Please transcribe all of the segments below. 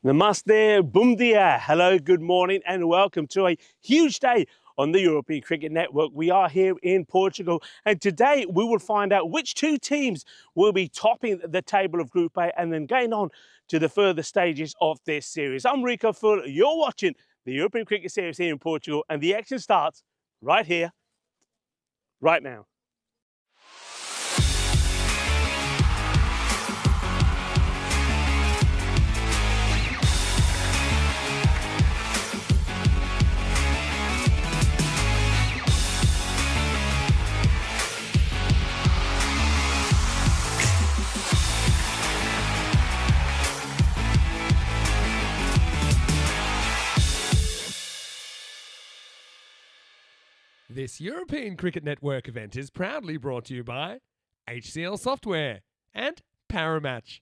Namaste, boom dia. Hello, good morning, and welcome to a huge day on the European Cricket Network. We are here in Portugal, and today we will find out which two teams will be topping the table of Group A and then going on to the further stages of this series. I'm Rico Full. You're watching the European Cricket Series here in Portugal, and the action starts right here, right now. This European Cricket Network event is proudly brought to you by HCL Software and Paramatch.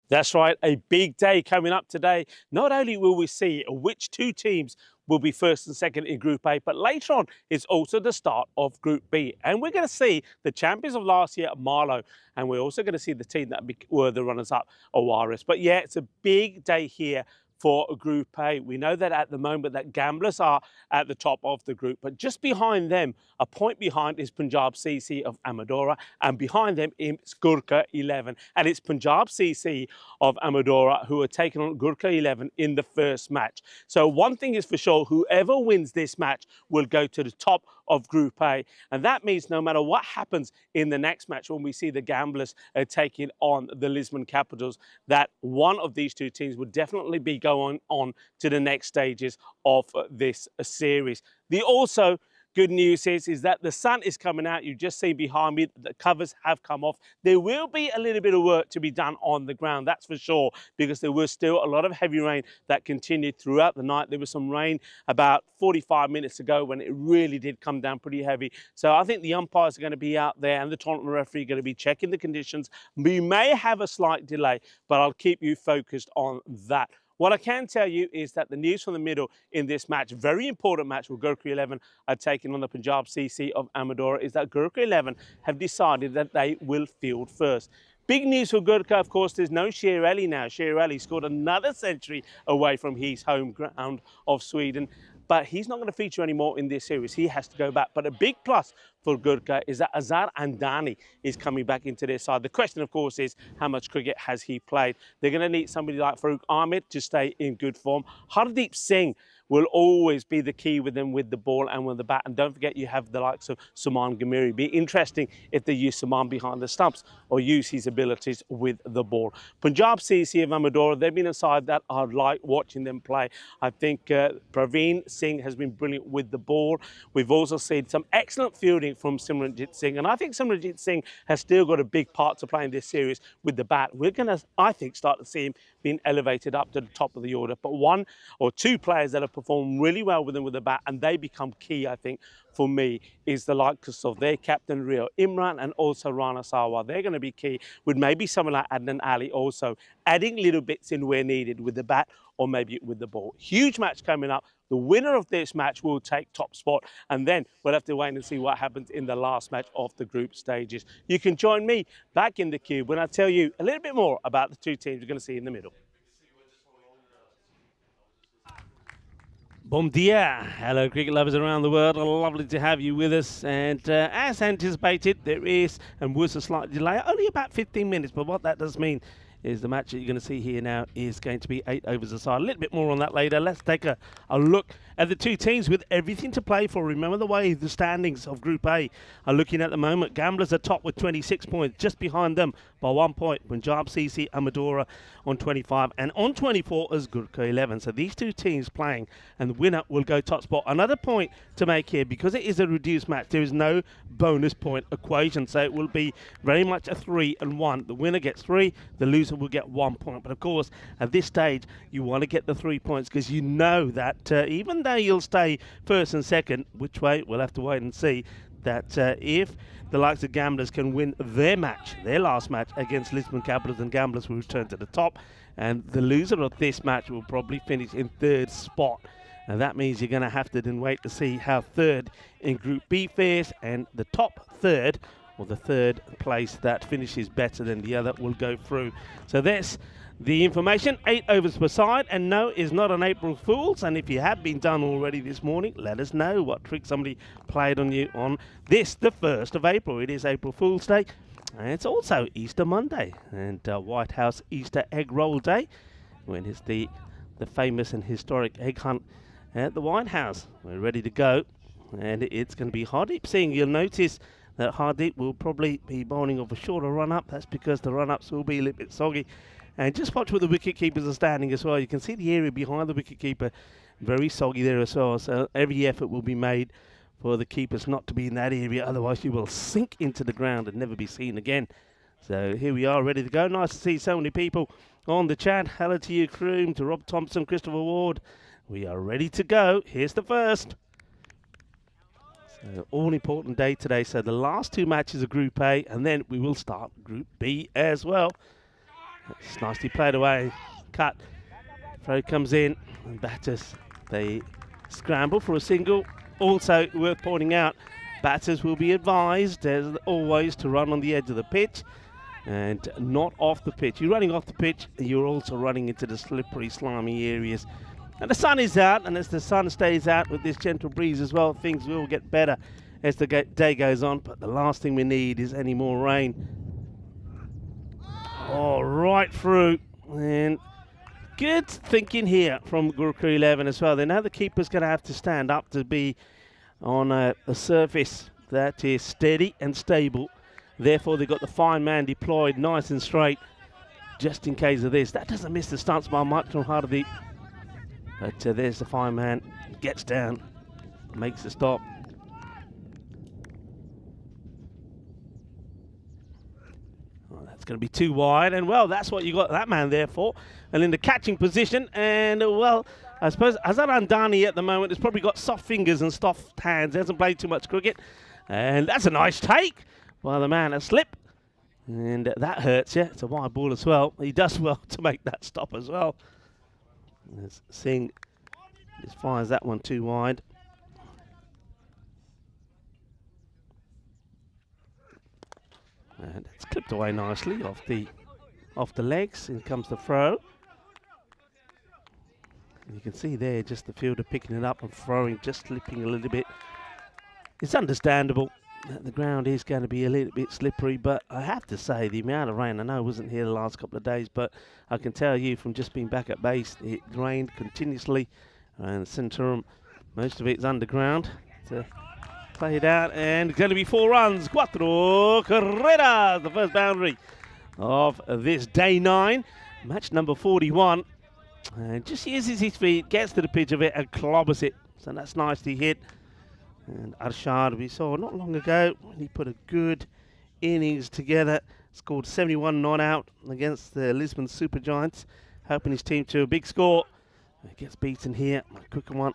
That's right, a big day coming up today. Not only will we see which two teams will be first and second in Group A, but later on it's also the start of Group B. And we're going to see the champions of last year, Marlo, and we're also going to see the team that were the runners-up, Aarish. But yeah, it's a big day here for Group A. We know that at the moment that Gamblers are at the top of the group, but just behind them, a point behind, is Punjab CC of Amadora, and behind them is Gurka 11. And it's Punjab CC of Amadora who are taking on Gurka 11 in the first match. So one thing is for sure, whoever wins this match will go to the top of Group A. And that means no matter what happens in the next match, when we see the Gamblers taking on the Lisbon Capitals, that one of these two teams would definitely be going on to the next stages of this series. The also good news is that the sun is coming out. You just see behind me, the covers have come off. There will be a little bit of work to be done on the ground, that's for sure, because there was still a lot of heavy rain that continued throughout the night. There was some rain about 45 minutes ago when it really did come down pretty heavy. So I think the umpires are going to be out there and the tournament referee are going to be checking the conditions. We may have a slight delay, but I'll keep you focused on that. What I can tell you is that the news from the middle in this match, very important match where Gurka 11 are taking on the Punjab CC of Amadora, is that Gurka 11 have decided that they will field first. Big news for Gurka, of course, there's no Shirelli now. Shirelli scored another century away from his home ground of Sweden, but he's not going to feature anymore in this series. He has to go back. But a big plus for Gurka is that Azhar Andani is coming back into their side. The question, of course, is how much cricket has he played? They're going to need somebody like Farooq Ahmed to stay in good form. Hardeep Singh will always be the key with them with the ball and with the bat. And don't forget, you have the likes of Suman Ghamiri. Be interesting if they use Suman behind the stumps or use his abilities with the ball. Punjab CC of Amadora, they've been a side that I like watching them play. I think Praveen Singh has been brilliant with the ball. We've also seen some excellent fielding from Simranjit Singh. And I think Simranjit Singh has still got a big part to play in this series with the bat. We're going to, I think, start to see him being elevated up to the top of the order. But one or two players that have performed really well with them with the bat, and they become key, I think, for me, is the likes of their captain Rio Imran and also Rana Sawar. They're going to be key, with maybe someone like Adnan Ali also adding little bits in where needed with the bat or maybe with the ball. Huge match coming up. The winner of this match will take top spot, and then we'll have to wait and see what happens in the last match of the group stages. You can join me back in the cube when I tell you a little bit more about the two teams you're going to see in the middle. Bom dia. Hello, cricket lovers around the world. Lovely to have you with us. And as anticipated, there is and was a slight delay, only about 15 minutes. But what that does mean is the match that you're going to see here now is going to be 8 overs aside. A little bit more on that later. Let's take a look at the two teams with everything to play for. Remember the way the standings of Group A are looking at the moment. Gamblers are top with 26 points. Just behind them by 1 point, Punjab CC Amadora on 25. And on 24 is Gurka 11. So these two teams playing, and the winner will go top spot. Another point to make here, because it is a reduced match, there is no bonus point equation. So it will be very much a 3 and 1. The winner gets 3, the loser will get 1 point. But of course, at this stage, you want to get the 3 points, because you know that even though you'll stay first and second, which way, we'll have to wait and see, that if the likes of Gamblers can win their match, their last match against Lisbon Capitals, and Gamblers will return to the top, and the loser of this match will probably finish in 3rd spot. And that means you're going to have to then wait to see how 3rd in Group B fares, and the top 3rd, or the 3rd place that finishes better than the other, will go through. So that's the information. 8 overs per side, and no, is not an April Fool's. And if you have been done already this morning, let us know what trick somebody played on you on this, the 1st of April. It is April Fool's Day, and it's also Easter Monday and White House Easter Egg Roll Day, when it's the famous and historic egg hunt at the White House. We're ready to go, and it's going to be Hardeep Singh. You'll notice that Hardeep will probably be bowling off a shorter run-up. That's because the run-ups will be a little bit soggy. And just watch where the wicket keepers are standing as well. You can see the area behind the wicket keeper, very soggy there as well. So every effort will be made for the keepers not to be in that area. Otherwise, you will sink into the ground and never be seen again. So here we are, ready to go. Nice to see so many people on the chat. Hello to you, Kroom, to Rob Thompson, Christopher Ward. We are ready to go. Here's the first. So all-important day today. So the last 2 matches are Group A, and then we will start Group B as well. It's nicely played away. Cut. Throw comes in, and batters, they scramble for a single. Also worth pointing out, batters will be advised, as always, to run on the edge of the pitch and not off the pitch. You're running off the pitch, you're also running into the slippery, slimy areas. And the sun is out, and as the sun stays out with this gentle breeze as well, things will get better as the day goes on. But the last thing we need is any more rain. Oh, right through. And good thinking here from Gurka 11 as well. They know the keeper's going to have to stand up to be on a surface that is steady and stable. Therefore, they've got the fine man deployed nice and straight just in case of this. That doesn't miss the stance by much from Hardeep. But there's the fine man. Gets down, makes the stop. It's going to be too wide, and well, that's what you got that man there for. And in the catching position, and well, I suppose Azhar Andani at the moment has probably got soft fingers and soft hands. Hasn't played too much cricket, and that's a nice take by the man. A slip, and that hurts. Yeah, it's a wide ball as well. He does well to make that stop as well. As Singh just fires that one too wide. And it's clipped away nicely off the legs. In comes the throw. You can see there just the fielder picking it up and throwing, just slipping a little bit. It's understandable that the ground is going to be a little bit slippery, but I have to say the amount of rain, I know I wasn't here the last couple of days, but I can tell you from just being back at base, it rained continuously, and Centurum, most of it's underground. To play it out, and it's going to be 4 runs. Cuatro carreras, the first boundary of this day 9, match number 41. And just uses his feet, gets to the pitch of it, and clobbers it. So that's nicely hit. And Arshad, we saw not long ago, when he put a good innings together, scored 71 not out against the Lisbon Super Giants, helping his team to a big score. He gets beaten here. A quicker one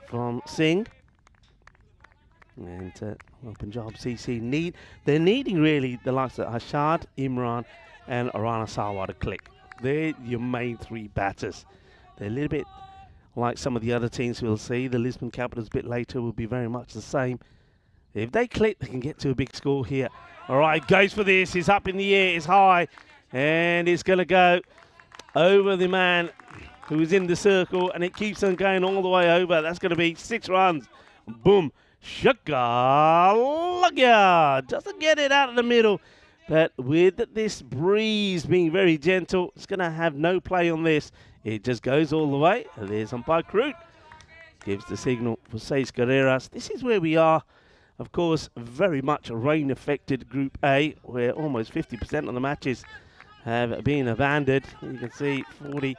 from Singh. And well, Punjab CC they're needing really the likes of Arshad, Imran, and Rana Sawa to click. They're your main 3 batters. They're a little bit like some of the other teams we'll see. The Lisbon Capitals a bit later will be very much the same. If they click, they can get to a big score here. All right, goes for this. It's up in the air. It's high. And it's going to go over the man who is in the circle. And it keeps on going all the way over. That's going to be 6 runs. Boom. Shakalagya. Doesn't get it out of the middle. But with this breeze being very gentle, it's going to have no play on this. It just goes all the way. And there's umpire Crute. Gives the signal for 6 carreras. This is where we are. Of course, very much a rain-affected Group A, where almost 50% of the matches have been abandoned. You can see 40,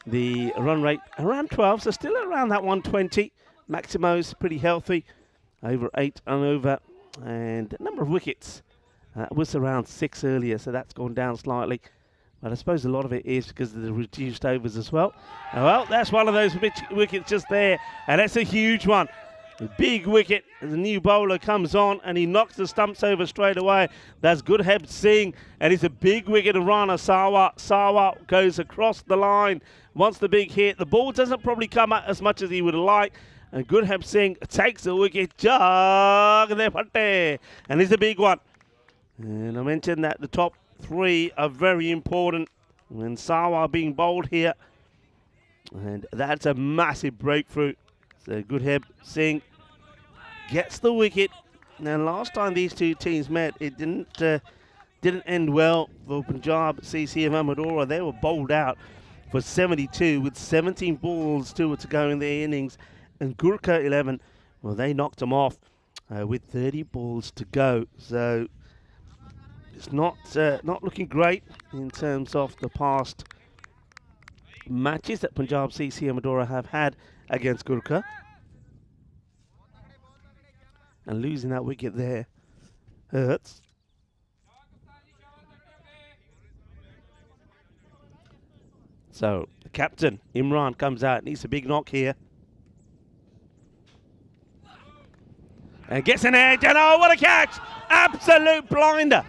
the run rate around 12, so still around that 120. Maximo's pretty healthy, over 8 and over. And the number of wickets was around 6 earlier, so that's gone down slightly. But I suppose a lot of it is because of the reduced overs as well. Well, that's one of those wickets just there, and that's a huge one. A big wicket as the new bowler comes on, and he knocks the stumps over straight away. That's Gurka Singh, and it's a big wicket of Rana Sawa. Sawa goes across the line, wants the big hit. The ball doesn't probably come out as much as he would like, and Gurka Singh takes the wicket. And it's a big one. And I mentioned that the top 3 are very important. And Sawa being bowled here. And that's a massive breakthrough. So Gurka Singh gets the wicket. Now, last time these two teams met, it didn't end well for Punjab CC of Amadora. They were bowled out for 72 with 17 balls still to go in their innings. And Gurka 11, well, they knocked them off with 30 balls to go. So it's not looking great in terms of the past matches that Punjab CC and Amadora have had against Gurka. And losing that wicket there hurts. So the captain, Imran, comes out, needs a big knock here. And gets an edge, and oh, what a catch! Absolute blinder.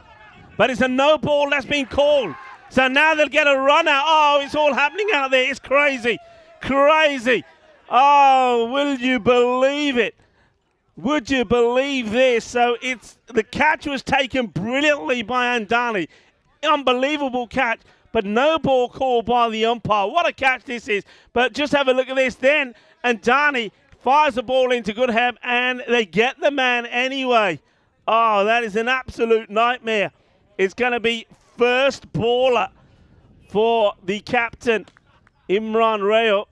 But it's a no ball that's been called. So now they'll get a run out. Oh, it's all happening out there. It's crazy. Crazy. Oh, will you believe it? Would you believe this? So the catch was taken brilliantly by Andani. Unbelievable catch, but no ball called by the umpire. What a catch this is. But just have a look at this then. Andani fires the ball into Gurka, and they get the man anyway. Oh, that is an absolute nightmare. It's going to be first baller for the captain, Imran Rayo.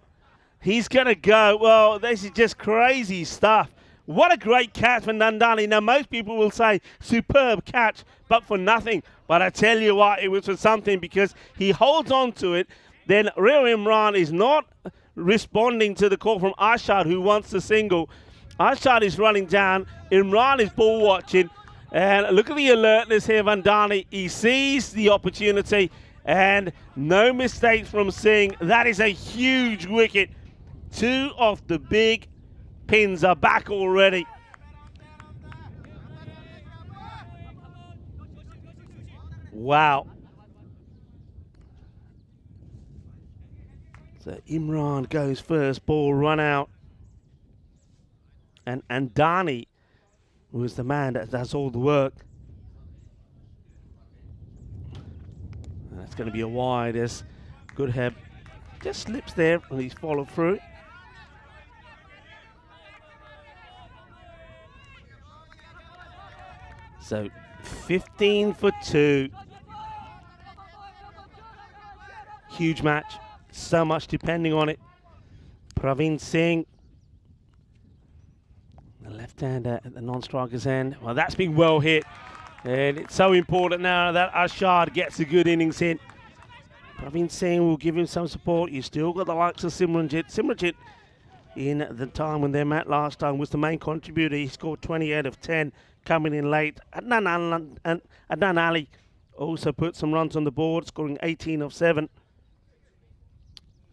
He's going to go. Well, this is just crazy stuff. What a great catch from Nandani. Now, most people will say superb catch, but for nothing. But I tell you what, it was for something because he holds on to it. Then Rayo Imran is not responding to the call from Arshad, who wants the single. Arshad is running down. Imran is ball watching. And look at the alertness here of Andani. He sees the opportunity and no mistakes from Singh. That is a huge wicket. Two of the big pins are back already. Wow. So Imran goes first, ball run out. And Andani was the man that does all the work. And that's going to be a wide as Gurka just slips there and he's followed through. So 15 for 2. Huge match. So much depending on it. Praveen Singh, the left-hander at the non-striker's end. Well, that's been well hit. And it's so important now that Arshad gets a good innings in. Praveen Singh will give him some support. You still got the likes of Simranjit. Simranjit, in the time when they met last time, was the main contributor. He scored 20 out of 10 coming in late. Adnan Ali also put some runs on the board, scoring 18 of 7.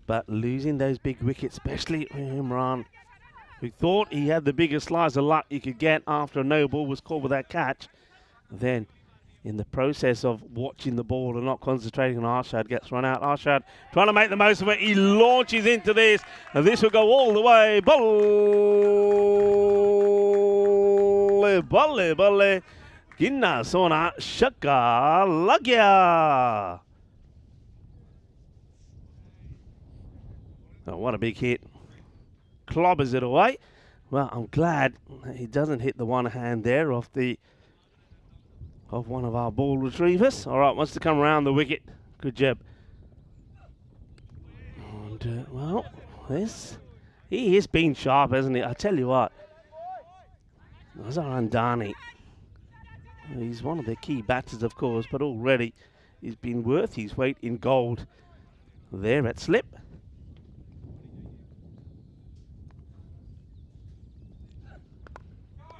But losing those big wickets, especially Imran, who thought he had the biggest slice of luck you could get after a no ball was called with that catch. Then, in the process of watching the ball and not concentrating on Arshad, gets run out. Arshad trying to make the most of it. He launches into this, and this will go all the way. Balle, balle, balle. Ginna sona shakka lagya. Oh, what a big hit. Clobbers it away. Well, I'm glad he doesn't hit the one hand there of one of our ball retrievers. All right, wants to come around the wicket. Good job. And, well, he has been sharp, hasn't he? I tell you what. Azhar Andani. He's one of the key batters, of course, but already he's been worth his weight in gold there at slip.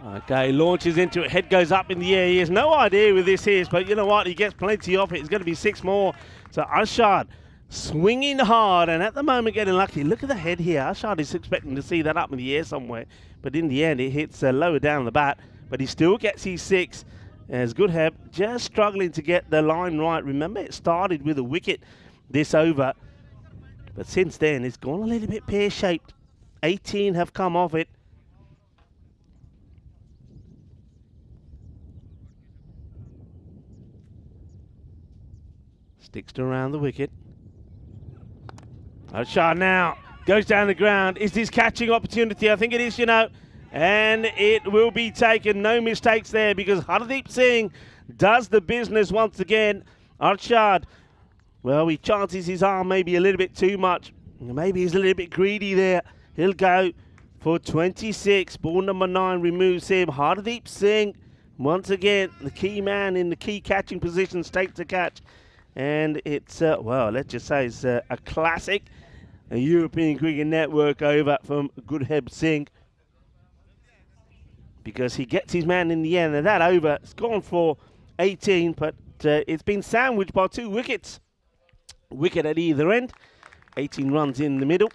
Okay, launches into it, head goes up in the air. He has no idea where this is, but you know what? He gets plenty of it. It's going to be 6 more. So Arshad swinging hard and at the moment getting lucky. Look at the head here. Arshad is expecting to see that up in the air somewhere, but in the end it hits lower down the bat, but he still gets his 6. As Gurka just struggling to get the line right. Remember, it started with a wicket this over, but since then it's gone a little bit pear-shaped. 18 have come off it. Sticks to around the wicket. Arshad now goes down the ground. Is this catching opportunity? I think it is, and it will be taken. No mistakes there because Hardeep Singh does the business once again. Arshad, well, he chances his arm maybe a little bit too much. Maybe he's a little bit greedy there. He'll go for 26. Ball number 9 removes him. Hardeep Singh, once again, the key man in the key catching positions, takes the catch. And it's, well, let's just say it's a classic European Cricket Network over from Gurka Singh, because he gets his man in the end. And that over, it's gone for 18, but it's been sandwiched by 2 wickets. Wicket at either end, 18 runs in the middle.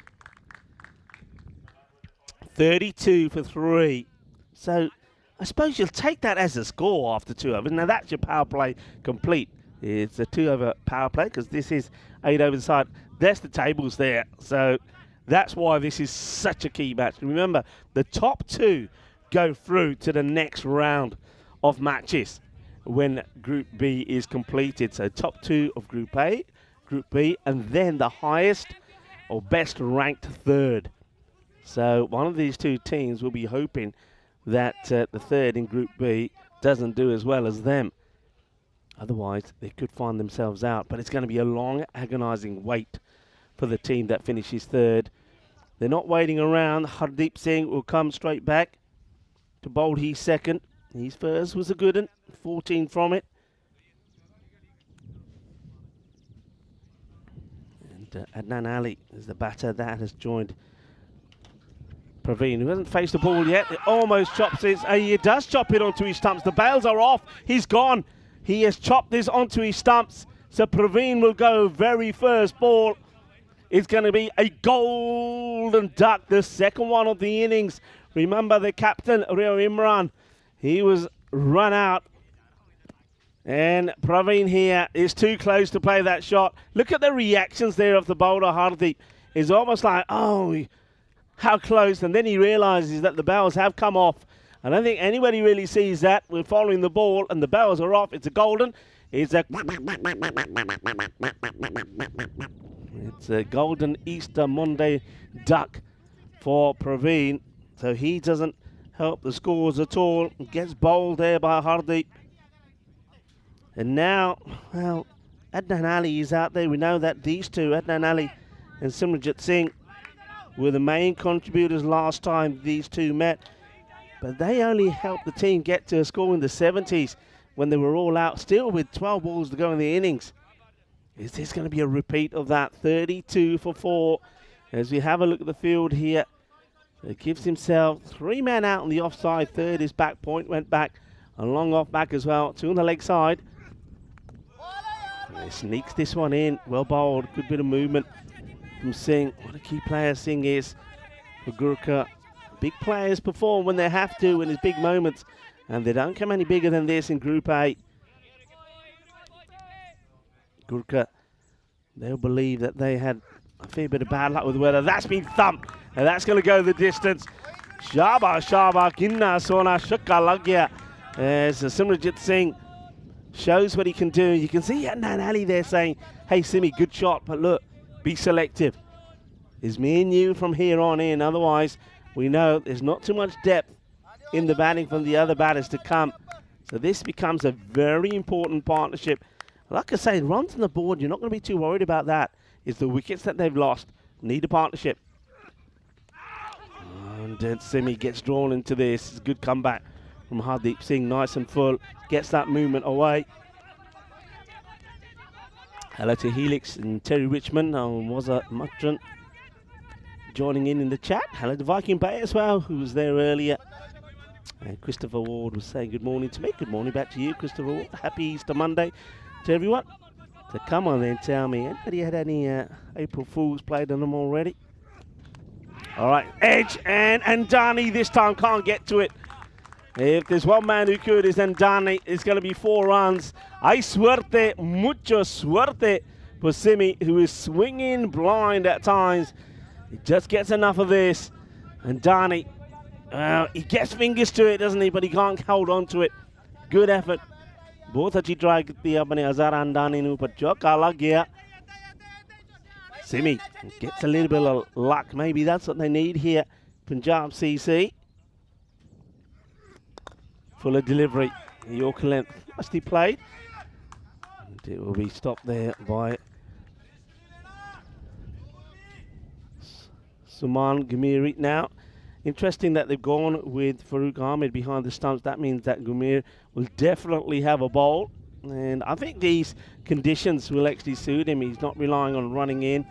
32 for 3. So I suppose you'll take that as a score after 2 overs. Now that's your power play complete. It's a 2-over power play because this is 8 over the side. There's the tables there. So that's why this is such a key match. Remember, the top 2 go through to the next round of matches when Group B is completed. So top 2 of Group A, Group B, and then the highest or best ranked 3rd. So one of these 2 teams will be hoping that the 3rd in Group B doesn't do as well as them. Otherwise, they could find themselves out. But it's going to be a long, agonising wait for the team that finishes 3rd. They're not waiting around. Hardeep Singh will come straight back to bowl his 2nd. His first was a good one, 14 from it. And Adnan Ali is the batter that has joined Praveen, who hasn't faced the ball yet. It almost chops it. He does chop it onto his stumps. The bails are off. He's gone. He has chopped this onto his stumps. So Praveen will go very first ball. It's going to be a golden duck, the 2nd one of the innings. Remember the captain, Rio Imran, he was run out. And Praveen here is too close to play that shot. Look at the reactions there of the bowler, Hardeep. It's almost like, oh, how close. And then he realises that the bells have come off. I don't think anybody really sees that. We're following the ball and the bells are off. It's a golden. It's a golden Easter Monday duck for Praveen. So he doesn't help the scores at all. Gets bowled there by Hardeep. And now, well, Adnan Ali is out there. We know that these 2, Adnan Ali and Simranjit Singh, were the main contributors last time these 2 met. But they only helped the team get to a score in the 70s when they were all out, still with 12 balls to go in the innings. Is this going to be a repeat of that? 32 for 4. As we have a look at the field here, it gives himself 3 men out on the offside. 3rd is back. Point went back. A long off back as well. 2 on the leg side. And he sneaks this one in. Well bowled. Good bit of movement from Singh. What a key player Singh is for Gurka. Big players perform when they have to in his big moments, and they don't come any bigger than this in Group A. Gurka, they'll believe that they had a fair bit of bad luck with the weather. That's been thumped, and that's going to go the distance. Shaba, kinna sona shukka lag gaya. As Simranjit Singh shows what he can do. You can see Adnan Ali there saying, hey, Simi, good shot, but look, be selective. It's me and you from here on in, otherwise we know there's not too much depth in the batting from the other batters to come. So this becomes a very important partnership. Like I say, runs on the board, you're not going to be too worried about that. It's the wickets that they've lost. Need a partnership. And then Simi gets drawn into this. It's a good comeback from Hardeep Singh, nice and full. Gets that movement away. Hello to Helix and Terry Richmond. Was a Mutron joining in the chat. Hello to Viking Bay as well, who was there earlier. And Christopher Ward was saying good morning to me. Good morning back to you, Christopher Ward. Happy Easter Monday to everyone. So come on then, tell me, anybody had any April Fools played on them already? All right, edge and Andani this time can't get to it. If there's one man who could, it's Andani. It's going to be 4 runs. Hay suerte, mucho suerte for Simi, who is swinging blind at times. He just gets enough of this. Andani, he gets fingers to it, doesn't he? But he can't hold on to it. Good effort. बहुत अच्छी try की थी अपने अज़हर अंडानी ने ऊपर चौका लग गया Simi gets a little bit of luck. Maybe that's what they need here. Punjab CC. Fuller delivery. Yorker length. Nicely played. And it will be stopped there by Suman Gumiri. Now, interesting that they've gone with Farouk Ahmed behind the stumps. That means that Gumir will definitely have a bowl. And I think these conditions will actually suit him. He's not relying on running in.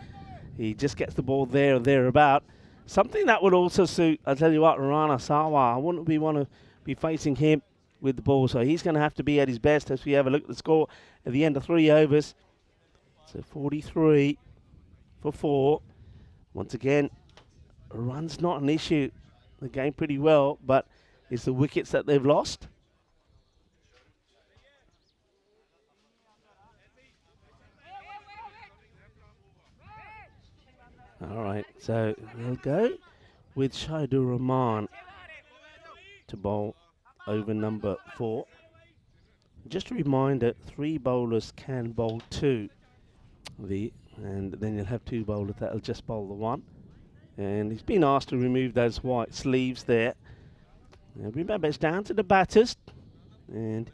He just gets the ball there or thereabout. Something that would also suit, I'll tell you what, Rana Sawa. I wouldn't want to be facing him with the ball. So he's going to have to be at his best as we have a look at the score at the end of 3 overs. So 43 for 4. Once again, run's not an issue. The game pretty well, but it's the wickets that they've lost. All right, so they'll go with Shaidur Rahman to bowl over number 4. Just a reminder, 3 bowlers can bowl 2. And then you'll have 2 bowlers that'll just bowl the 1. And he's been asked to remove those white sleeves there. Now remember, it's down to the batters. And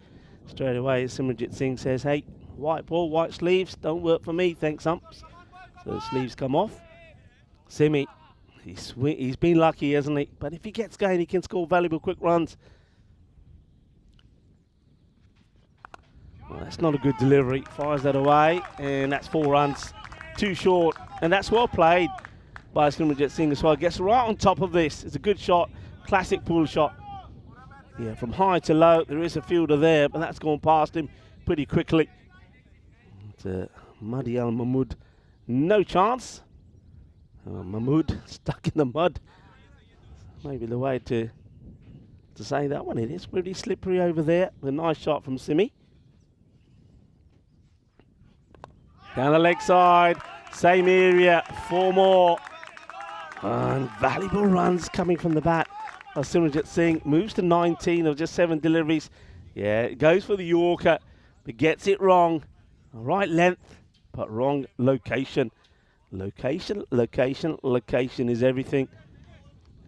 straight away, Simranjit Singh says, hey, white ball, white sleeves, don't work for me, thanks umps. So the sleeves come off. Simi, he's been lucky, hasn't he? But if he gets going, he can score valuable quick runs. Well, that's not a good delivery. Fires that away, and that's 4 runs. Too short, and that's well played by Simranjit Singh as well. Gets right on top of this. It's a good shot, classic pull shot. Yeah, from high to low, there is a fielder there, but that's gone past him pretty quickly. It's Muddy Al Mahmood, no chance. Mahmood stuck in the mud. Maybe the way to say that one. It is pretty slippery over there. A nice shot from Simi. Down the leg side, same area, 4 more. And valuable runs coming from the bat. Simranjit Singh moves to 19 of just 7 deliveries. Yeah, it goes for the Yorker, but gets it wrong. Right length, but wrong location. Location, location, location is everything.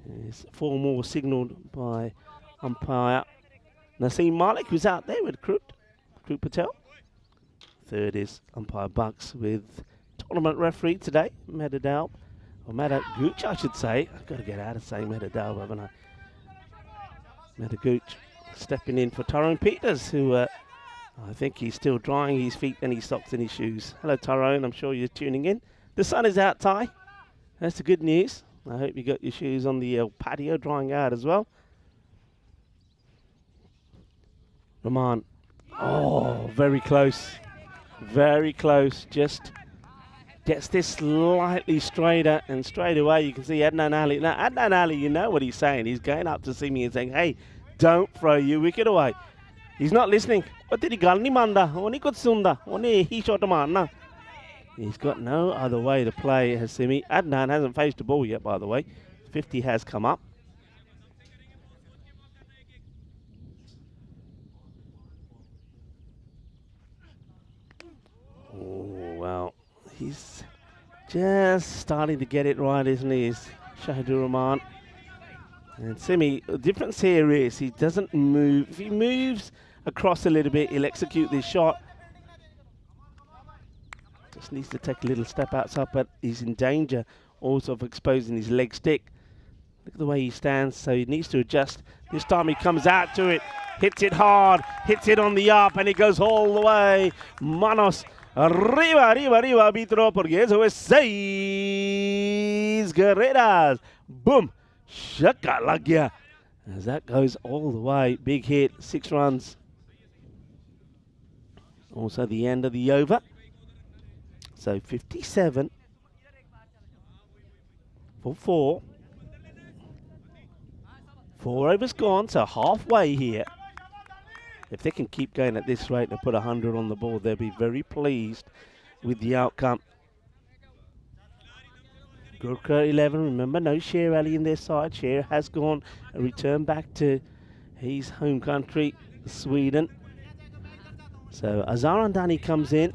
There's 4 more signalled by umpire Naseem Malik, who's out there with Krut Patel. 3rd is umpire Bucks with tournament referee today, Medadal, or Meda Gooch, I should say. I've got to get out of saying Medadal, haven't I? Meda Gooch stepping in for Tyrone Peters, who I think he's still drying his feet and his socks and his shoes. Hello, Tyrone. I'm sure you're tuning in. The sun is out, Ty. That's the good news. I hope you got your shoes on the patio drying out as well. Rahman. Oh, very close. Very close. Just gets this slightly straighter, and straight away you can see Adnan Ali. Now, Adnan Ali, you know what he's saying. He's going up to Simi and saying, hey, don't throw your wicket away. He's not listening. He's got no other way to play, Hasimi. Adnan hasn't faced the ball yet, by the way. 50 has come up. Oh, well, he's just starting to get it right, isn't he? Is Shahidul Rahman. And Simi, the difference here is he doesn't move. If he moves across a little bit, he'll execute this shot. Just needs to take a little step outside, but he's in danger also of exposing his leg stick. Look at the way he stands, so he needs to adjust. This time he comes out to it, hits it hard, hits it on the up, and it goes all the way. Manos, arriba, arriba, arriba, arbitro, porque eso es 6 carreras. Boom, shakalagya. As that goes all the way, big hit, 6 runs. Also the end of the over. So 57 for 4. 4 overs gone, so halfway here. If they can keep going at this rate and put 100 on the board, they'll be very pleased with the outcome. Gurka 11, remember, no Sher Ali in their side. Sher has gone and returned back to his home country, Sweden. So Azar Andani comes in.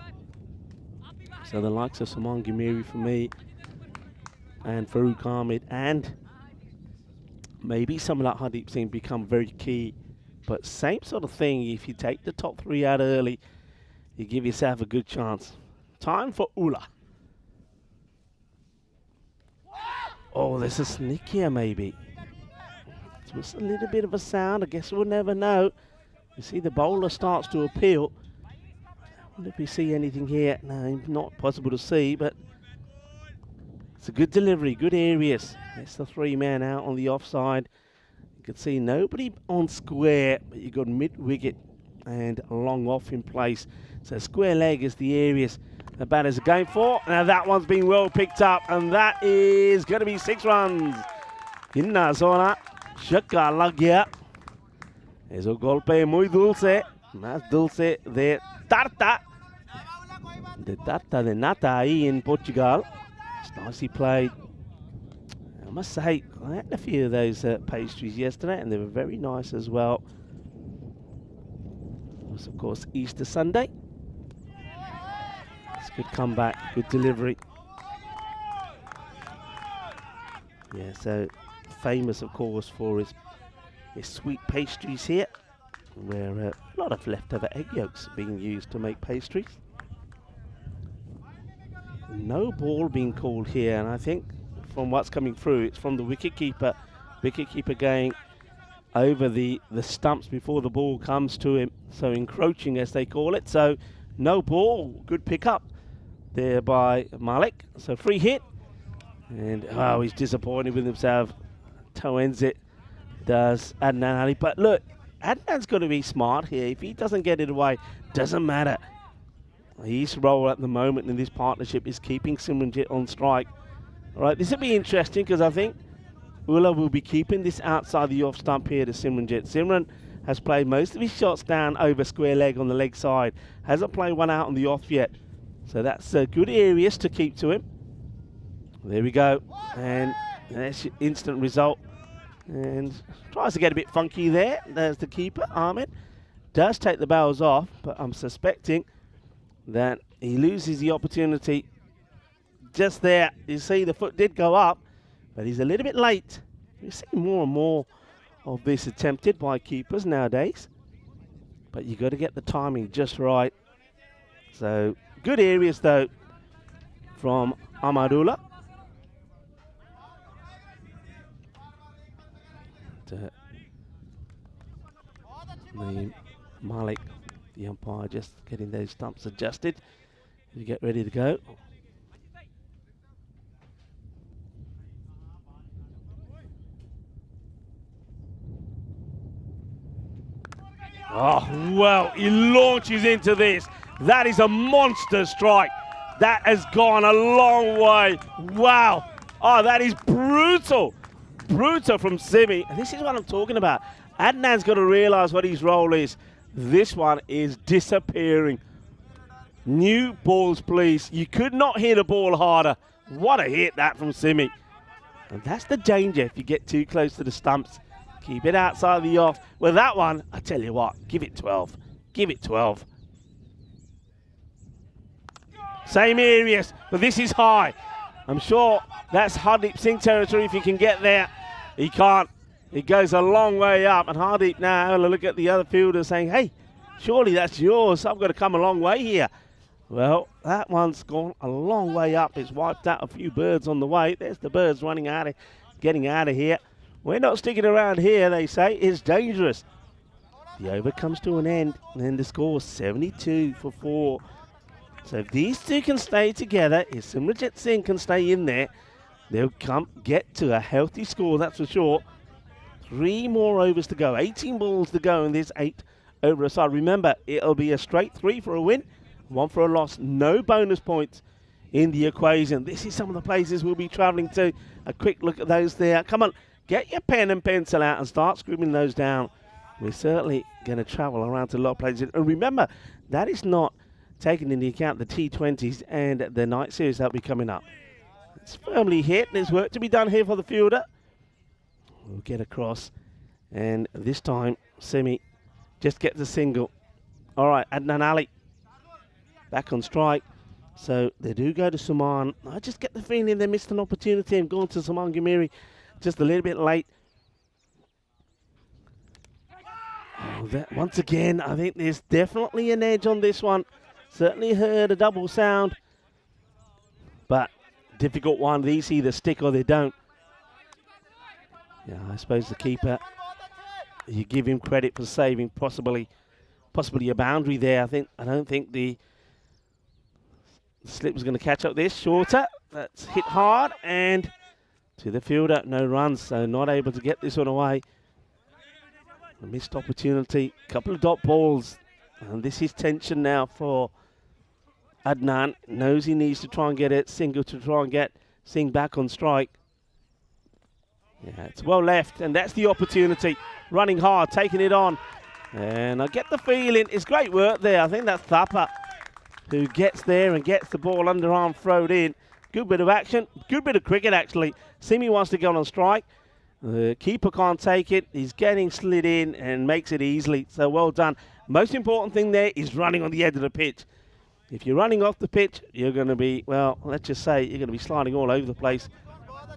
So the likes of Saman Gimiri for me, and Farouk Ahmed, and maybe someone like Hardeep Singh become very key. But same sort of thing, if you take the top 3 out early, you give yourself a good chance. Time for Ula. Oh, there's a sneak here maybe. Just a little bit of a sound, I guess we'll never know. You see the bowler starts to appeal. I wonder if we see anything here. No, not possible to see, but it's a good delivery, good areas. It's the 3-man out on the offside. You can see nobody on square, but you've got mid-wicket and long off in place. So square leg is the areas the batters are going for. Now that one's been well picked up, and that is going to be 6 runs. Inna zona, shakka lag gaya. Eso golpe muy dulce, más dulce de tarta. De tarta de nata ahí in Portugal. It's nicely played. I must say, I had a few of those pastries yesterday, and they were very nice as well. It was, of course, Easter Sunday. It's a good comeback, good delivery. Yeah, so famous, of course, for his sweet pastries here, where a lot of leftover egg yolks being used to make pastries. No ball being called here, and I think from what's coming through, it's from the wicketkeeper. Wicketkeeper going over the stumps before the ball comes to him, so encroaching as they call it. So no ball, good pickup there by Malik. So free hit, and oh, he's disappointed with himself. Toe ends it, does Adnan Ali. But look, Adnan's got to be smart here. If he doesn't get it away, doesn't matter. His role at the moment in this partnership is keeping Simranjit on strike. All right, this will be interesting because I think Ullah will be keeping this outside the off stump here to Simranjit. Simran has played most of his shots down over square leg on the leg side. Hasn't played one out on the off yet. So that's good areas to keep to him. There we go. And that's your instant result. And tries to get a bit funky there. There's the keeper, Ahmed. Does take the barrels off, but I'm suspecting that he loses the opportunity just there. You see the foot did go up, but he's a little bit late. You see more and more of this attempted by keepers nowadays, but you got to get the timing just right. So good areas though from Ahmadullah. Malik, the umpire, just getting those stumps adjusted. You get ready to go. Oh, well, he launches into this. That is a monster strike. That has gone a long way. Wow. Oh, that is brutal. Brutal from Simi. And this is what I'm talking about. Adnan's got to realise what his role is. This one is disappearing. New balls, please. You could not hit a ball harder. What a hit that from Simi. And that's the danger if you get too close to the stumps. Keep it outside the off. Well, that one, I tell you what, give it 12. Give it 12. Same areas, but this is high. I'm sure that's Hardeep Singh territory if he can get there. He can't. It goes a long way up, and Hardeep now will look at the other fielder saying, hey, surely that's yours. I've got to come a long way here. Well, that one's gone a long way up. It's wiped out a few birds on the way. There's the birds running out of, getting out of here. We're not sticking around here, they say. It's dangerous. The over comes to an end, and the score 72 for 4. So if these two can stay together, if Simranjit Singh can stay in there, they'll get to a healthy score, that's for sure. 3 more overs to go, 18 balls to go in this 8 over a side. Remember, it'll be a straight 3 for a win, 1 for a loss. No bonus points in the equation. This is some of the places we'll be travelling to. A quick look at those there. Come on, get your pen and pencil out and start scribbling those down. We're certainly going to travel around to a lot of places. And remember, that is not taking into account the T20s and the night series that'll be coming up. It's firmly hit. There's work to be done here for the fielder. We'll get across, and this time Simi just gets a single. All right, Adnan Ali back on strike. So they do go to Saman. I just get the feeling they missed an opportunity and gone to Saman Gamiri just a little bit late. Oh, once again, I think there's definitely an edge on this one. Certainly heard a double sound, but difficult one. These either stick or they don't. Yeah, I suppose the keeper, you give him credit for saving possibly a boundary there. I don't think the slip was going to catch up this. Shorter, that's hit hard, and to the fielder, no runs, so not able to get this one away. A missed opportunity, couple of dot balls, and this is tension now for Adnan. Knows he needs to try and get it single to try and get Singh back on strike. Yeah, it's well left, and that's the opportunity. Running hard, taking it on, and I get the feeling it's great work there. I think that's Thapa who gets there and gets the ball underarm thrown in. Good bit of action, good bit of cricket actually. Simi wants to go on strike. The keeper can't take it. He's getting slid in and makes it easily. So well done. Most important thing there is running on the edge of the pitch. If you're running off the pitch, you're going to be, well, let's just say you're going to be sliding all over the place.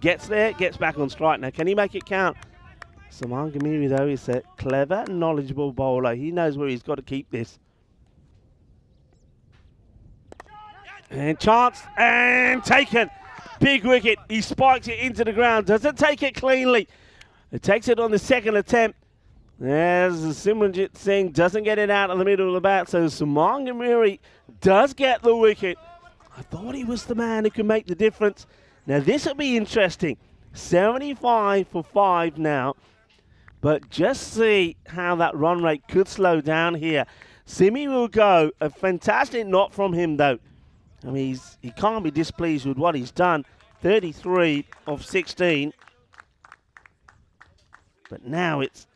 Gets there, gets back on strike. Now, can he make it count? Saman Gamiri, though, is a clever, knowledgeable bowler. He knows where he's got to keep this. And chance, and taken. Big wicket. He spikes it into the ground. Doesn't take it cleanly. It takes it on the second attempt. As Simranjit Singh doesn't get it out of the middle of the bat, so Saman Gamiri does get the wicket. I thought he was the man who could make the difference. Now this will be interesting. 75 for 5 now. But just see how that run rate could slow down here. Simi will go. A fantastic knock from him, though. I mean, he can't be displeased with what he's done. 33 of 16. But now it's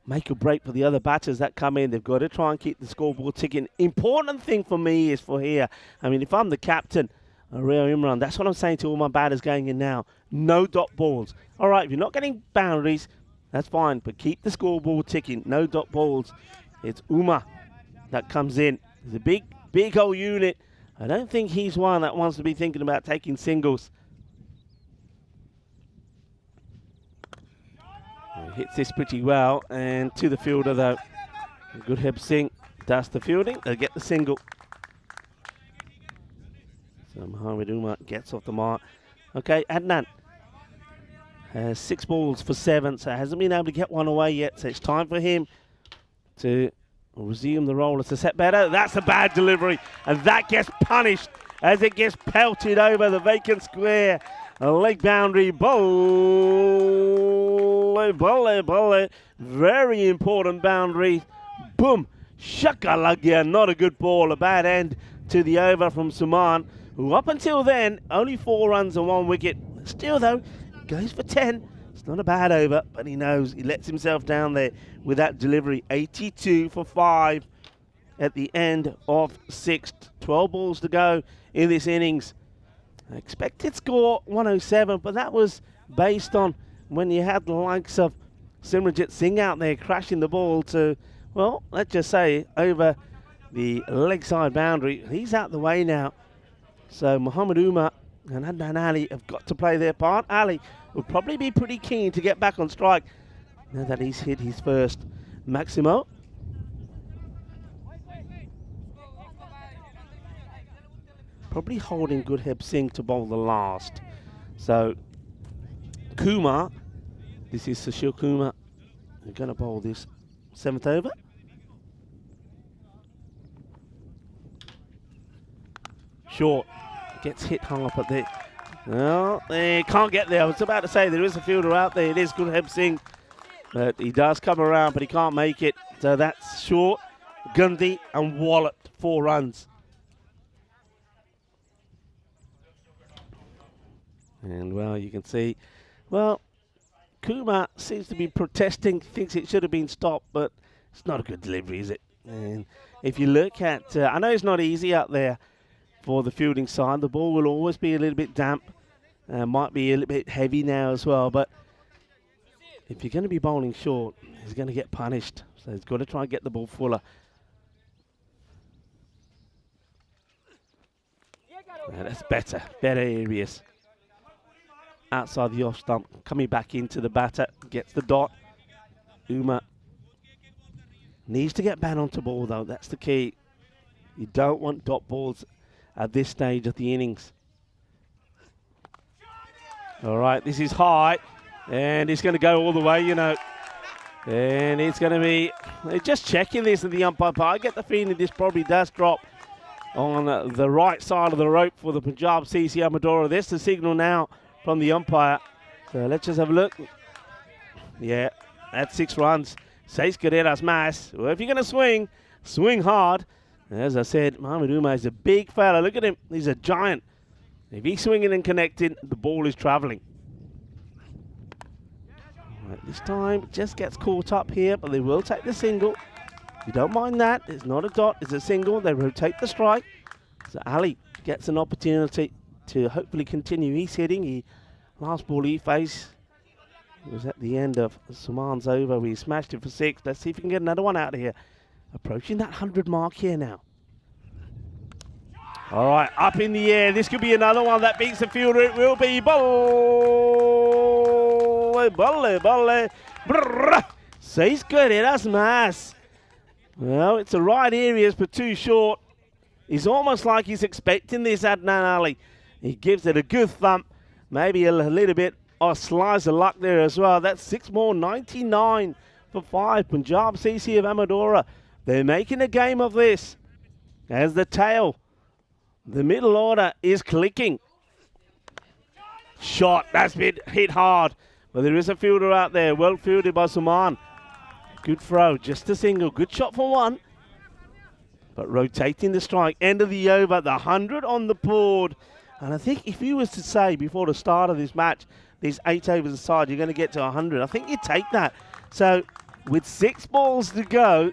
make or break for the other batters that come in. They've got to try and keep the scoreboard ticking. Important thing for me is for here. I mean, if I'm the captain, Rio Imran, that's what I'm saying to all my batters going in now. No dot balls. All right, if you're not getting boundaries, that's fine. But keep the scoreboard ticking. No dot balls. It's Uma that comes in. He's a big old unit. I don't think he's one that wants to be thinking about taking singles. He hits this pretty well, and to the fielder though. Gurka Singh does the fielding. They'll get the single. So Mohamed Umar gets off the mark. Okay, Adnan has 6 balls for 7, so hasn't been able to get one away yet. So it's time for him to resume the role as a set batter. That's a bad delivery, and that gets punished as it gets pelted over the vacant square. A leg boundary, bolle. Very important boundary. Boom, shakalagya, not a good ball. A bad end to the over from Suman, who up until then, only 4 runs and 1 wicket. Still though, goes for 10. It's not a bad over, but he knows he lets himself down there with that delivery. 82 for 5 at the end of 6. 12 balls to go in this innings. Expected score 107, but that was based on when you had the likes of Simranjit Singh out there crashing the ball to, well, let's just say over the leg side boundary. He's out the way now. So Muhammad Umar and Adnan Ali have got to play their part. Ali will probably be pretty keen to get back on strike now that he's hit his first. Maximo. Probably holding Gurka Singh to bowl the last. So Kumar, this is Sushil Kumar, who's going to bowl this 7th over. Short, gets hit hung up at the, well, they can't get there. I was about to say there is a fielder out there. It is Gurka Singh, but he does come around, but he can't make it. So that's short, Gandhi and walloped 4 runs. And, well, you can see, well, Kumar seems to be protesting, thinks it should have been stopped, but it's not a good delivery, is it? And if you look at, I know it's not easy out there for the fielding side. The ball will always be a little bit damp, might be a little bit heavy now as well, but if you're going to be bowling short, he's going to get punished. So he's got to try and get the ball fuller. That's better areas. Outside the off stump, coming back into the batter, gets the dot. Uma needs to get back onto ball though, that's the key. You don't want dot balls at this stage of the innings. All right, this is high, and it's going to go all the way, you know. And it's going to be, they're just checking this at the umpire, but I get the feeling this probably does drop on the right side of the rope for the Punjab CC Amadora. There's the signal now from the umpire. So let's just have a look. Yeah, that's 6 runs. 6 carreras más. Well, if you're going to swing hard. As I said, Mohamed Uma is a big fella. Look at him. He's a giant. If he's swinging and connecting, the ball is travelling. Right, this time, just gets caught up here, but they will take the single. You don't mind that. It's not a dot. It's a single. They rotate the strike. So Ali gets an opportunity to hopefully continue. He's hitting. Last ball he faced was at the end of Suman's over. We smashed it for 6. Let's see if we can get another one out of here. Approaching that 100 mark here now. All right, up in the air. This could be another one that beats the fielder. It will be bolle. 6 carreras más. Well, it's the right areas, but too short. He's almost like he's expecting this, Adnan Ali. He gives it a good thump. Maybe a little bit of slice of luck there as well. That's 6 more, 99 for 5. Punjab CC of Amadora. They're making a game of this. As the tail, the middle order is clicking. Shot, that's been hit hard. But there is a fielder out there. Well fielded by Suman. Good throw, just a single. Good shot for 1. But rotating the strike. End of the over, the 100 on the board. And I think if you was to say before the start of this match, these 8 overs aside, you're going to get to 100. I think you'd take that. So with 6 balls to go,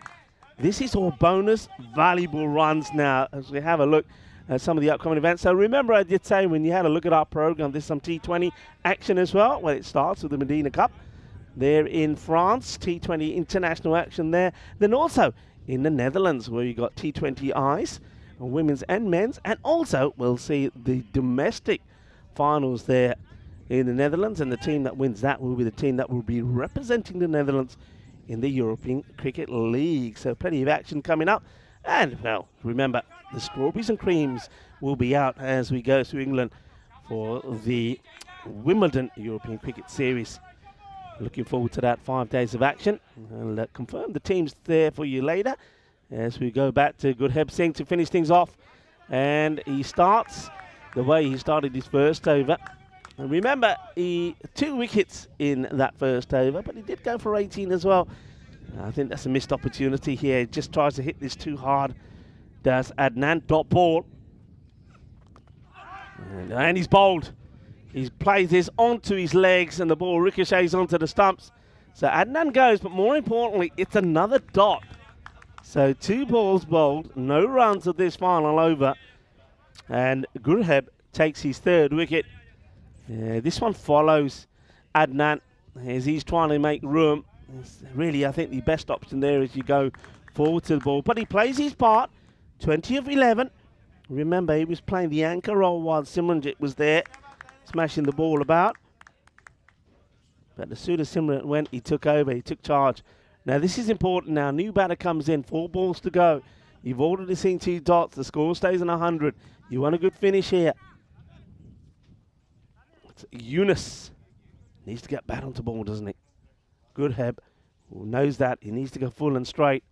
this is all bonus valuable runs now as we have a look at some of the upcoming events. So remember, I did say when you had a look at our program, there's some T20 action as well. Well, it starts with the Medina Cup there in France, T20 international action there. Then also in the Netherlands, where you got T20 Ice, women's and men's. And also we'll see the domestic finals there in the Netherlands. And the team that wins that will be the team that will be representing the Netherlands in the European Cricket League. So plenty of action coming up. And, well, remember, the strawberries and creams will be out as we go to England for the Wimbledon European Cricket Series. Looking forward to that 5 days of action. I'll confirm the teams there for you later as we go back to Gurka Singh to finish things off. And he starts the way he started his first over. And remember, he 2 wickets in that first over, but he did go for 18 as well. I think that's a missed opportunity here. He just tries to hit this too hard. Does Adnan. Dot ball. And he's bowled. He plays this onto his legs and the ball ricochets onto the stumps. So Adnan goes, but more importantly, it's another dot. So 2 balls bowled, no runs of this final over. And Gurka takes his 3rd wicket. This one follows Adnan as he's trying to make room. It's really, I think the best option there is you go forward to the ball. But he plays his part, 20 of 11. Remember, he was playing the anchor role while Simranjit was there, smashing the ball about. But as soon as Simranjit went, he took over, he took charge. Now, this is important now. New batter comes in, 4 balls to go. You've already seen 2 dots. The score stays on 100. You want a good finish here. Yunus needs to get back onto ball, doesn't he? Gurka knows that. He needs to go full and straight.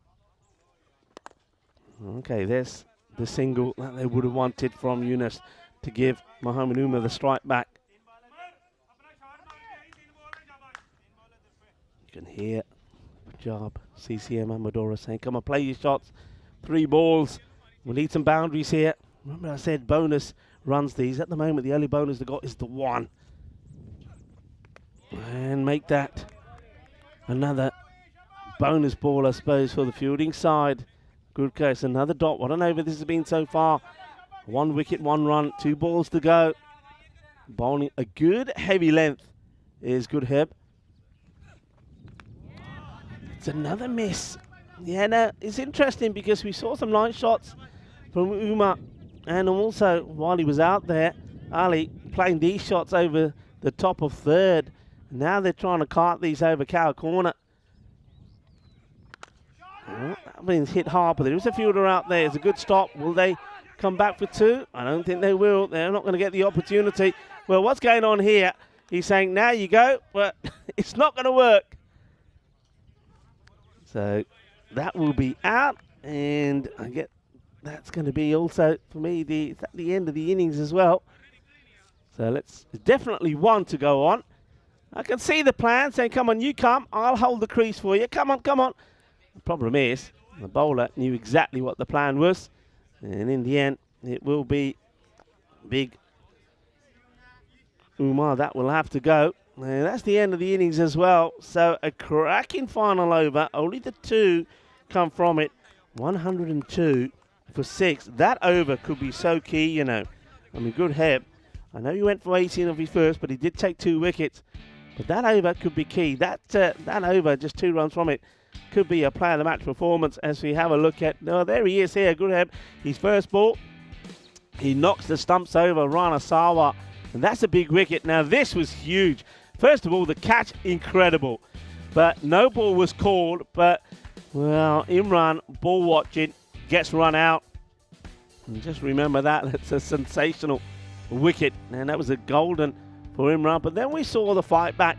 Okay, there's the single that they would have wanted from Yunus to give Mohamed Uma the strike back. You can hear Punjab CCM Amadora saying, come on, play your shots. 3 balls. We need some boundaries here. Remember I said bonus runs these. At the moment, the only bonus they got is the 1. And make that another bonus ball, I suppose, for the fielding side. Gurka, it's another dot. What an over this has been so far. 1 wicket, 1 run, 2 balls to go. Bowling a good heavy length is Gurka. It's another miss. Yeah, no, it's interesting because we saw some line shots from Uma And also, while he was out there, Ali playing these shots over the top of third. Now they're trying to cart these over cow corner. Oh, that means hit hard, but there is a fielder out there. It's a good stop. Will they come back for two? I don't think they will. They're not going to get the opportunity. Well, what's going on here? He's saying, now you go, but it's not going to work. So that will be out, and I get that's going to be also, for me, the end of the innings as well. So it's definitely one to go on. I can see the plan saying, come on, you come. I'll hold the crease for you. Come on, come on. The problem is, the bowler knew exactly what the plan was. And in the end, it will be big Umar that will have to go. And that's the end of the innings as well. So a cracking final over. Only the two come from it. 102 for 6. That over could be so key, you know. I mean, good help. I know he went for 18 of his first, but he did take 2 wickets. But that over could be key. That over, just 2 runs from it, could be a player of the match performance as we have a look at. No, there he is here. Good help. His first ball. He knocks the stumps over Rana Sawa. And that's a big wicket. Now, this was huge. First of all, the catch, incredible. But no ball was called. But, well, Imran, ball watching, gets run out. And just remember that. That's a sensational wicket. And that was a golden for Imran. But then we saw the fight back.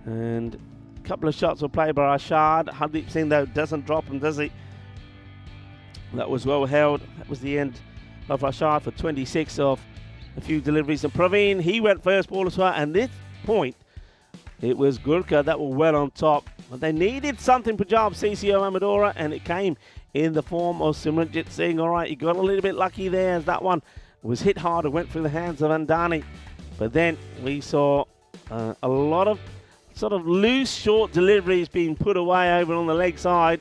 And a couple of shots were played by Rashad. Hardeep Singh, though, doesn't drop him, does he? That was well held. That was the end of Rashad for 26 off a few deliveries. And Praveen, he went first ball as well. And this point, it was Gurka that were well on top. But they needed something, Punjab CC Amadora, and it came in the form of Simranjit Singh. All right, he got a little bit lucky there as that one was hit hard and went through the hands of Andani. But then we saw a lot of sort of loose, short deliveries being put away over on the leg side.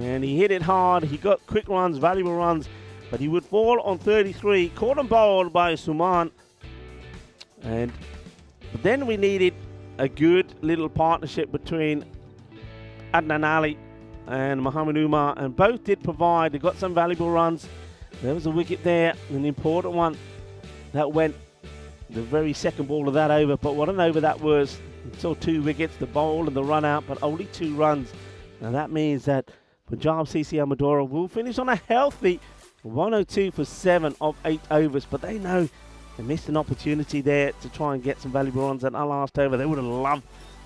And he hit it hard. He got quick runs, valuable runs. But he would fall on 33, caught and bowled by Suman. But then we needed a good little partnership between Adnan Ali and Mohamed Umar, and both did provide. They got some valuable runs. There was a wicket there, an important one that went the very second ball of that over. But what an over that was. We saw 2 wickets, the bowl and the run out, but only 2 runs. Now that means that Punjab CC Amadora will finish on a healthy 102 for 7 of 8 overs, but they know they missed an opportunity there to try and get some valuable runs at that last over. They would have loved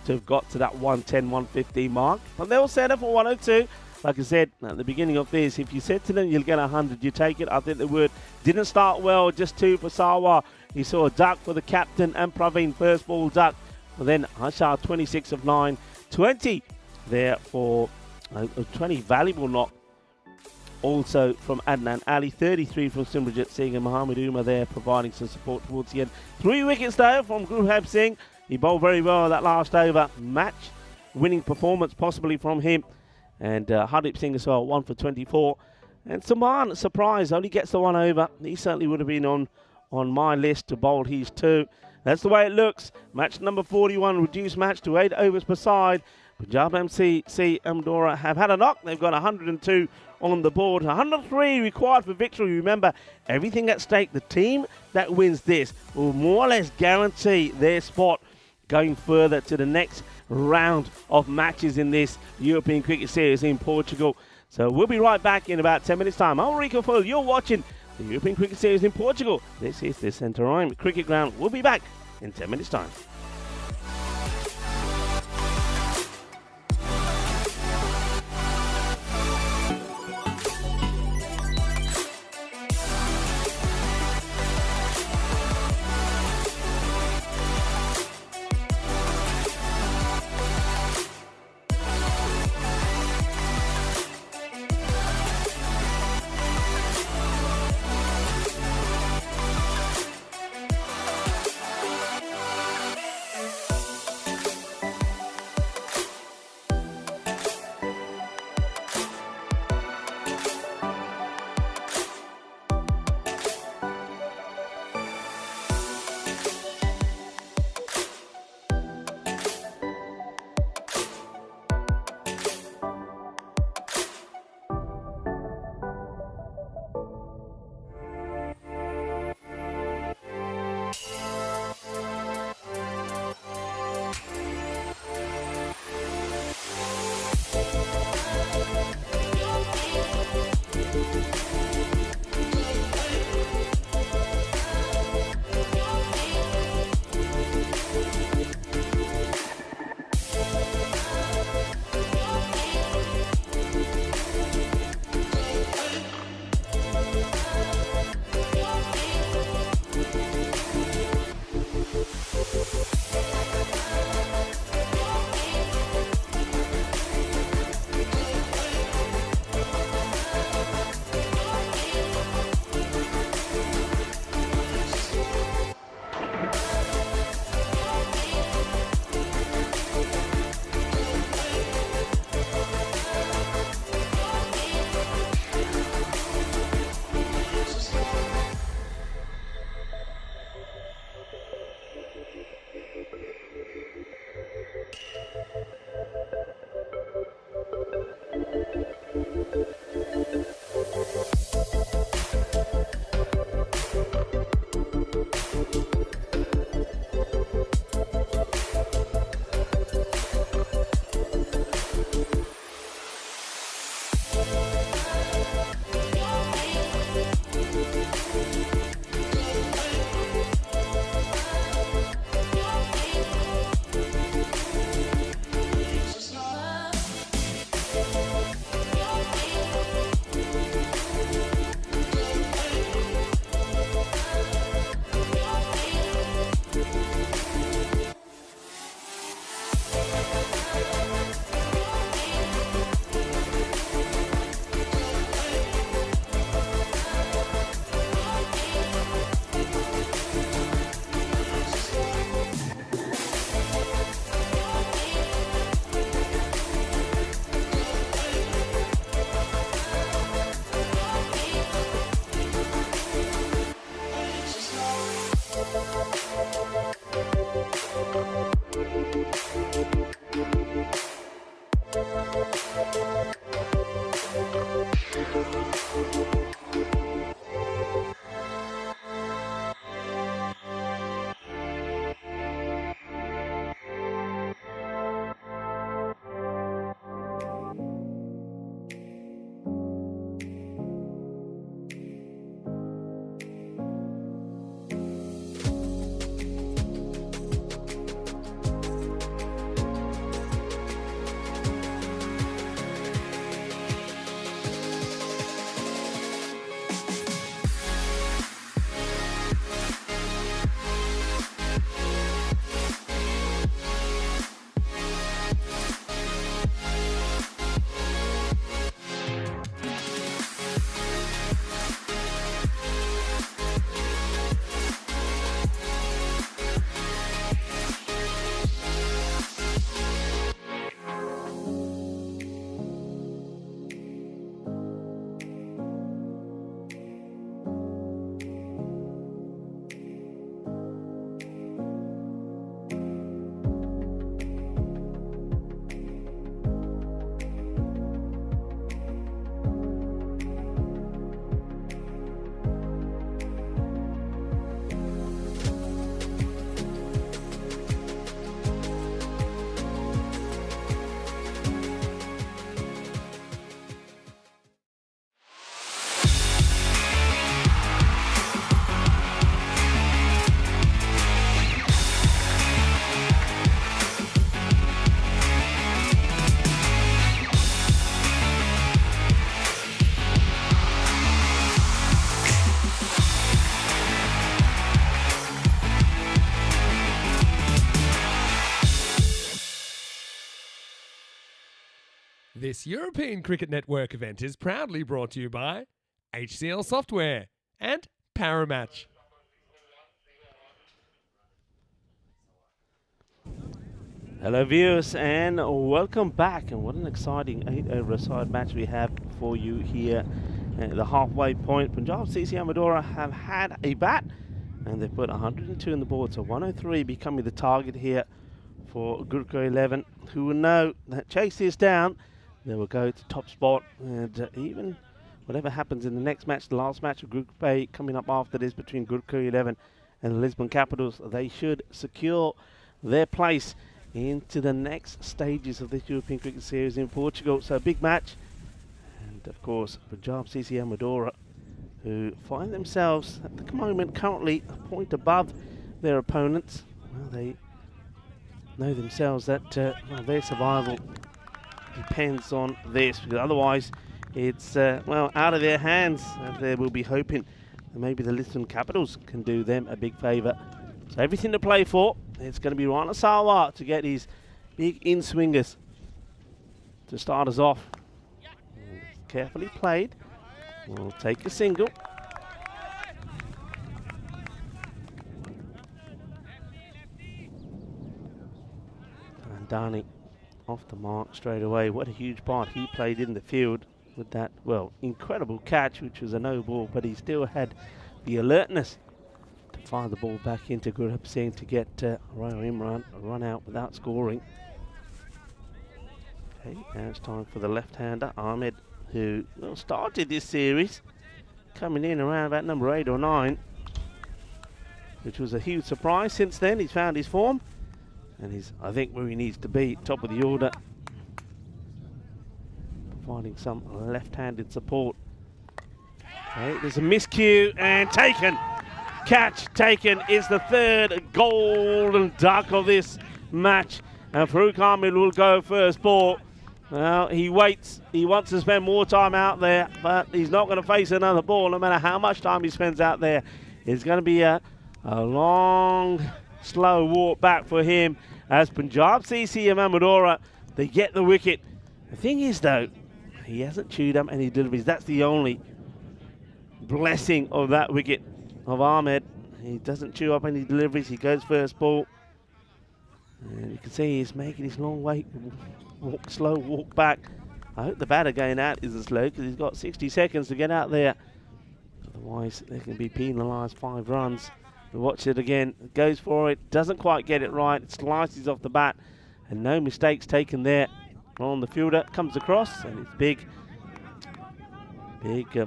to have got to that 110, 115 mark, but they will set up for 102. Like I said at the beginning of this, if you said to them you'll get 100, you take it. I think they would. Didn't start well, just 2 for Sawa. You saw a duck for the captain and Praveen, first ball duck. And then Ashar, 26 of 9, 20 there for a 20 valuable knock. Also from Adnan Ali, 33 from Simranjit Singh, and Mohamed Umar there providing some support towards the end. 3 wickets though from Gurhab Singh. He bowled very well that last over. Match winning performance possibly from him. And Hardeep Singh as well, 1 for 24. And Saman, surprise, only gets the 1 over. He certainly would have been on my list to bowl his 2. That's the way it looks. Match number 41, reduced match to 8 overs per side. Punjab CC Amadora have had a knock. They've got 102 on the board. 103 required for victory. Remember, everything at stake. The team that wins this will more or less guarantee their spot going further to the next round of matches in this European Cricket Series in Portugal. So we'll be right back in about 10 minutes' time. I'm Rico Full. You're watching the European Cricket Series in Portugal. This is the Centurion Cricket Ground. We'll be back in 10 minutes' time. This European Cricket Network event is proudly brought to you by HCL Software and Paramatch. Hello viewers and welcome back, and what an exciting 8-over-a-side match we have for you here at the halfway point. Punjab CC Amadora have had a bat and they've put 102 on the board, so 103 becoming the target here for Gurka 11, who will know that chase this down, they will go to top spot, and even whatever happens in the next match, the last match of Group A coming up after this between Gurka 11 and the Lisbon Capitals, they should secure their place into the next stages of this European Cricket Series in Portugal. So a big match, and of course Punjab CC Amadora, who find themselves at the moment currently a point above their opponents. Well, they know themselves that well, their survival depends on this, because otherwise it's well, out of their hands. They will be hoping that maybe the Lisbon Capitals can do them a big favour. So everything to play for. It's going to be Rana Sawa to get his big in-swingers to start us off. Carefully played. We'll take a single. And Dani off the mark straight away. What a huge part he played in the field with that, well, incredible catch, which was a no ball, but he still had the alertness to fire the ball back into Gurka Singh to get Raya Imran a run out without scoring. Okay, now it's time for the left-hander, Ahmed, who started this series, coming in around about number 8 or 9, which was a huge surprise. Since then, he's found his form, and he's, I think, where he needs to be, top of the order, providing some left-handed support. Okay, there's a miscue, and taken. Catch taken is the third golden duck of this match, and Farouk Ahmed will go first ball. Well, he waits. He wants to spend more time out there, but he's not going to face another ball no matter how much time he spends out there. It's going to be a long, slow walk back for him as Punjab CC and Mamadora, they get the wicket. The thing is, though, he hasn't chewed up any deliveries. That's the only blessing of that wicket of Ahmed. He doesn't chew up any deliveries. He goes first ball. And you can see he's making his long slow walk back. I hope the batter going out isn't slow, because he's got 60 seconds to get out there. Otherwise, they can be penalised 5 runs. We watch it again. Goes for it. Doesn't quite get it right. It slices off the bat. And no mistakes taken there on the fielder. Comes across, and it's big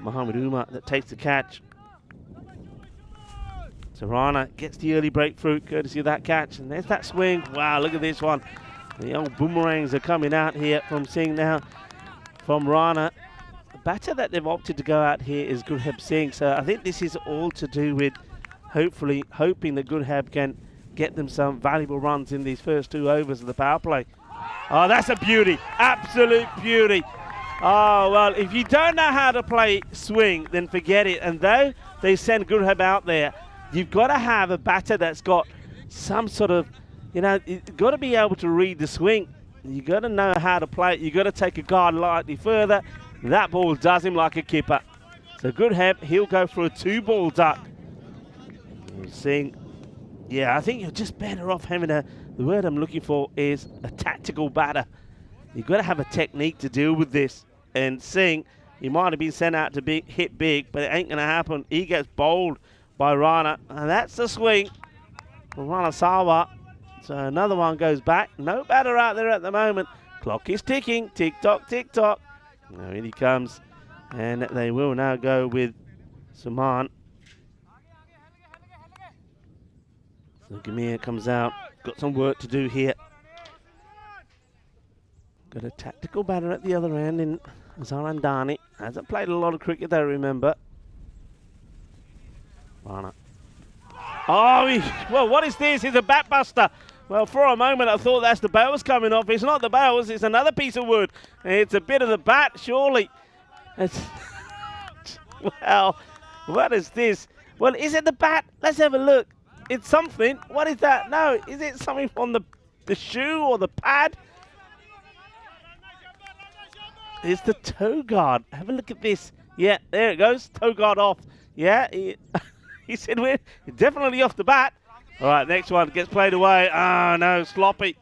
Mohamed Umar that takes the catch. So Rana gets the early breakthrough courtesy of that catch, and there's that swing. Wow, look at this one. The old boomerangs are coming out here from Singh now, from Rana. The batter that they've opted to go out here is Gurka Singh, so I think this is all to do with hopefully hoping that Gurka can get them some valuable runs in these first 2 overs of the power play. Oh, that's a beauty, absolute beauty. Oh, well, if you don't know how to play swing, then forget it. And though they send Gurka out there, you've got to have a batter that's got some sort of, you've got to be able to read the swing. You've got to know how to play it. You've got to take a guard lightly further. That ball does him like a kipper. So Gurka, he'll go for a 2-ball duck. Seeing, yeah, I think you're just better off having the word I'm looking for is a tactical batter. You've got to have a technique to deal with this. And Singh, he might have been sent out to hit big, but it ain't going to happen. He gets bowled by Rana, and that's the swing from Rana Sawa. So another one goes back. No batter out there at the moment. Clock is ticking. Tick-tock, tick-tock. Now in he comes, and they will now go with Suman. So Gamir comes out. Got some work to do here. Got a tactical batter at the other end in Zarandani. Hasn't played a lot of cricket though, remember. Rana. Oh, well, what is this? He's a bat buster. Well, for a moment, I thought that's the bells coming off. It's not the bells. It's another piece of wood. It's a bit of the bat, surely. Well, what is this? Well, is it the bat? Let's have a look. It's something. What is that? No, is it something from the shoe or the pad? It's the toe guard. Have a look at this. Yeah, there it goes. Toe guard off. Yeah, he said we're definitely off the bat. All right, next one gets played away. Oh, no, sloppy.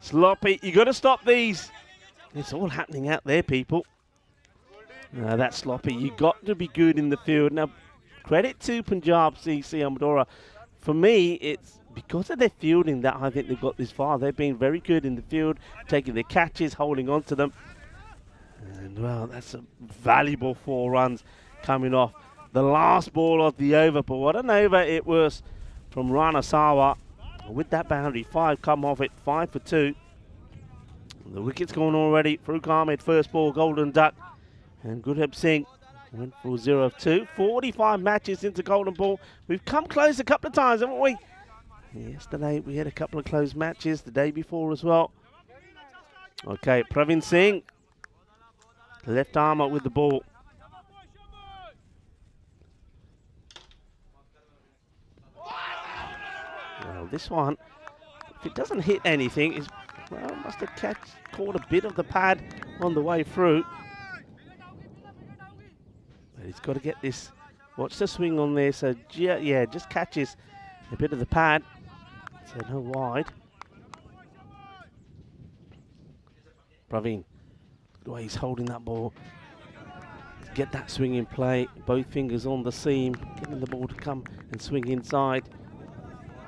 Sloppy. You got to stop these. It's all happening out there, people. No, that's sloppy. You got to be good in the field. Now, credit to Punjab CC Amadora. For me, it's because of their fielding that I think they've got this far. They've been very good in the field, taking their catches, holding on to them. And, well, that's a valuable 4 runs coming off the last ball of the over. But what an over it was from Rana Sawa. With that boundary, 5 come off it, 5 for 2. The wicket's gone already. Farouk Ahmed, first ball, golden duck. And Gurka Singh went for 0 of 2. 45 matches into golden ball. We've come close a couple of times, haven't we? Yesterday we had a couple of close matches, the day before as well. Okay, Praveen Singh, left armour with the ball. Well, this one, if it doesn't hit anything, is well, must have caught a bit of the pad on the way through. But he's got to get this. Watch the swing on there. So yeah, just catches a bit of the pad. So no wide. Praveen, the way he's holding that ball. Get that swing in play. Both fingers on the seam, getting the ball to come and swing inside.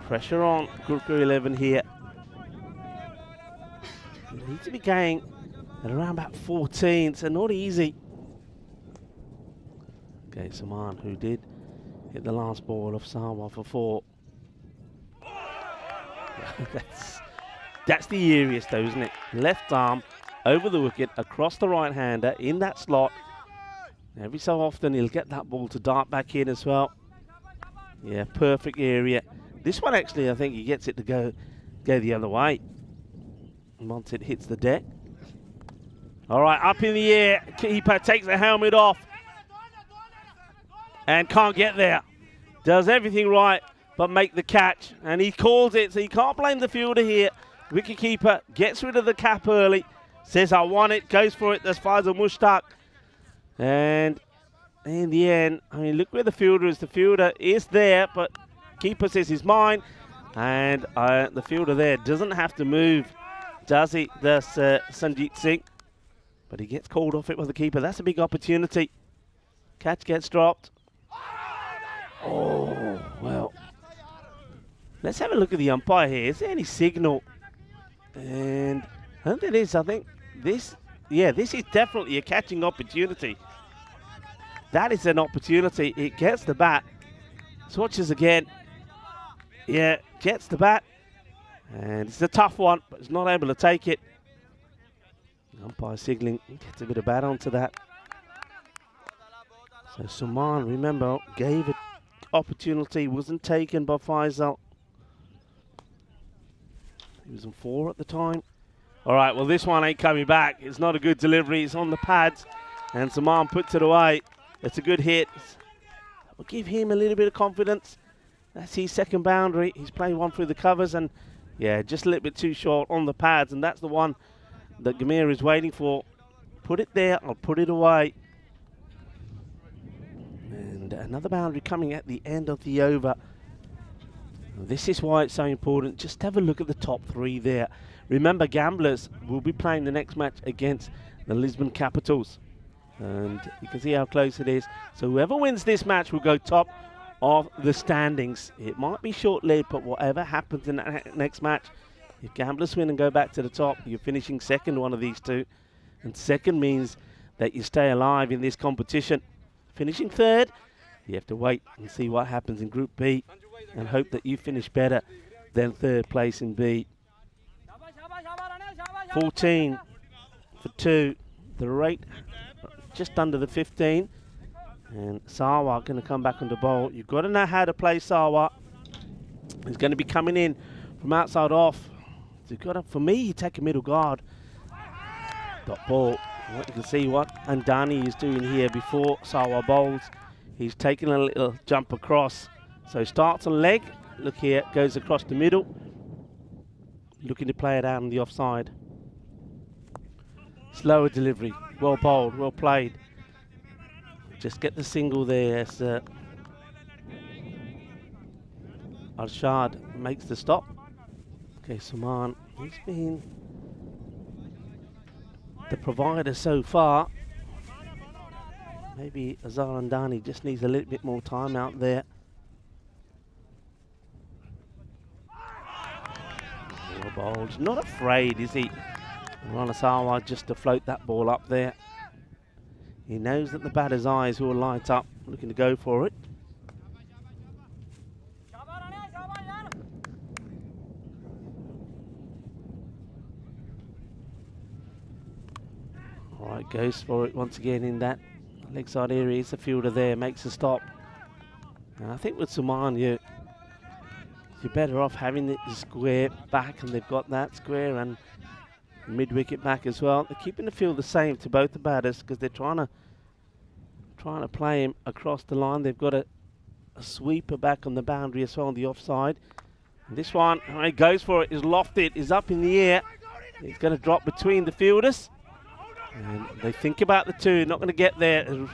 Pressure on Gurka 11 here. They need to be going at around about 14, so not easy. Okay, Saman, who did hit the last ball of Sawa for 4. That's the eeriest though, isn't it? Left arm over the wicket, across the right-hander, in that slot. Every so often he'll get that ball to dart back in as well. Yeah, perfect area. This one actually, I think he gets it to go the other way once it hits the deck. All right, up in the air. Keeper takes the helmet off and can't get there. Does everything right but make the catch, and he calls it, so you can't blame the fielder here. Wicketkeeper gets rid of the cap early, says I want it, goes for it. That's Faisal Mushtaq. And in the end, I mean, look where the fielder is. The fielder is there, but keeper says he's mine. And the fielder there doesn't have to move, does he? That's Sanjeet Singh. But he gets called off it by the keeper. That's a big opportunity. Catch gets dropped. Oh, well. Let's have a look at the umpire here. Is there any signal? And I think it is. I think this, yeah, this is definitely a catching opportunity. That is an opportunity. It gets the bat. Swatches again. Yeah, gets the bat. And it's a tough one, but it's not able to take it. The umpire signaling, gets a bit of bat onto that. So Suman, remember, gave it opportunity, wasn't taken by Faisal. He was on 4 at the time. All right, well, this one ain't coming back. It's not a good delivery. It's on the pads, and Saman puts it away. It's a good hit. That will give him a little bit of confidence. That's his second boundary. He's playing one through the covers, and yeah, just a little bit too short on the pads, and that's the one that Gamir is waiting for. Put it there, I'll put it away. And another boundary coming at the end of the over. This is why it's so important. Just have a look at the top 3 there. Remember, Gamblers will be playing the next match against the Lisbon Capitals. And you can see how close it is. So whoever wins this match will go top of the standings. It might be short-lived, but whatever happens in that next match, if Gamblers win and go back to the top, you're finishing second, one of these two. And second means that you stay alive in this competition. Finishing third, you have to wait and see what happens in Group B and hope that you finish better than third place in B. 14 for 2. The rate just under the 15. And Sawa going to come back on the bowl. You've got to know how to play Sawa. He's going to be coming in from outside off. So you've got to, for me, you take a middle guard. Dot ball. You can see what Andani is doing here before Sawa bowls. He's taking a little jump across. So starts on leg. Look here, goes across the middle. Looking to play it out on the offside. Slower delivery. Well bowled, well played. Just get the single there. Arshad makes the stop. Okay, Saman, he's been the provider so far. Maybe Azhar Andani just needs a little bit more time out there. Well bowled. Not afraid, is he? Ranasawa just to float that ball up there. He knows that the batter's eyes will light up, looking to go for it. All right, goes for it once again in that leg side area. It's the fielder there, makes a stop. And I think with Suman, you're better off having the square back, and they've got that square and mid-wicket back as well. They're keeping the field the same to both the batters because they're trying to play him across the line. They've got a sweeper back on the boundary as well on the offside. And this one, he goes for it, is lofted, is up in the air. It's going to drop between the fielders. And they think about the two, not going to get there.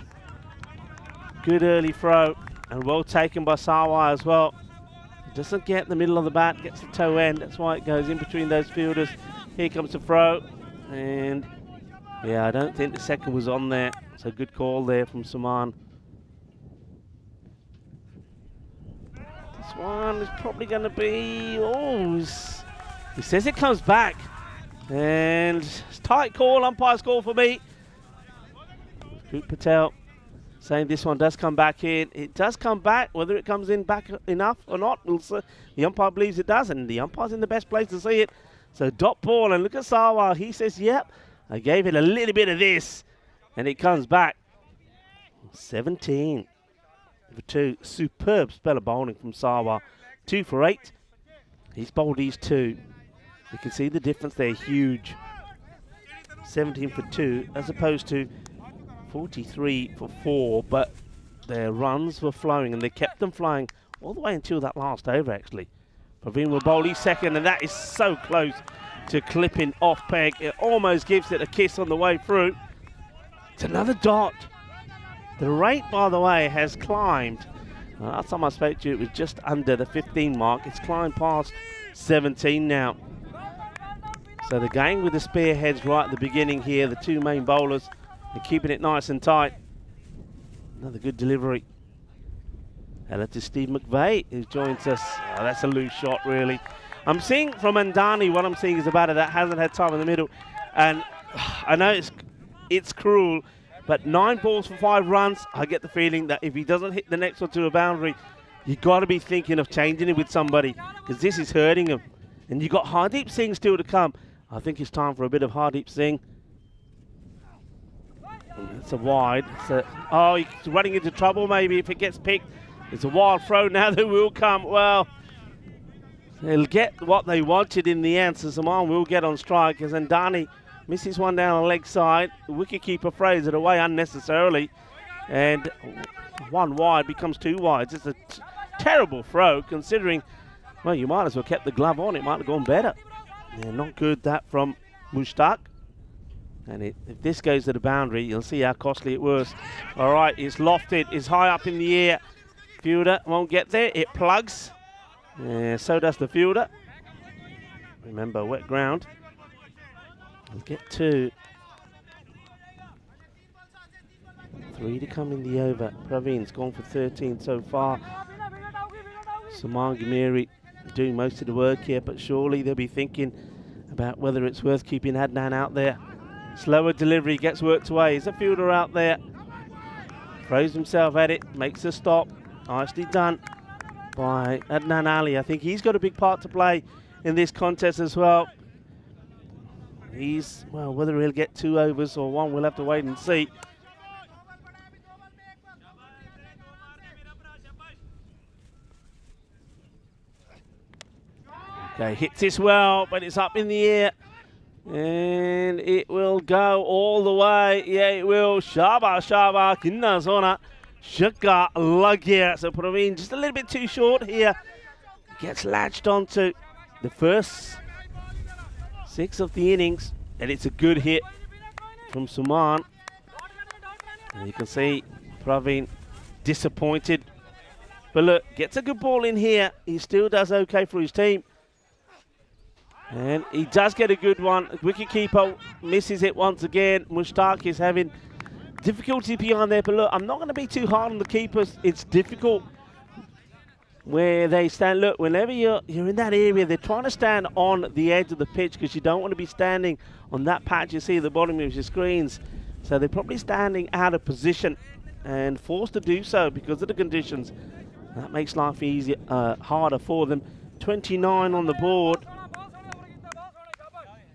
Good early throw and well taken by Sawa as well. Doesn't get the middle of the bat, gets the toe end. That's why it goes in between those fielders. Here comes the throw, and yeah, I don't think the second was on there. So good call there from Saman. This one is probably going to be, he says it comes back. And tight call, umpire's call for me. Group Patel saying this one does come back in. It does come back. Whether it comes in back enough or not, we'll see. The umpire believes it does, and the umpire's in the best place to see it. So dot ball, and look at Sawa. He says, yep, I gave it a little bit of this, and it comes back. 17 for 2. Superb spell of bowling from Sawa. 2 for 8. He's bowled these 2. You can see the difference there, huge. 17 for 2 as opposed to 43 for 4, but their runs were flowing and they kept them flying all the way until that last over, actually. Praveen will bowl his second, and that is so close to clipping off peg. It almost gives it a kiss on the way through. It's another dot. The rate, by the way, has climbed. Last time I spoke to you, it was just under the 15 mark. It's climbed past 17 now. So the gang with the spearheads right at the beginning here, the 2 main bowlers, are keeping it nice and tight. Another good delivery. Hello to Steve McVeigh, who joins us. Oh, that's a loose shot, really. I'm seeing from Andani, what I'm seeing is a batter that hasn't had time in the middle. And I know it's cruel, but 9 balls for 5 runs. I get the feeling that if he doesn't hit the next one to a boundary, you've got to be thinking of changing it with somebody, because this is hurting him. And you've got Hardeep Singh still to come. I think it's time for a bit of Hardeep Singh. It's a wide. Oh, he's running into trouble maybe if it gets picked. It's a wild throw now that will come. Well, they'll get what they wanted in the end. So Zaman will get on strike as Andani misses one down the leg side. The wicketkeeper throws it away unnecessarily. And 1 wide becomes 2 wides. It's a terrible throw considering, well, you might as well kept the glove on. It might have gone better. Yeah, not good that from Mushtaq. And if this goes to the boundary, you'll see how costly it was. All right, it's lofted. It's high up in the air. Fielder won't get there. It plugs. Yeah, so does the fielder. Remember, wet ground. We'll get 2. 3 to come in the over. Praveen's gone for 13 so far. Saman Gamiri doing most of the work here, but surely they'll be thinking about whether it's worth keeping Adnan out there. Slower delivery, gets worked away. Is a fielder out there. Throws himself at it, makes a stop. Nicely done by Adnan Ali. I think he's got a big part to play in this contest as well. Well, whether he'll get 2 overs or 1, we'll have to wait and see. Okay, hits this well, but it's up in the air. And it will go all the way. Yeah, it will. Shaba, kinna zona. Shaka lagya. So Praveen just a little bit too short here. Gets latched onto the first 6 of the innings. And it's a good hit from Suman. And you can see Praveen disappointed. But look, gets a good ball in here. He still does okay for his team. And he does get a good one. Wicketkeeper misses it once again. Mushtaq is having difficulty behind there. But look, I'm not going to be too hard on the keepers. It's difficult where they stand. Look, whenever you're in that area, they're trying to stand on the edge of the pitch because you don't want to be standing on that patch you see at the bottom of your screens. So they're probably standing out of position and forced to do so because of the conditions. That makes life easier, harder for them. 29 on the board.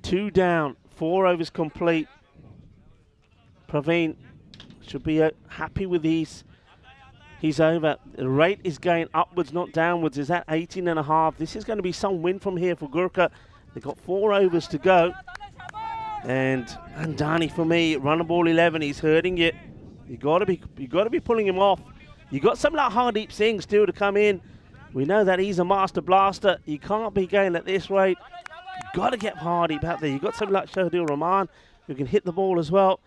2 down, 4 overs complete. Praveen should be happy with his over. The rate is going upwards, not downwards. Is at 18.5. This is going to be some win from here for Gurka. They've got 4 overs to go. And Andani, for me, run a ball 11. He's hurting it. You got to be pulling him off. You got something like Hardeep Singh still to come in. We know that he's a master blaster. He can't be going at this rate. You've got to get Hardeep out there. You've got something like Shahidul Rahman who can hit the ball as well.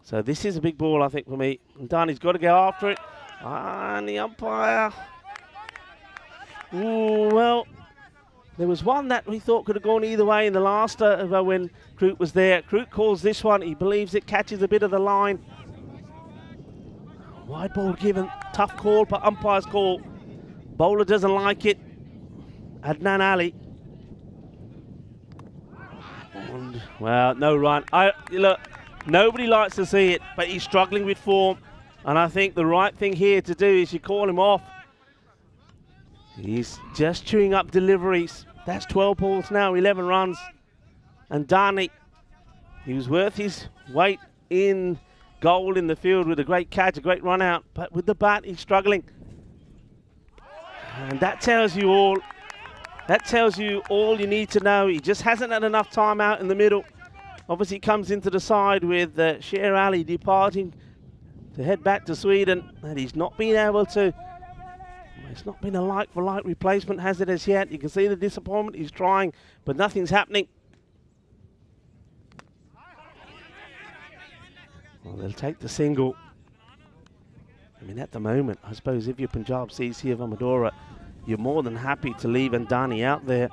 So this is a big ball, I think, for me. And Dani's got to go after it. And the umpire. Ooh, well, there was one that we thought could have gone either way in the last over when Kroot was there. Kroot calls this one. He believes it catches a bit of the line. Wide ball given. Tough call, but umpire's call. Bowler doesn't like it. Adnan Ali. Well, no run. Look, nobody likes to see it, but he's struggling with form. And I think the right thing here to do is you call him off. He's just chewing up deliveries. That's 12 balls now, 11 runs. And Dani, he was worth his weight in gold in the field with a great catch, a great run out. But with the bat, he's struggling. And that tells you all. That tells you all you need to know. He just hasn't had enough time out in the middle. Obviously, comes into the side with Sher Ali departing to head back to Sweden. And he's not been able to. It's not been a like-for-like replacement, has it, as yet? You can see the disappointment. He's trying, but nothing's happening. Well, they'll take the single. I mean, at the moment, I suppose if you're Punjab CC of Amadora, you're more than happy to leave Andani out there.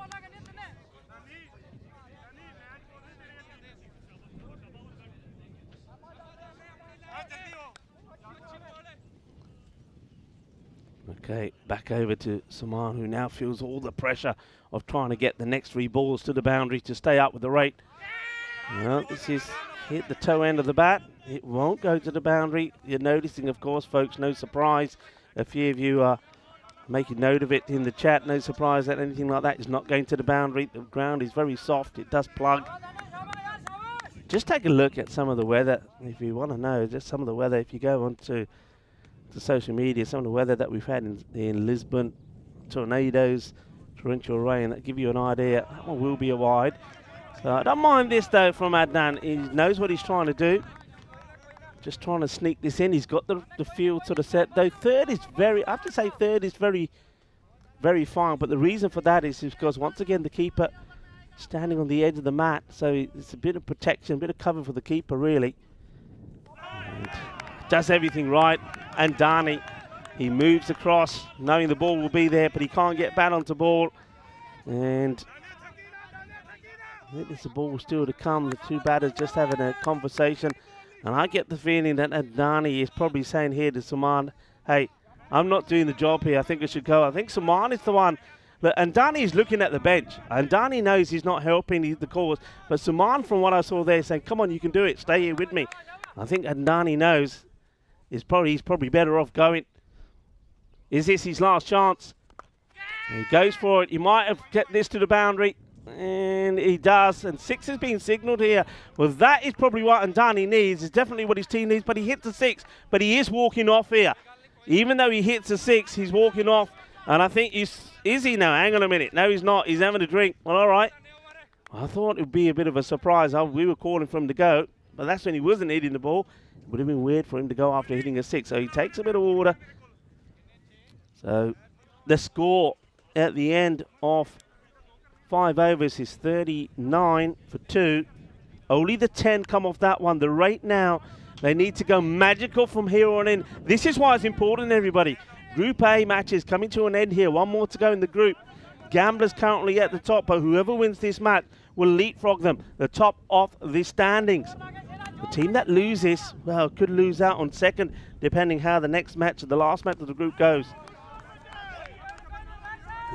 Okay, back over to Saman, who now feels all the pressure of trying to get the next 3 balls to the boundary to stay up with the rate. Well, this is hit the toe end of the bat. It won't go to the boundary. You're noticing, of course, folks, no surprise. A few of you are making note of it in the chat. No surprise that anything like that is not going to the boundary. The ground is very soft. It does plug. Just take a look at some of the weather if you want to know. Just some of the weather. If you go onto social media, some of the weather that we've had in Lisbon, tornadoes, torrential rain, that give you an idea. That one will be a wide. So I don't mind this though from Adnan. He knows what he's trying to do. Just trying to sneak this in. He's got the field to the set. Though third is very, I have to say third is very, very fine. But the reason for that is because once again the keeper standing on the edge of the mat. So it's a bit of protection, a bit of cover for the keeper really. And does everything right. And Dani, he moves across knowing the ball will be there, but he can't get bat onto ball. And I think there's a ball still to come. The two batters just having a conversation. And I get the feeling that Adani is probably saying here to Saman, hey, I'm not doing the job here. I think I should go. I think Saman is the one. And Dani is looking at the bench. And Dani knows he's not helping the cause. But Saman, from what I saw there, saying, come on, you can do it. Stay here with me. I think Adani knows he's probably better off going. Is this his last chance? And he goes for it. He might have get this to the boundary. And he does, and 6 has been signalled here. Well, that is probably what Andani needs. It's definitely what his team needs, but he hits a 6. But he is walking off here. Even though he hits a 6, he's walking off. And I think is he now? Hang on a minute. No, he's not. He's having a drink. Well, all right. I thought it would be a bit of a surprise. We were calling for him to go, but that's when he wasn't hitting the ball. It would have been weird for him to go after hitting a 6. So he takes a bit of water. So the score at the end of 5 overs is 39 for 2. Only the 10 come off that one. The rate now, they need to go magical from here on in. This is why it's important, everybody. Group A matches coming to an end here. One more to go in the group. Gamblers currently at the top, but whoever wins this match will leapfrog them, the top of the standings. The team that loses, well, could lose out on second, depending how the next match, the last match of the group goes.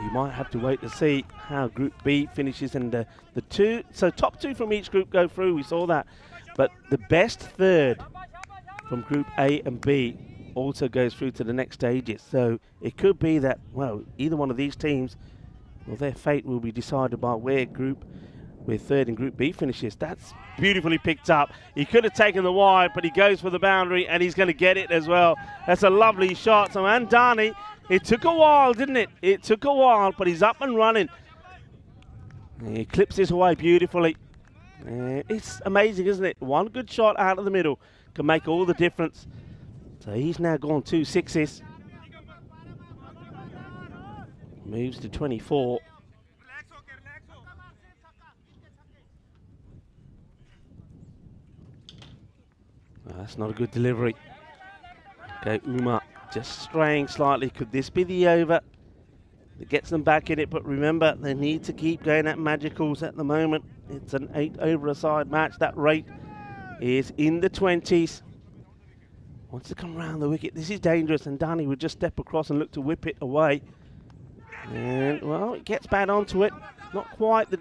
You might have to wait to see how Group B finishes, and the two, so top 2 from each group go through, we saw that. But the best third from Group A and B also goes through to the next stages. So it could be that, well, either one of these teams, well, their fate will be decided by where third in Group B finishes. That's beautifully picked up. He could have taken the wide, but he goes for the boundary, and he's going to get it as well. That's a lovely shot. So Andani, it took a while, didn't it? It took a while, but he's up and running. And he clips this away beautifully. And it's amazing, isn't it? One good shot out of the middle can make all the difference. So he's now gone 2 6s. Moves to 24. That's not a good delivery. Okay, Umar just straying slightly. Could this be the over that gets them back in it? But remember, they need to keep going at magicals at the moment. It's an 8 over a side match. That rate is in the 20s. Wants to come around the wicket. This is dangerous, and Dani would just step across and look to whip it away. And, well, it gets bad onto it. Not quite the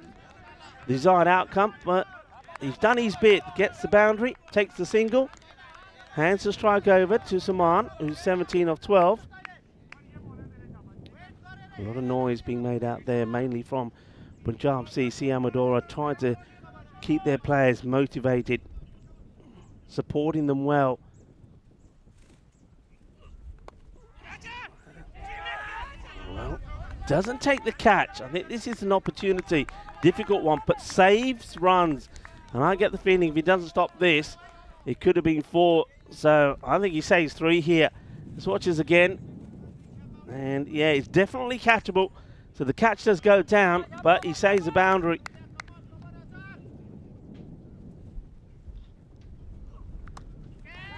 desired outcome, but he's done his bit. Gets the boundary, takes the single, hands the strike over to Saman, who's 17 of 12. A lot of noise being made out there, mainly from Punjab CC Amadora, trying to keep their players motivated, supporting them well. Well, doesn't take the catch. I think this is an opportunity. Difficult one, but saves runs. And I get the feeling if he doesn't stop this, it could have been 4. So I think he saves 3 here. Let's watch this again. And yeah, it's definitely catchable. So the catch does go down, but he saves the boundary.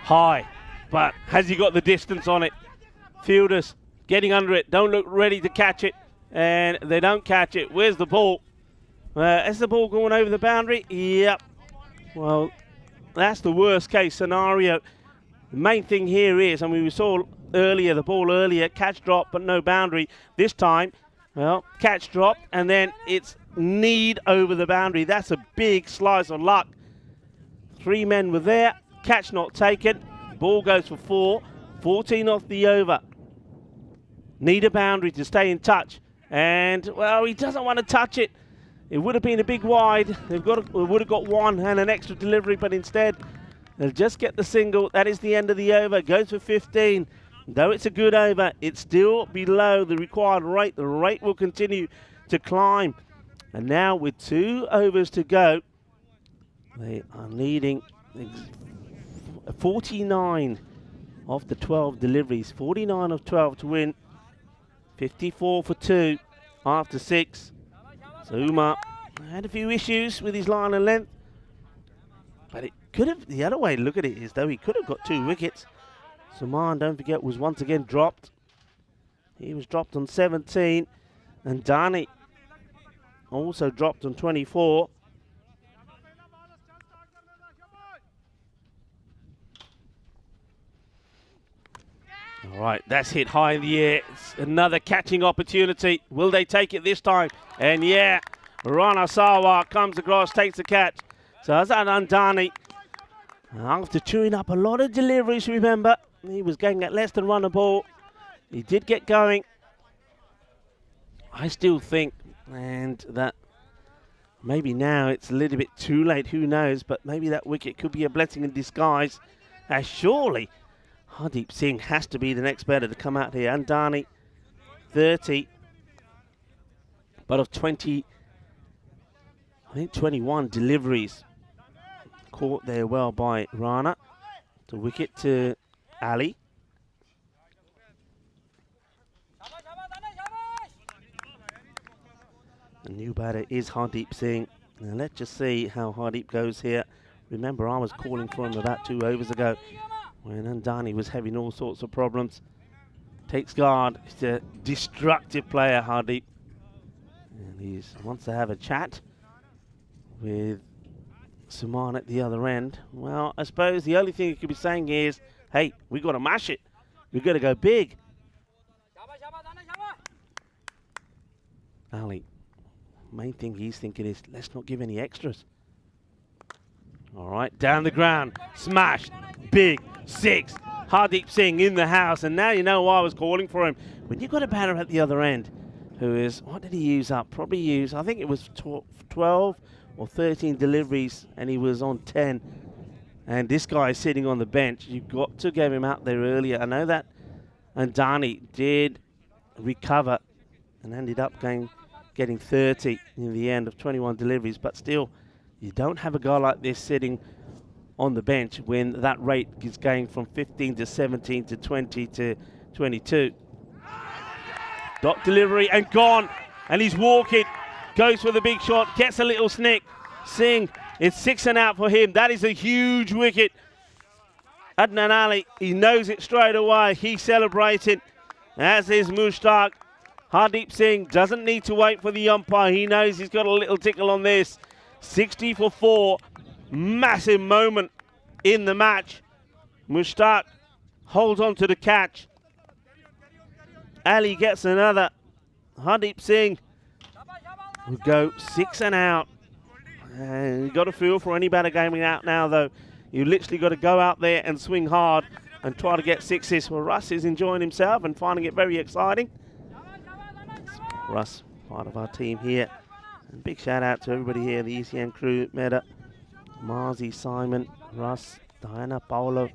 High, but has he got the distance on it? Fielders getting under it, don't look ready to catch it, and they don't catch it. Where's the ball? Is the ball going over the boundary? Yep. Well, that's the worst case scenario. The main thing here is, I mean, we saw earlier, the ball earlier, catch drop, but no boundary. This time, well, catch drop, and then it's need over the boundary. That's a big slice of luck. 3 men were there, catch not taken. Ball goes for 4, 14 off the over. Need a boundary to stay in touch. And, well, he doesn't want to touch it. It would have been a big wide. They would have got 1 and an extra delivery, but instead, they'll just get the single. That is the end of the over. Goes for 15. Though it's a good over, it's still below the required rate. The rate will continue to climb. And now with 2 overs to go, they are needing 49 of the 12 deliveries. 49 of 12 to win. 54 for 2 after 6. So Umar had a few issues with his line and length. But it could have, the other way to look at it is, though, he could have got 2 wickets. Saman, don't forget, was once again dropped. He was dropped on 17. And Dani also dropped on 24. All right, that's hit high in the air. It's another catching opportunity. Will they take it this time? And yeah, Rana Sawa comes across, takes the catch. So Azad Andani, after chewing up a lot of deliveries, remember, he was going at less than run a ball. He did get going. I still think, and that maybe now it's a little bit too late, who knows, but maybe that wicket could be a blessing in disguise. As surely Hardeep Singh has to be the next batter to come out here. Andani, 30. But of 20, I think 21 deliveries. Caught there well by Rana. The wicket to Ali. The new batter is Hardeep Singh. Now let's just see how Hardeep goes here. Remember, I was calling for him about 2 overs ago when Andani was having all sorts of problems. Takes guard. He's a destructive player, Hardeep. And he wants to have a chat with Saman at the other end. Well, I suppose the only thing he could be saying is, hey, we got to mash it. We've got to go big. Ali, main thing he's thinking is, let's not give any extras. All right, down the ground, smashed, big, 6. Hardeep Singh in the house, and now you know why I was calling for him. When you've got a batter at the other end who is, what did he use up? Probably use, I think it was 12 or 13 deliveries, and he was on 10. And this guy is sitting on the bench. You've got to get him out there earlier. I know that Andani did recover and ended up getting 30 in the end of 21 deliveries, but still, you don't have a guy like this sitting on the bench when that rate is going from 15 to 17 to 20 to 22. Dot delivery and gone, and he's walking, goes for the big shot, gets a little snick. Singh, it's 6 and out for him. That is a huge wicket. Adnan Ali, he knows it straight away. He's celebrating, as is Mushtaq. Hardeep Singh doesn't need to wait for the umpire. He knows he's got a little tickle on this. 60 for 4. Massive moment in the match. Mushtaq holds on to the catch. Ali gets another. Hardeep Singh will go 6 and out. And you've got a feel for any batter gaming out now, though. You literally got to go out there and swing hard and try to get sixes. Well, Russ is enjoying himself and finding it very exciting. Russ, part of our team here. And big shout out to everybody here, the ECN crew, Meta, Marzi, Simon, Russ, Diana, Paolo,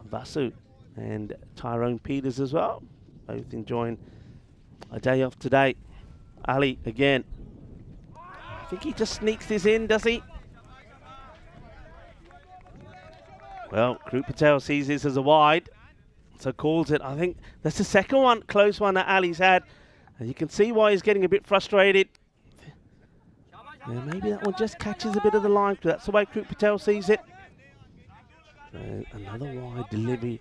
Vasu, and Tyrone Peters as well. Both enjoying a day off today. Ali again. I think he just sneaks this in, does he? Well, Group Patel sees this as a wide, so calls it. I think that's the second one, close one that Ali's had. And you can see why he's getting a bit frustrated. Yeah, maybe that one just catches a bit of the line. That's the way Group Patel sees it. Another wide delivery.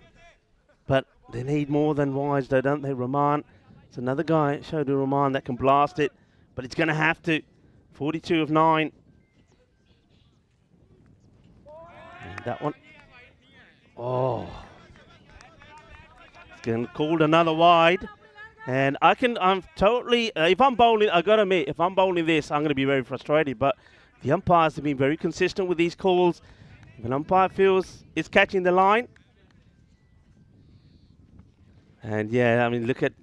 But they need more than wides though, don't they? Rahman. It's another guy, Shodu Rahman, that can blast it. But it's going to have to. 42 of 9. And that one. Oh. It's getting called another wide. And I'm totally, if I'm bowling, I got to admit, if I'm bowling this, I'm going to be very frustrated. But the umpires have been very consistent with these calls. If an umpire feels it's catching the line. And yeah, I mean, look at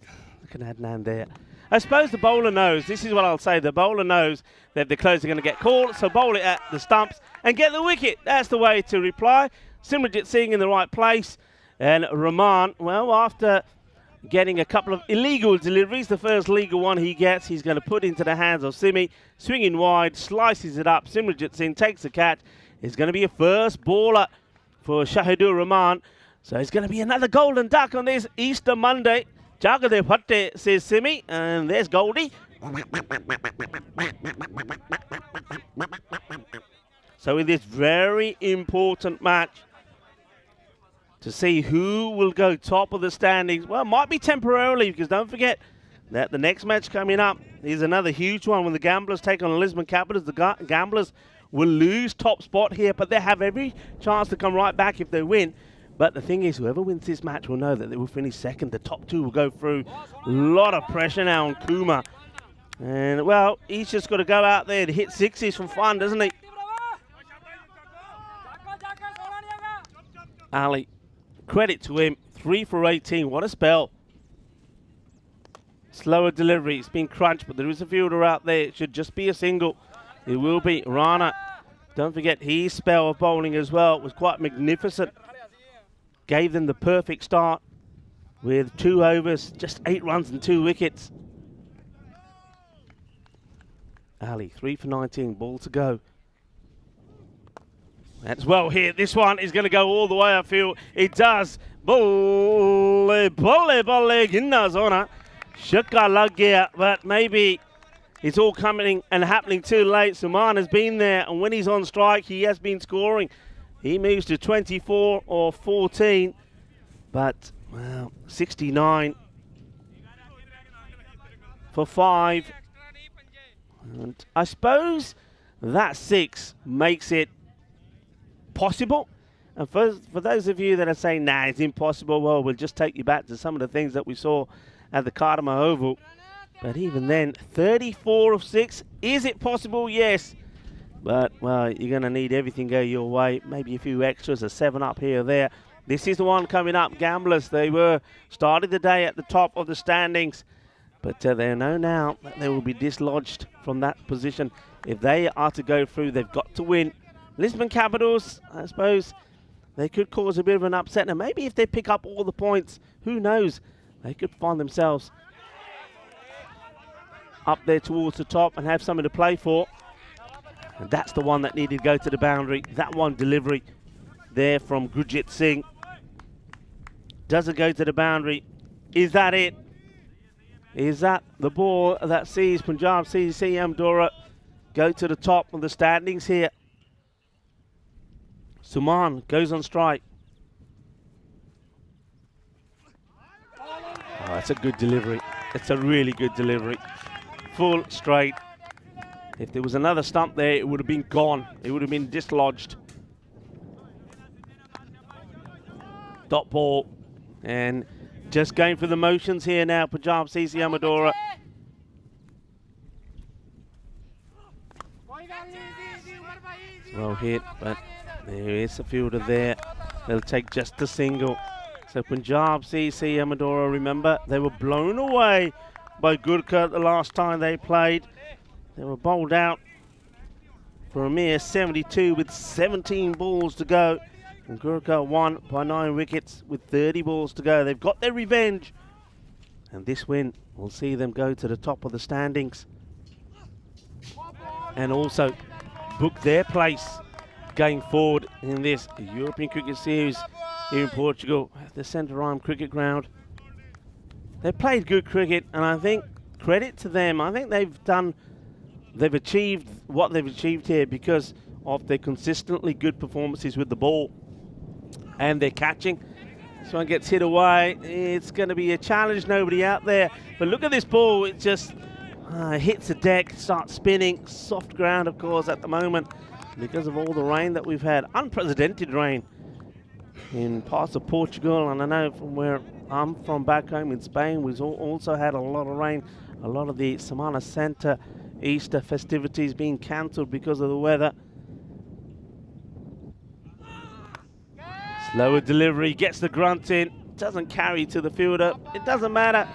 Adnan there. I suppose the bowler knows, this is what I'll say, the bowler knows that the close are going to get called, so bowl it at the stumps and get the wicket. That's the way to reply. Simranjit Singh in the right place. And Rahman, well, after getting a couple of illegal deliveries, the first legal one he gets, he's going to put into the hands of Simi. Swinging wide, slices it up. Simranjit Singh takes the catch. It's going to be a first baller for Shahidur Rahman. So it's going to be another golden duck on this Easter Monday. Jagade Bhatte, says Simi, and there's Goldie. So in this very important match, to see who will go top of the standings, well, it might be temporarily, because don't forget that the next match coming up is another huge one when the Gamblers take on the Lisbon Capitals. The Gamblers will lose top spot here, but they have every chance to come right back if they win. But the thing is, whoever wins this match will know that they will finish second. The top two will go through. A lot of pressure now on Kumar. And, well, he's just got to go out there to hit sixes for fun, doesn't he? Ali, credit to him. 3 for 18. What a spell. Slower delivery. It's been crunched, but there is a fielder out there. It should just be a single. It will be. Rana, don't forget his spell of bowling as well was quite magnificent. Gave them the perfect start with 2 overs, just 8 runs and 2 wickets. Ali, 3 for 19, ball to go. That's well hit. This one is going to go all the way, I feel. It does. Bolle, ginna zona. Shukka lag gaya, but maybe it's all coming and happening too late. Suman has been there, and when he's on strike, he has been scoring. He moves to 24 or 14, but, well, 69 for 5. And I suppose that 6 makes it possible. And for those of you that are saying, nah, it's impossible, well, we'll just take you back to some of the things that we saw at the Cardamom Oval. But even then, 34 of 6, is it possible? Yes. But, well, you're going to need everything go your way. Maybe a few extras, a 7 up here or there. This is the one coming up. Gamblers, they were started the day at the top of the standings. But they know now that they will be dislodged from that position. If they are to go through, they've got to win. Lisbon Capitals, I suppose, they could cause a bit of an upset. And maybe if they pick up all the points, who knows? They could find themselves up there towards the top and have something to play for. And that's the one that needed to go to the boundary. That one delivery there from Gurjit Singh. Does it go to the boundary? Is that it? Is that the ball that sees Punjab CC Amdora go to the top of the standings here? Suman goes on strike. Oh, that's a good delivery. It's a really good delivery. Full straight. If there was another stump there, it would have been gone. It would have been dislodged. Dot ball. And just going through the motions here now, Punjab CC Amadora. Well hit, but there is a fielder there. They'll take just a single. So Punjab CC Amadora, remember, they were blown away by Gurka the last time they played. They were bowled out for a mere 72 with 17 balls to go. And Gurka won by 9 wickets with 30 balls to go. They've got their revenge. And this win will see them go to the top of the standings. And also book their place going forward in this European Cricket Series here in Portugal at the Centre Arm Cricket Ground. They've played good cricket, and I think credit to them. I think they've achieved what they've achieved here because of their consistently good performances with the ball and their catching. This one gets hit away. It's going to be a challenge, nobody out there. But look at this ball, it just hits the deck, starts spinning. Soft ground, of course, at the moment because of all the rain that we've had. Unprecedented rain in parts of Portugal, and I know from where I'm from back home in Spain, we've also had a lot of rain. A lot of the Semana Santa Easter festivities being cancelled because of the weather. Slower delivery, gets the grunt in, doesn't carry to the fielder. It doesn't matter.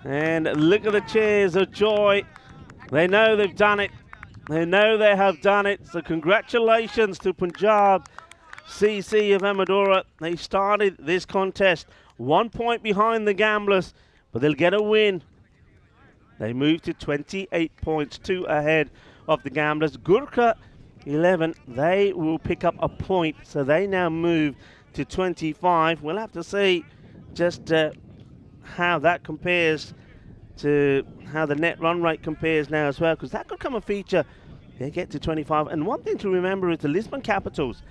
And look at the cheers of joy. They know they've done it. They know they have done it. So congratulations to Punjab CC of Amadora. They started this contest 1 point behind the Gamblers, but they'll get a win. They move to 28 points, 2 ahead of the Gamblers. Gurka 11, they will pick up a point, so they now move to 25. We'll have to see just how that compares to how the net run rate compares now as well, because that could come a feature. They get to 25. And one thing to remember is the Lisbon Capitals,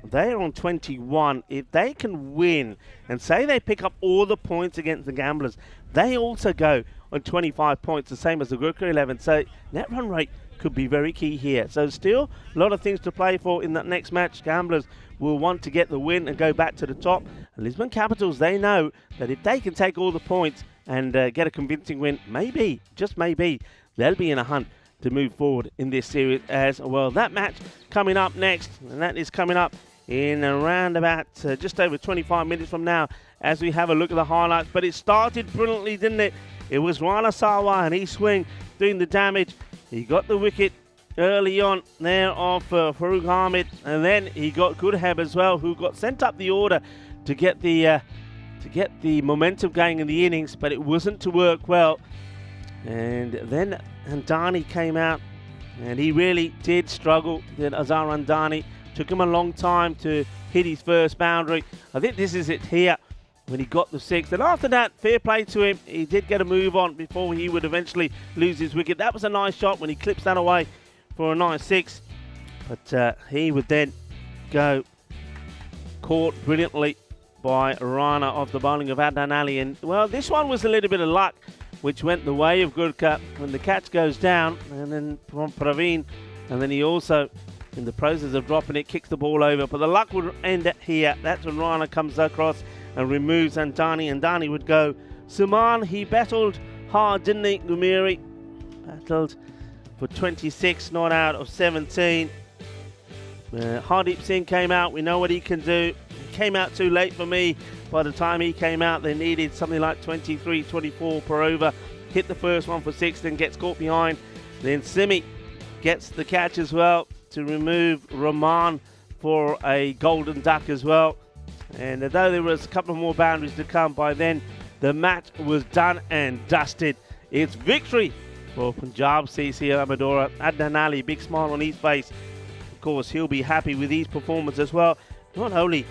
they're on 21. If they can win and say they pick up all the points against the Gamblers, they also go on 25 points, the same as the Gurka 11. So net run rate could be very key here. So still a lot of things to play for in that next match. Gamblers will want to get the win and go back to the top. And Lisbon Capitals, they know that if they can take all the points and get a convincing win, maybe, just maybe, they'll be in a hunt to move forward in this series as well. That match coming up next, and that is coming up in around about just over 25 minutes from now as we have a look at the highlights. But it started brilliantly, didn't it? It was Rana Sawa and his swing doing the damage. He got the wicket early on there of Farouk Ahmed, and then he got Gurheb as well, who got sent up the order to get the momentum going in the innings, but it wasn't to work well. And then Andani came out, and he really did struggle. Then Azhar Andani took him a long time to hit his first boundary. I think this is it here when he got the 6th. And after that, fair play to him. He did get a move on before he would eventually lose his wicket. That was a nice shot when he clips that away for a nice 6. But he would then go caught brilliantly by Rana off the bowling of Adnan Ali. And, well, this one was a little bit of luck, which went the way of Gurka when the catch goes down, and then from Praveen, and then he also, in the process of dropping it, kicks the ball over. But the luck would end it here. That's when Rana comes across and removes Andani. Andani would go. Suman, he battled hard, didn't he? Gumiri battled for 26, not out of 17. Hardeep Singh came out. We know what he can do. He came out too late for me. By the time he came out, they needed something like 23, 24 per over. Hit the first one for 6, then gets caught behind. Then Simi gets the catch as well to remove Rahman for a golden duck as well. And although there was a couple of more boundaries to come, by then the match was done and dusted. It's victory for Punjab CC Amadora. Adnan Ali, big smile on his face. Of course, he'll be happy with his performance as well. Not only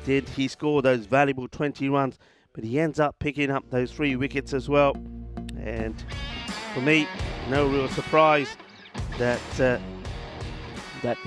did he score those valuable 20 runs, but he ends up picking up those 3 wickets as well. And for me, no real surprise that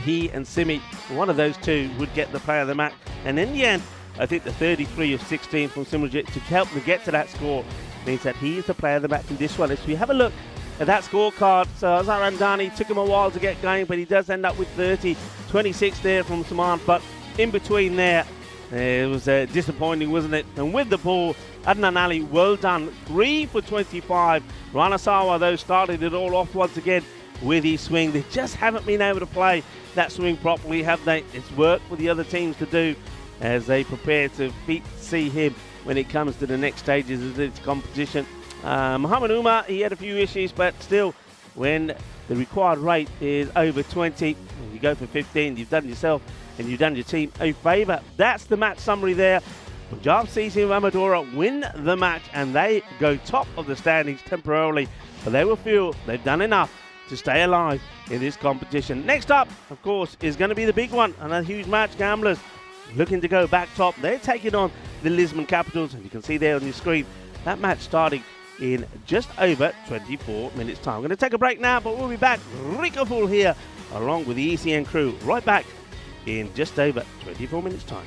he and Simi, one of those two, would get the player of the match. And in the end, I think the 33 of 16 from Simranjit to help them get to that score means that he is the player of the match in this one. As we have a look at that scorecard, so Azhar Andani took him a while to get going, but he does end up with 30, 26 there from Saman. But in between there, it was disappointing, wasn't it? And with the ball, Adnan Ali, well done. 3 for 25. Rana Sawa, though, started it all off once again with his swing. They just haven't been able to play that swing properly, have they? It's work for the other teams to do as they prepare to see him when it comes to the next stages of this competition. Muhammad Umar, he had a few issues, but still, when the required rate is over 20, and you go for 15, you've done yourself and you've done your team a favour. That's the match summary there. Punjab CC and Amadora win the match and they go top of the standings temporarily, but they will feel they've done enough to stay alive in this competition. Next up, of course, is going to be the big one, and a huge match. Gamblers looking to go back top. They're taking on the Lisbon Capitals, and you can see there on your screen that match starting in just over 24 minutes time. We're going to take a break now, but we'll be back. Rico Full here along with the ECN crew right back in just over 24 minutes time.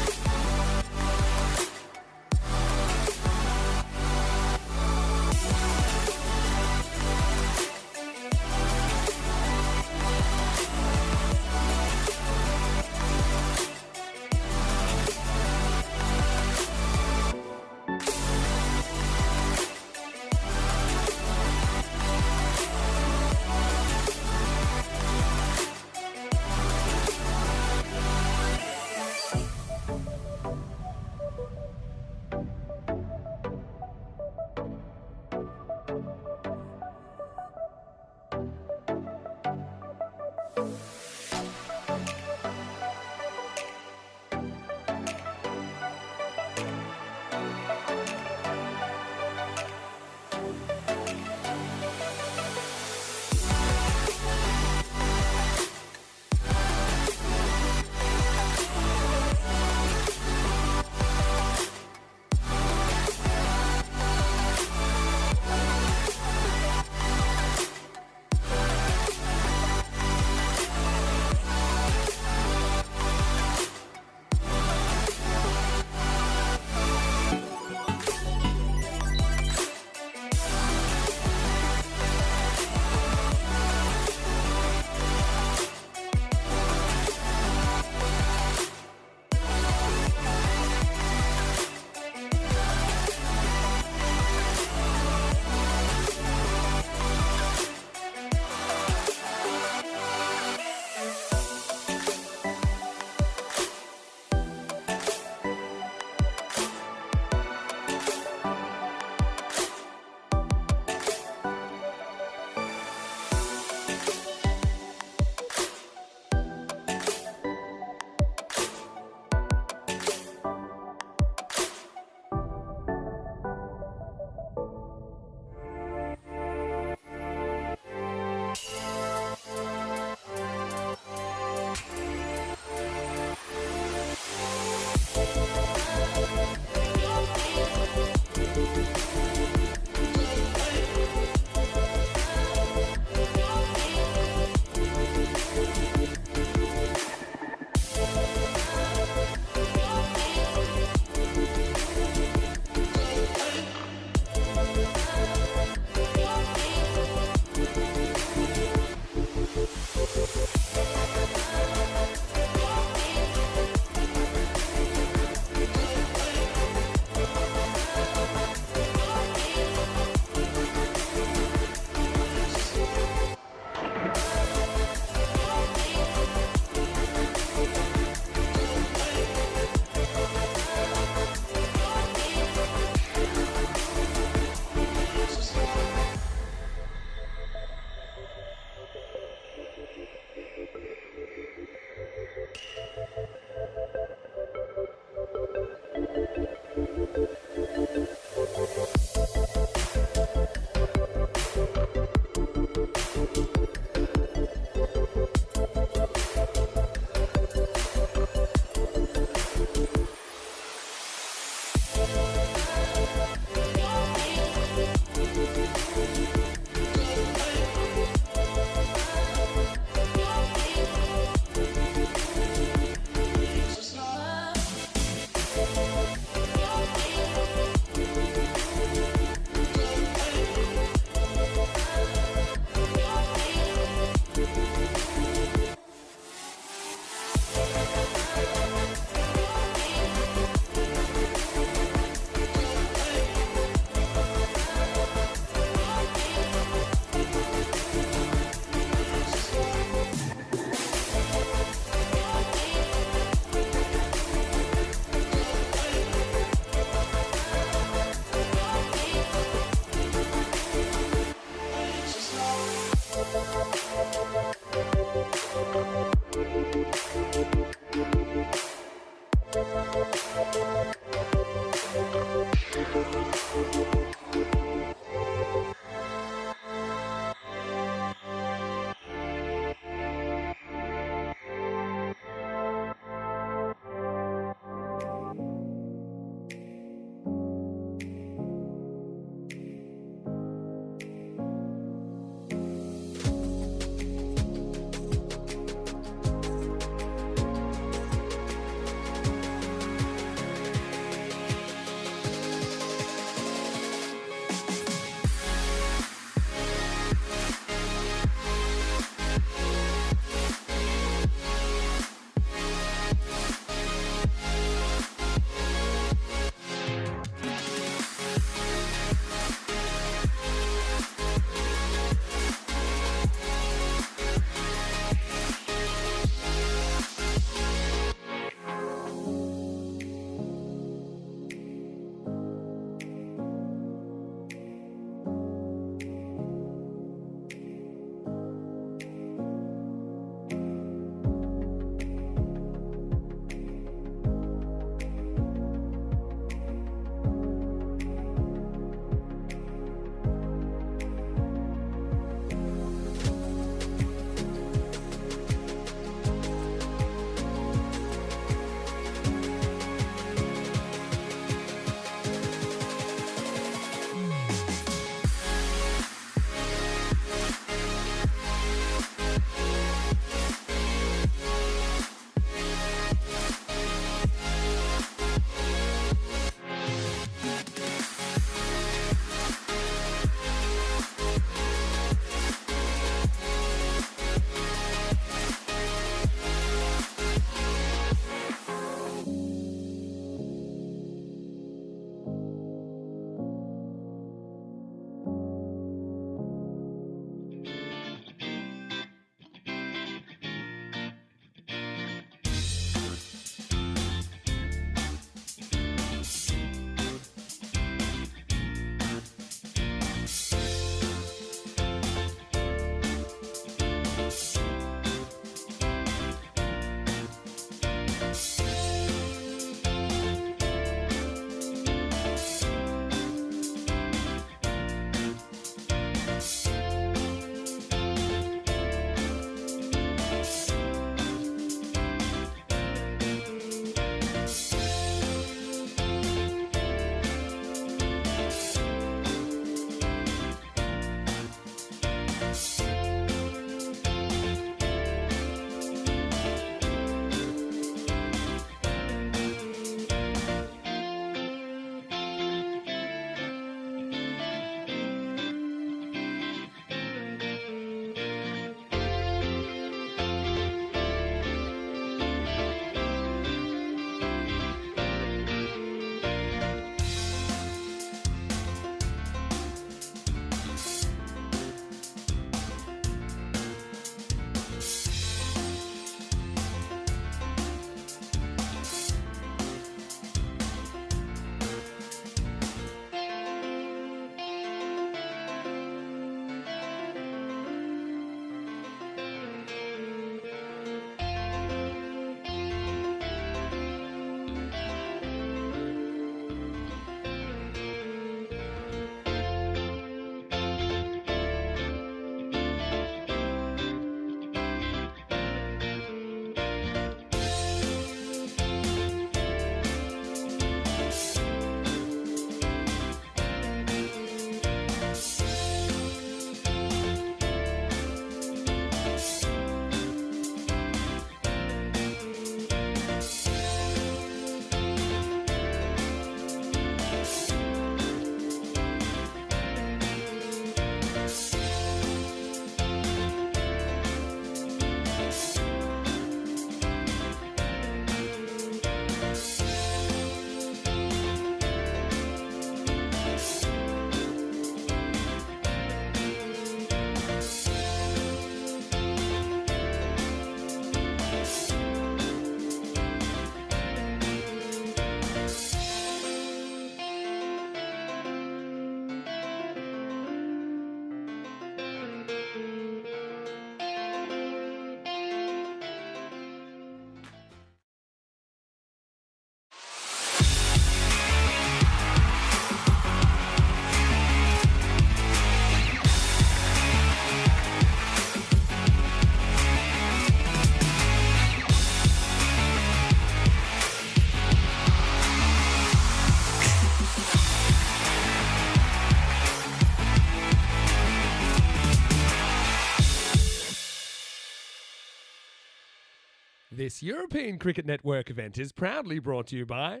This European Cricket Network event is proudly brought to you by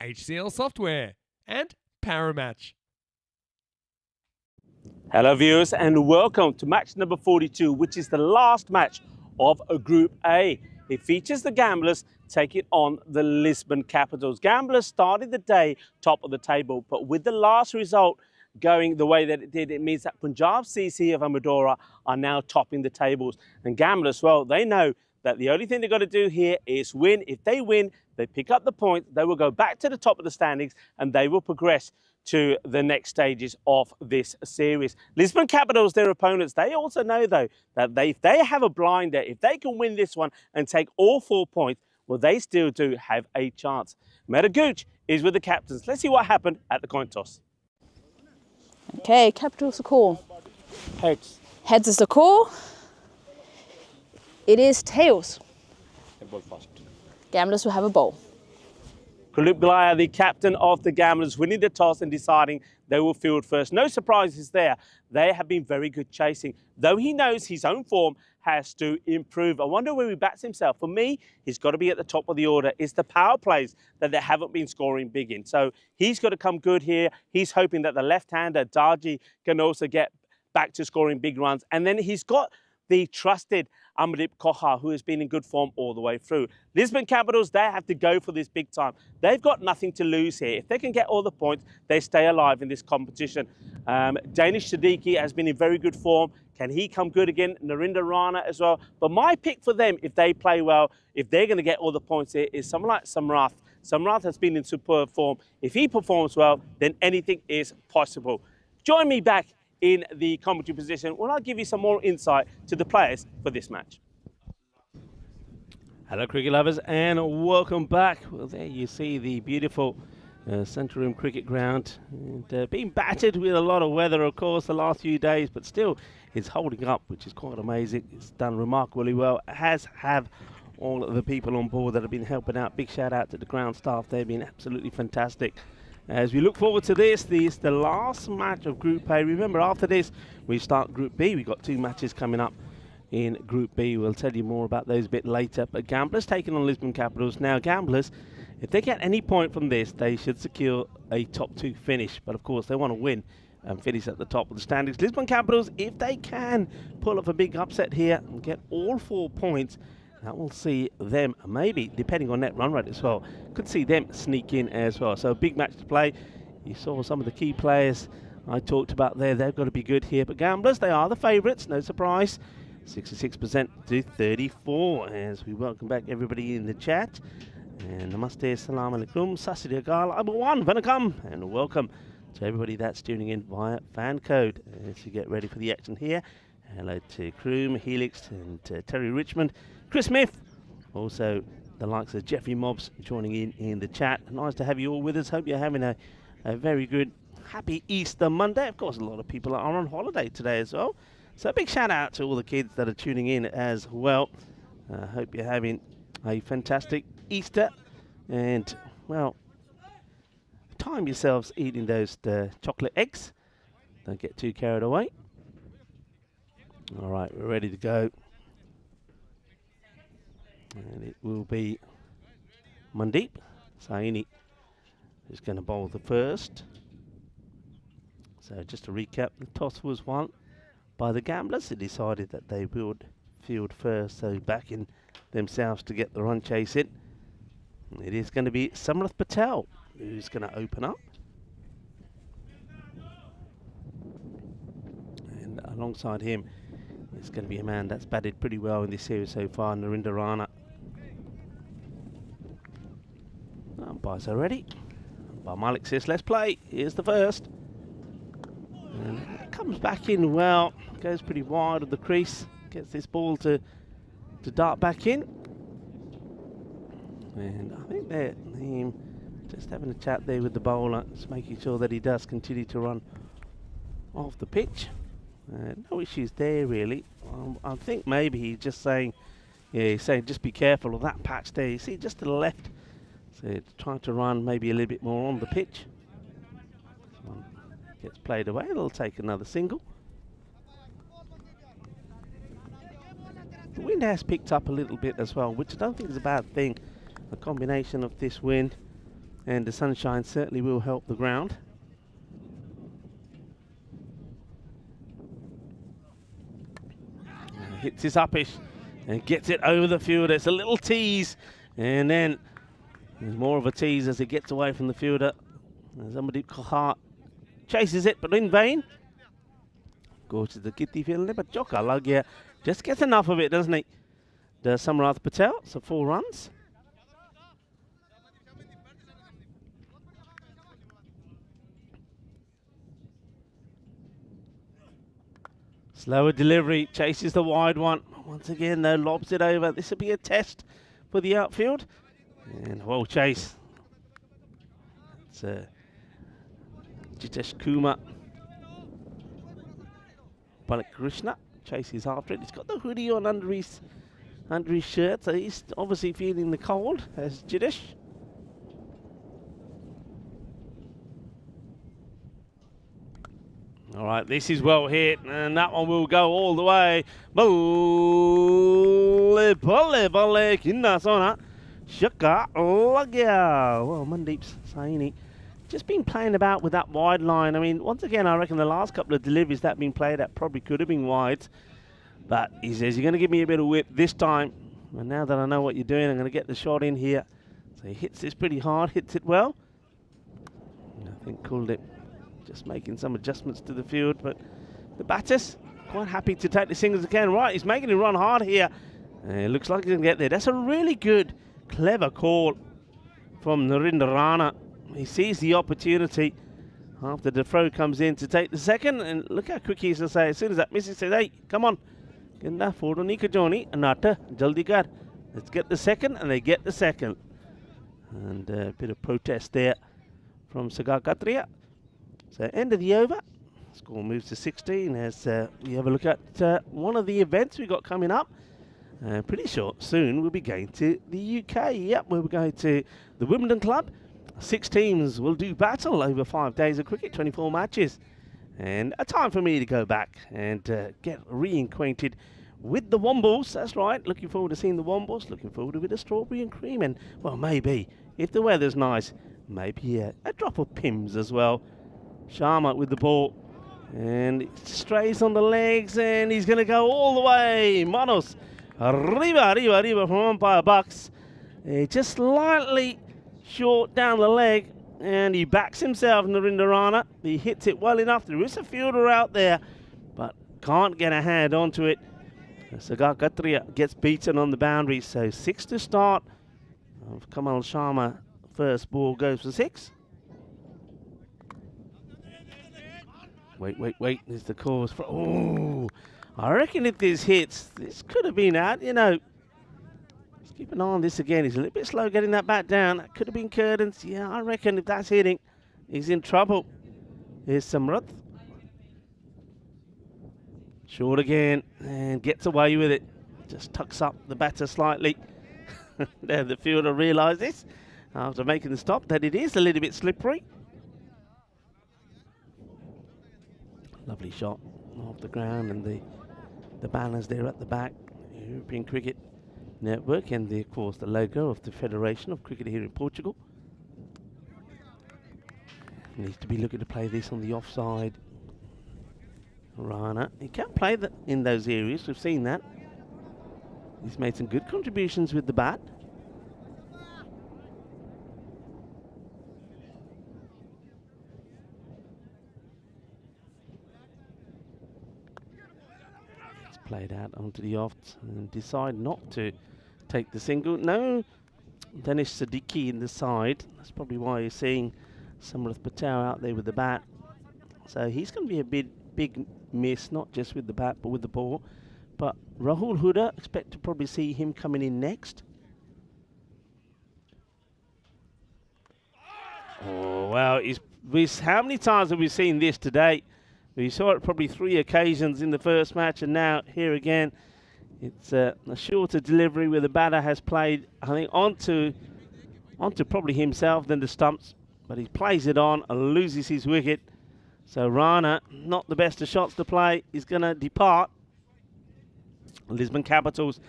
HCL Software and Paramatch. Hello viewers and welcome to match number 42, which is the last match of Group A. It features the Gamblers taking on the Lisbon Capitals. Gamblers started the day top of the table, but with the last result going the way that it did, it means that Punjab CC of Amadora are now topping the tables. And Gamblers, well, they know that the only thing they've got to do here is win. If they win, they pick up the points, they will go back to the top of the standings and they will progress to the next stages of this series. Lisbon Capitals, their opponents, they also know though that if they have a blinder, if they can win this one and take all 4 points, well, they still do have a chance. Metaguch is with the captains. Let's see what happened at the coin toss. Okay, Capitals the call. Heads. Heads is the call. It is tails. Gamblers will have a bowl. Kulip Galaya, the captain of the Gamblers, winning the toss and deciding they will field first. No surprises there. They have been very good chasing. Though he knows his own form has to improve. I wonder where he bats himself. For me, he's got to be at the top of the order. It's the power plays that they haven't been scoring big in. So he's got to come good here. He's hoping that the left-hander, Darji, can also get back to scoring big runs. And then he's got the trusted Amardeep Koha, who has been in good form all the way through. Lisbon Capitals, they have to go for this big time. They've got nothing to lose here. If they can get all the points, they stay alive in this competition. Danish Siddiqui has been in very good form. Can he come good again? Narinder Rana as well. But my pick for them, if they play well, if they're going to get all the points here, is someone like Samrath. Samrath has been in superb form. If he performs well, then anything is possible. Join me back in the commentary position when I'll give you some more insight to the players for this match. Hello cricket lovers and welcome back. Well, there you see the beautiful Centre Room cricket ground, and being battered with a lot of weather of course the last few days, but still it's holding up, which is quite amazing. It's done remarkably well, as have all of the people on board that have been helping out. Big shout out to the ground staff, they've been absolutely fantastic. As we look forward to this is the last match of Group A. Remember, after this, we start Group B. We've got 2 matches coming up in Group B. We'll tell you more about those a bit later. But Gamblers taking on Lisbon Capitals. Now, Gamblers, if they get any point from this, they should secure a top 2 finish. But, of course, they want to win and finish at the top of the standings. Lisbon Capitals, if they can pull off a big upset here and get all 4 points, that will see them, maybe, depending on net run rate as well, could see them sneak in as well. So a big match to play. You saw some of the key players I talked about there. They've got to be good here. But Gamblers, they are the favourites, no surprise. 66% to 34 as we welcome back everybody in the chat. And namaste, salam alaikum, sasri akal, abawan, vanakam, and welcome to everybody that's tuning in via fan code as you get ready for the action here. Hello to Kroom, Helix, and Terry Richmond. Chris Smith, also the likes of Jeffrey Mobbs joining in the chat. Nice to have you all with us. Hope you're having a very good, happy Easter Monday. Of course, a lot of people are on holiday today as well. So a big shout out to all the kids that are tuning in as well. Hope you're having a fantastic Easter. And, well, time yourselves eating those chocolate eggs. Don't get too carried away. All right, we're ready to go. And it will be Mandeep Saini who's going to bowl the first. So just to recap, the toss was won by the Gamblers. They decided that they would field first, so backing themselves to get the run chase in. It is going to be Samrath Patel who's going to open up. And alongside him, it's going to be a man that's batted pretty well in this series so far, Narinder Rana. Umpires are ready. Umpire Malik says, let's play. Here's the first. And it comes back in well. Goes pretty wide of the crease. Gets this ball to dart back in. And I think they're just having a chat there with the bowler, just making sure that he does continue to run off the pitch. No issues there really. I think maybe he's just saying, he's saying just be careful of that patch there. You see, just to the left. So trying to run maybe a little bit more on the pitch. Gets played away. It'll take another single. The wind has picked up a little bit as well, which I don't think is a bad thing. A combination of this wind and the sunshine certainly will help the ground. Hits his upish and gets it over the fielder. It's a little tease, and then there's more of a tease as it gets away from the fielder. Somebody chases it, but in vain. Goes to the kitty fielder, but Joka Lagia just gets enough of it, doesn't he? Does Samarath Patel, so 4 runs. Slower delivery, chases the wide one. Once again, though, lobs it over. This will be a test for the outfield. And well chase. It's Jitesh Kumar. Balakrishna chases after it. He's got the hoodie on under his shirt, so he's obviously feeling the cold as Jitesh. All right, this is well hit, and that one will go all the way. Balle, kinna sona. Shaka lagya. Well, Mandeep's Saini just been playing about with that wide line. I mean, once again, I reckon the last couple of deliveries that been played at probably could have been wide. But he says, you're going to give me a bit of whip this time. And now that I know what you're doing, I'm going to get the shot in here. So he hits this pretty hard, hits it well. I think called it. Just making some adjustments to the field, but the batters quite happy to take the singles again. Right, he's making it run hard here. And it looks like he's going to get there. That's a really good, clever call from Narendra Rana. He sees the opportunity after the throw comes in to take the second, and look how quick he is to say, as soon as that misses, says, hey, come on. Let's get the second, and they get the second. And a bit of protest there from Sagar Katria. So end of the over. Score moves to 16 as we have a look at one of the events we've got coming up. Pretty short soon we'll be going to the UK. Yep, we'll be going to the Wimbledon Club. 6 teams will do battle over 5 days of cricket, 24 matches. And a time for me to go back and get reacquainted with the Wombles. That's right, looking forward to seeing the Wombles, looking forward to a bit of strawberry and cream. And, well, maybe, if the weather's nice, maybe a drop of Pims as well. Sharma with the ball, and it strays on the legs, and he's going to go all the way. Manos, arriba from umpire Bucks. Just slightly short down the leg, and he backs himself, Narendra Rana. He hits it well enough. There is a fielder out there, but can't get a hand onto it. Sagar Katria gets beaten on the boundary, so 6 to start. Kamal Sharma, first ball goes for 6. Wait, there's the cause for, oh, I reckon if this hits, this could have been out, you know. Let's keep an eye on this again. He's a little bit slow getting that bat down. That could have been curtains. Yeah, I reckon if that's hitting, he's in trouble. Here's Samrath. Short again, and gets away with it. Just tucks up the batter slightly. There, the fielder realised this after making the stop, that it is a little bit slippery. Lovely shot off the ground, and the banners there at the back. European Cricket Network, and of course the logo of the Federation of Cricket here in Portugal. Needs to be looking to play this on the offside. Rana, he can't play in those areas, we've seen that. He's made some good contributions with the bat. Played out onto the off and decide not to take the single. No Danish Siddiqui in the side. That's probably why you're seeing Samarath Patel out there with the bat. So he's going to be a big miss, not just with the bat but with the ball. But Rahul Huda, expect to probably see him coming in next. Oh wow, how many times have we seen this today? We saw it probably 3 occasions in the first match, and now here again. It's a shorter delivery where the batter has played, I think, onto probably himself than the stumps, but he plays it on and loses his wicket. So Rana, not the best of shots to play, is going to depart. Lisbon Capitals,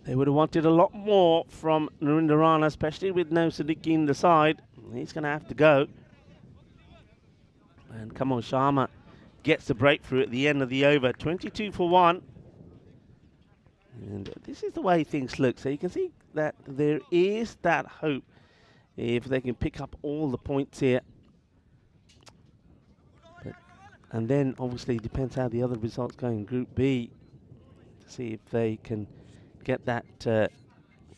they would have wanted a lot more from Narindarana, especially with no Siddiqui in the side. He's going to have to go. And come on, Sharma gets the breakthrough at the end of the over. 22 for 1. And this is the way things look. So you can see that there is that hope if they can pick up all the points here. And then obviously it depends how the other results go in Group B to see if they can get that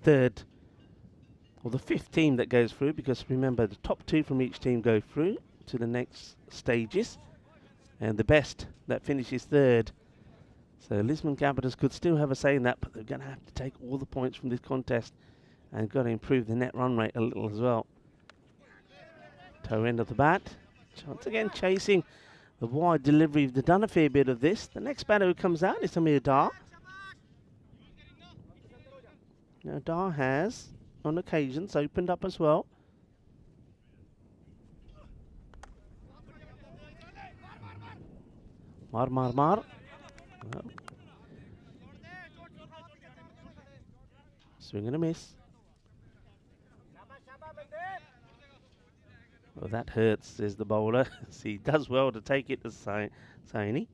third or the fifth team that goes through, because remember the top 2 from each team go through to the next stages, and the best that finishes third. So Lisbon Capitals could still have a say in that, but they're going to have to take all the points from this contest and got to improve the net run rate a little as well. Toe end of the bat. Once again chasing the wide delivery. They've done a fair bit of this. The next batter who comes out is Amir Dar. Now Dar has, on occasions, opened up as well. Mar. Well, swing and a miss. Well, that hurts, says the bowler. He does well to take it to Saini.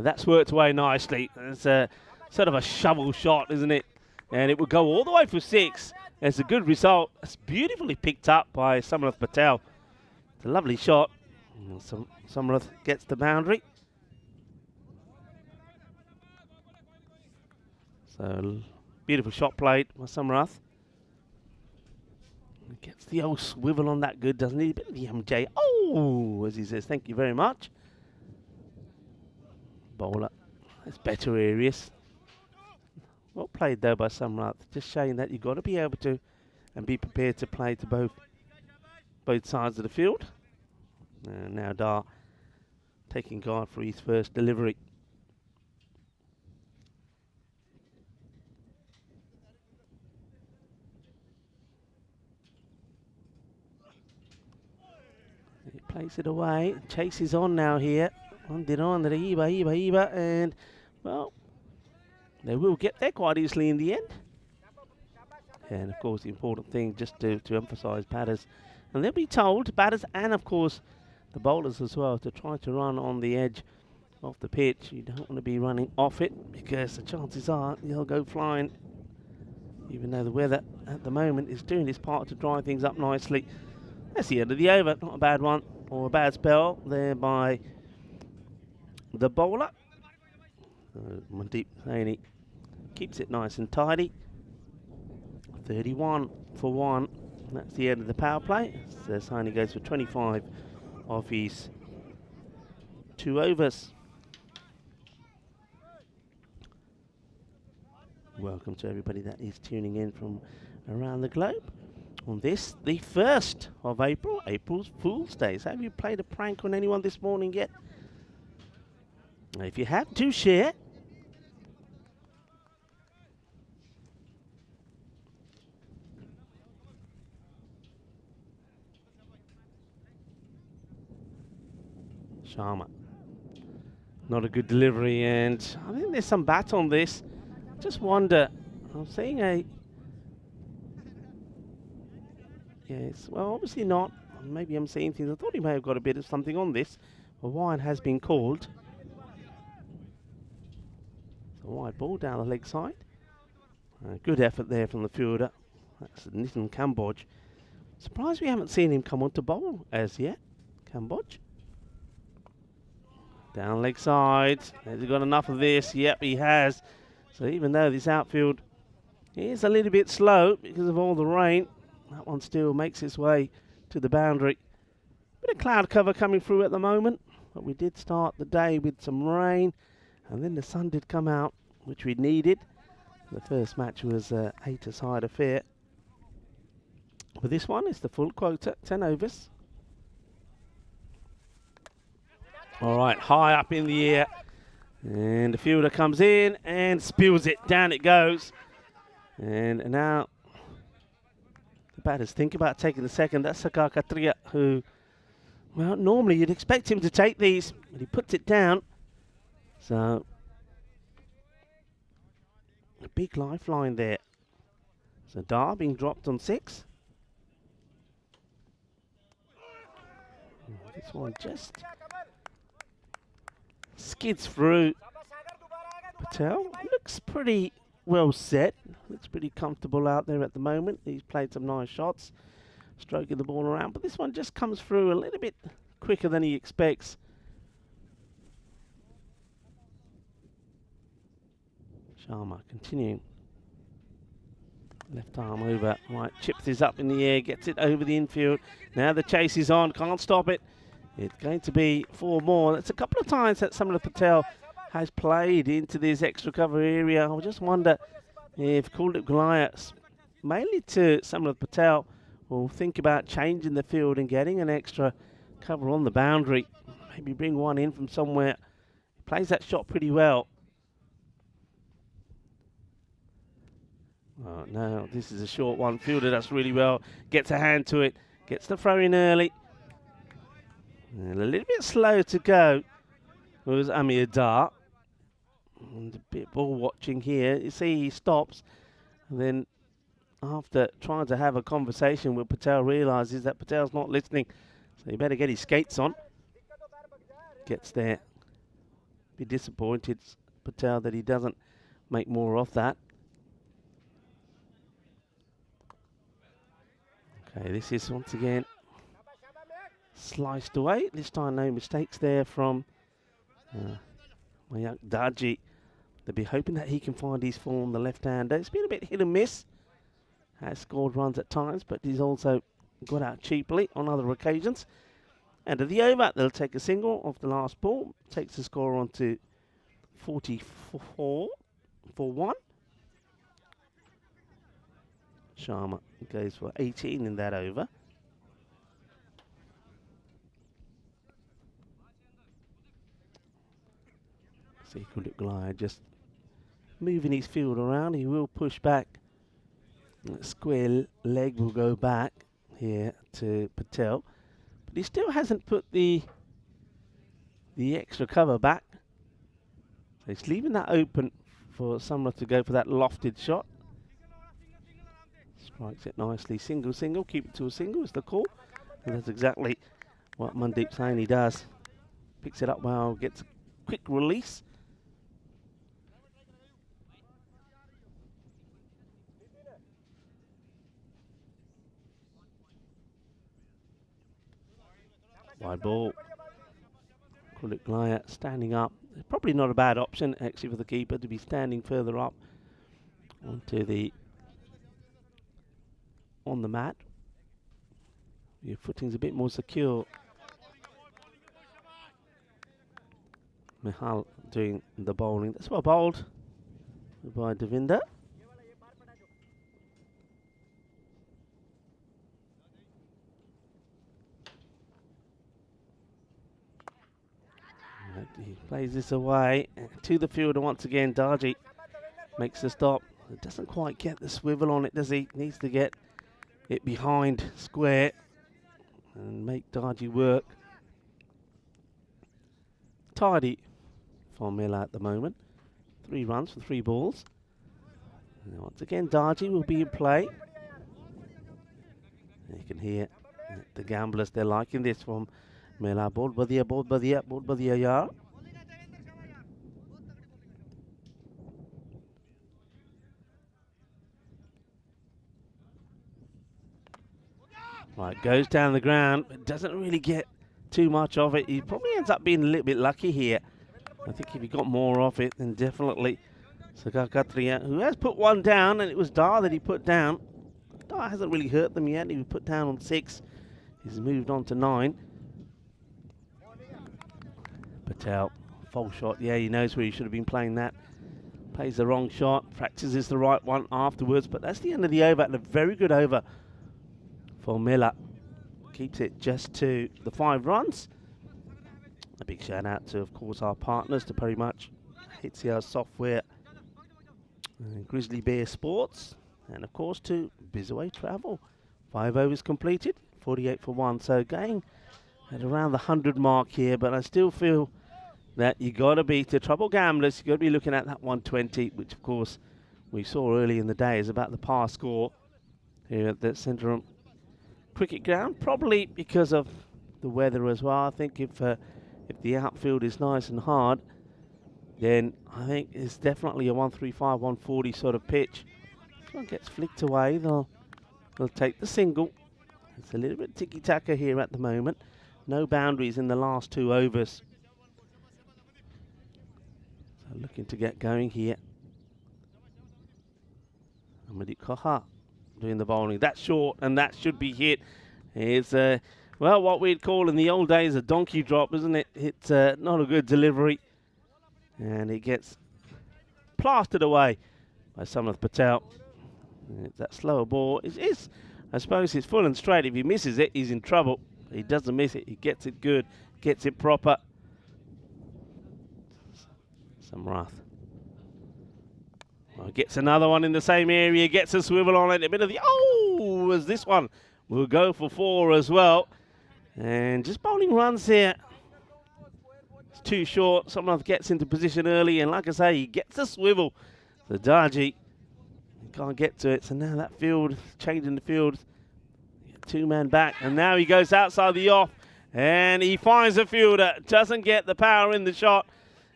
That's worked away nicely. It's a sort of a shovel shot, isn't it? And it would go all the way for 6. It's a good result. It's beautifully picked up by Samarath Patel. It's a lovely shot. Samarath gets the boundary. So, beautiful shot played by Samarath. Gets the old swivel on that good, doesn't he? A bit of the MJ. Oh, as he says, thank you very much. Bowler. That's better areas. Well played though by Samarath. Just showing that you've got to be able to and be prepared to play to both sides of the field. And now Dar taking guard for his first delivery. He plays it away. Chase is on now here. And well, they will get there quite easily in the end. And of course the important thing just to emphasise batters, and they'll be told, batters and of course the bowlers as well, to try to run on the edge of the pitch. You don't want to be running off it, because the chances are you'll go flying, even though the weather at the moment is doing its part to dry things up nicely. That's the end of the over. Not a bad one or a bad spell there by the bowler. Mandeep Saini keeps it nice and tidy. 31 for 1. That's the end of the power play. So Saini goes for 25 of his 2 overs. Welcome to everybody that is tuning in from around the globe on this, the 1st of April, April's Fool's Day. So have you played a prank on anyone this morning yet? If you have, do share. Sharma. Not a good delivery, and I think there's some bat on this. Just wonder, I'm seeing a... Yes, well, obviously not. Maybe I'm seeing things. I thought he may have got a bit of something on this. A wide has been called. It's a wide ball down the leg side. Good effort there from the fielder. That's Nitin Kamboj. Surprised we haven't seen him come on to bowl as yet. Kamboj. Down leg side. Has he got enough of this? Yep, he has. So even though this outfield is a little bit slow because of all the rain, that one still makes its way to the boundary. Bit of cloud cover coming through at the moment, but we did start the day with some rain, and then the sun did come out, which we needed. The first match was a 8-a-side affair. But this one is the full quota, 10 overs. All right, high up in the air. And the fielder comes in and spills it. Down it goes. And now the batters think about taking the second. That's Sakar Katria, who, well, normally you'd expect him to take these, but he puts it down. So, a big lifeline there. So, Dar being dropped on 6. This one just skids through. Patel looks pretty well set. Looks pretty comfortable out there at the moment. He's played some nice shots, stroking the ball around. But this one just comes through a little bit quicker than he expects. Sharma continuing. Left arm over, right, chips this up in the air, gets it over the infield. Now the chase is on, can't stop it. It's going to be 4 more. That's a couple of times that Samla Patel has played into this extra cover area. I just wonder if Kuldeep Goliath, mainly to Samla Patel, will think about changing the field and getting an extra cover on the boundary. Maybe bring one in from somewhere. He plays that shot pretty well. Oh, no, this is a short one. Fielded us really well. Gets a hand to it. Gets the throw in early. And a little bit slow to go was Amir Dar. And a bit ball watching here. You see he stops. And then after trying to have a conversation with Patel, realises that Patel's not listening. So he better get his skates on. Gets there. Be disappointed, Patel, that he doesn't make more of that. Okay, this is once again sliced away. This time no mistakes there from Mayank Daji. They'll be hoping that he can find his form, the left-hander. It's been a bit hit and miss. Has scored runs at times, but he's also got out cheaply on other occasions. End of the over, they'll take a single off the last ball. Takes the score on to 44 for 1. Sharma goes for 18 in that over. See Kuldeep Goliath just moving his field around. He will push back. That square leg will go back here to Patel. But he still hasn't put the extra cover back. So he's leaving that open for someone to go for that lofted shot. Strikes it nicely. Single, single. Keep it to a single is the call. And that's exactly what Mandeep Saini does. Picks it up well, gets a quick release. Wide ball. Kuldeep Goliath standing up. Probably not a bad option actually for the keeper to be standing further up onto on the mat. Your footing's a bit more secure. Mihal doing the bowling. That's well bowled by Devinder. He plays this away to the fielder once again. Darji makes the stop. It doesn't quite get the swivel on it, does he? Needs to get it behind square and make Darji work. Tidy for Miller at the moment. 3 runs for 3 balls. And once again, Darji will be in play. And you can hear the gamblers, they're liking this from Mela. Bahut badhiya, bahut badhiya, bahut badhiya yaar. Right, goes down the ground, but doesn't really get too much of it. He probably ends up being a little bit lucky here. I think if he got more of it, then definitely Sagar Katria, who has put one down, and it was Dar that he put down. Dar hasn't really hurt them yet. He was put down on 6. He's moved on to 9. Patel, false shot. Yeah, he knows where he should have been playing that. Plays the wrong shot, practices the right one afterwards, but that's the end of the over, and a very good over for Miller. Keeps it just to the 5 runs. A big shout out to, of course, our partners, to pretty much HCL Software, Grizzly Bear Sports, and of course to Bizaway Travel. 5 overs completed, 48 for 1. So going at around the 100 mark here, but I still feel that you got to be, to trouble gamblers, you got to be looking at that 120, which of course we saw early in the day is about the par score here at the Central Cricket Ground, probably because of the weather as well. I think if the outfield is nice and hard, then I think it's definitely a 135, 140 sort of pitch. This one gets flicked away. They'll take the single. It's a little bit ticky-taka here at the moment. No boundaries in the last 2 overs. So looking to get going here. Amadi Koha doing the bowling. That's short and that should be hit. It's well, what we'd call in the old days a donkey drop, isn't it? It's not a good delivery. And it gets plastered away by Samnath Patel. It's that slower ball. I suppose it's full and straight. If he misses it, he's in trouble. He doesn't miss it. He gets it good, gets it proper. Samrath. Well, gets another one in the same area, gets a swivel on it. A bit of the, as this one will go for 4 as well. And just bowling runs here. It's too short. Samrath gets into position early, and like I say, he gets a swivel. The Darji can't get to it, so now that field, changing the field, 2-man back, and now he goes outside the off, and he finds a fielder, doesn't get the power in the shot,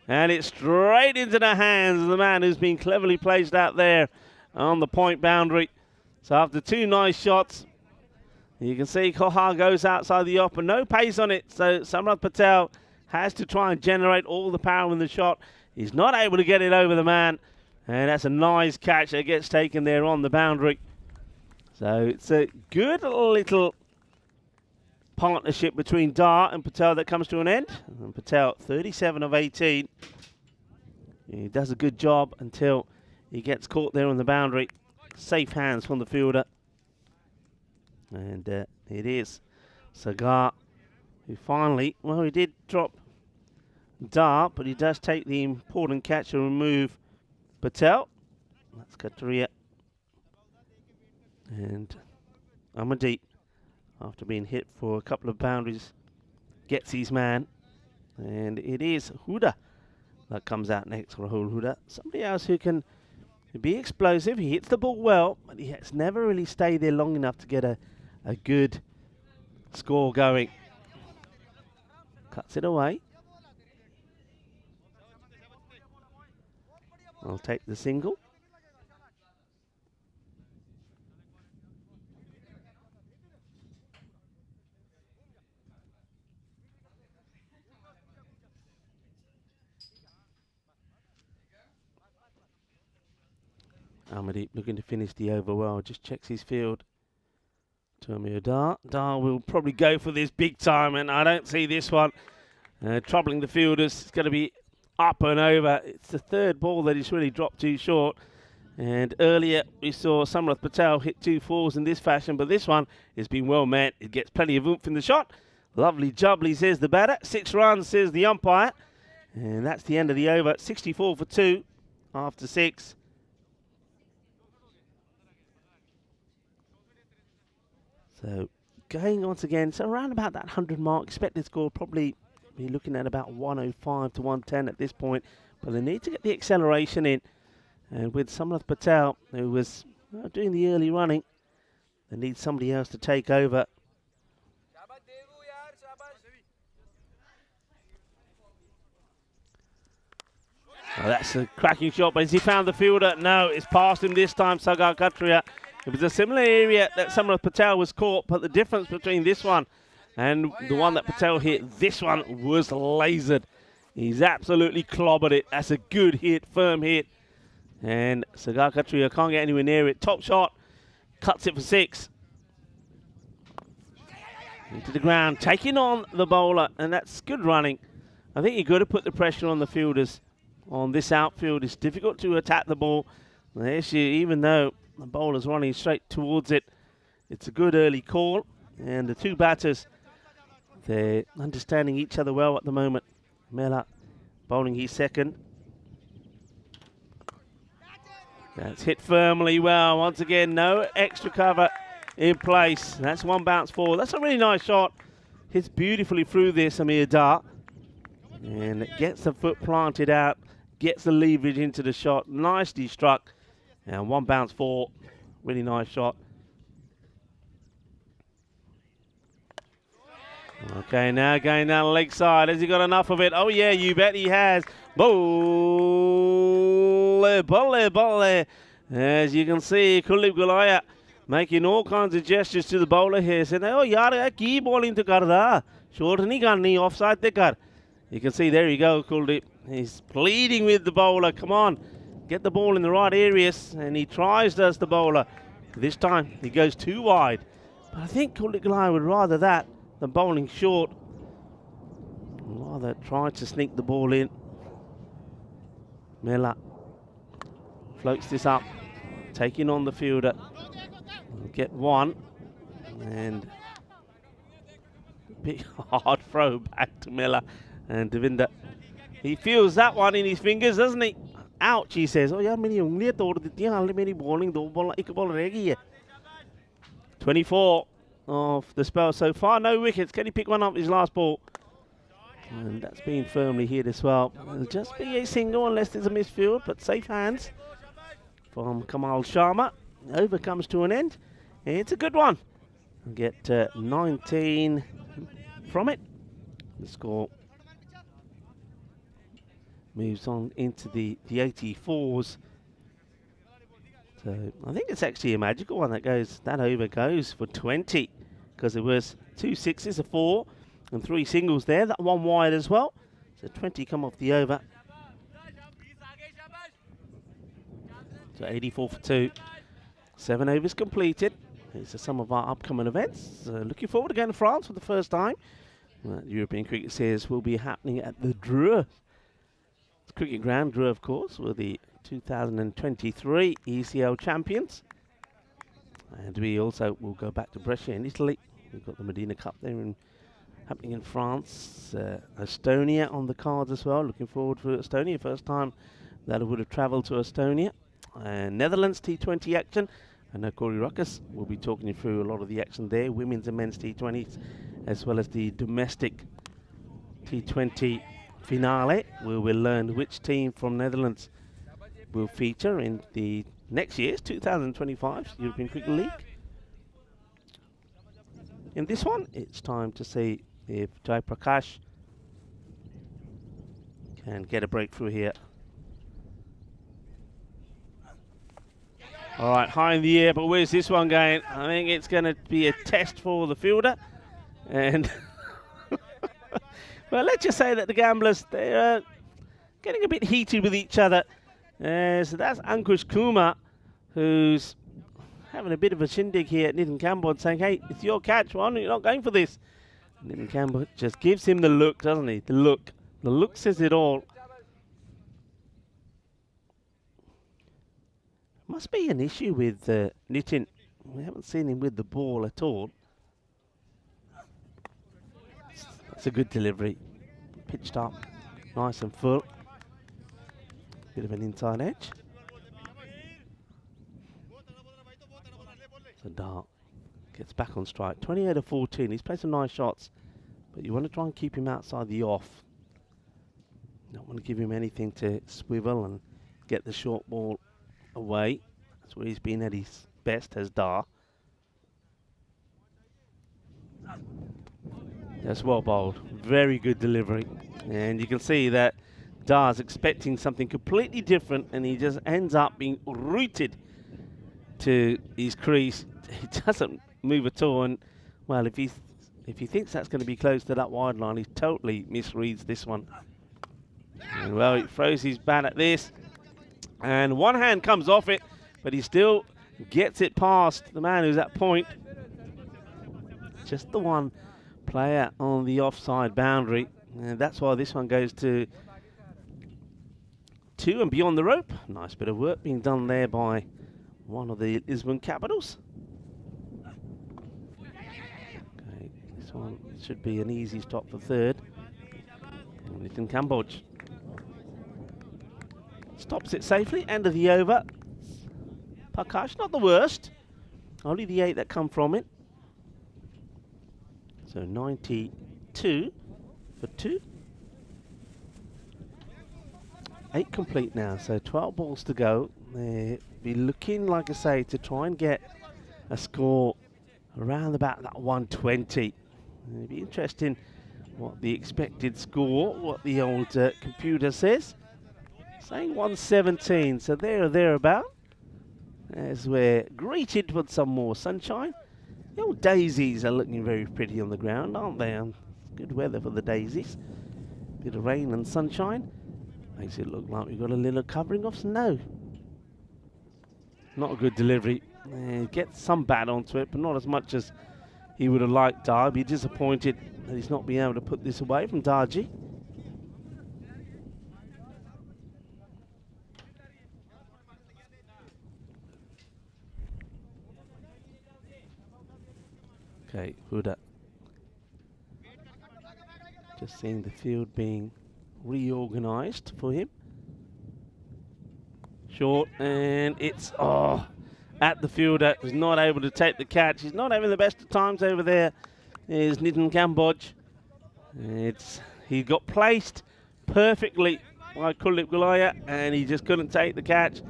and it's straight into the hands of the man who's been cleverly placed out there on the point boundary. So after 2 nice shots, you can see Koha goes outside the off, but no pace on it, so Samrath Patel has to try and generate all the power in the shot. He's not able to get it over the man, and that's a nice catch that gets taken there on the boundary. So it's a good little partnership between Dar and Patel that comes to an end. And Patel, 37 of 18. He does a good job until he gets caught there on the boundary. Safe hands from the fielder. And it is Sagar who finally, well, he did drop Dar, but he does take the important catch and remove Patel. That's Katria. And Amadeep, after being hit for a couple of boundaries, gets his man. And it is Huda that comes out next, Rahul Huda. Somebody else who can be explosive. He hits the ball well, but he has never really stayed there long enough to get a good score going. Cuts it away. I'll take the single. Amadeep looking to finish the over well, just checks his field. Termir Dar. Dar will probably go for this big time, and I don't see this one troubling the fielders. It's going to be up and over. It's the 3rd ball that he's really dropped too short. And earlier we saw Samrath Patel hit 2 4s in this fashion, but this one has been well met. It gets plenty of oomph in the shot. Lovely jubbly, says the batter. 6 runs, says the umpire. And that's the end of the over. 64 for 2 after 6. So going once again, so around about that 100 mark. Expected score probably be looking at about 105 to 110 at this point. But they need to get the acceleration in. And with Samrath Patel, who was doing the early running, they need somebody else to take over. Oh, that's a cracking shot, but has he found the fielder? No, it's past him this time, Sagar Katria. It was a similar area that Samrath Patel was caught, but the difference between this one and the one that Patel hit, this one was lasered. He's absolutely clobbered it. That's a good hit, firm hit. And Sagar Katria can't get anywhere near it. Top shot, cuts it for 6. Into the ground, taking on the bowler, and that's good running. I think you've got to put the pressure on the fielders. On this outfield, it's difficult to attack the ball. The issue, even though the bowler's running straight towards it, it's a good early call. And the 2 batters, they're understanding each other well at the moment. Mela bowling his 2nd. That's hit firmly well. Once again, no extra cover in place. That's 1 bounce forward. That's a really nice shot. Hits beautifully through this, Amir Dar. And it gets the foot planted out, gets the leverage into the shot. Nicely struck. And one bounce four. Really nice shot. Okay, now going down the leg side. Has he got enough of it? Oh, yeah, you bet he has. Bolle, bolle, bolle. As you can see, Kuldeep Gulaya making all kinds of gestures to the bowler here. Saying, oh, yaar, ki bowling to karda. Short nahi karni, offside te kar. You can see, there you go, Kuldeep. He's pleading with the bowler. Come on, get the ball in the right areas. And he tries, does the bowler. This time, he goes too wide. But I think Kuldeep Gulaya would rather that than bowling short. Rather try to sneak the ball in. Miller floats this up, taking on the fielder. Get one. And big hard throw back to Miller. And Devinder, he feels that one in his fingers, doesn't he? Ouch, he says. Oh, yaar, meri ungliyan tod dittiyan, haale meri bowling, do ball, ek ball reh gayi hai. 24 of the spell so far. No wickets. Can he pick one up his last ball? And that's been firmly hit as well. It'll just be a single unless there's a misfield, but safe hands from Kamal Sharma. Over comes to an end. It's a good one. Get 19 from it. The score moves on into the 84s. So I think it's actually a magical one that over goes for 20, because there was 2 sixes, a 4 and 3 singles there. That one wide as well. So 20 come off the over. So 84 for 2. 7 overs completed. These are some of our upcoming events. Looking forward to going to France for the first time. European Cricket Series will be happening at the Dreux Cricket Ground. Dreux, of course, were the 2023 ECL champions. And we also will go back to Brescia in Italy. We've got the Medina Cup there happening in France. Estonia on the cards as well. Looking forward for Estonia. First time that I would have travelled to Estonia. Netherlands T20 action. I know Corey Ruckus will be talking you through a lot of the action there. Women's and men's T20s, as well as the domestic T20 finale, where we'll learn which team from Netherlands will feature in the next year's 2025 European Cricket League. In this one, it's time to see if Jai Prakash can get a breakthrough here. All right, high in the air, but where's this one going? I think it's going to be a test for the fielder. And well, let's just say that the gamblers, they're getting a bit heated with each other. So that's Ankush Kumar, who's having a bit of a shindig here at Nitin Kambod, saying, hey, it's your catch, why aren't you not going for this? Nitin Kambod just gives him the look, doesn't he? The look. The look says it all. Must be an issue with Nitin. We haven't seen him with the ball at all. That's a good delivery. Pitched up, nice and full. Bit of an inside edge. So Dart gets back on strike. 28 of 14. He's played some nice shots, but you want to try and keep him outside the off. You don't want to give him anything to swivel and get the short ball away. That's where he's been at his best, as Dar. That's well bowled. Very good delivery. And you can see that Dar's expecting something completely different, and he just ends up being rooted to his crease. He doesn't move at all. And well, if he thinks that's going to be close to that wide line, he totally misreads this one. And well, he throws his bat at this, and one hand comes off it, but he still gets it past the man who's at point. Just the one player on the offside boundary, and that's why this one goes to 2 and beyond the rope. Nice bit of work being done there by one of the Lisbon Capitals. Okay, this one should be an easy stop for third. Nitin Kamboj stops it safely, end of the over. Prakash, not the worst. Only the 8 that come from it. So 92 for 2. 8 complete now, so 12 balls to go. They'll be looking, like I say, to try and get a score around about that 120. It'll be interesting what the expected score, what the old computer says. Saying 117, so there or thereabout. As we're greeted with some more sunshine. The old daisies are looking very pretty on the ground, aren't they? Good weather for the daisies. Bit of rain and sunshine. Makes it look like we've got a little covering of snow. Not a good delivery. Gets some bat onto it, but not as much as he would have liked. Darby disappointed that he's not been able to put this away from Darji. Okay, Huda. Just seeing the field being reorganised for him. Short, and it's at the fielder. He's not able to take the catch. He's not having the best of times over there. Is Nitin Kamboj. He got placed perfectly by Kuldeep Gulaya, and he just couldn't take the catch.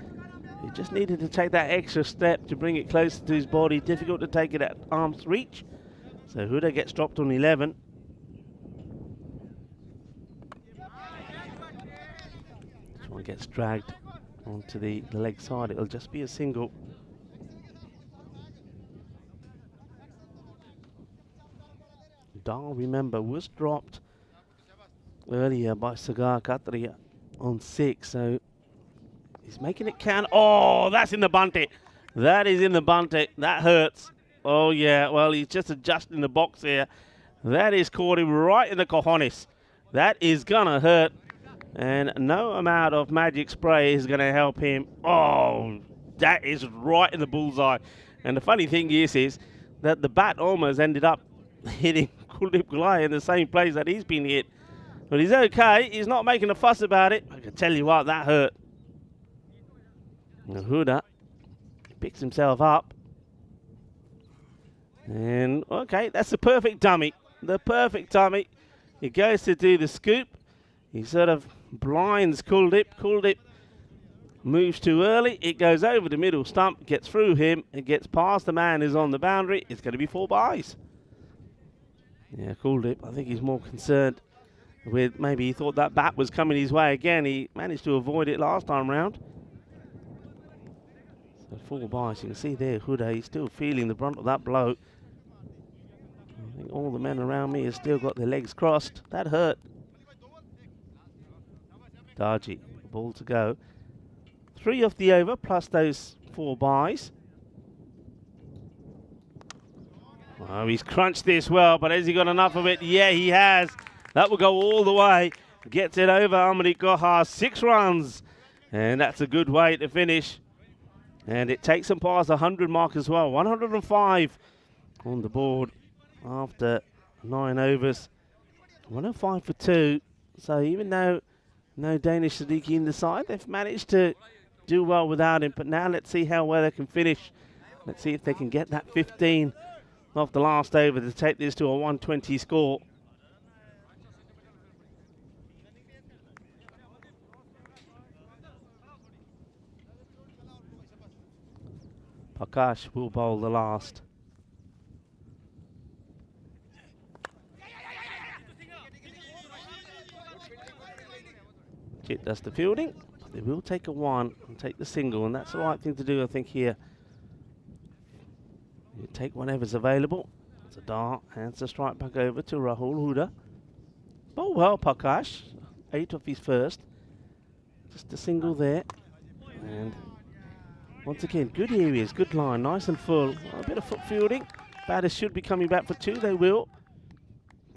He just needed to take that extra step to bring it closer to his body. Difficult to take it at arm's reach. So Huda gets dropped on 11. This one gets dragged onto the leg side. It'll just be a single. Dahl, remember, was dropped earlier by Sagar Katria on 6, so he's making it count. Oh, that's in the bunty. That is in the bunty. That hurts. Oh, yeah. Well, he's just adjusting the box here. That is caught him right in the cojones. That is going to hurt. And no amount of magic spray is going to help him. Oh, that is right in the bullseye. And the funny thing is that the bat almost ended up hitting Kuldeep Gulaya in the same place that he's been hit. But he's okay. He's not making a fuss about it. I can tell you what, that hurt. And Huda picks himself up. And, okay, that's the perfect dummy. The perfect dummy. He goes to do the scoop. He sort of blinds Kuldeep. Kuldeep moves too early. It goes over the middle stump, gets through him, and gets past the man who's on the boundary. It's going to be 4 byes. Yeah, Kuldeep, I think he's more concerned with maybe he thought that bat was coming his way again. He managed to avoid it last time round. So 4 byes. You can see there, Huda, he's still feeling the brunt of that blow. I think all the men around me have still got their legs crossed. That hurt. Darji, ball to go. 3 off the over, plus those 4 byes. Oh, he's crunched this well, but has he got enough of it? Yeah, he has. That will go all the way. Gets it over Amrit Gohar, 6 runs. And that's a good way to finish. And it takes him past the 100 mark as well. 105 on the board after 9 overs. 105 for 2. So even though no Danish Siddiqui in the side, they've managed to do well without him. But now let's see how well they can finish. Let's see if they can get that 15 off the last over to take this to a 120 score. Prakash will bowl the last. Chit does the fielding. They will take a 1 and take the single, and that's the right thing to do, I think, here. You take whatever's available. It's a dart, hands the strike back over to Rahul Huda. Oh well, Prakash, 8 off his first. Just a single there. And once again, good areas, good line, nice and full. A bit of foot fielding. Batters should be coming back for 2, they will.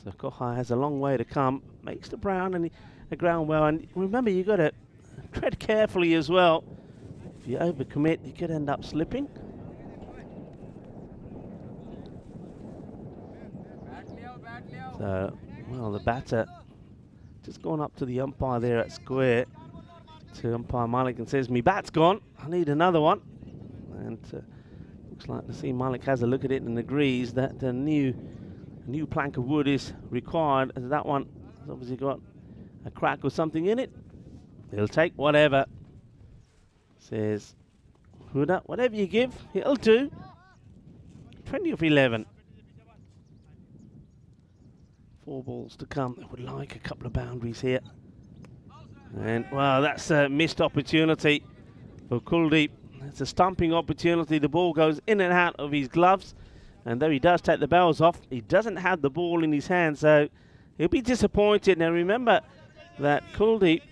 So Gohar has a long way to come. Makes the ground and the ground well. And remember, you've got to tread carefully as well. If you overcommit, you could end up slipping. So, well, the batter just gone up to the umpire there at square to umpire Malik and says, "Me bat's gone, I need another one." And looks like to see Malik has a look at it and agrees that a new plank of wood is required, as that one has obviously got a crack or something in it. He'll take whatever. Says Huda, whatever you give, he'll do. 20 of 11. 4 balls to come. They would like a couple of boundaries here. And, well, that's a missed opportunity for Kuldeep. It's a stumping opportunity. The ball goes in and out of his gloves. And though he does take the bells off, he doesn't have the ball in his hand. So he'll be disappointed. Now, remember that Kuldeep,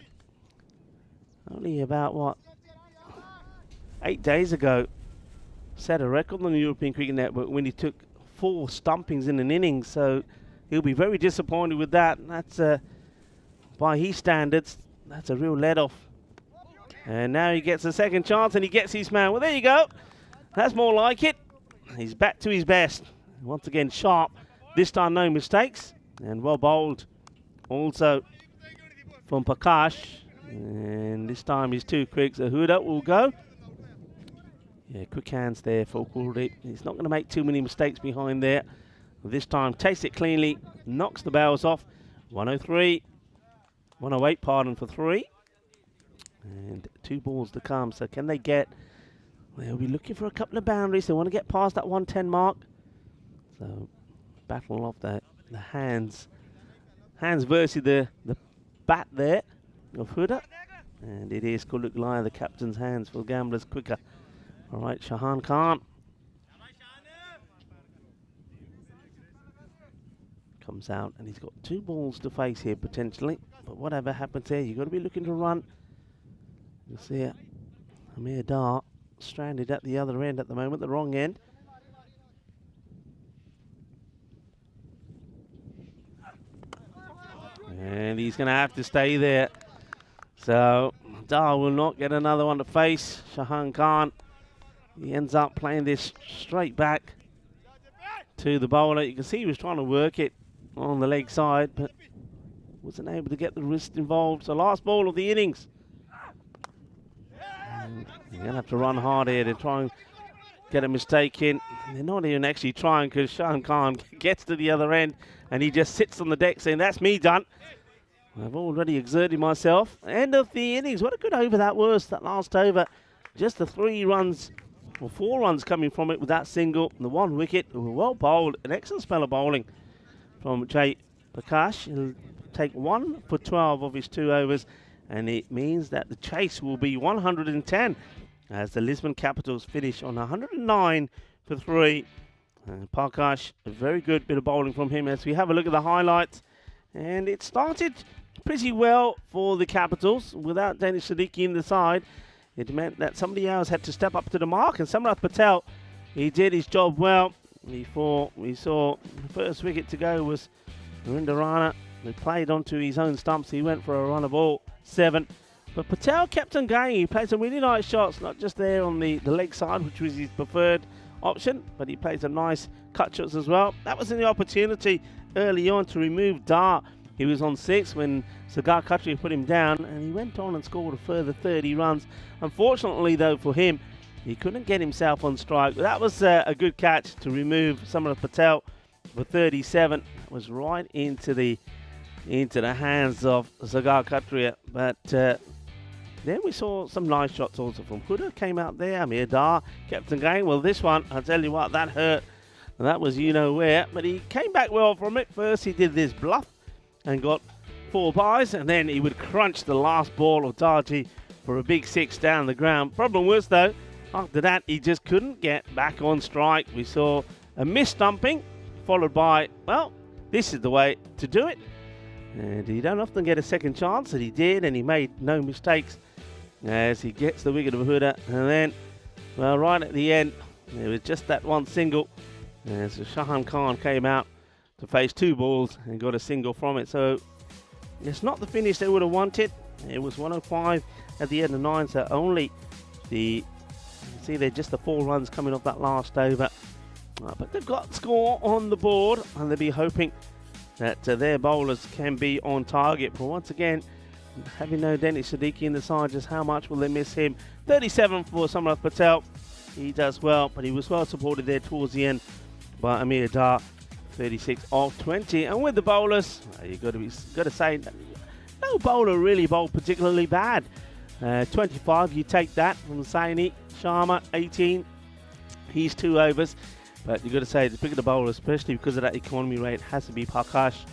only about, 8 days ago, set a record on the European Cricket Network when he took 4 stumpings in an innings. So he'll be very disappointed with that. That's, by his standards, that's a real let-off. And now he gets a second chance and he gets his man. Well, there you go. That's more like it. He's back to his best. Once again, sharp. This time, no mistakes. And well bowled also from Prakash. And this time he's too quick. So Huda will go. Yeah, quick hands there for Kuldeep. He's not going to make too many mistakes behind there. This time, takes it cleanly. Knocks the bells off. 103. 108, pardon, for 3. And 2 balls to come. So can they get... They'll be looking for a couple of boundaries. They want to get past that 110 mark. So battle off the hands. Hands versus the bat there of Huda. And it is Kuldeep Laya, the captain's hands for Gamblers quicker. All right, Shahan Khan. Comes out and he's got 2 balls to face here potentially. But whatever happens here, you've got to be looking to run. You'll see it. Amir Dar stranded at the other end at the moment, the wrong end. And he's going to have to stay there. So Dar will not get another one to face. Shahan Khan, he ends up playing this straight back to the bowler. You can see he was trying to work it on the leg side, but wasn't able to get the wrist involved. So last ball of the innings. You're going to have to run hard here to try and get a mistake in. They're not even actually trying because Shahan Khan gets to the other end and he just sits on the deck saying, that's me done. I've already exerted myself. End of the innings. What a good over that was, that last over. Just the 3 runs, or 4 runs coming from it with that single. The 1 wicket, well bowled. An excellent spell of bowling from Jay Prakash. He'll take 1 for 12 of his 2 overs. And it means that the chase will be 110 as the Lisbon Capitals finish on 109 for 3. Prakash, a very good bit of bowling from him as we have a look at the highlights. And it started pretty well for the Capitals without Danish Siddiqui in the side. It meant that somebody else had to step up to the mark, and Samrat Patel, he did his job well. Before we saw the first wicket to go was Narinder Rana. He played onto his own stumps. He went for a run of all 7. But Patel kept on going. He played some really nice shots, not just there on the leg side, which was his preferred option, but he played some nice cut shots as well. That was an opportunity early on to remove Dar. He was on 6 when Sagar Khatri put him down, and he went on and scored a further 30 runs. Unfortunately, though, for him, he couldn't get himself on strike. But that was a good catch to remove Samrat Patel for 37. It was right into the hands of Sagar Khatri. But then we saw some nice shots also from Huda. Came out there. Amir Dar kept on going. Well, this one, I'll tell you what, that hurt. And that was you-know-where. But he came back well from it. First, he did this bluff and got 4 byes. And then he would crunch the last ball of Darji for a big 6 down the ground. Problem was, though, after that, he just couldn't get back on strike. We saw a mis-stumping, followed by, well, this is the way to do it. And you don't often get a second chance, and he did, and he made no mistakes as he gets the wicket of Huda. And then, well, right at the end, there was just that one single as Shahan Khan came out to face 2 balls and got a single from it. So it's not the finish they would have wanted. It was 105 at the end of 9, so only you see they're just the 4 runs coming off that last over. But they've got score on the board, and they'll be hoping that their bowlers can be on target. But once again, having no Danish Siddiqui in the side, just how much will they miss him? 37 for Samrat Patel. He does well, but he was well supported there towards the end by Amir Dar. 36 of 20. And with the bowlers, you've got to say, no bowler really bowled particularly bad. 25, you take that from Saini. Sharma, 18. He's 2 overs. But you've got to say, the pick of the bowler, especially because of that economy rate, has to be Prakash.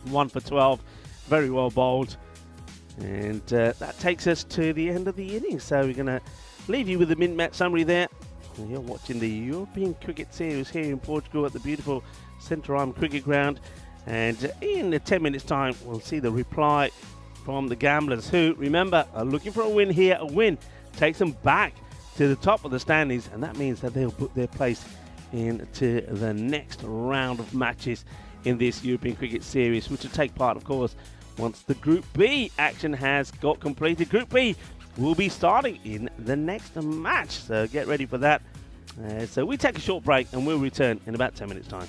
1 for 12. Very well bowled. And that takes us to the end of the innings. So we're going to leave you with the min-match summary there. And you're watching the European Cricket Series here in Portugal at the beautiful Centre Arm Cricket Ground. And in 10 minutes' time, we'll see the reply from the gamblers who, remember, are looking for a win here. A win takes them back to the top of the standings, and that means that they'll put their place into the next round of matches in this European Cricket Series, which will take part, of course, once the Group B action has got completed. Group B will be starting in the next match, so get ready for that. So we take a short break and we'll return in about 10 minutes' time.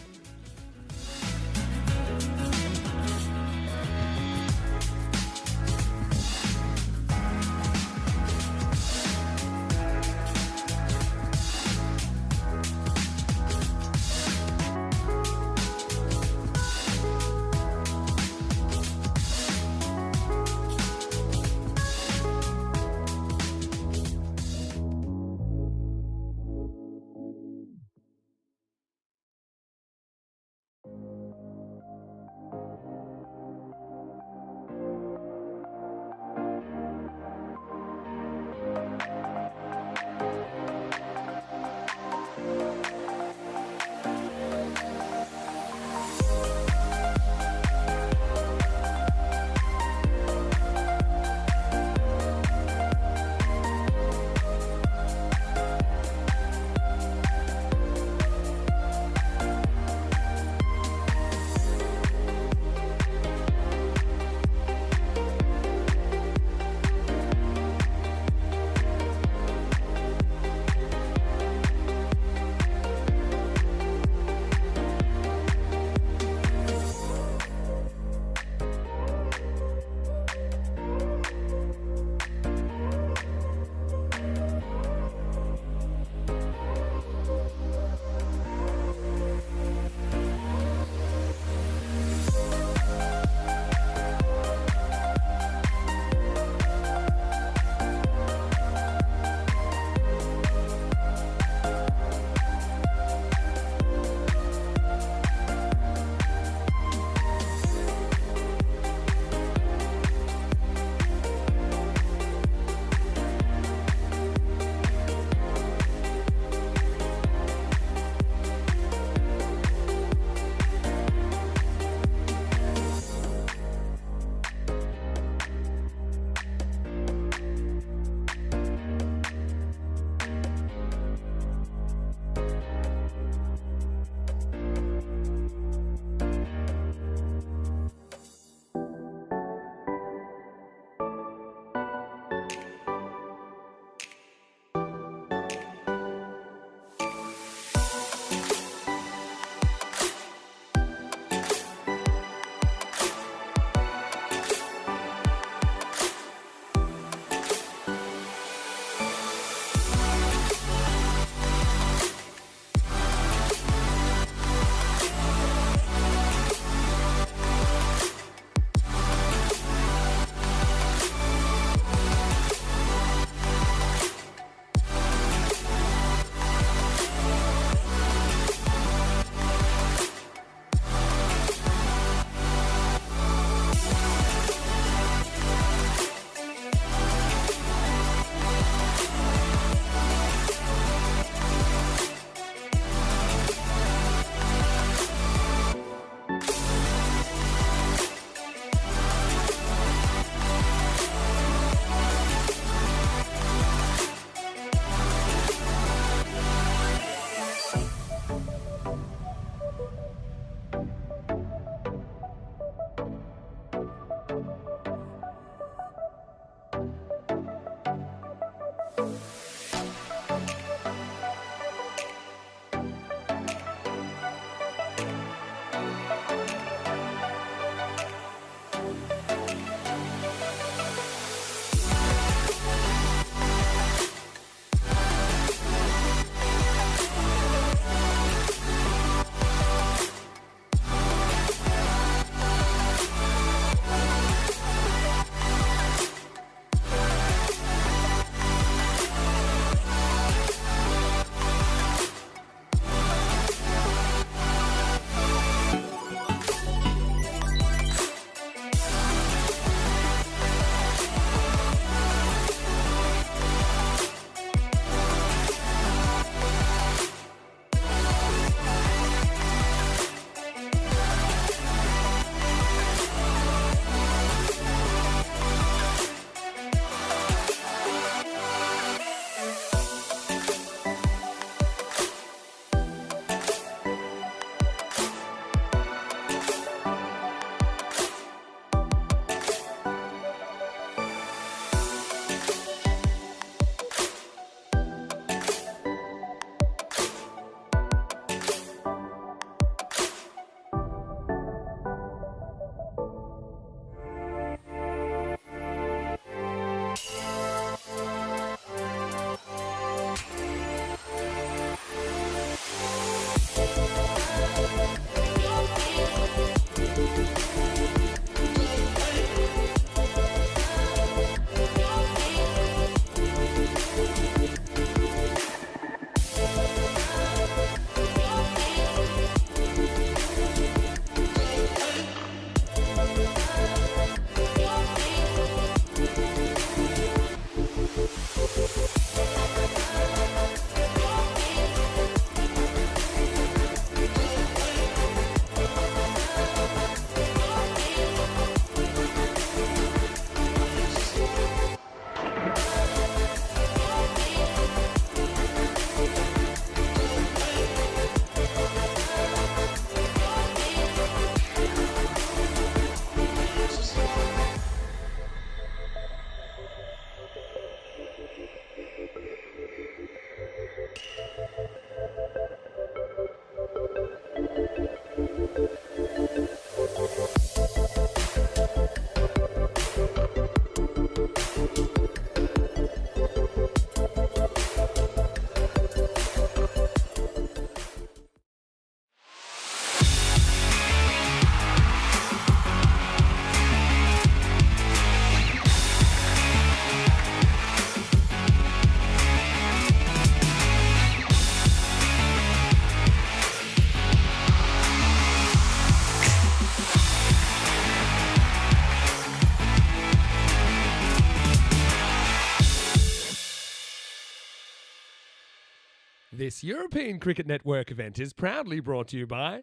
This European Cricket Network event is proudly brought to you by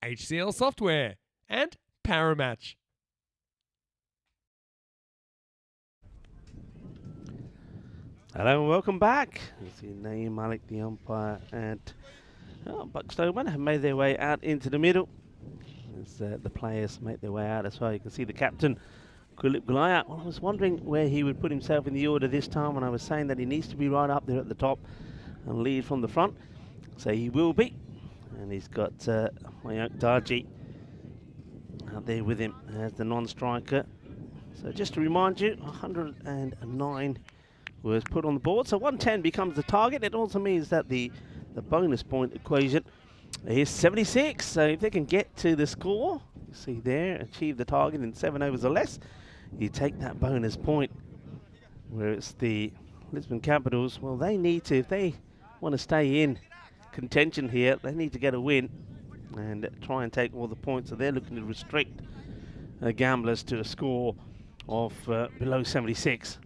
HCL Software and Paramatch. Hello and welcome back. You see Naeem Malik, the umpire, and Buckstoneman have made their way out into the middle. As the players make their way out as well. You can see the captain, Kulip Gulaya. I was wondering where he would put himself in the order this time, and I was saying that he needs to be right up there at the top and lead from the front. So he will be. And he's got Mayank Darji out there with him as the non-striker. So just to remind you, 109 was put on the board. So 110 becomes the target. It also means that the bonus point equation is 76. So if they can get to the score, you see there, achieve the target in 7 overs or less, you take that bonus point. Whereas the Lisbon Capitals, well, they need to, if they want to stay in contention here, they need to get a win and try and take all the points. So they're looking to restrict gamblers to a score of below 76.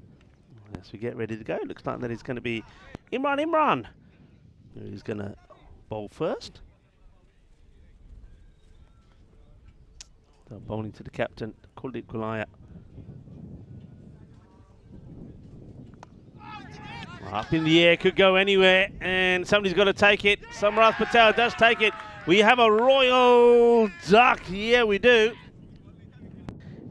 As we get ready to go, it looks like that it's going to be Imran, who's going to bowl first. So bowling to the captain, Kuldeep Gulaya. Up in the air, could go anywhere, and somebody's got to take it. Samarath Patel does take it. We have a royal duck. Yeah, we do.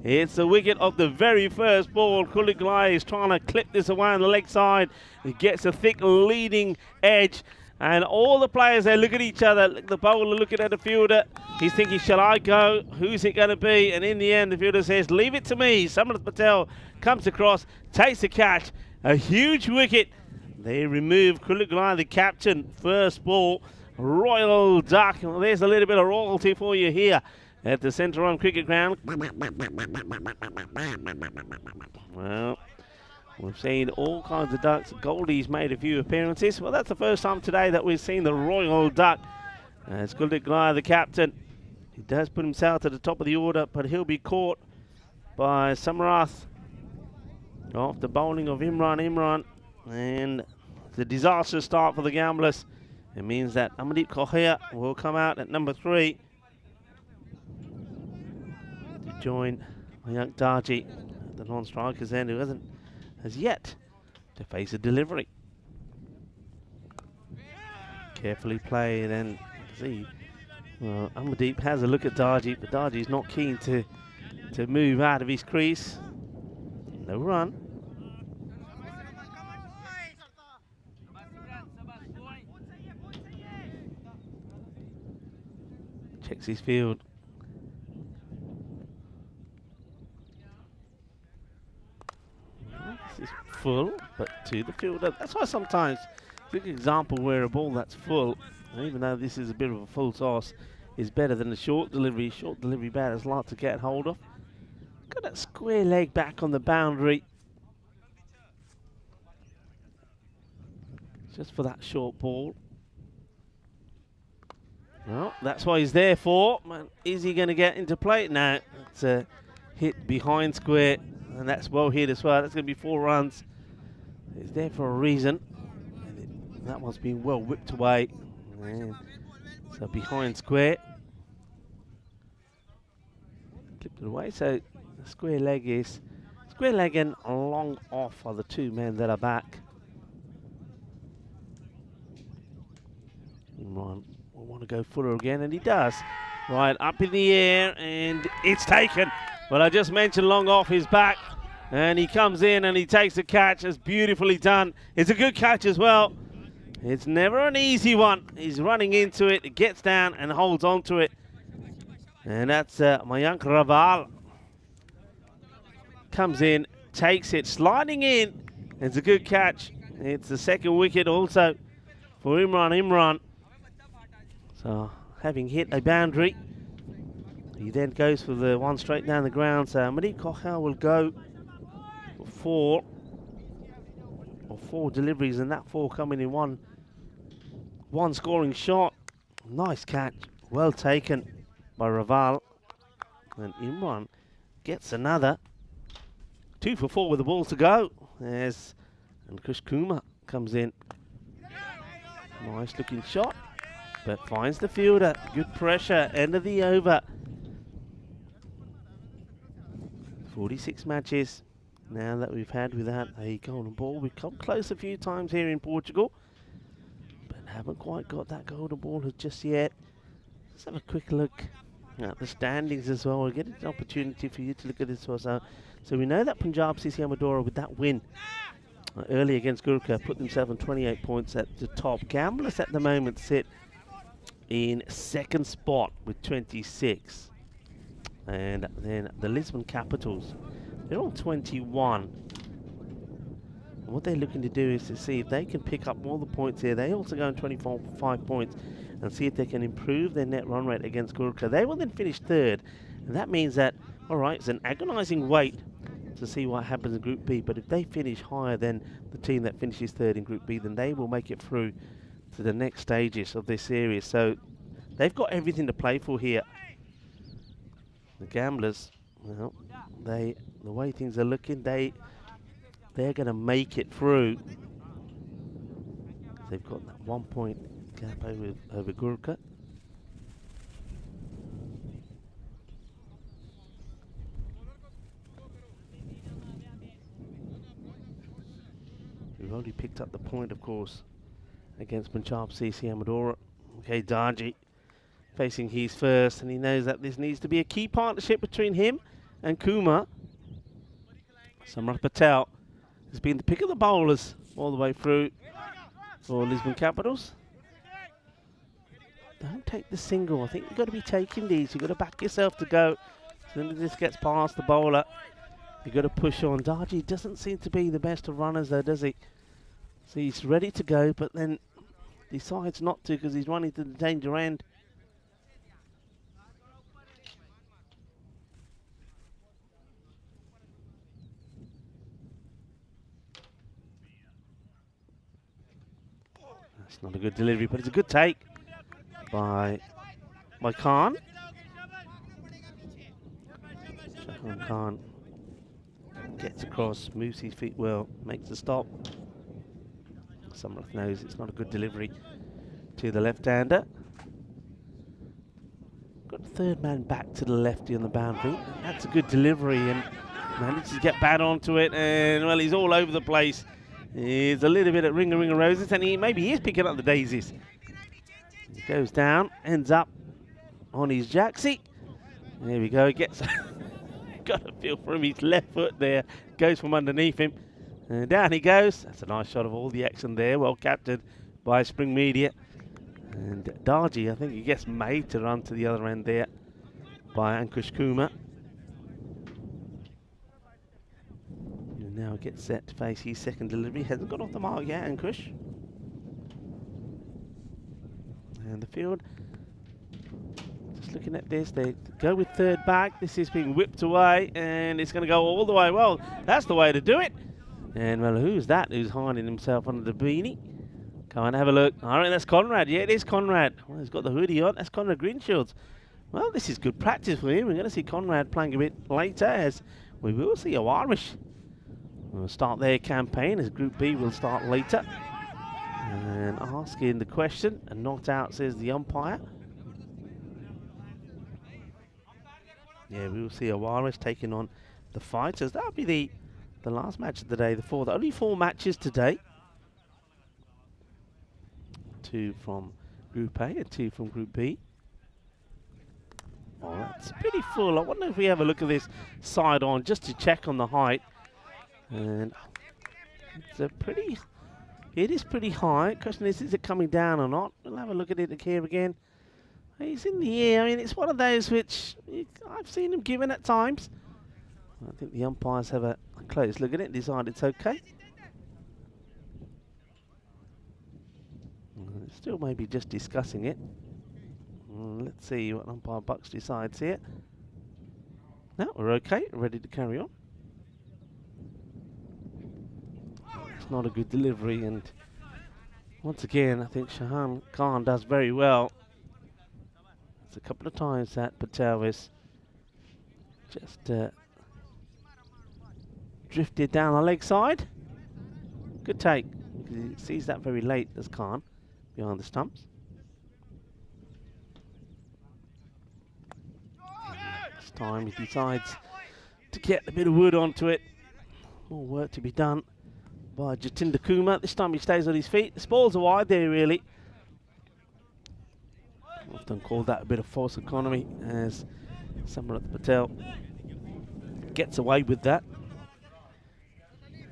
It's the wicket of the very first ball. Kuldeep Gulaya is trying to clip this away on the leg side. He gets a thick leading edge, and all the players, they look at each other. The bowler looking at the fielder. He's thinking, shall I go? Who's it going to be? And in the end, the fielder says, leave it to me. Samarath Patel comes across, takes the catch. A huge wicket. They remove Kuldeep Gulaya, the captain. First ball, royal duck. Well, there's a little bit of royalty for you here at the Centre Run Cricket Ground. Well, we've seen all kinds of ducks. Goldie's made a few appearances. Well, that's the first time today that we've seen the royal duck. As Kuldeep Gulaya, the captain, he does put himself at the top of the order, but he'll be caught by Samarath off the bowling of Imran. And the disastrous start for the gamblers. It means that Amandeep Kohia will come out at number 3 to join Mayank Darji, the non-strikers end, who has yet to face a delivery. Carefully played, and see, well, Amandeep has a look at Darji, but Darji's not keen to move out of his crease. No run. Checks his field. This is full, but to the fielder. That's why sometimes, good example where a ball that's full, even though this is a bit of a full toss, is better than the short delivery. Short delivery batters like to get hold of. Got that square leg back on the boundary. Just for that short ball. Well, that's what he's there for. Is he going to get into play? No, it's a hit behind square, and that's well hit as well. That's going to be 4 runs. He's there for a reason. And that one's been well whipped away. And so behind square. Clipped it away. So the square leg and long off are the 2 men that are back. Imran will want to go fuller again, and he does. Right, up in the air, and it's taken. Well, I just mentioned long off his back, and he comes in and he takes the catch. It's beautifully done. It's a good catch as well. It's never an easy one. He's running into it, it gets down and holds on to it. And that's Mayank Raval. Comes in, takes it, sliding in. It's a good catch. It's the second wicket also for Imran. So, having hit a boundary, he then goes for the one straight down the ground. So, Amandeep Kohia will go for 4 deliveries, and that 4 coming in one scoring shot. Nice catch, well taken by Raval. And Imran gets another. 2 for 4 with the ball to go. And Krish Kumar comes in. Nice looking shot, but finds the fielder. Good pressure, end of the over. 46 matches now that we've had without a golden ball. We've come close a few times here in Portugal, but haven't quite got that golden ball just yet. Let's have a quick look at the standings as well. We'll get an opportunity for you to look at this also. So we know that Punjab CC Amadora, with that win early against Gurka, put themselves on 28 points at the top. Gamblers at the moment sit in second spot with 26. And then the Lisbon Capitals, they're on 21. And what they're looking to do is to see if they can pick up all the points here. They also go on 25 points and see if they can improve their net run rate against Gurka. They will then finish third. And that means that, all right, it's an agonizing wait to see what happens in Group B. But if they finish higher than the team that finishes third in Group B, then they will make it through to the next stages of this series. So they've got everything to play for here. The Gamblers, well, the way things are looking, they're going to make it through. They've got that 1 point gap over Gurka. We've already picked up the point, of course, against Punjab CC Amadora. Okay, Darji facing his first, and he knows that this needs to be a key partnership between him and Kumar. Samrat Patel has been the pick of the bowlers all the way through for Lisbon Capitals. Don't take the single. I think you've got to be taking these. You've got to back yourself to go. As soon as this gets past the bowler, you've got to push on. Darji doesn't seem to be the best of runners though, does he? So he's ready to go, but then decides not to because he's running to the danger end. That's not a good delivery, but it's a good take by Khan. Shahan Khan gets across, moves his feet well, makes the stop. Samrat knows it's not a good delivery to the left-hander. Got the third man back to the lefty on the boundary. That's a good delivery and manages to get bad onto it, and well, he's all over the place. He's a little bit at ring of roses, and maybe he is picking up the daisies. He goes down, ends up on his jacksie. There we go, he gets got a feel for him, his left foot there, goes from underneath him. And down he goes. That's a nice shot of all the action there, well captured by Spring Media. And Darji, I think he gets made to run to the other end there by Ankush Kumar. And now gets set to face his second delivery. Hasn't got off the mark yet, Ankush. And the field, just looking at this, they go with third back. This is being whipped away, and it's going to go all the way. Well, that's the way to do it. And well, who's that who's hiding himself under the beanie? Come on, have a look. All right, that's Conrad. Yeah, it is Conrad. Well, he's got the hoodie on. That's Conrad Greenshields. Well, this is good practice for him. We're going to see Conrad playing a bit later, as we will see Aarish will start their campaign, as Group B will start later. And asking the question, and not out, says the umpire. Yeah, we will see Aarish taking on the Fighters. That'll be the last match of the day, the fourth. Only 4 matches today. 2 from Group A and 2 from Group B. Oh, that's pretty full. I wonder if we have a look at this side on just to check on the height. And it's a pretty, it is pretty high. Question is it coming down or not? We'll have a look at it here again. He's in the air. I mean, it's one of those which I've seen him given at times. I think the umpires have a close look at it and decide it's okay. Still maybe just discussing it. Let's see what umpire Bucks decides here. No, we're okay, ready to carry on. It's not a good delivery, and once again I think Shahan Khan does very well. It's a couple of times that Patel is just drifted down the leg side. Good take, because he sees that very late as Khan. behind the stumps. This time he decides to get a bit of wood onto it. More work to be done by Jatinder Kumar. This time he stays on his feet. The balls are wide there, really. Often called that a bit of false economy, as Samrat Patel gets away with that.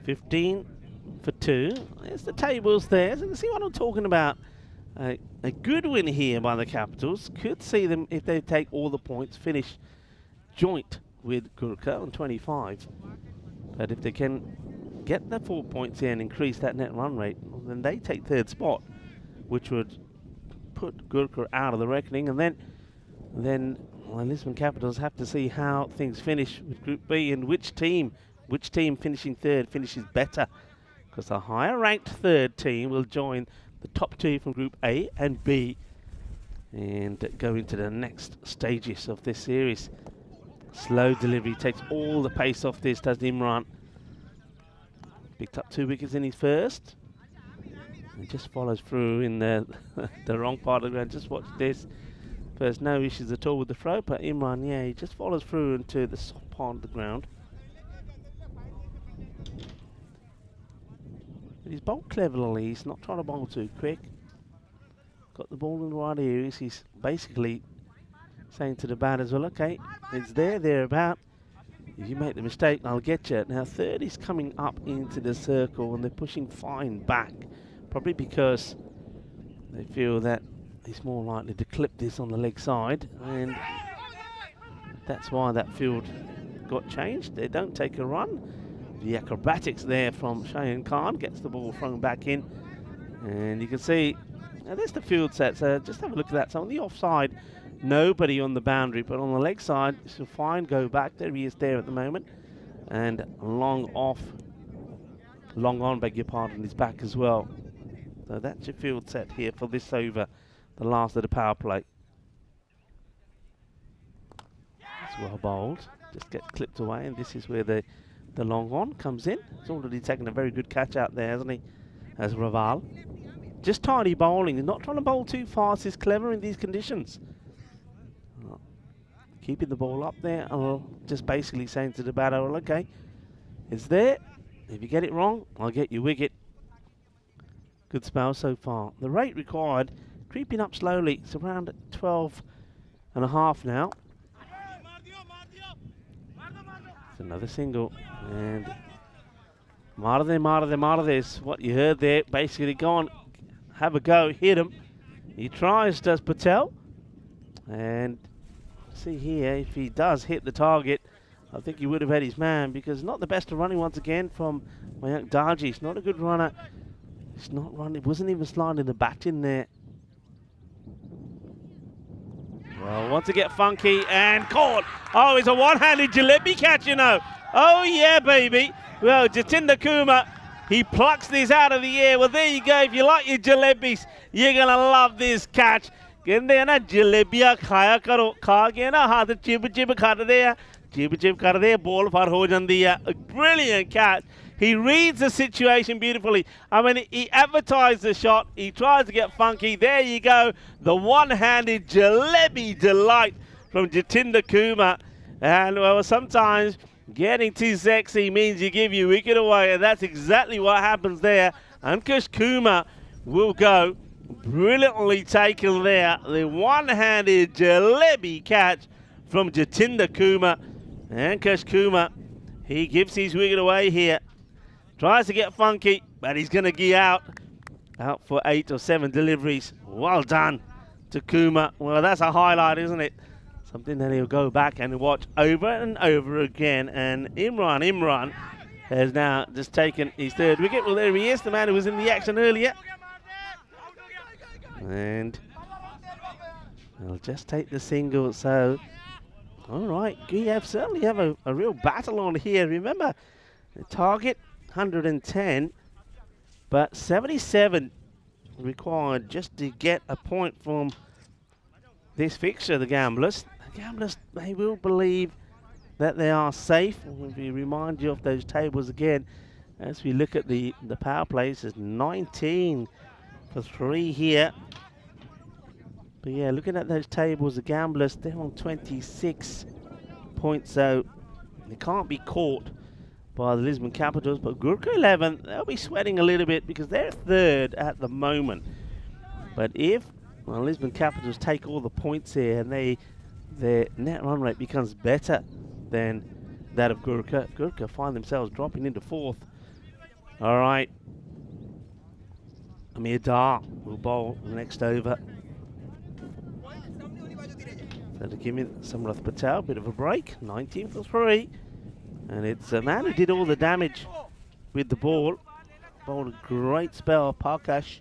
15 for 2. There's the tables there. So you can see what I'm talking about. A good win here by the Capitals. Could see them, if they take all the points, finish joint with Gurka on 25. But if they can get the 4 points in and increase that net run rate, then they take third spot, which would put Gurka out of the reckoning. And then well, Lisbon Capitals have to see how things finish with Group B and which team finishing third finishes better, because the higher ranked third team will join the top 2 from Group A and B and go into the next stages of this series. Slow delivery takes all the pace off this, does Imran. Picked up 2 wickets in his first. And just follows through in the wrong part of the ground. Just watch this. First, no issues at all with the throw, but Imran, yeah, he just follows through into the soft part of the ground. But he's bowled cleverly. He's not trying to bowl too quick. Got the ball in the right areas. He's basically saying to the batters, well, okay, it's thereabout. If you make the mistake, I'll get you. Now, third is coming up into the circle, and they're pushing fine back. Probably because they feel that he's more likely to clip this on the leg side, and that's why that field got changed. They don't take a run. The acrobatics there from Shayan Khan gets the ball thrown back in, and you can see now there's the field set. So just have a look at that. So on the offside, nobody on the boundary, but on the leg side, so fine go back. There he is there at the moment, and long on, beg your pardon, is back as well. So that's your field set here for this over, the last of the power play. It's well bowled, just gets clipped away, and this is where the long on comes in. He's already taken a very good catch out there, hasn't he, as Raval. Just tidy bowling, he's not trying to bowl too fast, he's clever in these conditions. Keeping the ball up there, and just basically saying to the batter, well, okay, it's there. If you get it wrong, I'll get you wicket. Good spell so far. The rate required, creeping up slowly. It's around 12.5 now. It's another single. And Marlo is what you heard there. Basically, go on, have a go, hit him. He tries, does Patel. And see here, if he does hit the target, I think he would have had his man, because not the best of running once again from Mayank Darji. He's not a good runner. He's not running, wasn't even sliding the bat in there. Well, wants to get funky and caught. Oh, it's a one-handed jalebi catch, you know. Oh, yeah, baby. Well, Jatinder Kumar, he plucks this out of the air. Well, there you go. If you like your jalebis, you're going to love this catch. कहते हैं ना जलेबियाँ खाया करो खा के ना हाथ चिप चिप करते हैं चिप चिप करते ball far हो जाती है. A brilliant catch. He reads the situation beautifully. I mean, he advertised the shot. He tries to get funky. There you go. The one-handed jalebi delight from Jatinder Kumar. And, well, sometimes getting too sexy means you give your wicket away. And that's exactly what happens there. Ankush Kumar will go. Brilliantly taken there. The one-handed jalebi catch from Jatinder Kumar. Ankush Kumar, he gives his wicket away here. Tries to get funky, but he's going to gear out for 8 or 7 deliveries. Well done to Kumar. Well, that's a highlight, isn't it? Something that he'll go back and watch over and over again. And Imran has now just taken his third wicket. Well, there he is, the man who was in the action earlier. And he'll just take the single. So, all right, we certainly have a real battle on here. Remember, the target 110, but 77 required just to get a point from this fixture, the Gamblers. The Gamblers, they will believe that they are safe. We remind you of those tables again as we look at the power plays. There's 19 for 3 here. But yeah, looking at those tables, the Gamblers, they're on 26 points, so they can't be caught by the Lisbon Capitals. But Gurka 11, they'll be sweating a little bit because they're 3rd at the moment. But if Lisbon Capitals take all the points here and their net run rate becomes better than that of Gurka, Gurka find themselves dropping into 4th. All right. Amir Dar will bowl the next over. So to give me Samrath Patel a bit of a break, 19 for 3. And it's a man who did all the damage with the ball. Bowled a great spell. Parkash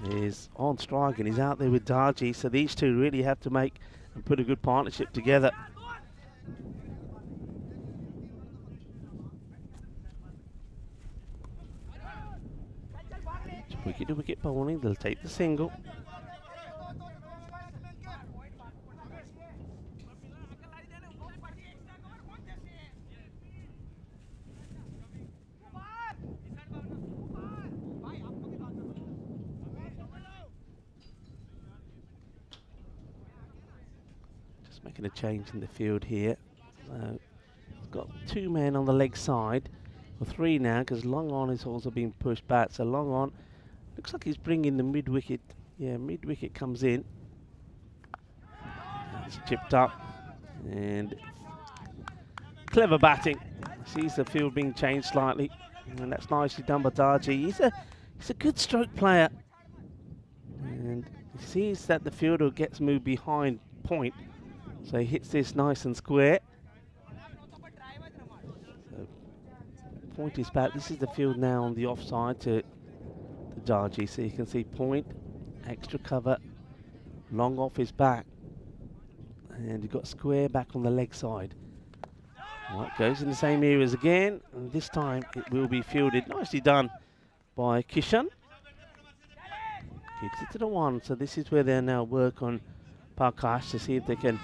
is on strike and he's out there with Darji. So these two really have to make and put a good partnership together. Wicket to wicket bowling, they'll take the single. Just making a change in the field here. So he's got 2 men on the leg side, or 3 now, because Long On is also being pushed back. So Long On looks like he's bringing the mid wicket. Yeah, mid wicket comes in. It's chipped up and clever batting. Sees the field being changed slightly, and that's nicely done by Darji. He's a good stroke player, and he sees that the fielder gets moved behind point, so he hits this nice and square. So point is back. This is the field now on the offside to Darji, so you can see point, extra cover, long off his back, and you've got square back on the leg side. Right, goes in the same areas again, and this time it will be fielded. Nicely done by Kishan. Keeps it to the 1, so this is where they'll now work on Parkash to see if they can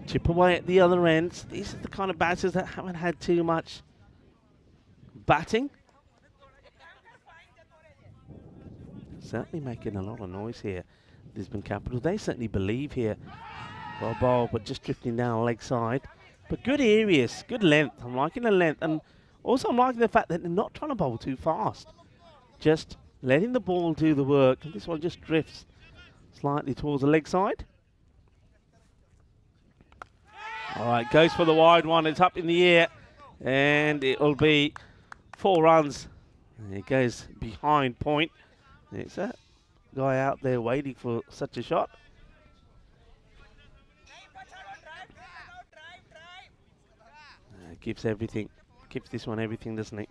chip away at the other ends. These are the kind of batters that haven't had too much batting. Certainly making a lot of noise here, Lisbon Capitals. They certainly believe here. Well bowled, but just drifting down leg side. But good areas, good length. I'm liking the length, and also I'm liking the fact that they're not trying to bowl too fast. Just letting the ball do the work. And this one just drifts slightly towards the leg side. All right, goes for the wide one. It's up in the air, and it'll be 4 runs. And it goes behind point. It's that guy out there waiting for such a shot. Gives everything, gives this one everything, doesn't it?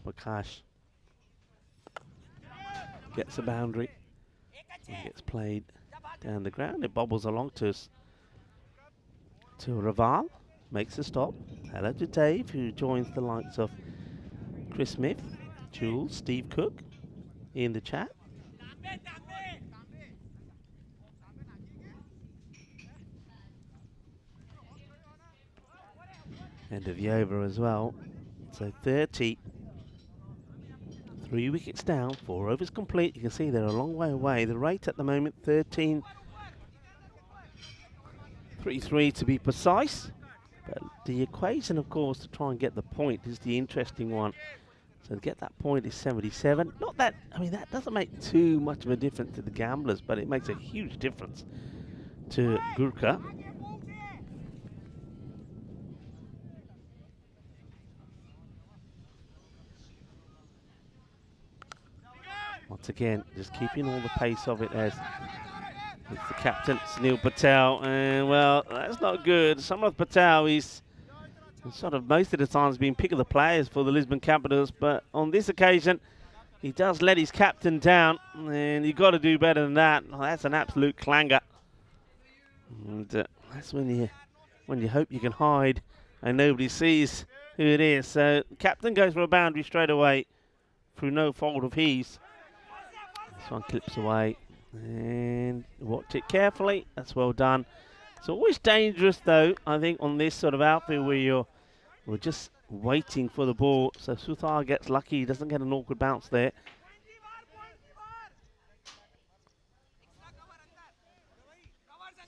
Prakash gets a boundary and gets played down the ground. It bobbles along to us. To Raval, makes a stop. Hello to Dave, who joins the likes of Chris Smith, Jules, Steve Cook in the chat. End of the over as well. So 30. 3 wickets down, 4 overs complete. You can see they're a long way away. The rate at the moment, 13.33 to be precise. But the equation, of course, to try and get the point is the interesting one. So to get that point is 77. Not that, I mean, that doesn't make too much of a difference to the Gamblers, but it makes a huge difference to Gurka. Once again, just keeping all the pace of it as it's the captain, Sunil Patel. And, well, that's not good. Samrath Patel, he's sort of most of the times been pick of the players for the Lisbon Capitals. But on this occasion, he does let his captain down. And you've got to do better than that. Oh, that's an absolute clanger. And that's when you hope you can hide and nobody sees who it is. So the captain goes for a boundary straight away through no fault of his. This one clips away, and watch it carefully. That's well done. It's always dangerous, though, I think, on this sort of outfield where you're just waiting for the ball. So Suthar gets lucky. He doesn't get an awkward bounce there.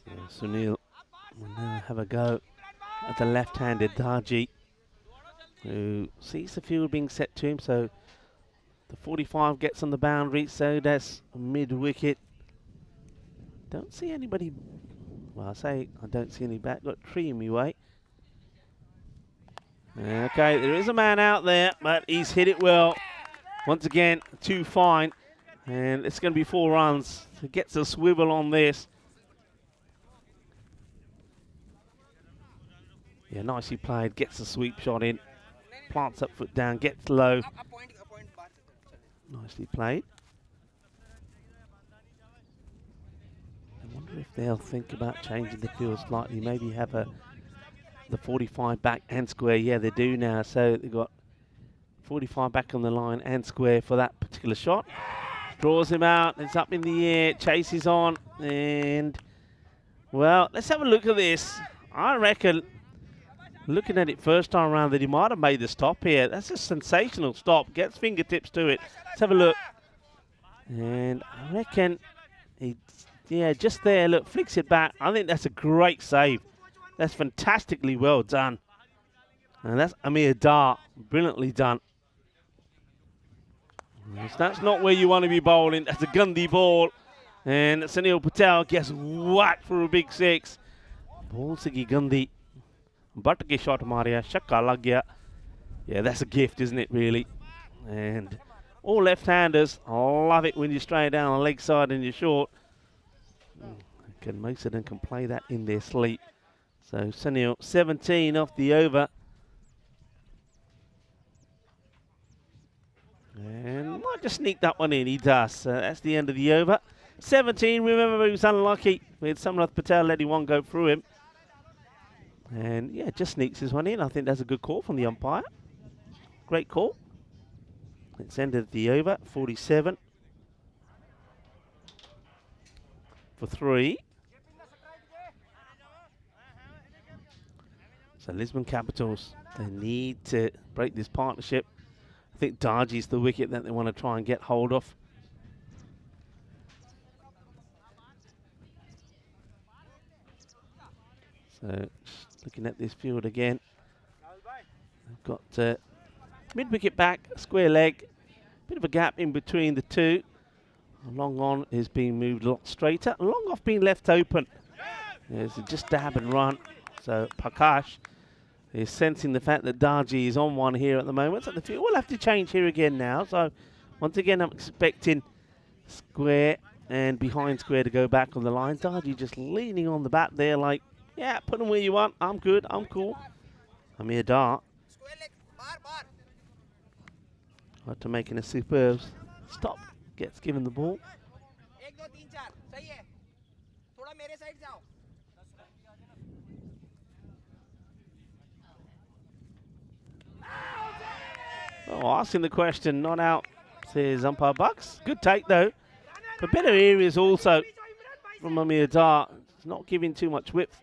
So Sunil will now have a go at the left-handed Darji, who sees the field being set to him. So the 45 gets on the boundary, so that's mid-wicket. Don't see anybody. Well, I don't see any back. Got tree in my way. Okay, there is a man out there, but he's hit it well. Once again, 2 fine, and it's going to be 4 runs. So gets a swivel on this. Yeah, nicely played. Gets a sweep shot in. Plants up, foot down, gets low. Nicely played. I wonder if they'll think about changing the field slightly. Maybe have the 45 back and square. Yeah, they do now. So they've got 45 back on the line and square for that particular shot. Draws him out. It's up in the air. Chases on. And, well, let's have a look at this. I reckon, looking at it first time around, that he might have made the stop here. That's a sensational stop. Gets fingertips to it. Let's have a look. And I reckon he, yeah, just there, look, flicks it back. I think that's a great save. That's fantastically well done. And that's Amir Dar. Brilliantly done. That's not where you want to be bowling. That's a Gandhi ball. And Sunil Patel gets whacked for a big 6. Ball Sigi Gandhi. But ke shot Maria. Shakka lag gaya. Yeah, that's a gift, isn't it, really? And all left-handers love it when you stray down the leg side and you're short. Most of them can play that in their sleep. So Sunil, 17 off the over. And might just sneak that one in. He does. That's the end of the over. 17. Remember, he was unlucky. We had Samrath Patel letting one go through him. And yeah, just sneaks this one in. I think that's a good call from the umpire. Great call. It's ended the over. 47 for 3. So Lisbon Capitals, they need to break this partnership. I think Darji's the wicket that they want to try and get hold of. So looking at this field again, they've got mid-wicket back, square leg, bit of a gap in between the two. Long on is being moved a lot straighter. Long off being left open. There's just dab and run. So Prakash is sensing the fact that Darji is on one here at the moment. So the field will have to change here again now. So once again, I'm expecting square and behind square to go back on the line. Darji just leaning on the bat there like, yeah, put them where you want. I'm good. I'm cool. Amir Dar. After making a superb stop, gets given the ball. Oh, asking the question, not out, says umpire Bucks. Good take though. But better areas also from Amir Dar. It's not giving too much width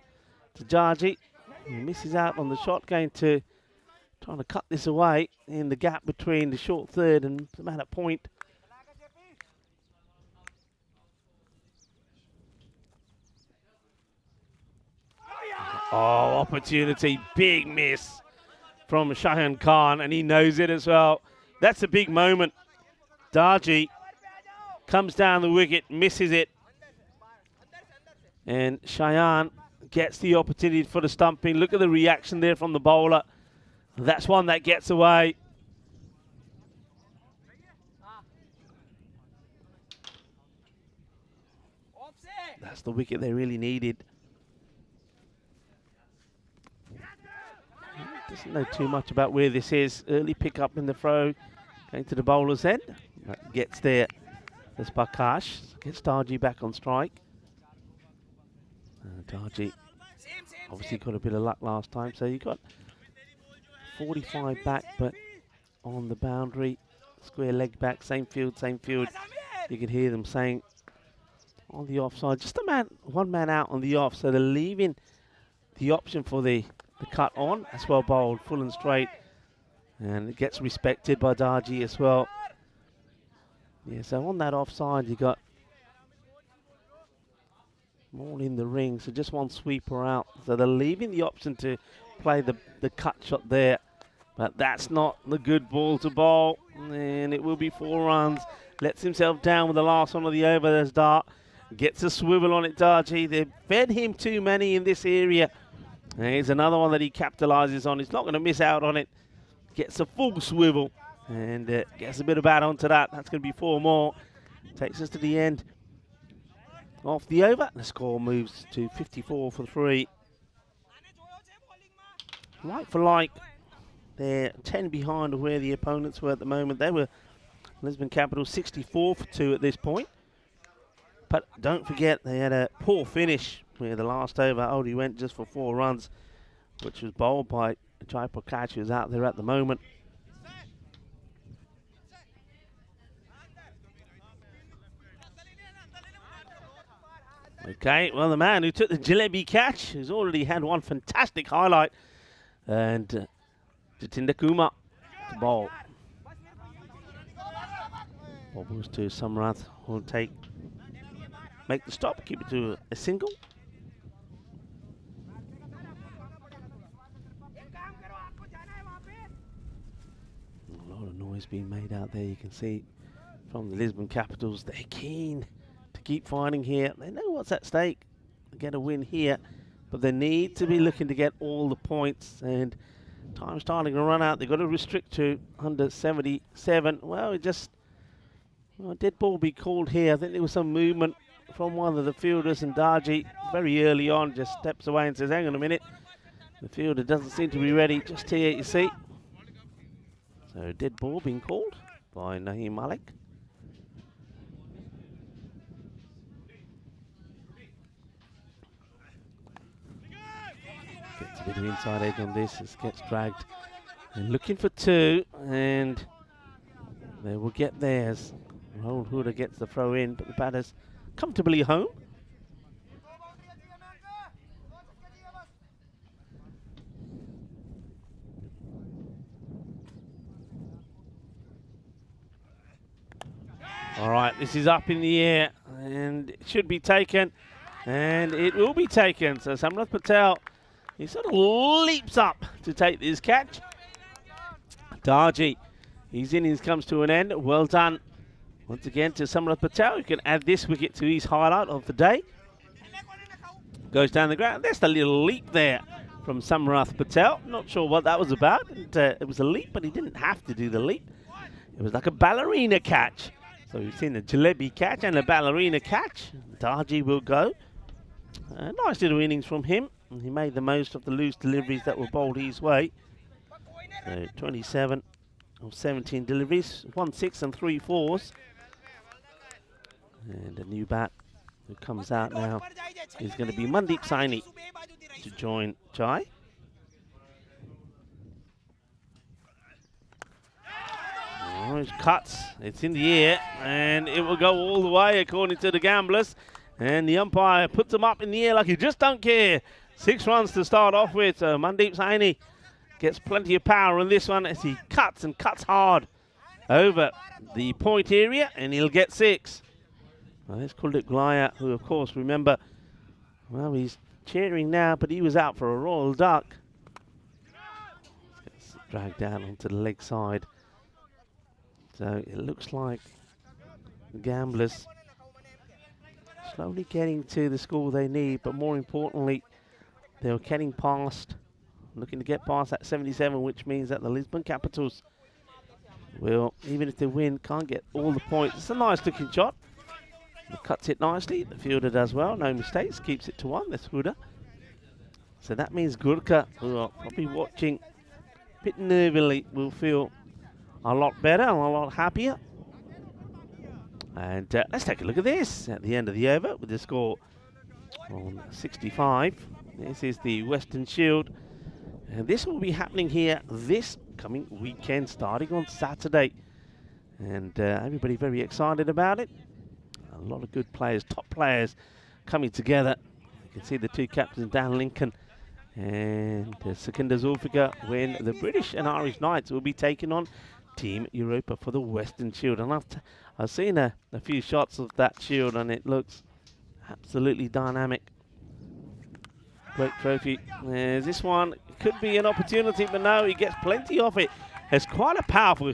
to Darji. He misses out on the shot, going to trying to cut this away in the gap between the short third and the man at point. Oh, opportunity, big miss from Shahan Khan, and he knows it as well. That's a big moment. Darji comes down the wicket, misses it, and Shahan gets the opportunity for the stumping. Look at the reaction there from the bowler. That's one that gets away. That's the wicket they really needed. Doesn't know too much about where this is. Early pick up in the throw, going to the bowler's end. That gets there. There's Prakash. Gets Darji back on strike. Darji obviously got a bit of luck last time, so you got 45 back, but on the boundary, square leg back, same field, same field. You can hear them saying on the offside, just one man out on the off, so they're leaving the option for the cut on. That's well bowled, full and straight. And it gets respected by Darji as well. Yeah, so on that offside, you got more in the ring, so just one sweeper out. So they're leaving the option to play the cut shot there. But that's not the good ball to bowl. And it will be 4 runs. Lets himself down with the last one of the over. There's Dart. Gets a swivel on it, Darji. They've fed him too many in this area. And here's another one that he capitalises on. He's not going to miss out on it. Gets a full swivel. And gets a bit of bat onto that. That's going to be 4 more. Takes us to the end of the over. The score moves to 54 for 3. Like for like, they're 10 behind where the opponents were at the moment. They were Lisbon Capitals 64 for 2 at this point. But don't forget, they had a poor finish where the last over only went just for 4 runs, which was bowled by Jai Prakash, who's out there at the moment. Okay, well, the man who took the Jalebi catch has already had one fantastic highlight. And Jatinder Kumar to bowl. Bobbles to Samrath, who'll make the stop, keep it to a single. A lot of noise being made out there, you can see from the Lisbon Capitals. They're keen to keep fighting here. They know what's at stake, get a win here, but they need to be looking to get all the points, and time starting to run out. They've got to restrict to under 77. Well, dead ball be called here. I think there was some movement from one of the fielders, and Darji very early on just steps away and says, hang on a minute. The fielder doesn't seem to be ready. Just here, you see. So dead ball being called by Naheem Malik. Gets a bit of inside edge on this. This gets dragged. And looking for 2, and they will get theirs. Rahul Huda gets the throw in, but the batter's comfortably home. All right, this is up in the air, and it should be taken, and it will be taken. So Samrath Patel, he sort of leaps up to take this catch. Darji, his innings comes to an end. Well done once again to Samrath Patel, who can add this wicket to his highlight of the day. Goes down the ground. There's the little leap there from Samrath Patel. Not sure what that was about. It was a leap, but he didn't have to do the leap. It was like a ballerina catch. So we've seen a Jalebi catch and a ballerina catch. Darji will go. Nice little innings from him. And he made the most of the loose deliveries that were bowled his way. So 27 of 17 deliveries, 1 6 and 3 4s. And a new bat who comes out now is going to be Mandeep Saini to join Jai. Oh, it cuts, it's in the air, and it will go all the way according to the gamblers. And the umpire puts them up in the air like he just don't care. 6 runs to start off with. So Mandeep Saini gets plenty of power in this one as he cuts and cuts hard over the point area, and he'll get 6. Well, there's Kuldeep Glaya, who of course, remember, well, he's cheering now, but he was out for a royal duck. Gets dragged down onto the leg side. So it looks like the gamblers slowly getting to the score they need, but more importantly, they're getting past, looking to get past that 77, which means that the Lisbon Capitals will, even if they win, can't get all the points. It's a nice looking shot. It cuts it nicely. The fielder does well, no mistakes, keeps it to 1. That's Huda. So that means Gurka, who are probably watching a bit nervously, will feel a lot better and a lot happier. And let's take a look at this at the end of the over with the score on 65. This is the Western Shield, and this will be happening here this coming weekend, starting on Saturday. And everybody very excited about it. A lot of good players, top players coming together. You can see the 2 captains, Dan Lincoln And Secunda Zulfiqar, when the British and Irish Knights will be taking on Team Europa for the Western Shield. And I've seen a few shots of that shield, and it looks absolutely dynamic. Great trophy. This one could be an opportunity, but no, he gets plenty of it. It's quite a powerful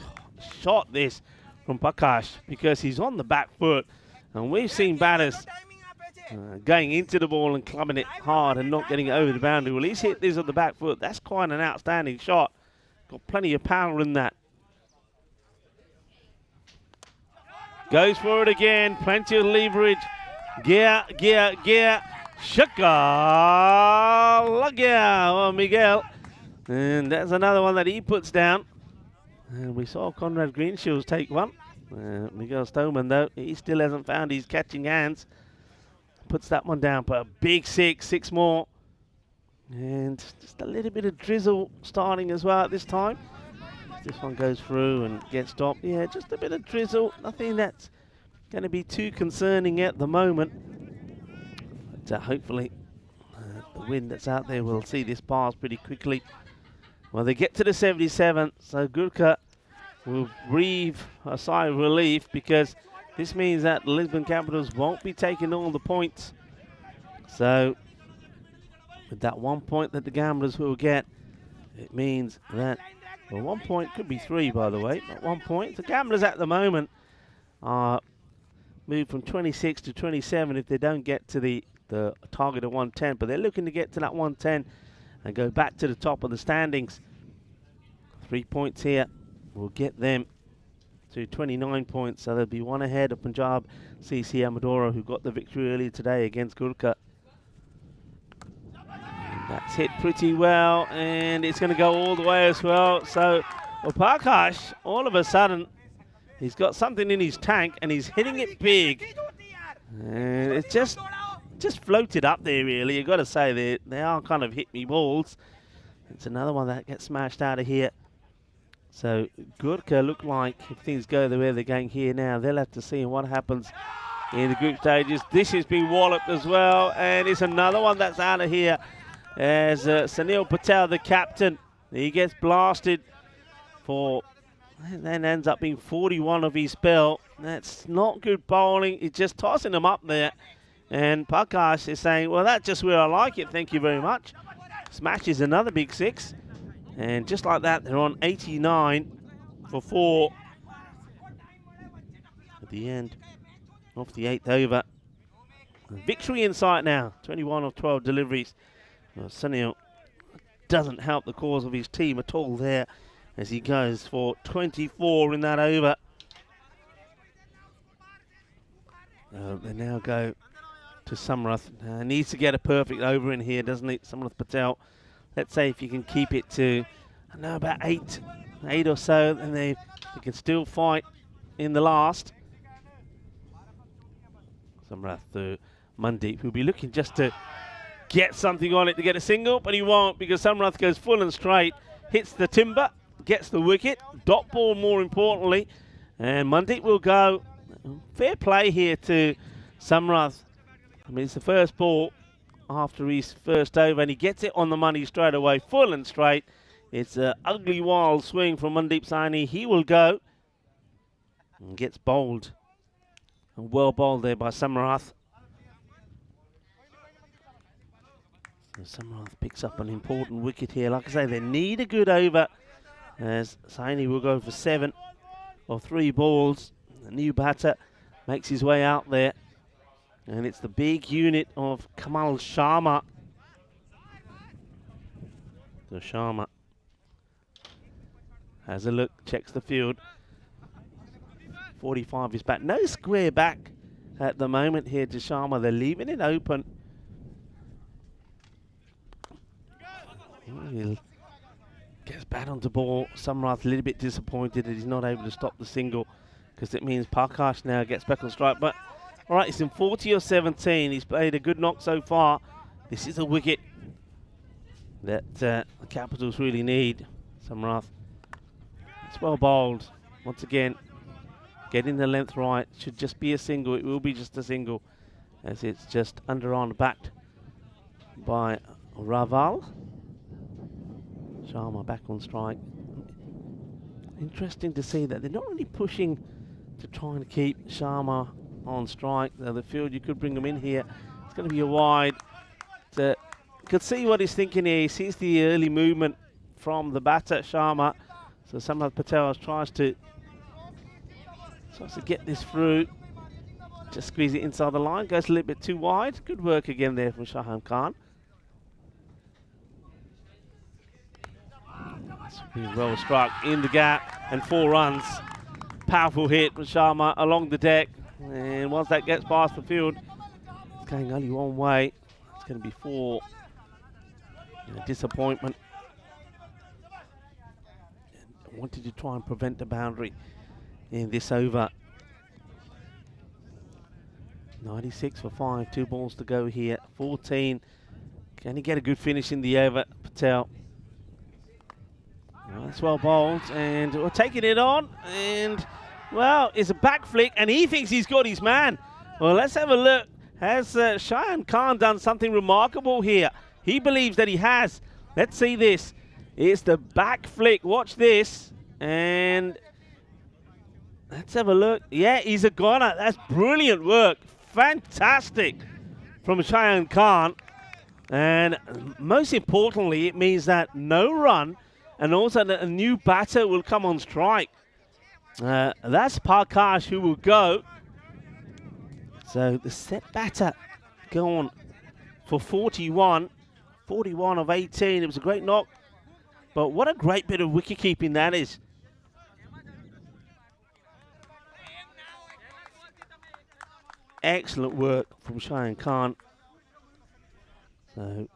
shot, this, from Prakash, because he's on the back foot. And we've seen batters going into the ball and clubbing it hard and not getting it over the boundary. Well, he's hit this on the back foot. That's quite an outstanding shot. Got plenty of power in that. Goes for it again. Plenty of leverage. Gear. Shaka! Oh, Miguel. And that's another one that he puts down. And we saw Conrad Greenshields take one. Miguel Stoneman, though, he still hasn't found his catching hands. Puts that one down, but a big six more. And just a little bit of drizzle starting as well at this time. This one goes through and gets stopped. Yeah, just a bit of drizzle. Nothing that's going to be too concerning at the moment. But hopefully the wind that's out there will see this pass pretty quickly. Well, they get to the 77, so Gurka will breathe a sigh of relief, because this means that the Lisbon Capitals won't be taking all the points. So with that 1 point that the Gamblers will get, it means that, well, 1 point could be 3, by the way, but 1 point. The Gamblers at the moment are moved from 26 to 27 if they don't get to the target of 110, but they're looking to get to that 110 and go back to the top of the standings. 3 points here will get them to 29 points, so they'll be one ahead of Punjab CC Amadora, who got the victory earlier today against Gurka. That's hit pretty well, and it's going to go all the way as well. So, well, Prakash, all of a sudden, he's got something in his tank, and he's hitting it big. And it's just floated up there, really. You've got to say they are kind of hit me balls. It's another one that gets smashed out of here. So Gurka look like, if things go the way they're going here now, they'll have to see what happens in the group stages. This has been walloped as well, and it's another one that's out of here as Sunil Patel, the captain, he gets blasted for, and then ends up being 41 of his spell. That's not good bowling. He's just tossing them up there, and Prakash is saying, well, that's just where I like it, thank you very much. Smashes another big 6. And just like that, they're on 89 for 4 at the end of the 8th over. Victory in sight now, 21 of 12 deliveries. Well, Sunil doesn't help the cause of his team at all there, as he goes for 24 in that over. They now go to Samrath. Needs to get a perfect over in here, doesn't it, Samrath Patel? Let's say if you can keep it to, I know, about 8 or so, then they can still fight in the last. Samrath to Mandeep, who'll be looking just to get something on it to get a single, but he won't, because Samrath goes full and straight, hits the timber, gets the wicket, dot ball more importantly, and Mandeep will go. Fair play here to Samrath. I mean, it's the first ball after his first over, and he gets it on the money straight away, full and straight. It's an ugly wild swing from Mandeep Saini. He will go and gets bowled, and well bowled there by Samarath. So Samarath picks up an important wicket here. Like I say, they need a good over, as Saini will go for 7 of 3 balls. The new batter makes his way out there. And it's the big unit of Kamal Sharma. So Sharma has a look, checks the field. 45 is back. No square back at the moment here to Sharma. They're leaving it open. He gets bat onto ball. Samrath a little bit disappointed that he's not able to stop the single, because it means Prakash now gets back on strike. But all right, he's in 40 or 17. He's played a good knock so far. This is a wicket that the Capitals really need. Samrath. It's well bowled. Once again, getting the length right. Should just be a single. It will be just a single, as it's just underarm backed by Raval. Sharma back on strike. Interesting to see that they're not really pushing to try and keep Sharma on strike. The field, you could bring him in here. It's going to be a wide. You could see what he's thinking here. He sees the early movement from the batter, Sharma. So Samrat Patel tries to get this through. Just squeeze it inside the line. Goes a little bit too wide. Good work again there from Shaham Khan. That's really well struck in the gap and 4 runs. Powerful hit from Sharma along the deck. And once that gets past the field, it's going only one way. It's going to be 4. Disappointment. And wanted to try and prevent the boundary in this over. 96 for 5, 2 balls to go here. 14. Can he get a good finish in the over, Patel? Well, that's well bowled, and we're taking it on, and well, it's a back flick, and he thinks he's got his man. Well, let's have a look. Has Shaham Khan done something remarkable here? He believes that he has. Let's see this. It's the back flick. Watch this, and let's have a look. Yeah, he's a goner. That's brilliant work. Fantastic from Shaham Khan, and most importantly, it means that no run. And also that a new batter will come on strike. That's Parkash who will go. So the set batter gone for 41. 41 of 18. It was a great knock. But what a great bit of wicket keeping that is. Excellent work from Shaham Khan. So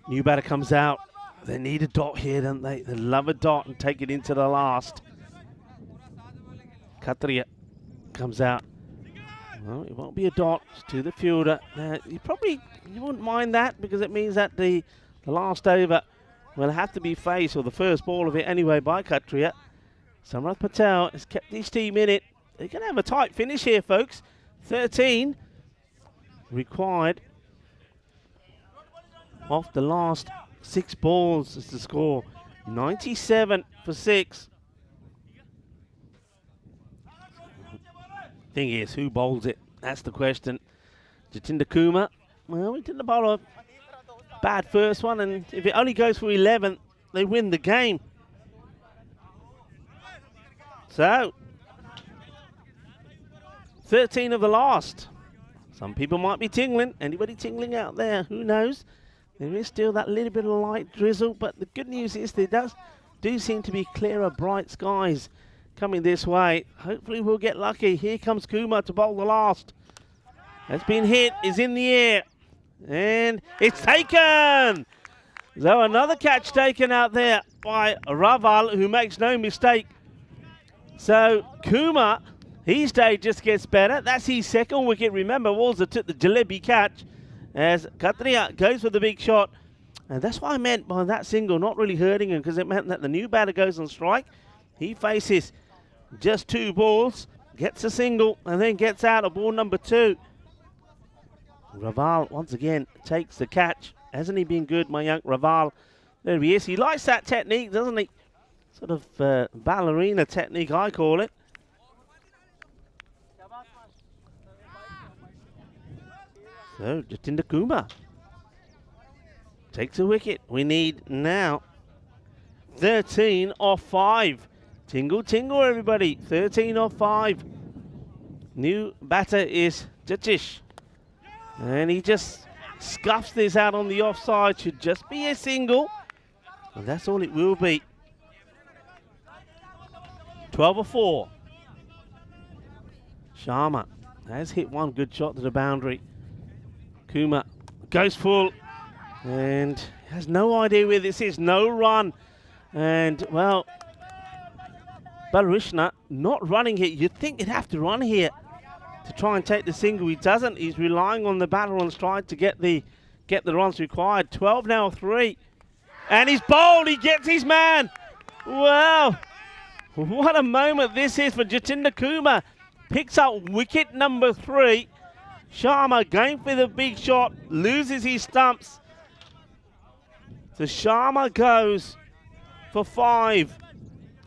new batter comes out. They need a dot here, don't they? They love a dot and take it into the last. Khatria comes out. Well, it won't be a dot. It's to the fielder. You wouldn't mind that because it means that the last over will have to be faced, or the first ball of it anyway, by Khatria. Samrat Patel has kept his team in it. They're going to have a tight finish here, folks. 13 required. Off the last 6 balls is the score. 97 for 6. Thing is, who bowls it? That's the question. Jatinder Kumar. Well, he didn't bowl a bad first one, and if it only goes for 11, they win the game. So, 13 of the last. Some people might be tingling. Anybody tingling out there? Who knows? There is still that little bit of light drizzle, but the good news is there do seem to be clearer, bright skies coming this way. Hopefully we'll get lucky. Here comes Kumar to bowl the last. That's been hit, is in the air, and it's taken! So another catch taken out there by Raval, who makes no mistake. So Kumar, his day just gets better. That's his second wicket. Remember, Walzer took the jalebi catch, as Khatria goes for the big shot. And that's what I meant by that single not really hurting him, because it meant that the new batter goes on strike. He faces just 2 balls, gets a single, and then gets out of ball number 2. Raval, once again, takes the catch. Hasn't he been good, my young Raval? There he is. He likes that technique, doesn't he? Sort of ballerina technique, I call it. So, Jatinder Kumar takes a wicket. We need now 13 off 5. Tingle, tingle, everybody. 13 off 5. New batter is Jatish. And he just scuffs this out on the offside. Should just be a single. And that's all it will be. 12 or 4. Sharma has hit one good shot to the boundary. Kumar goes full and has no idea where this is. No run. And, well, Balarishna not running here. You'd think he'd have to run here to try and take the single. He doesn't. He's relying on the batter on stride to get the runs required. 12 now, 3. And he's bowled. He gets his man. Wow. What a moment this is for Jatinder Kumar. Picks up wicket number 3. Sharma going for the big shot, loses his stumps. So Sharma goes for 5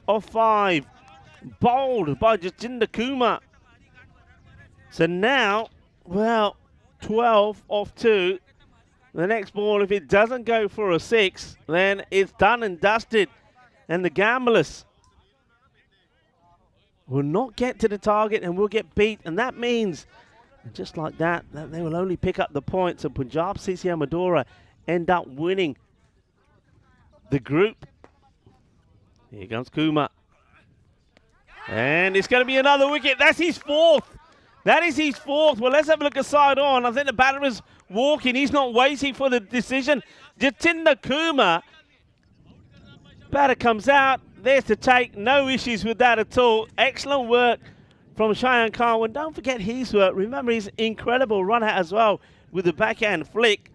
of 5. Bowled by Jatinder Kumar. So now, well, 12 of 2. The next ball, if it doesn't go for a 6, then it's done and dusted. And the gamblers will not get to the target and will get beat. And that means, just like that, that they will only pick up the points. And Punjab CC Amadora end up winning the group. Here comes Kumar. And it's going to be another wicket. That's his 4th. That is his 4th. Well, let's have a look at side on. I think the batter is walking. He's not waiting for the decision. Jatinder Kumar. Batter comes out. There's the take. No issues with that at all. Excellent work from Shayan Khan. And don't forget his work. Remember his incredible run out as well with the backhand flick.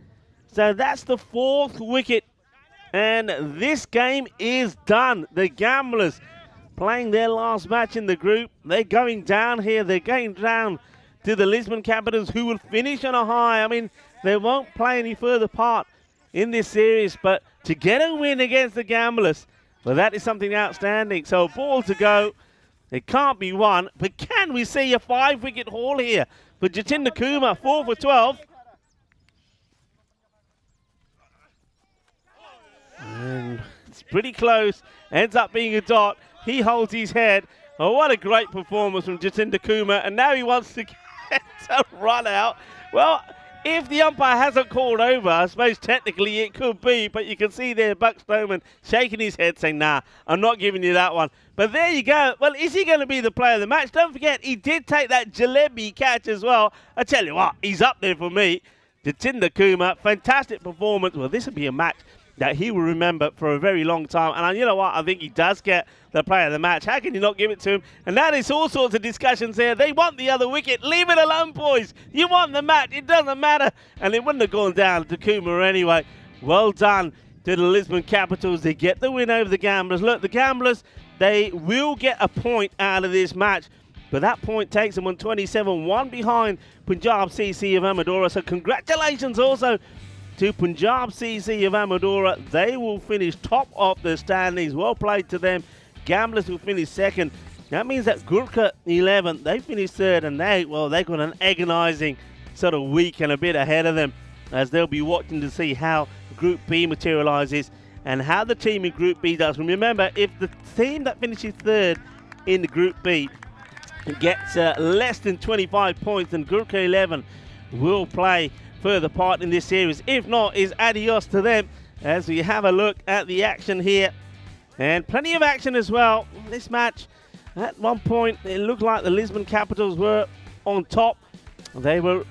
So that's the 4th wicket. And this game is done. The Gamblers playing their last match in the group. They're going down here. They're going down to the Lisbon Capitals, who will finish on a high. I mean, they won't play any further part in this series, but to get a win against the Gamblers, well, that is something outstanding. So ball to go. It can't be won, but can we see a 5-wicket haul here for Jatinder Kumar, 4 for 12? And it's pretty close. Ends up being a dot. He holds his head. Oh, what a great performance from Jatinder Kumar. And now he wants to get a run out. Well, if the umpire hasn't called over, I suppose technically it could be. But you can see there Buck Stoneman shaking his head saying, nah, I'm not giving you that one. But there you go. Well, is he going to be the player of the match? Don't forget, he did take that jalebi catch as well. I tell you what, he's up there for me. Jatinder Kumar, fantastic performance. Well, this will be a match that he will remember for a very long time. And you know what? I think he does get the player of the match. How can you not give it to him? And that is all sorts of discussions there. They want the other wicket. Leave it alone, boys. You want the match. It doesn't matter. And it wouldn't have gone down to Kumar anyway. Well done to the Lisbon Capitals. They get the win over the Gamblers. Look, the Gamblers, they will get a point out of this match. But that point takes them on 27, 1 behind Punjab CC of Amadora. So congratulations also to Punjab CC of Amadora. They will finish top of the standings. Well played to them. Gamblers will finish 2nd. That means that Gurka 11, they finished 3rd, and they've got an agonising sort of week and a bit ahead of them, as they'll be watching to see how Group B materialises and how the team in Group B does. Remember, if the team that finishes 3rd in the Group B gets less than 25 points, then Gurka 11 will play further part in this series. If not, is adios to them, as we have a look at the action here. And plenty of action as well. This match, at one point, it looked like the Lisbon Capitals were on top. They were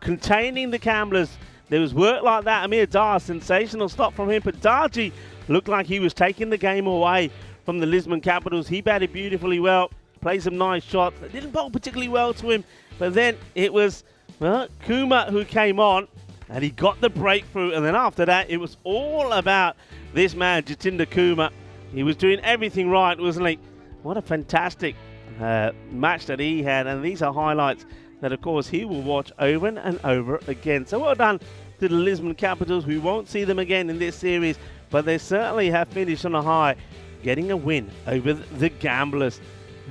containing the Gamblers. There was work like that. Amir Dar, sensational stop from him. But Darji looked like he was taking the game away from the Lisbon Capitals. He batted beautifully well, played some nice shots. It didn't bowl particularly well to him. But then it was Kumar who came on, and he got the breakthrough. And then after that, it was all about this man, Jatinder Kumar. He was doing everything right, wasn't he? What a fantastic match that he had. And these are highlights that, of course, he will watch over and over again. So well done to the Lisbon Capitals. We won't see them again in this series, but they certainly have finished on a high, getting a win over the Gamblers.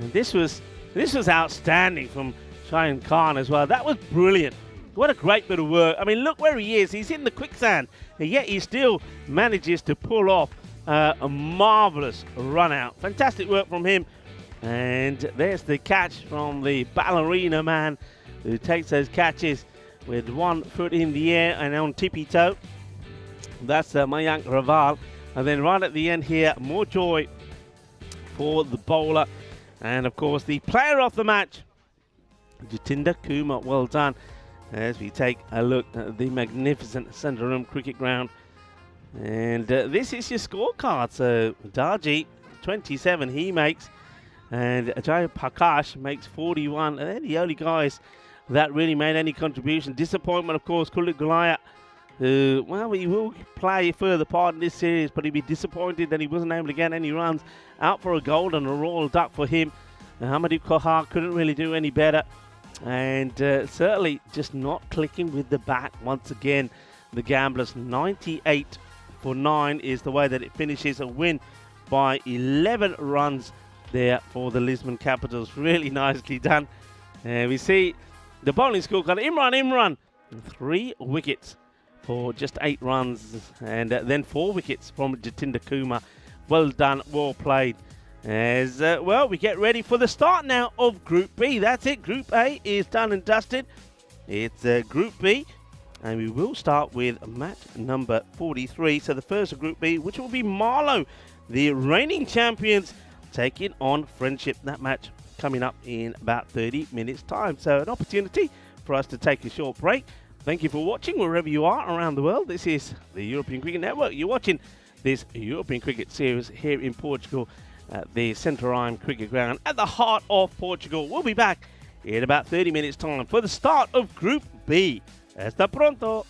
And this was outstanding from Shayan Khan as well. That was brilliant. What a great bit of work. I mean, look where he is. He's in the quicksand, and yet he still manages to pull off a marvellous run out. Fantastic work from him. And there's the catch from the ballerina man, who takes those catches with 1 foot in the air and on tippy toe. That's Mayank Raval. And then right at the end here, more joy for the bowler. And of course, the player of the match, Jatinder Kumar. Well done. As we take a look at the magnificent Sundaram cricket ground. And this is your scorecard. So Darji, 27 he makes. And Jai Prakash makes 41. And they're the only guys that really made any contribution. Disappointment, of course, Kulit Gulaya, who, well, he will play further part in this series, but he'd be disappointed that he wasn't able to get any runs. Out for a gold and a royal duck for him. Hamadu Kohar couldn't really do any better. And certainly just not clicking with the bat once again. The Gamblers 98 for 9 is the way that it finishes. A win by 11 runs there for the Lisbon Capitals. Really nicely done. And we see the bowling scorecard. Imran, 3 wickets for just 8 runs. And then 4 wickets from Jatinder Kumar. Well done, well played. As well, we get ready for the start now of Group B. That's it. Group A is done and dusted. It's Group B. And we will start with match number 43. So the first of Group B, which will be Marlo, the reigning champions, taking on Friendship. That match coming up in about 30 minutes time. So an opportunity for us to take a short break. Thank you for watching wherever you are around the world. This is the European Cricket Network. You're watching this European Cricket Series here in Portugal at the Centaurim Cricket Ground at the heart of Portugal. We'll be back in about 30 minutes time for the start of Group B. Hasta pronto.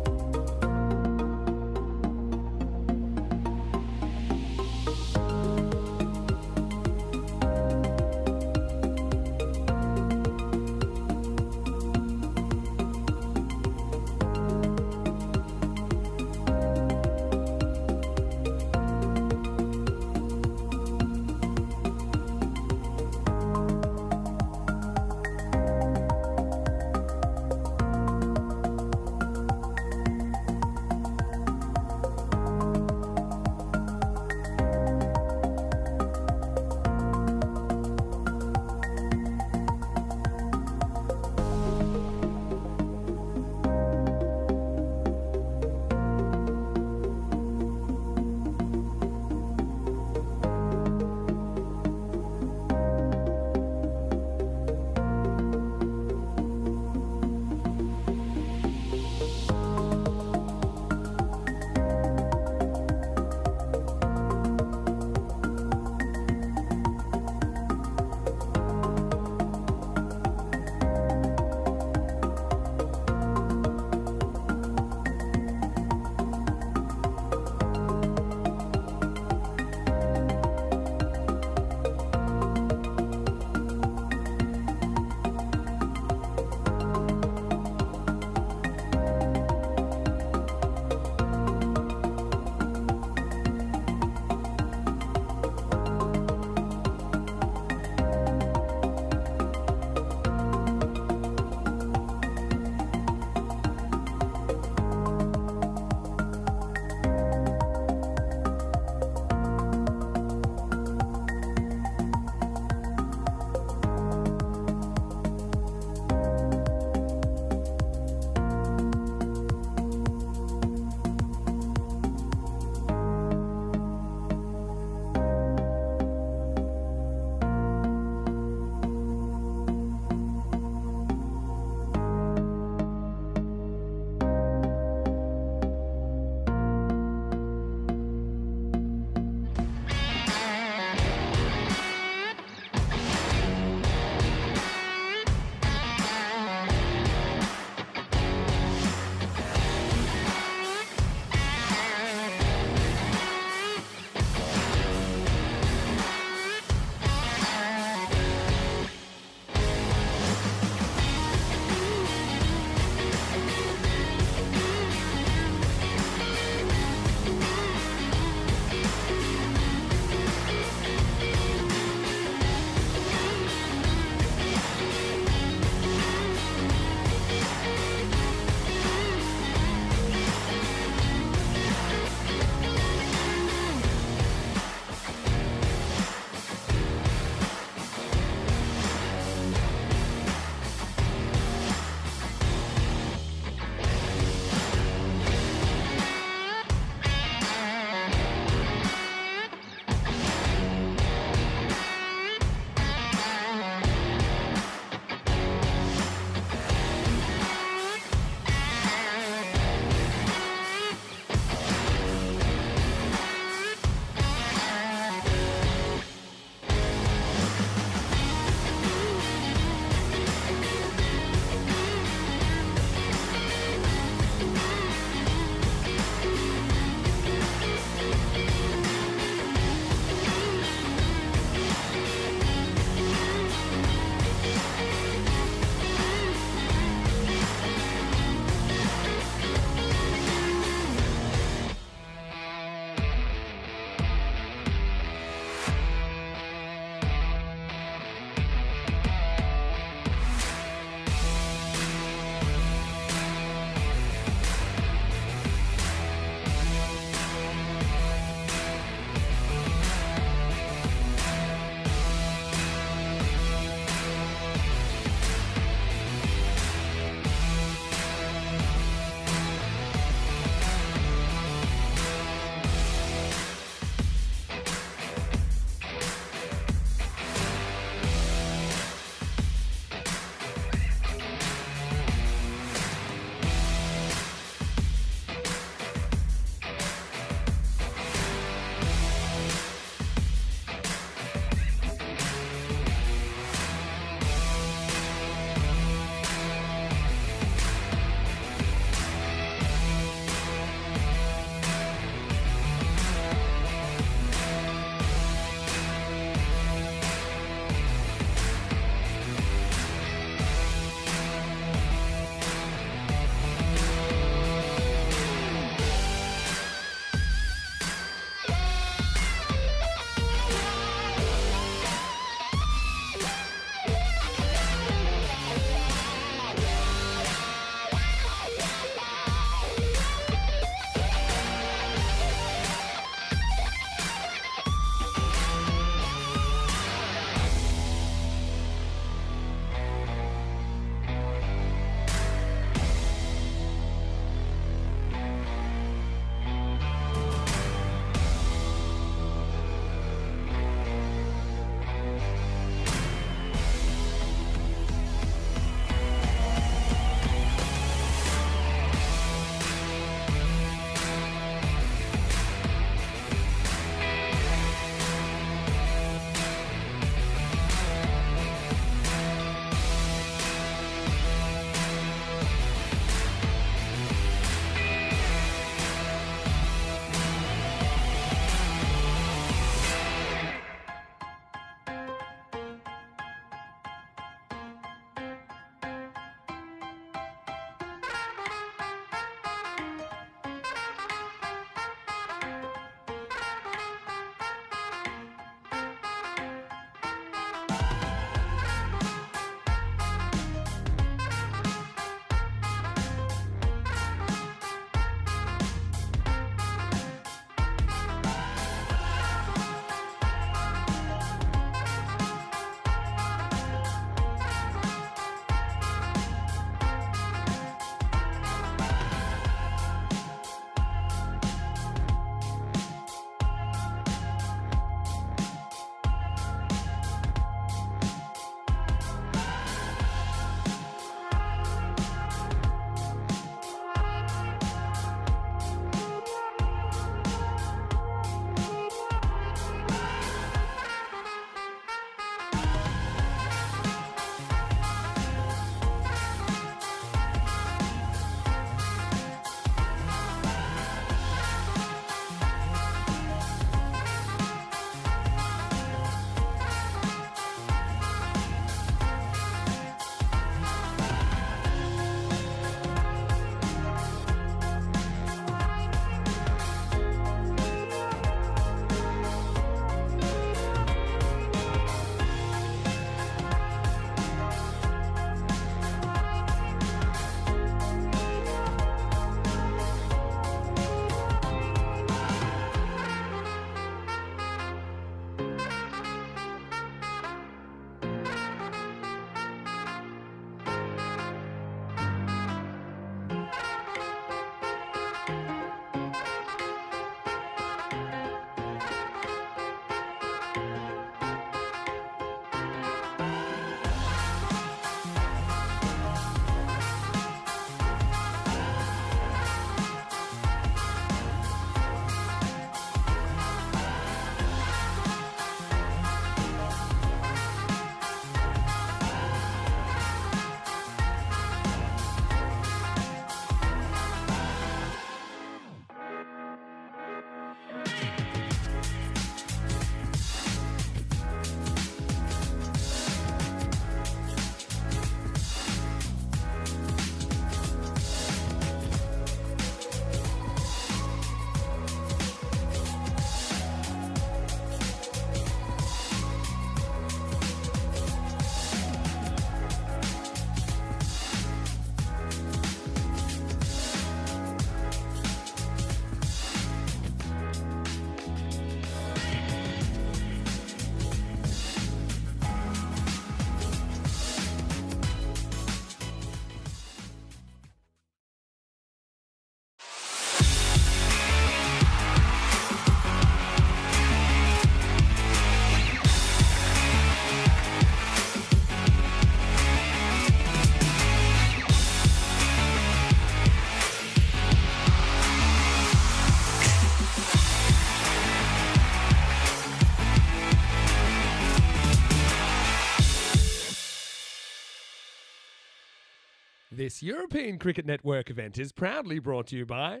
This European Cricket Network event is proudly brought to you by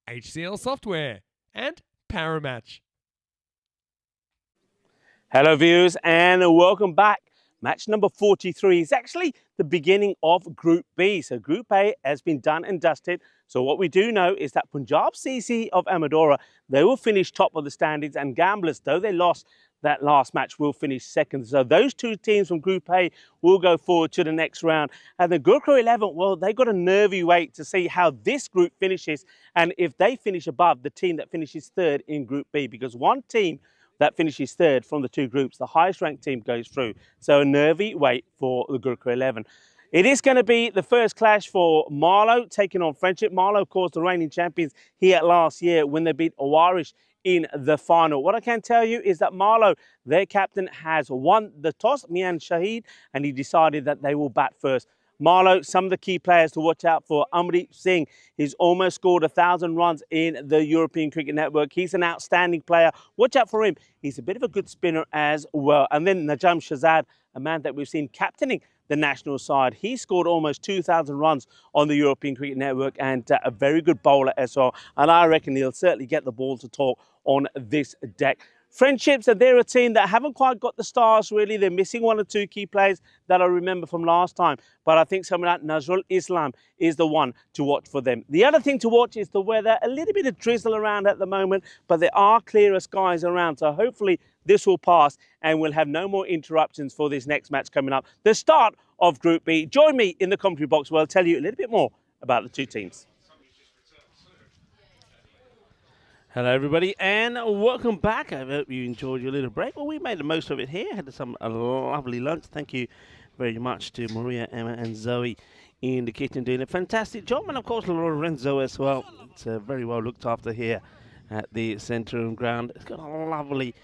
HCL Software and Paramatch. Hello viewers and welcome back. Match number 43 is actually the beginning of Group B. So Group A has been done and dusted. So what we do know is that Punjab CC of Amadora, they will finish top of the standings, and Gamblers, though they lost that last match, will finish second. So those two teams from Group A will go forward to the next round. And the Gurka 11, well, they got a nervy wait to see how this group finishes and if they finish above the team that finishes third in Group B, because one team that finishes third from the two groups, the highest ranked team goes through. So a nervy wait for the Gurka 11. It is going to be the first clash for Marlo taking on Friendship. Marlo, of course, the reigning champions here last year when they beat Aarish in the final. What I can tell you is that Marlo, their captain, has won the toss, Mian Shahid, and he decided that they will bat first. Marlo, some of the key players to watch out for. Amardeep Singh, he's almost scored 1,000 runs in the European Cricket Network. He's an outstanding player. Watch out for him. He's a bit of a good spinner as well. And then Najam Shahzad, a man that we've seen captaining the national side. He scored almost 2,000 runs on the European Cricket Network and a very good bowler as well. And I reckon he'll certainly get the ball to talk on this deck. Friendships, they're a team that haven't quite got the stars really. They're missing one or two key players that I remember from last time. But I think someone like Nazrul Islam is the one to watch for them. The other thing to watch is the weather. A little bit of drizzle around at the moment, but there are clearer skies around. So hopefully this will pass and we'll have no more interruptions for this next match coming up. The start of Group B. Join me in the commentary box where I'll tell you a little bit more about the two teams. Hello everybody and welcome back. I hope you enjoyed your little break. Well, we made the most of it here. Had some lovely lunch. Thank you very much to Maria, Emma and Zoe in the kitchen doing a fantastic job. And of course Lorenzo as well. It's very well looked after here at the centre ground. It's got a lovely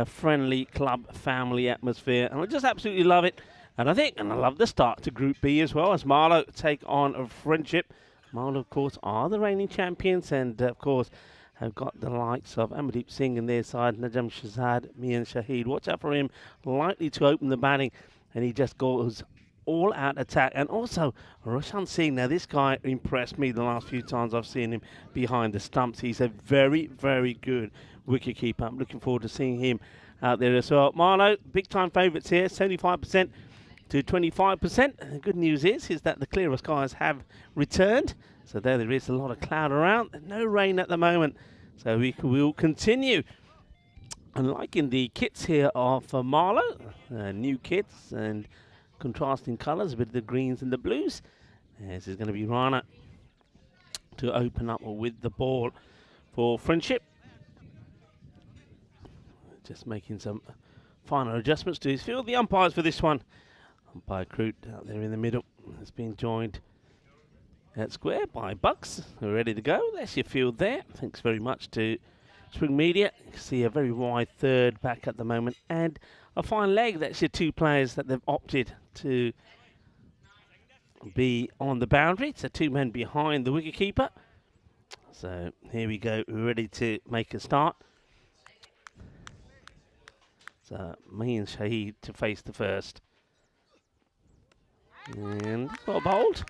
friendly club family atmosphere and I just absolutely love it. And I love the start to Group B as well as Marlo take on a Friendship. Marlo of course are the reigning champions and of course have got the likes of Amardeep Singh in their side, Najam Shahzad, Mian Shahid. Watch out for him, likely to open the batting, and he just goes all out attack. And also, Roshan Singh, now this guy impressed me the last few times I've seen him behind the stumps. He's a very, very good wicketkeeper. I'm looking forward to seeing him out there as well. Marlo, big time favourites here, 75% to 25%. The good news is that the clearer skies have returned. So there is a lot of cloud around. No rain at the moment. So we will continue. And liking the kits here are for Marlo. New kits and contrasting colours with the greens and the blues. This is going to be Rana to open up with the ball for Friendship. Just making some final adjustments to his field. The umpires for this one. Umpire Crute out there in the middle has been joined at square by Bucks. We're ready to go. There's your field there. Thanks very much to Spring Media. You can see a very wide third back at the moment and a fine leg. That's your two players that they've opted to be on the boundary. So two men behind the wicketkeeper. So here we go. We're ready to make a start. So me and Shahid to face the first. And got bowled.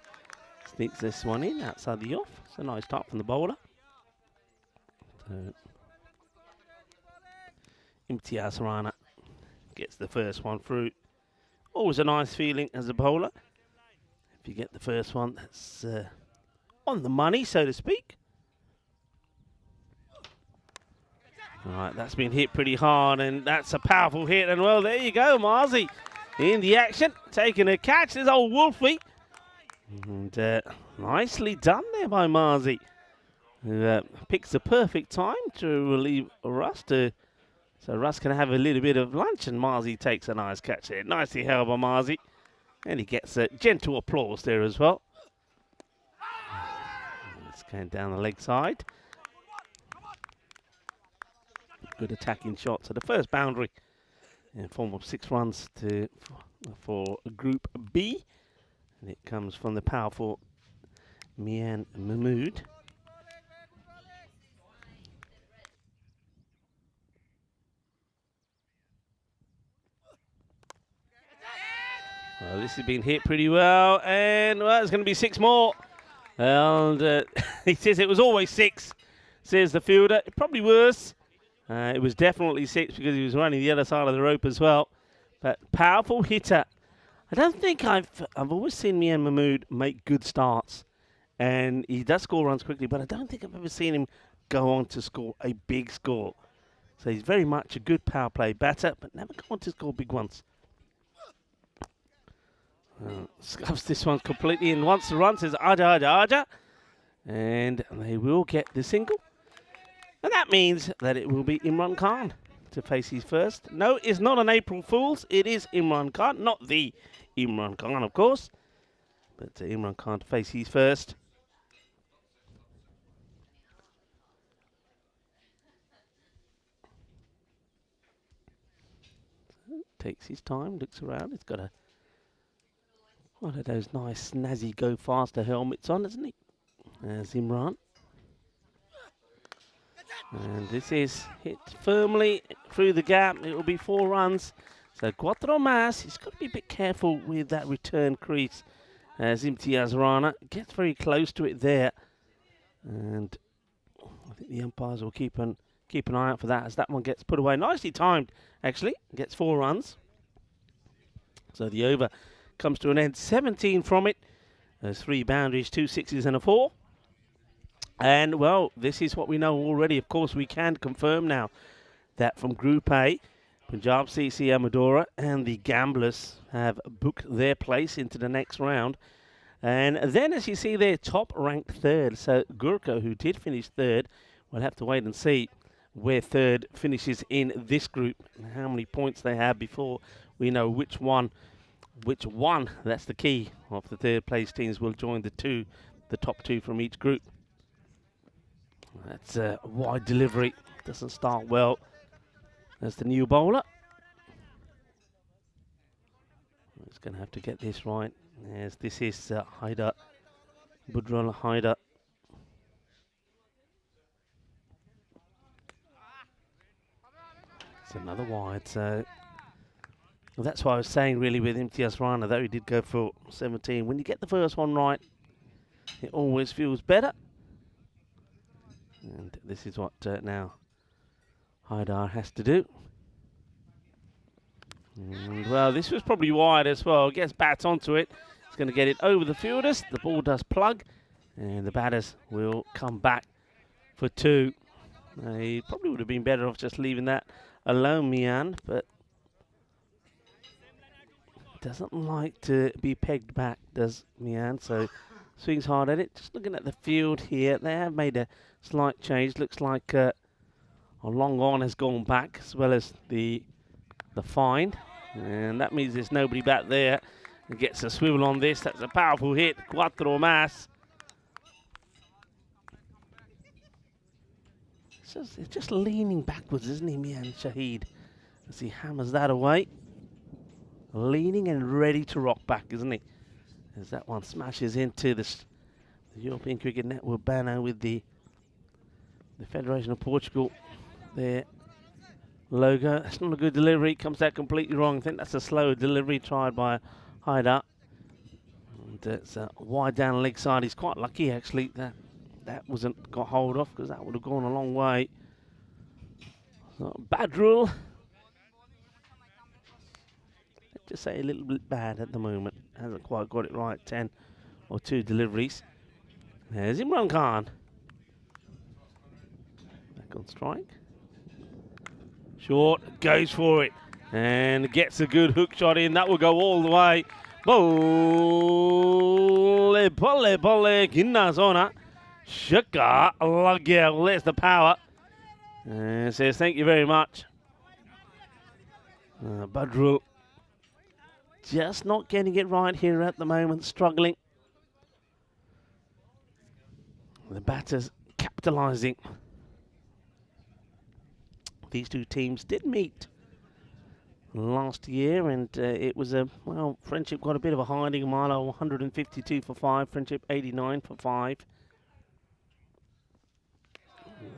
Sneaks this one in outside the off. It's a nice start from the bowler. So, Imtiaz Rana gets the first one through. Always a nice feeling as a bowler. If you get the first one, that's on the money, so to speak. All right, that's been hit pretty hard, and that's a powerful hit. And well, there you go, Marzi in the action, taking a catch. There's old Wolfie. And nicely done there by Marzi, who picks the perfect time to relieve Russ so Russ can have a little bit of lunch, and Marzi takes a nice catch there. Nicely held by Marzi, and he gets a gentle applause there as well. It's going down the leg side. Good attacking shot. So the first boundary in form of 6 runs for Group B. And it comes from the powerful Mian Mahmood. Well, this has been hit pretty well, and well, it's going to be 6 more. And he says it was always 6, says the fielder. It probably was. It was definitely 6 because he was running the other side of the rope as well. But powerful hitter. I don't think I've always seen Mian Mahmood make good starts, and he does score runs quickly, but I don't think I've ever seen him go on to score a big score. So he's very much a good power play batter, but never go on to score big ones. Scuffs this one completely in. Once the run says Aja, Aja, Aja, and they will get the single. And that means that it will be Imran Khan to face his first. No, it's not an April Fool's. It is Imran Khan, not the Imran Khan, of course. But Imran Khan to face his first. Takes his time, looks around. He's got one of those nice snazzy go faster helmets on, isn't he? There's Imran. And this is hit firmly through the gap. It will be 4 runs. So Cuatro más. He's got to be a bit careful with that return crease. As Imtiaz Rana gets very close to it there. And I think the umpires will keep an eye out for that as that one gets put away. Nicely timed, actually. Gets 4 runs. So the over comes to an end. 17 from it. There's 3 boundaries, 2 sixes and a 4. And, well, this is what we know already. Of course, we can confirm now that from Group A, Punjab CC Amadora and the Gamblers have booked their place into the next round. And then, as you see there, top-ranked 3rd. So Gurka, who did finish 3rd, we'll have to wait and see where 3rd finishes in this group and how many points they have before we know which one, that's the key, of the 3rd place teams will join the top 2 from each group. That's a wide delivery. Doesn't start well. There's the new bowler. He's going to have to get this right. As this is Haidar, Budral Haidar. It's another wide. So well, that's what I was saying really with Imtiaz Rana, though he did go for 17. When you get the first one right, it always feels better. And this is what now Haidar has to do. And, well, this was probably wide as well. Gets bats onto it. It's going to get it over the fielders. The ball does plug. And the batters will come back for 2. He probably would have been better off just leaving that alone, Mian. But doesn't like to be pegged back, does Mian. So swings hard at it. Just looking at the field here, they have made a slight change. Looks like a long on has gone back, as well as the fine. And that means there's nobody back there. He gets a swivel on this. That's a powerful hit. Cuatro más. It's just leaning backwards, isn't he, Mian Shahid? As he hammers that away. Leaning and ready to rock back, isn't he? As that one smashes into the European Cricket Network banner with the Federation of Portugal, their logo. That's not a good delivery. Comes out completely wrong. I think that's a slow delivery tried by Haidar. And it's wide down leg side. He's quite lucky, actually, that wasn't got hold of, because that would have gone a long way. So, bad rule. Let's just say a little bit bad at the moment. Hasn't quite got it right. 10 or 2 deliveries. There's Imran Khan. Back on strike. Short, goes for it. And gets a good hook shot in. That will go all the way. Bole, bole, bole. Ginna zona. Shaka Lagel. Well, there's the power. And says thank you very much. Badrul just not getting it right here at the moment. Struggling. The batters capitalising. These 2 teams did meet last year, and it was well, Friendship got a bit of a hiding. Marlo 152 for 5, Friendship 89 for 5.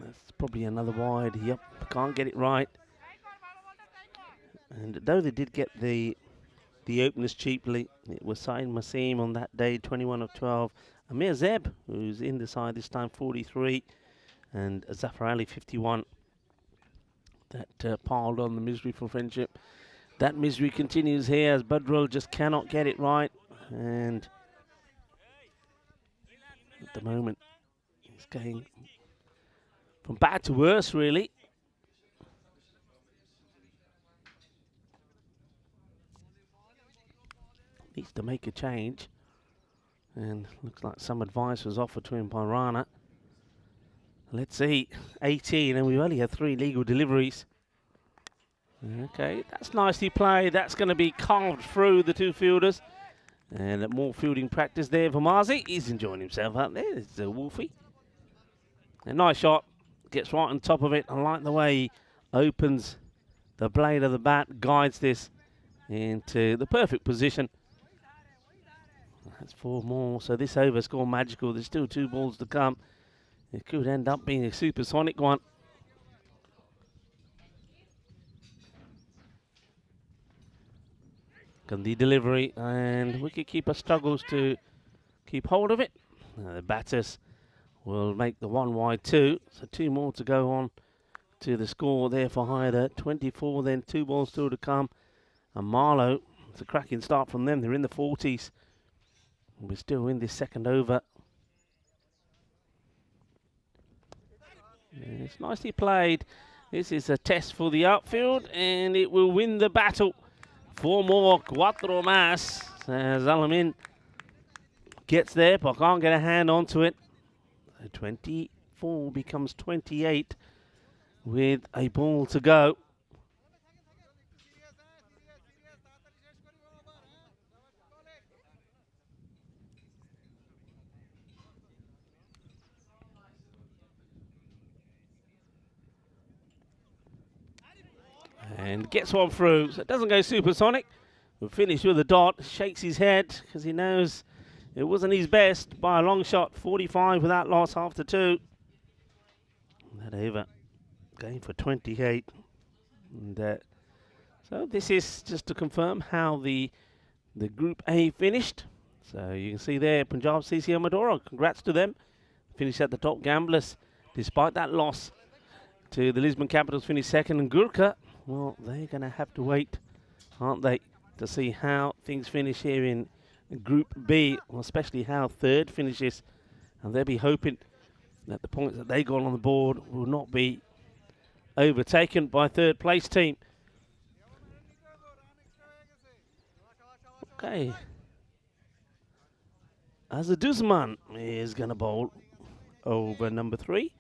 That's probably another wide. Yep, can't get it right. And though they did get the the openers cheaply. It was Saeed Maseem on that day, 21 of 12. Amir Zeb, who's in the side this time, 43. And Zafar Ali, 51. That piled on the misery for friendship. That misery continues here as Badrul just cannot get it right. And at the moment, he's going from bad to worse, really. Needs to make a change. And looks like some advice was offered to him by Rana. Let's see, 18, and we've only had 3 legal deliveries. Okay, that's nicely played. That's going to be carved through the 2 fielders. And more fielding practice there for Marzi. He's enjoying himself out there. It's a Wolfie. A nice shot. Gets right on top of it. I like the way he opens the blade of the bat, guides this into the perfect position. That's 4 more. So this over's gone magical. There's still 2 balls to come. It could end up being a supersonic one. The delivery, and wicketkeeper struggles to keep hold of it. The batters will make the 1 wide 2, so 2 more to go on to the score there for Hyder. 24, then 2 balls still to come. And Marlo, it's a cracking start from them. They're in the 40s. We're still in this second over. It's nicely played. This is a test for the outfield, and it will win the battle. 4 more, cuatro más. Zalamin gets there, but can't get a hand onto it. So 24 becomes 28 with a ball to go. And gets one through, so it doesn't go supersonic. We'll finish with a dot. Shakes his head because he knows it wasn't his best by a long shot. 45 without loss after 2. That over going for 28. And so this is just to confirm how the Group A finished. So you can see there, Punjab CC Amadora. Congrats to them. Finished at the top. Gamblers, despite that loss to the Lisbon Capitals, finished second. And Gurka, well, they're going to have to wait, aren't they, to see how things finish here in Group B, well, especially how third finishes. And they'll be hoping that the points that they got on the board will not be overtaken by third place team. Okay. Azaduzman is going to bowl over number 3.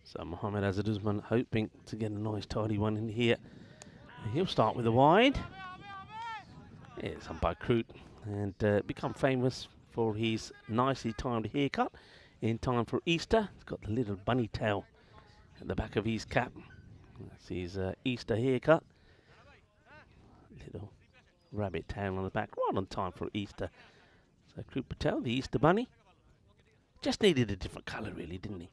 So Mohamed Azaduzman hoping to get a nice tidy one in here. He'll start with a wide. It's umpire Kroot, and become famous for his nicely timed haircut in time for Easter. He's got the little bunny tail at the back of his cap. That's his Easter haircut. Little rabbit tail on the back, right on time for Easter. So Kroot Patel, the Easter bunny, just needed a different colour really, didn't he?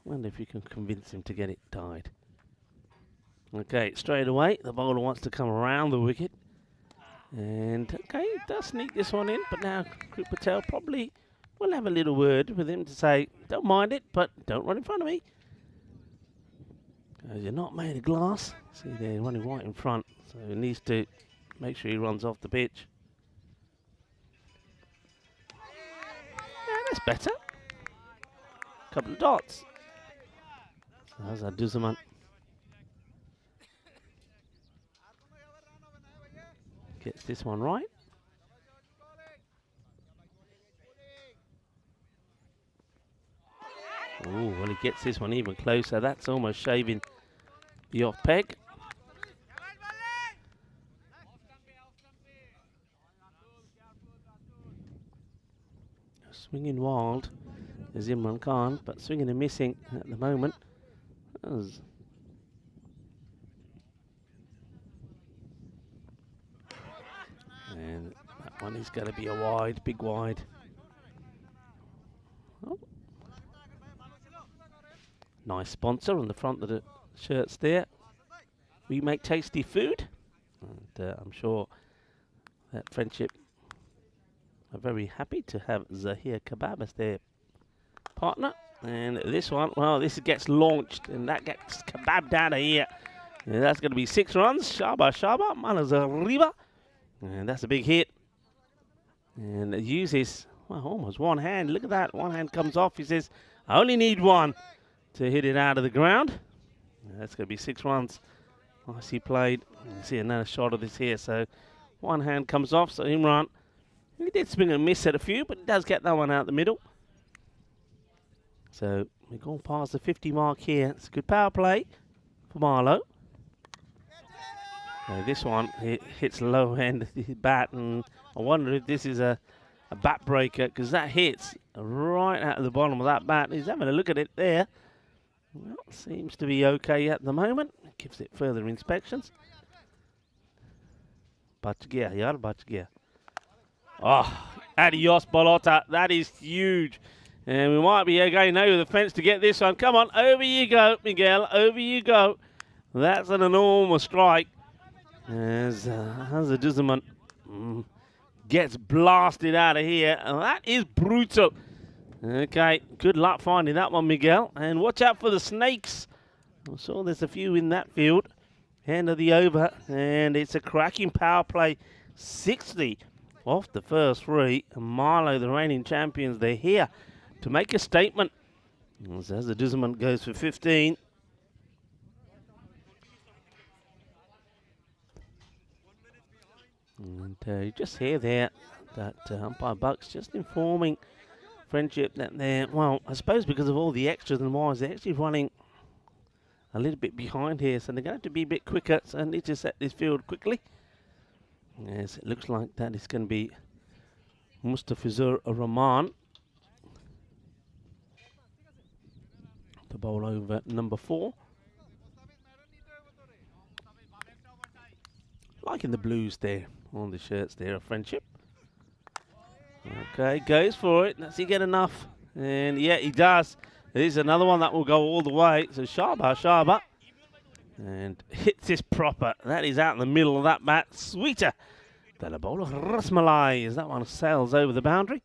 Wonder if you can convince him to get it dyed. Okay, straight away, the bowler wants to come around the wicket. And, okay, does sneak this one in, but now Kroot Patel probably will have a little word with him to say, don't mind it, but don't run in front of me. Because you're not made of glass. See, they're running right in front, so he needs to make sure he runs off the pitch. Yeah, that's better. Couple of dots. So that's Aduzaman. Gets this one right. Oh, well, he gets this one even closer. That's almost shaving the off peg. Swinging wild is Imran Khan, but swinging and missing at the moment. And that one is going to be a wide, big wide. Oh. Nice sponsor on the front of the shirts there. We make tasty food. And I'm sure that Friendship are very happy to have Zahir Kebab as their partner. And this one, well, this gets launched and that gets kebabbed out of here. And that's going to be 6 runs. Shaba, manas arriba. And that's a big hit. And it uses, well, almost one hand. Look at that. One hand comes off. He says, I only need one to hit it out of the ground. And that's going to be 6 runs. Nicely played. You can see another shot of this here. So one hand comes off. So Imran, he did swing and miss at a few, but he does get that one out the middle. So we're going past the 50 mark here. It's a good power play for Marlo. This one hits low end of the bat, and I wonder if this is a bat breaker, because that hits right at the bottom of that bat. He's having a look at it there. Well, seems to be okay at the moment. Gives it further inspections. Bach gaya, yaar, bach gaya. Oh, adios, Bolota. That is huge. And we might be going over the fence to get this one. Come on, over you go, Miguel. Over you go. That's an enormous strike. As Hazardizman gets blasted out of here. And that is brutal. Okay, good luck finding that one, Miguel. And watch out for the snakes. I saw there's a few in that field. End of the over. And it's a cracking power play. 60 off the first 3. And Marlo, the reigning champions, they're here to make a statement. As the Dizman goes for 15. And you just hear there that umpire Bucks just informing Friendship that they're, well, I suppose because of all the extras and wires, they're actually running a little bit behind here. So they're going to have to be a bit quicker. So I need to set this field quickly. Yes, it looks like that is going to be Mustafizur Rahman to bowl over number 4. Liking the blues there on the shirts there of Friendship. Okay, goes for it. Does he get enough? And yeah, he does. There's another one that will go all the way. So Shaba. And hits this proper. That is out in the middle of that bat. Sweeter than a bowl of Rasmalai as that one sails over the boundary.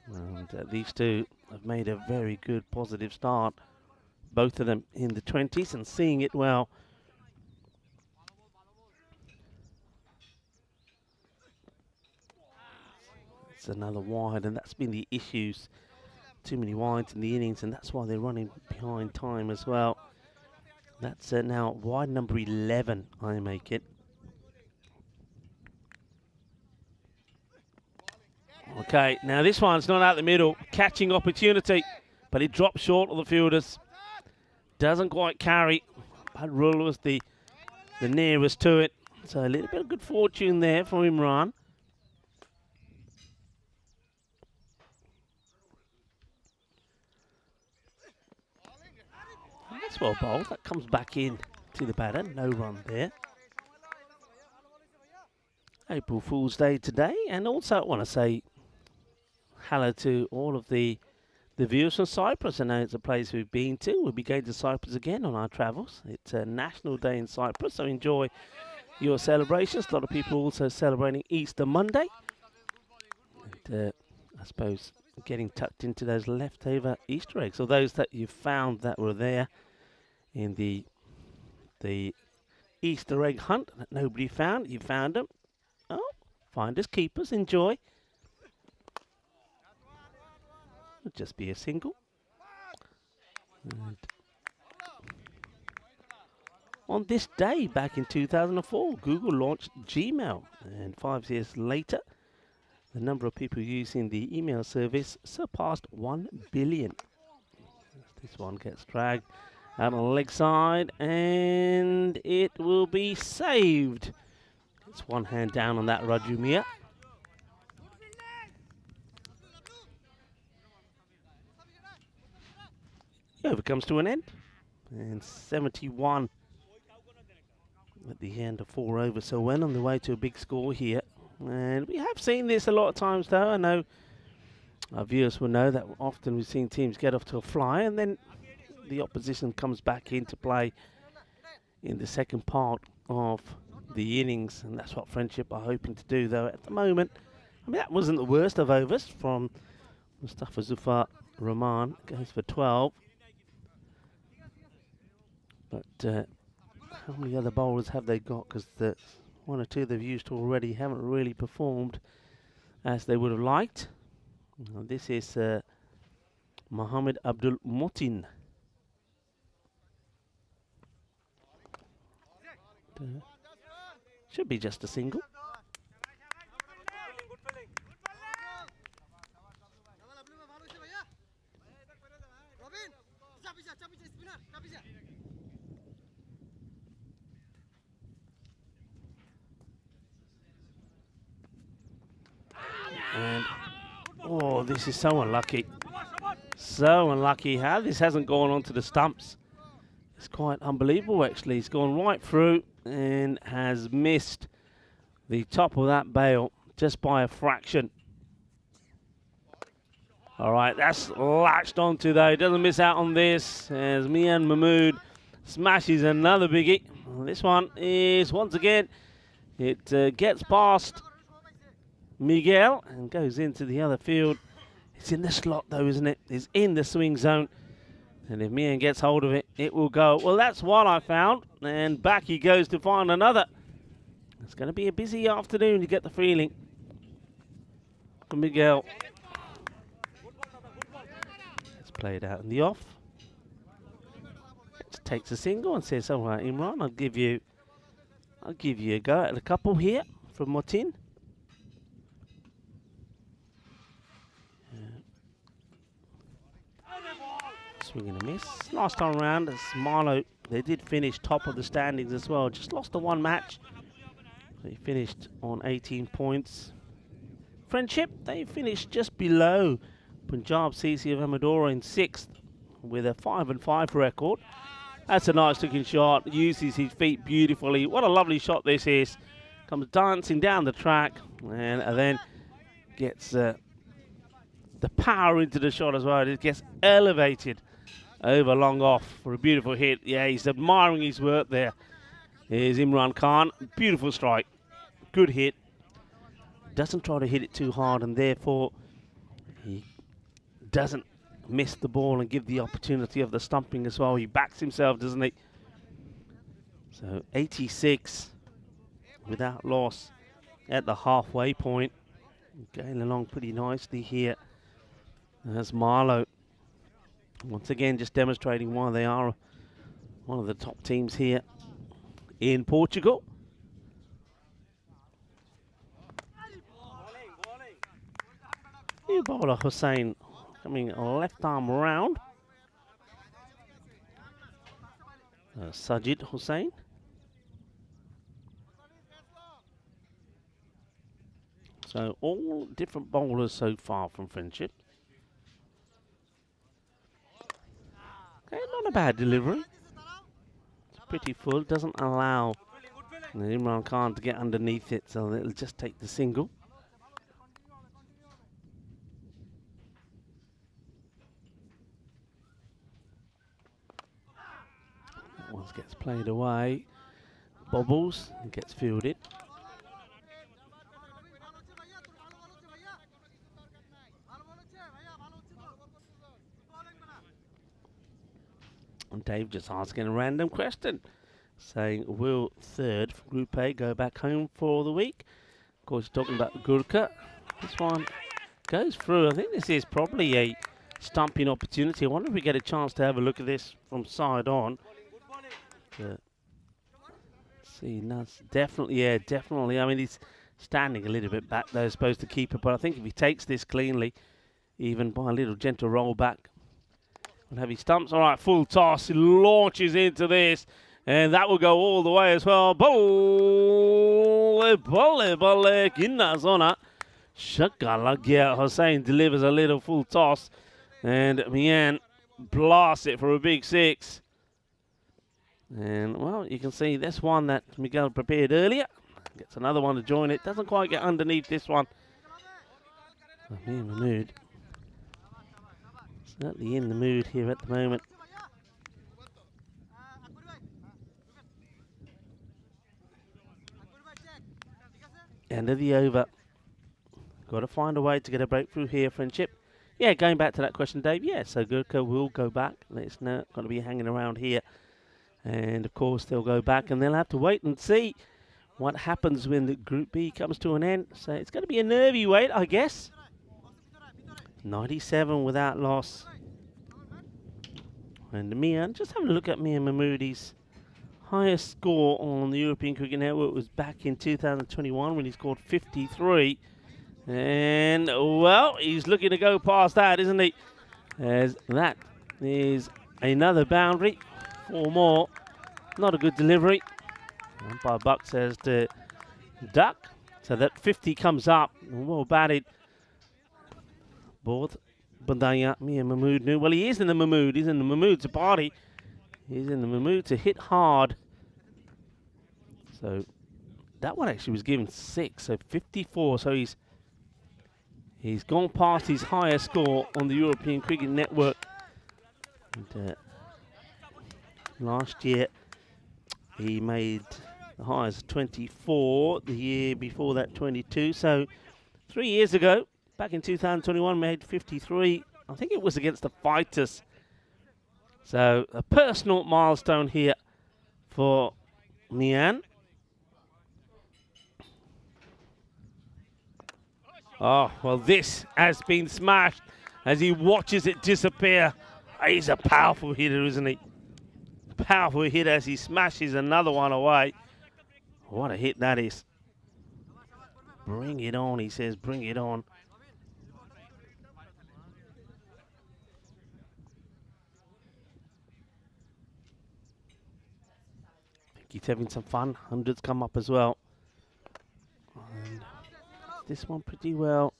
And these two have made a very good positive start. Both of them in the 20s and seeing it well. It's another wide, and that's been the issues. Too many wides in the innings, and that's why they're running behind time as well. That's now wide number 11, I make it. Okay, now this one's not out the middle. Catching opportunity, but it drops short of the fielders. Doesn't quite carry. But Rule was the nearest to it. So a little bit of good fortune there for Imran. That's well bowled. That comes back in to the batter. No run there. April Fool's Day today. And also I want to say hello to all of the viewers from Cyprus. I know it's a place we've been to. We'll be going to Cyprus again on our travels. It's a national day in Cyprus, so enjoy your celebrations. A lot of people also celebrating Easter Monday. And I suppose getting tucked into those leftover Easter eggs, or those that you found that were there in the Easter egg hunt that nobody found. You found them. Oh, finders keepers, enjoy. It'll just be a single. And on this day, back in 2004, Google launched Gmail. And 5 years later, the number of people using the email service surpassed 1 billion. This one gets dragged out on the leg side, and it will be saved. It's one hand down on that Rajumia. The over comes to an end, and 71 at the end of 4 overs. So well on the way to a big score here. And we have seen this a lot of times, though. I know Our viewers will know that often we've seen teams get off to a fly and then the opposition comes back into play in the second part of the innings, and that's what Friendship are hoping to do. Though at the moment, I mean, that wasn't the worst of overs from Mustafa Zufar Rahman. Goes for 12. But how many other bowlers have they got? Because the one or two they've used already haven't really performed as they would have liked. Now this is Mohammed Abdul Motin. Should be just a single. And oh, this is so unlucky. So unlucky how this hasn't gone onto the stumps. It's quite unbelievable, actually. He's gone right through and has missed the top of that bail just by a fraction. All right, that's latched onto, though. Doesn't miss out on this as Mian Mahmood smashes another biggie. This one is, once again, it gets past Miguel and goes into the other field. It's in the slot, though, isn't it? It's in the swing zone. And if Mian gets hold of it, it will go. Well, that's what I found. And back he goes to find another. It's going to be a busy afternoon, you get the feeling. For Miguel. Let's play it out in the off. Just takes a single and says, all right, Imran, I'll give you a go at a couple here from Motin. Swing and a miss. Last time around, as Marlo, they did finish top of the standings as well. Just lost the one match. They finished on 18 points. Friendship, they finished just below Punjab CC of Amadora in 6th with a 5-5 record. That's a nice looking shot. Uses his feet beautifully. What a lovely shot this is. Comes dancing down the track and then gets the power into the shot as well. It gets elevated over long off for a beautiful hit. Yeah, he's admiring his work there. Here's Imran Khan. Beautiful strike. Good hit. Doesn't try to hit it too hard, and therefore he doesn't miss the ball and give the opportunity of the stumping as well. He backs himself, doesn't he? So 86 without loss at the halfway point. Going along pretty nicely here. As Marlo, once again, just demonstrating why they are one of the top teams here in Portugal. New bowler Hussain coming left arm round. Sajid Hussain. So all different bowlers so far from Friendship. Okay, not a bad delivery. It's pretty full. Doesn't allow Imran Khan to get underneath it, so it'll just take the single. That one gets played away. Bobbles and gets fielded. And Dave just asking a random question, saying, will third from Group A go back home for the week? Of course, talking about Gurka. This one goes through. I think this is probably a stumping opportunity. I wonder if we get a chance to have a look at this from side on. See, no, definitely, yeah, definitely. I mean, he's standing a little bit back there, supposed to keep it, but I think if he takes this cleanly, even by a little gentle roll back, and heavy stumps. All right, full toss. He launches into this, and that will go all the way as well. Bole, bole, bole, ginna zona. Shakalagia Hussain delivers a little full toss, and Mian blasts it for a big 6. And, well, you can see this one that Miguel prepared earlier. Gets another one to join it. Doesn't quite get underneath this one. Mahmood Certainly in the mood here at the moment. End of the over. Got to find a way to get a breakthrough here, Friendship. Yeah, going back to that question, Dave. Yeah, so Gurka will go back. It's not going to be hanging around here. And, of course, they'll go back and they'll have to wait and see what happens when the Group B comes to an end. So it's going to be a nervy wait, I guess. 97 without loss. And Mian, just having a look at Mian Mahmoodi's highest score on the European Cricket Network was back in 2021 when he scored 53. And, well, he's looking to go past that, isn't he? As that is another boundary. 4 more. Not a good delivery. Umpire Buck says to duck. So that 50 comes up. Well batted. Both Bandaya, Mian Mahmood knew. Well, he is in the mood. He's in the mood to party. He's in the mood to hit hard. So that one actually was given 6. So 54. So he's gone past his highest score on the European Cricket Network. And, last year he made the highest 24. The year before that 22. So 3 years ago, back in 2021, made 53. I think it was against the Fighters. So a personal milestone here for Mian. Oh, well, this has been smashed as he watches it disappear. He's a powerful hitter, isn't he? Powerful hit as he smashes another one away. What a hit that is. Bring it on, he says, bring it on. I think he's having some fun. Hundreds come up as well. And this one pretty well.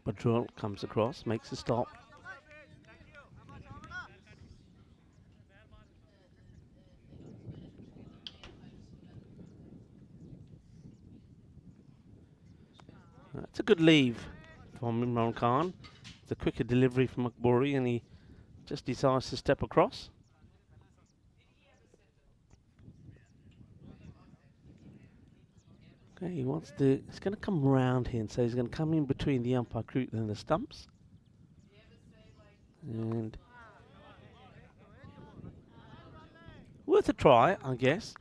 Badrul comes across, makes a stop. That's a good leave from Imran Khan. It's a quicker delivery from Akburi, and he just decides to step across. Okay, he wants to. He's going to come round here, and so he's going to come in between the umpire crew and the stumps. And worth a try, I guess.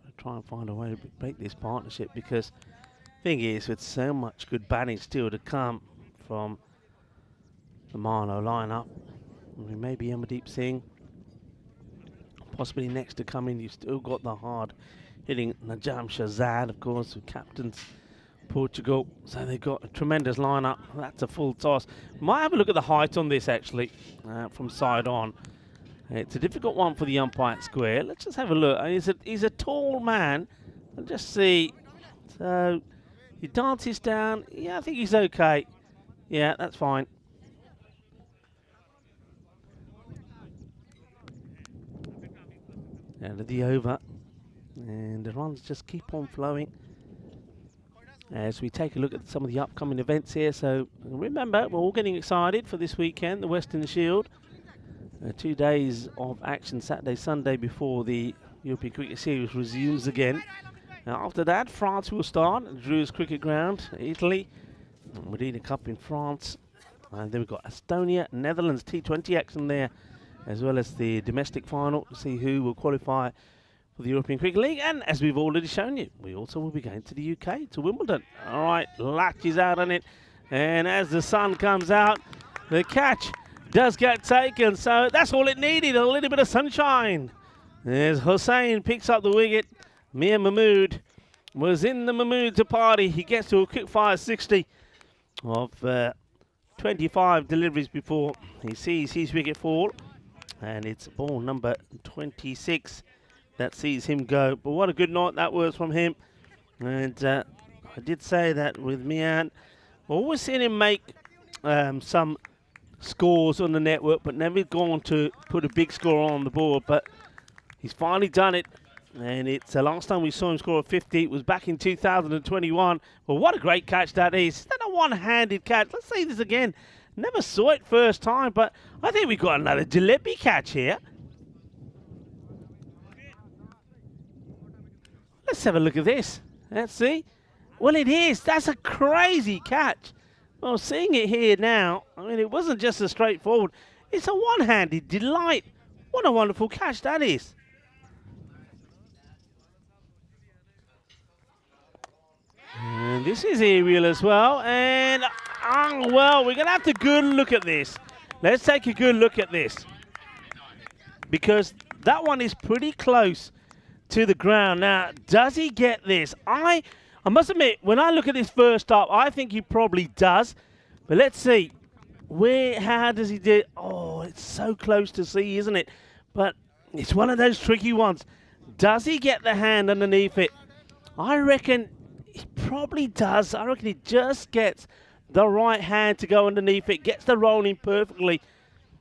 I'll try and find a way to break this partnership, because thing is, with so much good batting still to come from the Marlo lineup, I mean, maybe Amardeep Singh possibly next to come in. You've still got the hard hitting Najam Shahzad, of course, who captains Portugal. So they've got a tremendous lineup. That's a full toss. Might have a look at the height on this, actually, from side on. It's a difficult one for the umpire square. Let's just have a look. He's a tall man. Let's just see. So he dances down. Yeah, I think he's okay. Yeah, that's fine. End of the over. And the runs just keep on flowing as we take a look at some of the upcoming events here. So remember, we're all getting excited for this weekend, the Western Shield. 2 days of action, Saturday, Sunday, before the European Cricket Series resumes again. Now, after that, France will start, Drew's Cricket Ground, Italy, Medina Cup in France. And then we've got Estonia, Netherlands, T20 action there, as well as the domestic final to see who will qualify for the European Cricket League. And as we've already shown you, we also will be going to the UK, to Wimbledon. All right, latches out on it. And as the sun comes out, the catch does get taken. So that's all it needed, a little bit of sunshine. As Hussain picks up the wicket, Mir Mahmood was in the mood to party. He gets to a quick fire 60 of 25 deliveries before he sees his wicket fall. And it's ball number 26 that sees him go. But what a good night that was from him. And I did say that with Mian, I've always seen him make some scores on the network, but never gone to put a big score on the board. But he's finally done it And it's the last time we saw him score a 50 it was back in 2021. Well, what a great catch that is. Is that a one-handed catch? Let's see this again. Never saw it first time, but I think we've got another jalebi catch here. Let's have a look at this. Let's see. Well, it is. That's a crazy catch. Well, seeing it here now, I mean, it wasn't just a straightforward. It's a one-handed delight. What a wonderful catch that is. And this is aerial as well. And, well, we're going to have to good look at this. Let's take a good look at this. Because that one is pretty close to the ground. Now, does he get this? I must admit, when I look at this first up, I think he probably does. But let's see. How does he do it? Oh, it's so close to see, isn't it? But it's one of those tricky ones. Does he get the hand underneath it? I reckon he probably does. I reckon he just gets the right hand to go underneath it, gets the rolling perfectly.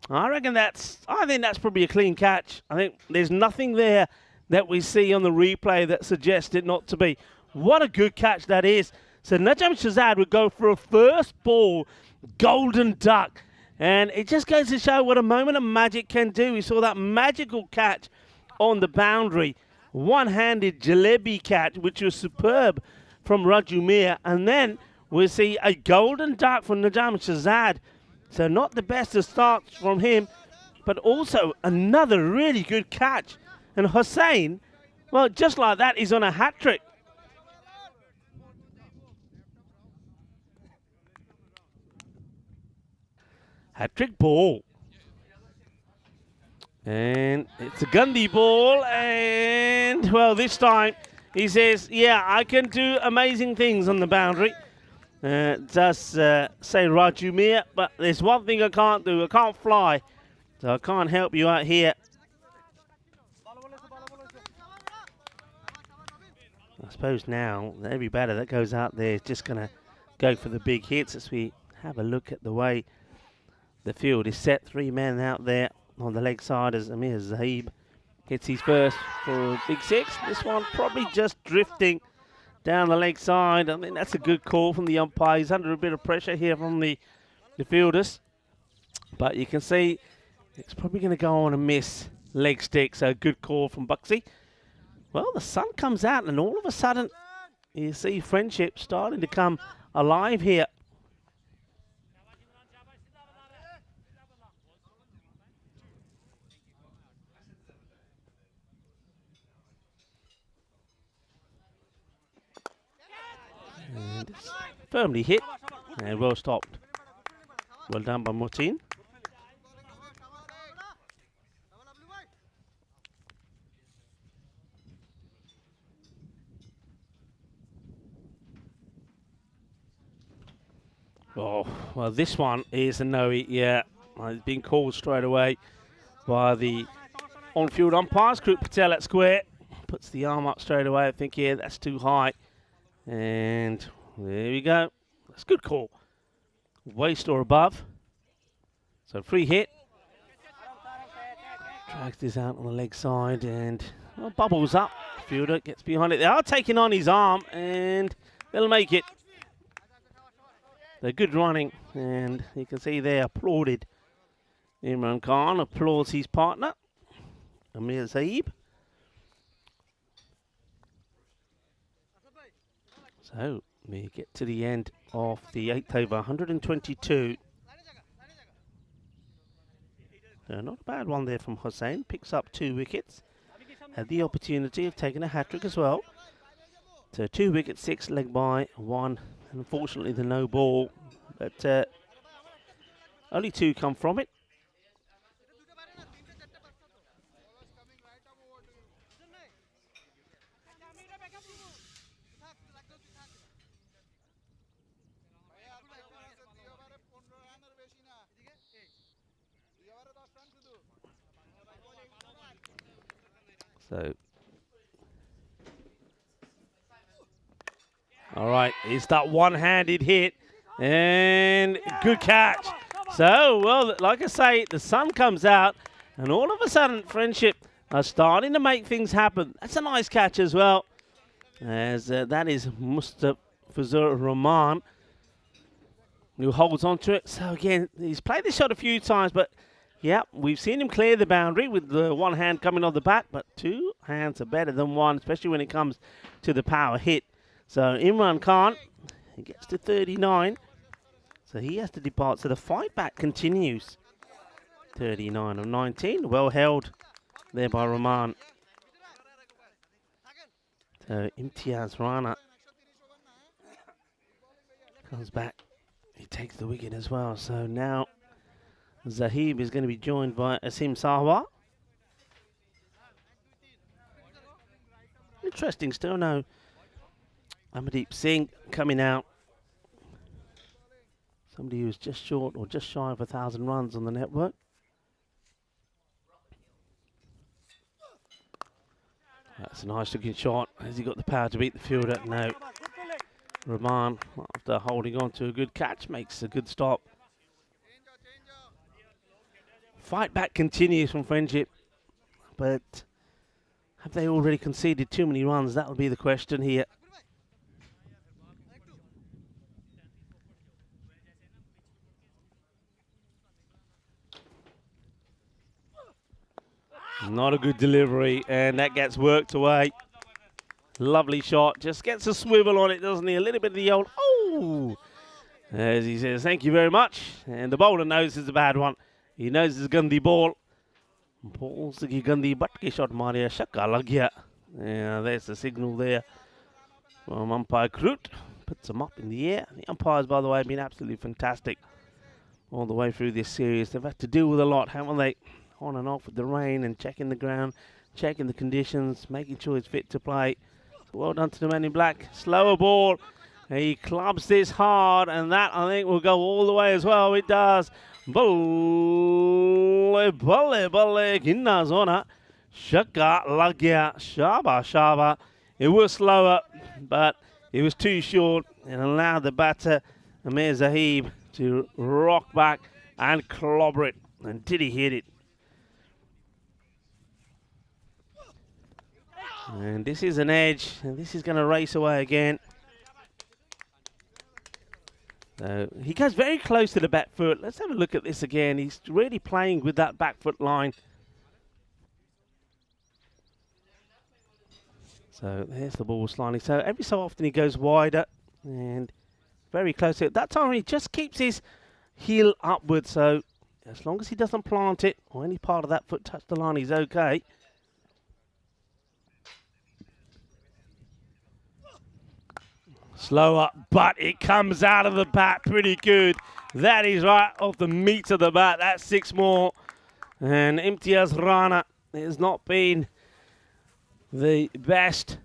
I think that's probably a clean catch. I think there's nothing there that we see on the replay that suggests it not to be. What a good catch that is. So Najam Shazad would go for a first ball golden duck. And it just goes to show what a moment of magic can do. We saw that magical catch on the boundary. One-handed jalebi catch, which was superb from Raju Mir. And then we'll see a golden duck from Najam Shazad. So not the best of starts from him, but also another really good catch. And Hussain, well, just like that, he's on a hat-trick. Hat-trick ball. And it's a Gandhi ball. And, well, this time he says, yeah, I can do amazing things on the boundary. Does say Raju Mir, but there's one thing I can't do. I can't fly. So I can't help you out here. I suppose now every batter that goes out there is just going to go for the big hits as we have a look at the way the field is set. 3 men out there on the leg side as Amir Zahib hits his first for a big 6. This one probably just drifting down the leg side. I mean, that's a good call from the umpire. He's under a bit of pressure here from the fielders. But you can see it's probably going to go on a miss leg stick. So good call from Buxy. Well, the sun comes out and all of a sudden you see friendship starting to come alive here. And it's firmly hit and well stopped. Well done by Mutin. Oh, well, this one is a no-hit, yeah. It's been called straight away by the on-field umpires. Kruk Patel at square. Puts the arm up straight away. I think, yeah, that's too high. And there we go. That's a good call. Waist or above. So free hit. Drags this out on the leg side and well, bubbles up. Fielder gets behind it. They are taking on his arm and they'll make it. They're good running, and you can see they applauded. Imran Khan applauds his partner, Amir Zaib. So we get to the end of the 8th over, 122. Not a bad one there from Hussain. Picks up 2 wickets. Had the opportunity of taking a hat-trick as well. So 2 wickets, 6 leg by, 1. Unfortunately, the no ball, but only 2 come from it. So, all right, it's that one-handed hit and good catch. So, well, like I say, the sun comes out and all of a sudden Friendship, are starting to make things happen. That's a nice catch as well, as that is Mustafizur Rahman who holds on to it. So again, he's played this shot a few times, but yeah, we've seen him clear the boundary with the one hand coming off the bat, but two hands are better than one, especially when it comes to the power hit. So Imran Khan, he gets to 39, so he has to depart. So the fight back continues. 39 of 19, well held there by Rahman. So Imtiaz Rana comes back. He takes the wicket as well. So now Zahib is going to be joined by Asim Sahwa. Interesting still, no Amardeep Singh coming out. Somebody who's just short or just shy of 1,000 runs on the network. That's a nice looking shot. Has he got the power to beat the fielder? No. Rahman, after holding on to a good catch, makes a good stop. Fight back continues from Friendship, but have they already conceded too many runs? That would be the question here. Not a good delivery, and that gets worked away. Lovely shot. Just gets a swivel on it, doesn't he? A little bit of the old, oh! As he says, thank you very much. And the bowler knows it's a bad one. He knows it's a gandhi ball. Balls ki gandhi bat ke shot maria, shakka lag gaya. Yeah, there's the signal there from umpire Krut. Puts them up in the air. The umpires, by the way, have been absolutely fantastic all the way through this series. They've had to deal with a lot, haven't they? On and off with the rain and checking the ground, checking the conditions, making sure it's fit to play. So well done to the man in black. Slower ball. He clubs this hard, and that, I think, will go all the way as well. It does. Balle, balle, balle. Ginna zona. Shaka lagya. Shaba, shaba. It was slower, but it was too short and allowed the batter, Amir Zahib, to rock back and clobber it. And did he hit it? And this is an edge, and this is going to race away again. So he goes very close to the back foot. Let's have a look at this again. He's really playing with that back foot line. So there's the ball sliding. So every so often he goes wider and very close to it. That time he just keeps his heel upwards. So as long as he doesn't plant it or any part of that foot touch the line, he's okay. Slower, but it comes out of the bat pretty good. That is right off the meat of the bat. That's 6 more. And Imtiaz Rana has not been the best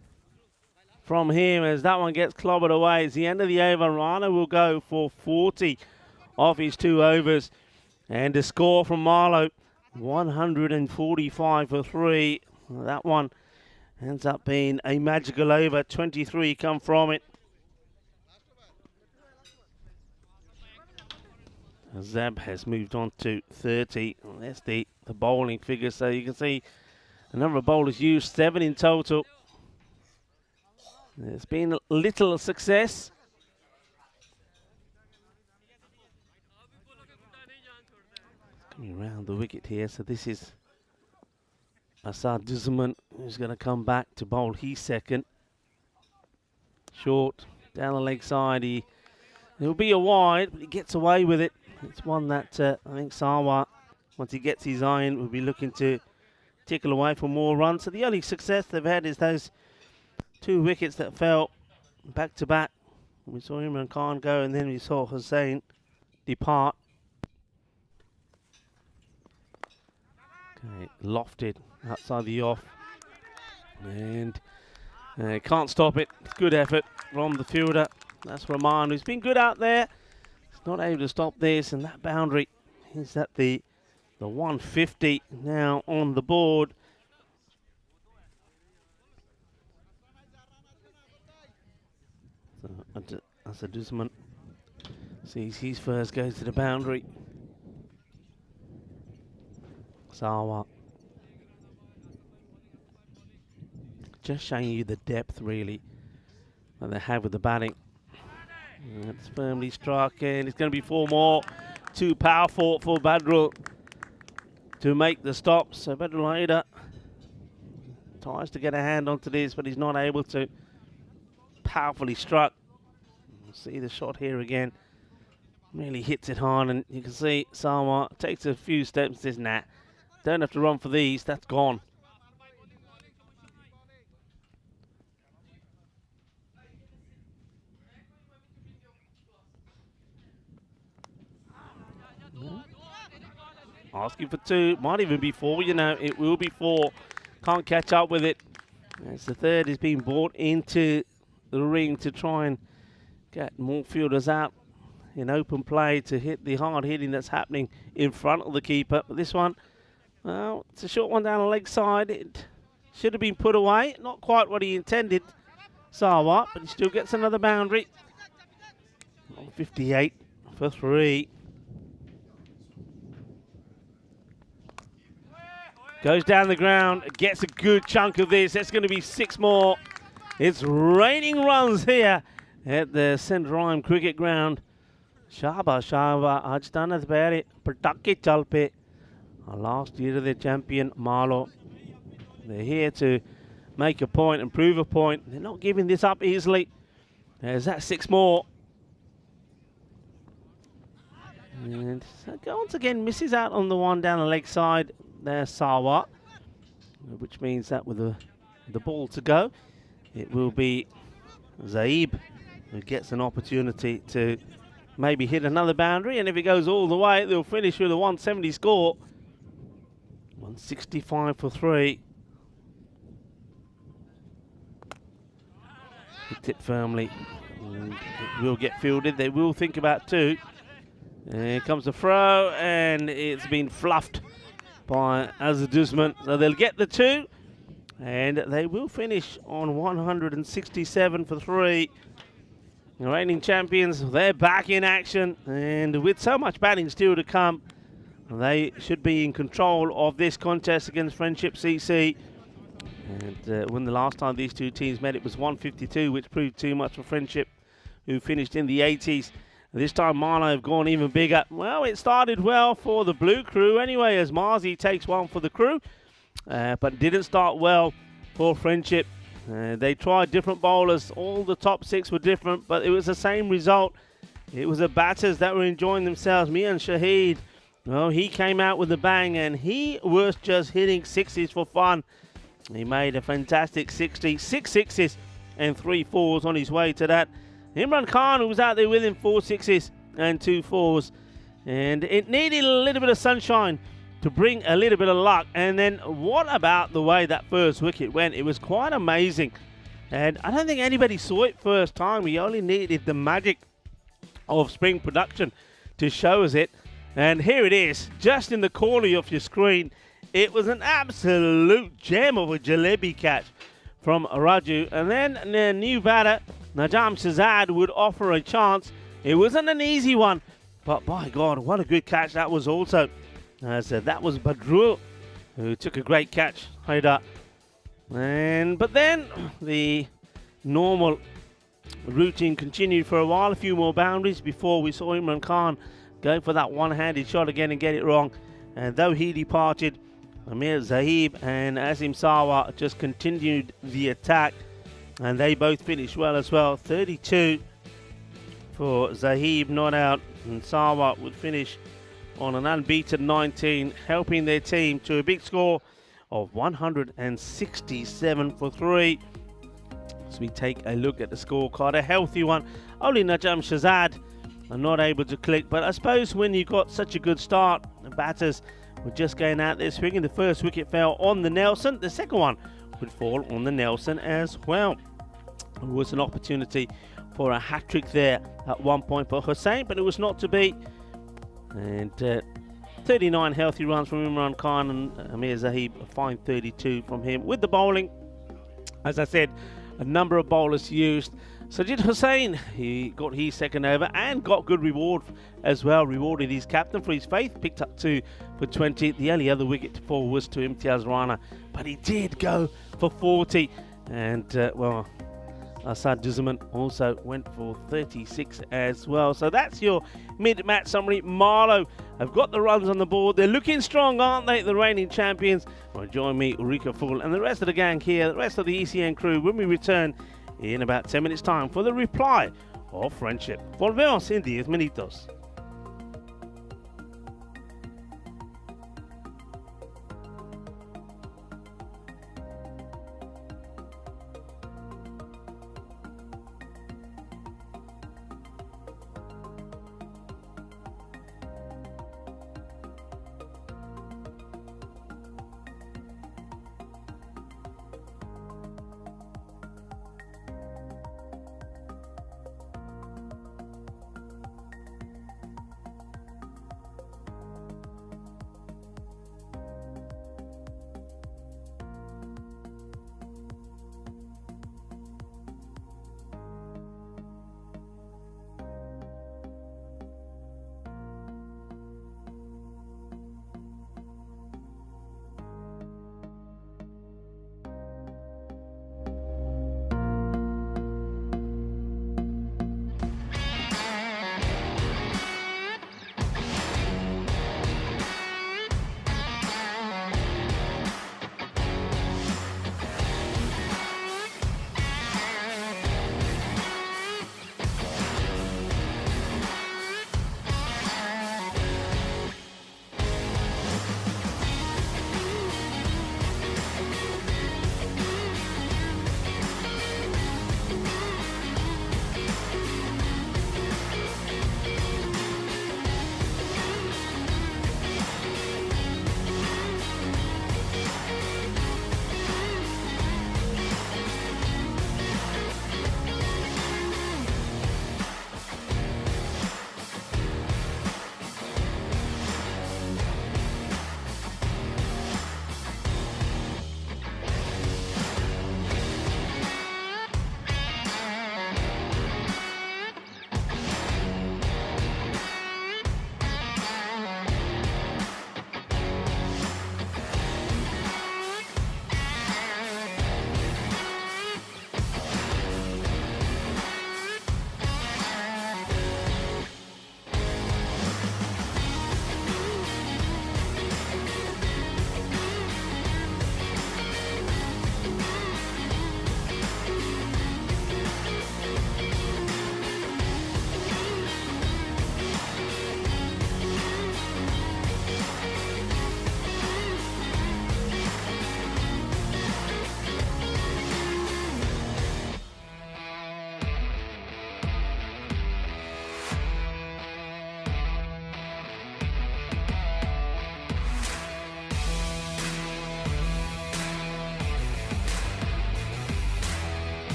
from him as that one gets clobbered away. It's the end of the over. Rana will go for 40 off his 2 overs. And the score from Marlo, 145 for 3. That one ends up being a magical over. 23 come from it. Zab has moved on to 30. That's the bowling figure. So you can see the number of bowlers used, 7 in total. There's been little success. Coming around the wicket here. So this is Asad Duzman, who's going to come back to bowl. He's second. Short, down the leg side. It'll be a wide, but he gets away with it. It's one that I think Sawa, once he gets his eye in, will be looking to tickle away for more runs. So the only success they've had is those 2 wickets that fell back to back. We saw Imran Khan go, and then we saw Hussain depart. Okay, lofted outside the off. And can't stop it. It's good effort from the fielder. That's Rahman, who's been good out there. He's not able to stop this, and that boundary is at the 150 now on the board. So Asaduzman sees his first, goes to the boundary. Sawa. just showing you the depth, really, that they have with the batting. It's firmly struck, and it's going to be 4 more. Too powerful for Badrul to make the stop. So Badrul Haidar tries to get a hand onto this, but he's not able to. Powerfully struck. We'll see the shot here again. Really hits it hard, and you can see Sawa takes a few steps and says, nah, don't have to run for these, that's gone. Asking for 2, might even be 4, you know, it will be 4. Can't catch up with it. As the third is being brought into the ring to try and get more fielders out in open play to hit the hard hitting that's happening in front of the keeper. But this one, well, it's a short one down the leg side. It should have been put away. Not quite what he intended, Sawa, but he still gets another boundary. 58 for 3. Goes down the ground, gets a good chunk of this. That's going to be 6 more. It's raining runs here at the St. Rhyme Cricket Ground. Shaba, aaj ta na dupehre patake chal pe. Last year of the champion, Marlo. They're here to make a point and prove a point. They're not giving this up easily. There's that 6 more. And once again misses out on the one down the leg side. There's Sawa, which means that with the ball to go, it will be Zaib who gets an opportunity to maybe hit another boundary, and if it goes all the way, they'll finish with a 170 score. 165 for 3. Hit it firmly, and it will get fielded. They will think about 2. And here comes the throw, and it's been fluffed by Azaduzman. So they'll get the 2, and they will finish on 167 for 3. The reigning champions, they're back in action, and with so much batting still to come, they should be in control of this contest against Friendship CC. And when the last time these two teams met, it was 152, which proved too much for Friendship, who finished in the 80s. This time Marlo have gone even bigger. Well, it started well for the Blue Crew anyway, as Marzi takes 1 for the Crew, but didn't start well for Friendship. They tried different bowlers. All the top 6 were different, but it was the same result. It was the batters that were enjoying themselves. Mian Shahid, well, he came out with a bang, and he was just hitting 6s for fun. He made a fantastic 60, 6 6s and 3 4s on his way to that. Imran Khan, who was out there with him, 4 6s and 2 4s. And it needed a little bit of sunshine to bring a little bit of luck. And then what about the way that first wicket went? It was quite amazing. And I don't think anybody saw it first time. We only needed the magic of spring production to show us it. And here it is, just in the corner of your screen. It was an absolute gem of a jalebi catch from Raju. And then the new batter, Najam Shazad, would offer a chance. It wasn't an easy one, but by God, what a good catch that was also. As that was Badrul, who took a great catch, Haidar. But then the normal routine continued for a while, a few more boundaries before we saw Imran Khan go for that one-handed shot again and get it wrong. And though he departed, Amir Zahib and Azim Sawa just continued the attack, and they both finished well as well. 32 for Zahib, not out, and Sawa would finish on an unbeaten 19, helping their team to a big score of 167 for 3. As we take a look at the scorecard, a healthy one. Only Najam Shazad are not able to click, but I suppose when you got such a good start, the batters were just going out there swinging. The first wicket fell on the Nelson. The second one would fall on the Nelson as well. It was an opportunity for a hat-trick there at one point for Hussain, but it was not to be. And 39 healthy runs from Imran Khan, and Amir Zahib, a fine 32 from him. With the bowling, as I said, a number of bowlers used. Sajid Hussain, he got his second over and got good reward as well. Rewarded his captain for his faith, picked up 2 for 20. The only other wicket to fall was to Imtiaz Rana, but he did go for 40. And, well, Assad Duzaman also went for 36 as well. So that's your mid-match summary. Marlo have got the runs on the board. They're looking strong, aren't they, the reigning champions? Well, join me, Ulrika Full, and the rest of the gang here, the rest of the ECN crew, when we return in about 10 minutes' time for the reply of friendship. Volvemos en 10 minutos.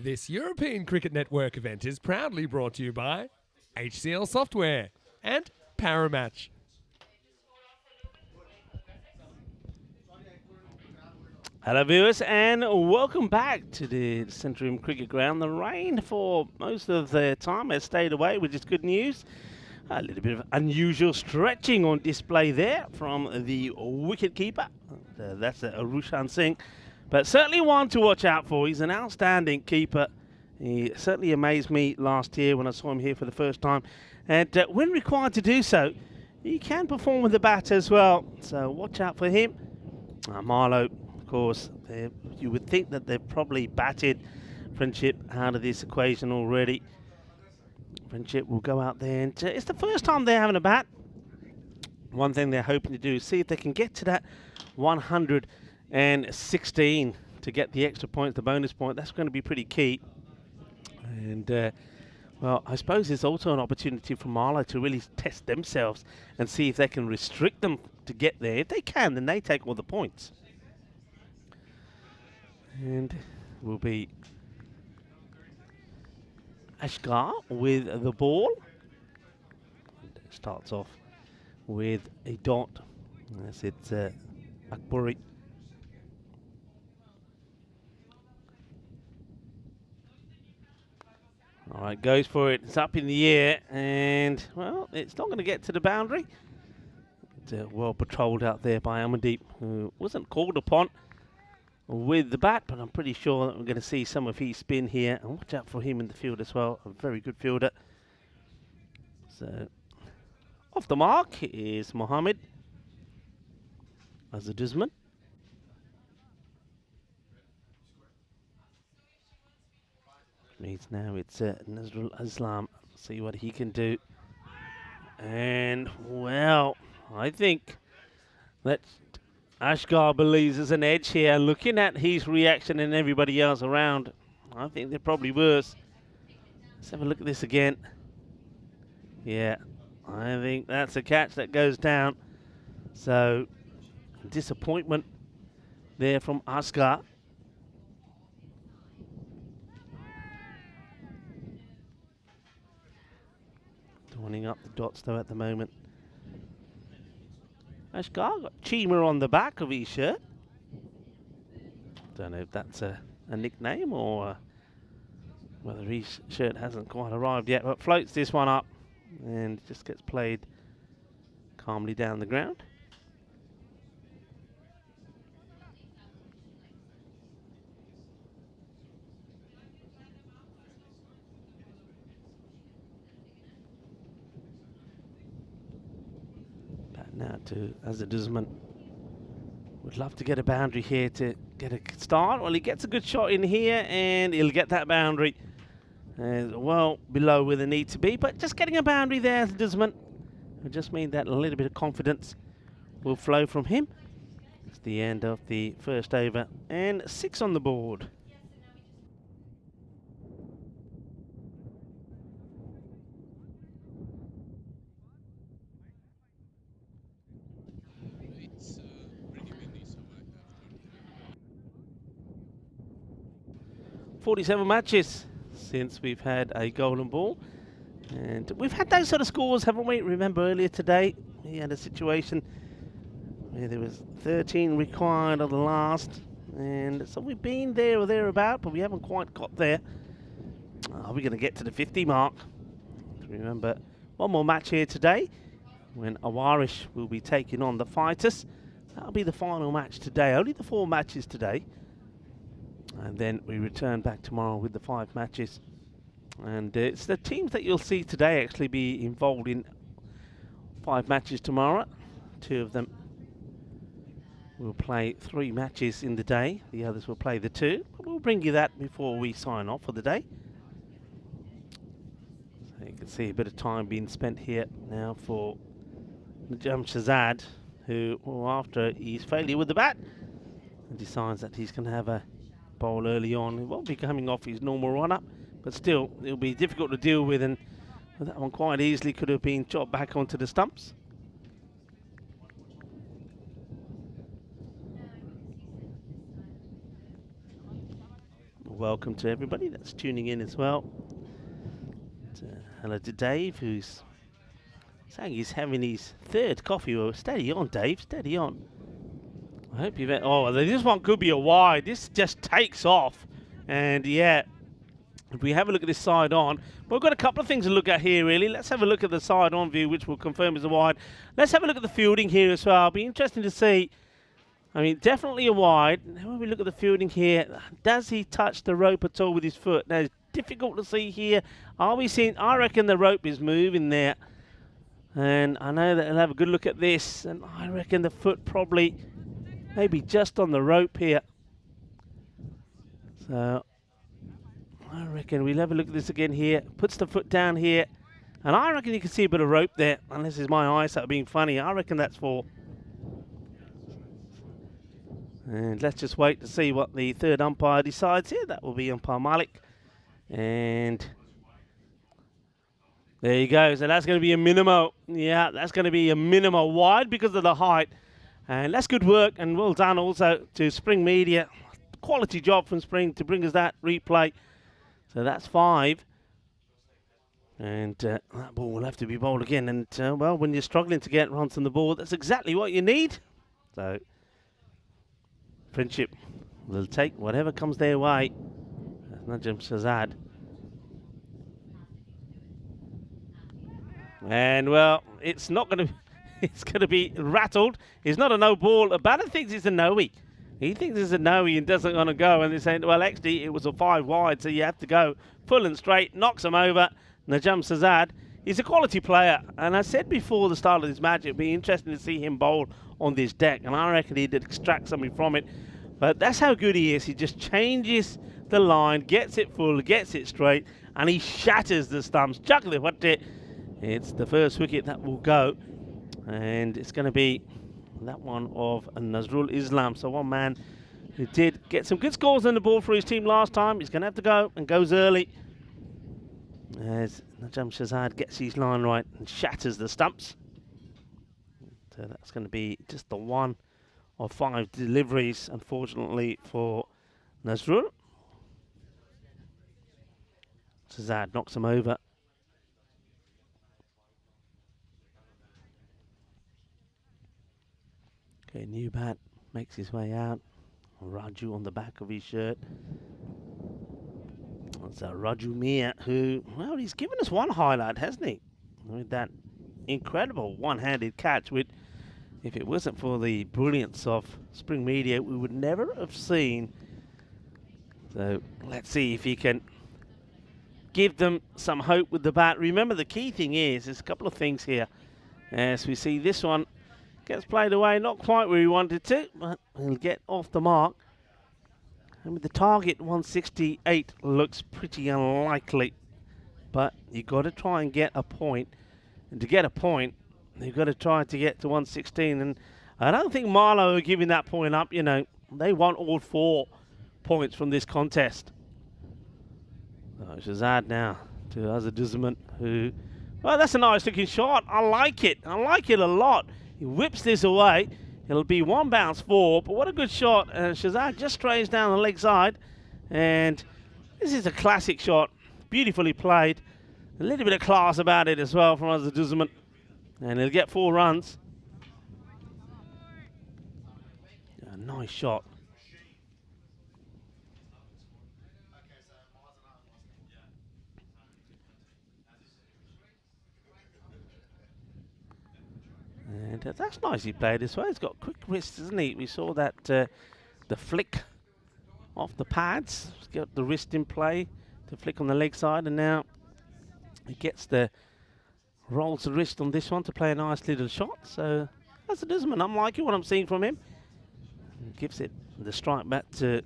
This European Cricket Network event is proudly brought to you by HCL Software and Paramatch. Hello viewers and welcome back to the Centrium Cricket Ground. The rain for most of the time has stayed away, which is good news. A little bit of unusual stretching on display there from the wicketkeeper. That's Rushan Singh. But certainly one to watch out for. He's an outstanding keeper. He certainly amazed me last year when I saw him here for the first time. And when required to do so, he can perform with the bat as well. So watch out for him. Marlo, of course, you would think that they've probably batted Friendship out of this equation already. Friendship will go out there and it's the first time they're having a bat. One thing they're hoping to do is see if they can get to that 116 to get the extra points, the bonus point. That's going to be pretty key. And well, I suppose it's also an opportunity for Marlo to really test themselves and see if they can restrict them to get there. If they can, then they take all the points. And will be Ashgar with the ball. Starts off with a dot. As it's Akburi. All right, goes for it. It's up in the air, and well, it's not going to get to the boundary. It's well patrolled out there by Amandeep, who wasn't called upon with the bat, but I'm pretty sure that we're going to see some of his spin here. And watch out for him in the field as well. A very good fielder. So, off the mark is Mohammed Azaduzman. Means now it's Nazrul Islam. See what he can do. And, well, I think that Ashgar believes there's an edge here. Looking at his reaction and everybody else around, I think they're probably worse. Let's have a look at this again. Yeah, I think that's a catch that goes down. So, disappointment there from Ashgar. Dawning up the dots though at the moment. Ashgar got Chima on the back of his shirt. Don't know if that's a nickname or whether his shirt hasn't quite arrived yet, but floats this one up and just gets played calmly down the ground. Now to Azaduzman. Would love to get a boundary here to get a start. Well, he gets a good shot in here and he'll get that boundary. Well below where they need to be, but just getting a boundary there, Azaduzman, would just mean that a little bit of confidence will flow from him. It's the end of the first over and 6 on the board. .47 matches since we've had a golden ball, and we've had those sort of scores, haven't we? Remember earlier today we had a situation where there was 13 required on the last, and so we've been there or thereabout, but we haven't quite got there. Are we going to get to the 50 mark? Remember, one more match here today when Aarish will be taking on the Fighters. That'll be the final match today. Only the 4 matches today. And then we return back tomorrow with the 5 matches. And it's the teams that you'll see today actually be involved in 5 matches tomorrow. 2 of them will play 3 matches in the day. The others will play the 2. But we'll bring you that before we sign off for the day. So you can see a bit of time being spent here now for Najam Shazad, who, well, after his failure with the bat, decides that he's going to have a bowl early on. He won't be coming off his normal run-up, but still, it'll be difficult to deal with, and that one quite easily could have been chopped back onto the stumps. welcome to everybody that's tuning in as well. Hello to Dave, who's saying he's having his third coffee. Well, steady on, Dave, steady on. I hope you've... Oh, this one could be a wide. This just takes off. And, yeah, if we have a look at this side on, we've got a couple of things to look at here, really. Let's have a look at the side on view, which will confirm is a wide. Let's have a look at the fielding here as well. It'll be interesting to see. I mean, definitely a wide. Now, when we look at the fielding here, does he touch the rope at all with his foot? Now, it's difficult to see here. Are we seeing... I reckon the rope is moving there. And I know that he'll have a good look at this. And I reckon the foot probably maybe just on the rope here. So I reckon we'll have a look at this again here. Puts the foot down here. And I reckon you can see a bit of rope there. Unless it's my eyesight being funny. I reckon that's 4. And let's just wait to see what the third umpire decides here. That will be umpire Malik. And there you go. So that's going to be a minimal. Yeah, that's going to be a minimal wide because of the height. And that's good work. And well done also to Spring Media. Quality job from Spring to bring us that replay. So that's 5. And that ball will have to be bowled again. And, well, when you're struggling to get runs on the board, that's exactly what you need. So Friendship will take whatever comes their way. Najam Shazad. And, well, it's not going to... It's going to be rattled. It's not a no ball. The batter thinks it's a no-y. He thinks it's a no-y and doesn't want to go. And they're saying, well, actually, it was a 5 wide, so you have to go full and straight. Knocks him over. Najam Shazad. He's a quality player. And I said before the start of this match, it'd be interesting to see him bowl on this deck. And I reckon he did extract something from it. But that's how good he is. He just changes the line, gets it full, gets it straight, and he shatters the stumps. Juggler, what it? It's the first wicket that will go. And it's going to be that one of Nazrul Islam. So one man who did get some good scores on the ball for his team last time. He's going to have to go and goes early. As Najam Shazad gets his line right and shatters the stumps. So that's going to be just the one of 5 deliveries, unfortunately, for Nazrul. Shazad knocks him over. Okay, new bat makes his way out. Raju on the back of his shirt. That's Raju Mia, who, well, he's given us one highlight, hasn't he? With that incredible one-handed catch, which, if it wasn't for the brilliance of Spring Media, we would never have seen. So let's see if he can give them some hope with the bat. Remember, the key thing is, there's a couple of things here. As we see this one gets played away, not quite where he wanted to, but he'll get off the mark. And with the target, 168 looks pretty unlikely. But you've got to try and get a point. And to get a point, you've got to try to get to 116. And I don't think Marlo are giving that point up. You know, they want all 4 points from this contest. Oh, Shazad now to Azaduzman, who... Well, that's a nice looking shot. I like it. I like it a lot. He whips this away. It'll be 1 bounce 4, but what a good shot. Shazad just strays down the leg side. And this is a classic shot. Beautifully played. A little bit of class about it as well from Azaduzman. And he'll get 4 runs. A nice shot. And that's nicely played as well. He's got quick wrists, isn't he? We saw that the flick off the pads. He's got the wrist in play to flick on the leg side, and now he gets the rolls the wrist on this one to play a nice little shot. So that's a Disman. I'm liking what I'm seeing from him. And gives it the strike back to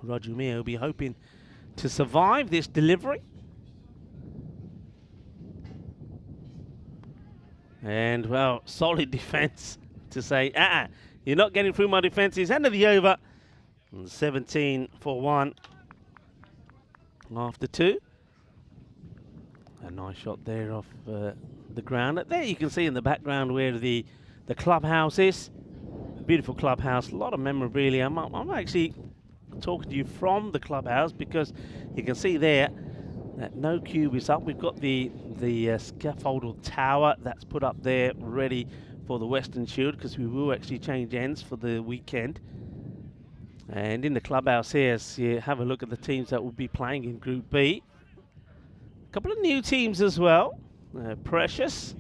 Raju Mia, who'll be hoping to survive this delivery. And, well, solid defence to say, you're not getting through my defence. He's end of the over. 17 for 1 after 2. A nice shot there off the ground. There you can see in the background where the clubhouse is. A beautiful clubhouse. A lot of memorabilia. I'm actually talking to you from the clubhouse because you can see there that no cube is up. We've got the scaffold or tower that's put up there ready for the Western Shield because we will actually change ends for the weekend. And in the clubhouse here, so you have a look at the teams that will be playing in Group B. A couple of new teams as well. Precious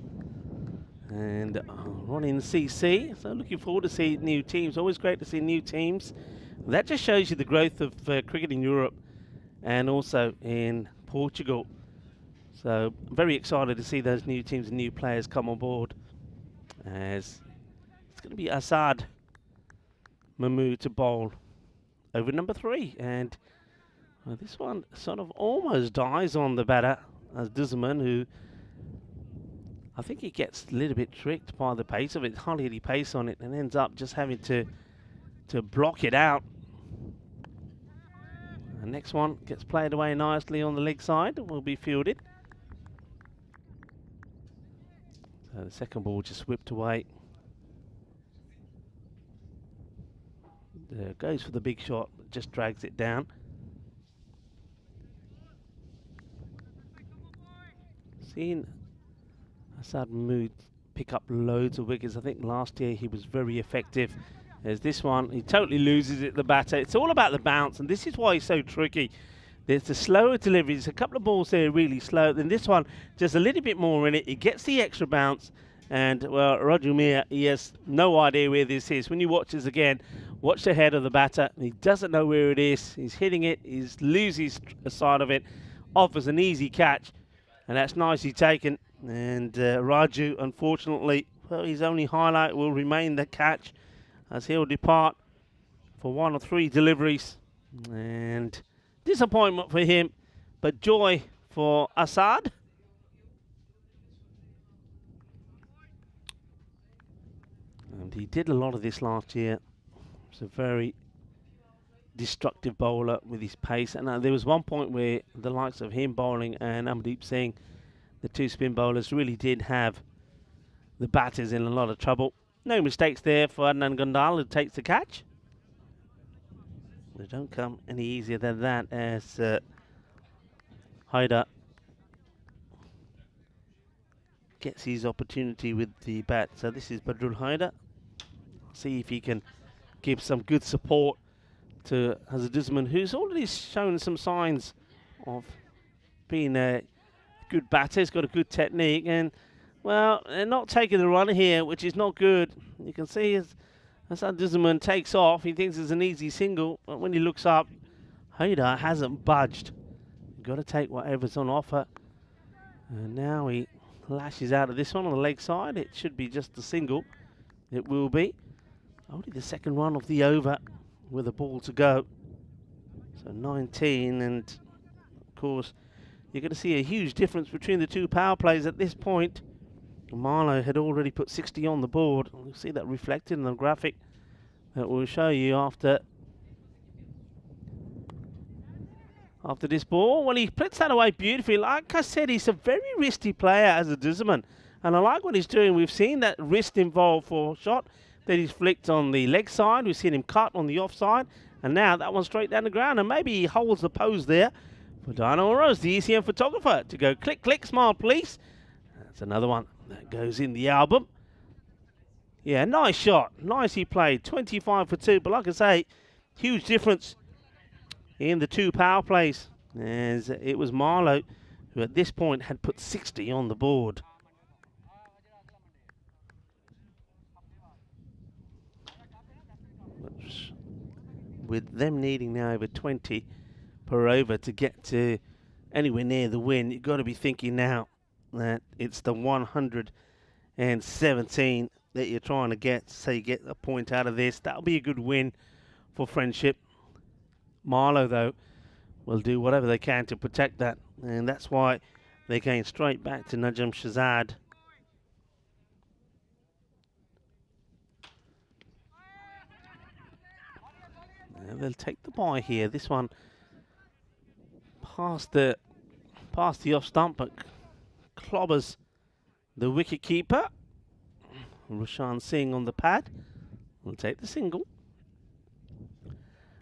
and running CC. So looking forward to see new teams. Always great to see new teams. That just shows you the growth of cricket in Europe and also in Portugal. So very excited to see those new teams and new players come on board. As it's going to be Assad Mahmood to bowl over number 3, and this one sort of almost dies on the batter as Dizman, who I think he gets a little bit tricked by the pace of it, hardly any pace on it, and ends up just having to block it out. The next one gets played away nicely on the leg side, will be fielded. So the second ball just whipped away. Goes for the big shot, but just drags it down. Seen Assad Mahmood pick up loads of wickets. I think last year he was very effective. As this one, he totally loses it, the batter. It's all about the bounce, and this is why he's so tricky. There's the slower deliveries. A couple of balls there really slow. Then this one, just a little bit more in it. It gets the extra bounce. And, well, Raju Mir, he has no idea where this is. When you watch this again, watch the head of the batter. He doesn't know where it is. He's hitting it. He loses a side of it. Offers an easy catch. And that's nicely taken. And Raju, unfortunately, well, his only highlight will remain the catch as he'll depart for 1 or 3 deliveries. And disappointment for him, but joy for Assad. And he did a lot of this last year. He's a very destructive bowler with his pace. And there was one point where the likes of him bowling and Amardeep Singh, the 2 spin bowlers, really did have the batters in a lot of trouble. No mistakes there for Adnan Gandal, who takes the catch. They don't come any easier than that as Haider gets his opportunity with the bat. So this is Badrul Haider. See if he can give some good support to Hazard Dizman, who's already shown some signs of being a good batter. He's got a good technique, and well, they're not taking the run here, which is not good. You can see as Hazard Dizman takes off, he thinks it's an easy single, but when he looks up, Haider hasn't budged. You've got to take whatever's on offer. And now he lashes out of this one on the leg side. It should be just a single. It will be. Only the second run of the over with a ball to go. So 19, and of course you're going to see a huge difference between the 2 power plays at this point. Marlo had already put 60 on the board. You'll see that reflected in the graphic that we'll show you after this ball. Well, he puts that away beautifully. Like I said, he's a very wristy player as a Dizman, and I like what he's doing. We've seen that wrist involved for a shot that he's flicked on the leg side. We've seen him cut on the offside, and now that one straight down the ground, and maybe he holds the pose there for Dino Rose, the ECM photographer, to go click, click, smile, please. That's another one that goes in the album. Yeah, nice shot. Nicely played. 25 for 2. But like I say, huge difference in the 2 power plays, as it was Marlo who at this point had put 60 on the board. With them needing now over 20 per over to get to anywhere near the win, you've got to be thinking now that it's the 117 that you're trying to get, so you get a point out of this. That'll be a good win for Friendship. Marlo, though, will do whatever they can to protect that, and that's why they're going straight back to Najam Shazad. And they'll take the bye here. This one past the off stump, but clobbers the wicket keeper. Roshan Singh on the pad will take the single.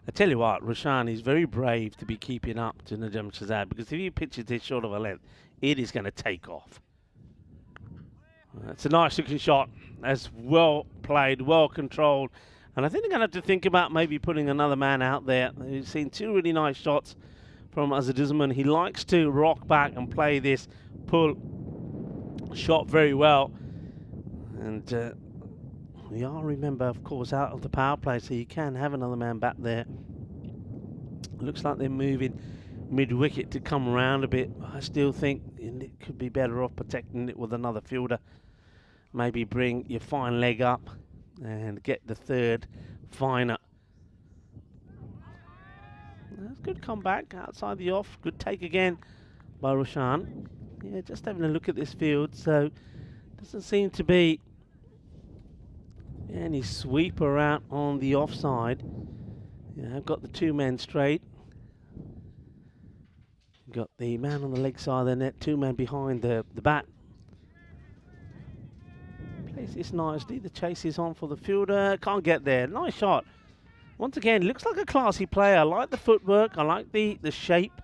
I tell you what, Rashan is very brave to be keeping up to Najam Shazad, because if he pitches this short of a length, it is going to take off. It's a nice looking shot. That's well played, well controlled. And I think they're going to have to think about maybe putting another man out there. We've seen two really nice shots from Asadizman. He likes to rock back and play this pull shot very well. And we are, remember, of course, out of the power play, so you can have another man back there. Looks like they're moving mid-wicket to come around a bit. I still think it could be better off protecting it with another fielder. Maybe bring your fine leg up and get the third finer. That's good comeback outside the off. Good take again by Roshan. Yeah, just having a look at this field, so doesn't seem to be any sweeper out on the offside. Yeah, I've got the two men straight. Got the man on the leg side of the net, two men behind the bat. Plays this nicely. The chase is on for the fielder. Can't get there. Nice shot. Once again, looks like a classy player. I like the footwork. I like the shape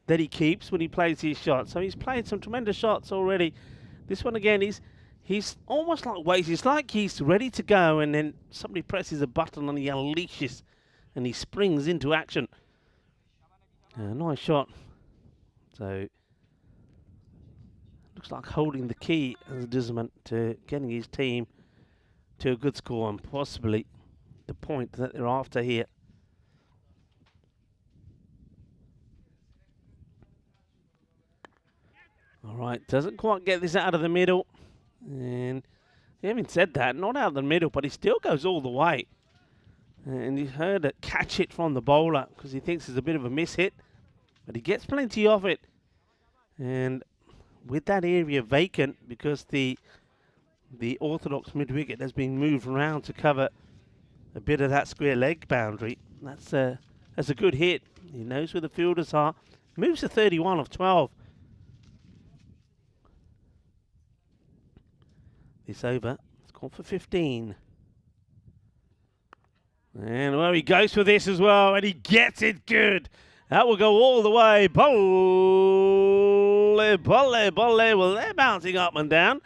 that he keeps when he plays his shots. So he's played some tremendous shots already. This one again, he's almost like waves. It's like he's ready to go, and then somebody presses a button and he unleashes and he springs into action. Nice shot. So looks like holding the key as a Disman to getting his team to a good score, and possibly the point that they're after here. All right, doesn't quite get this out of the middle. And having said that, not out of the middle, but he still goes all the way. And you heard it catch it from the bowler because he thinks it's a bit of a miss hit, but he gets plenty of it. And with that area vacant, because the orthodox mid-wicket has been moved around to cover a bit of that square leg boundary, that's a good hit. He knows where the fielders are. Moves to 31 of 12. This over, it's gone for 15. And well, he goes for this as well, and he gets it good. That will go all the way. Bolle, bolle, bolle. Well, they're bouncing up and down.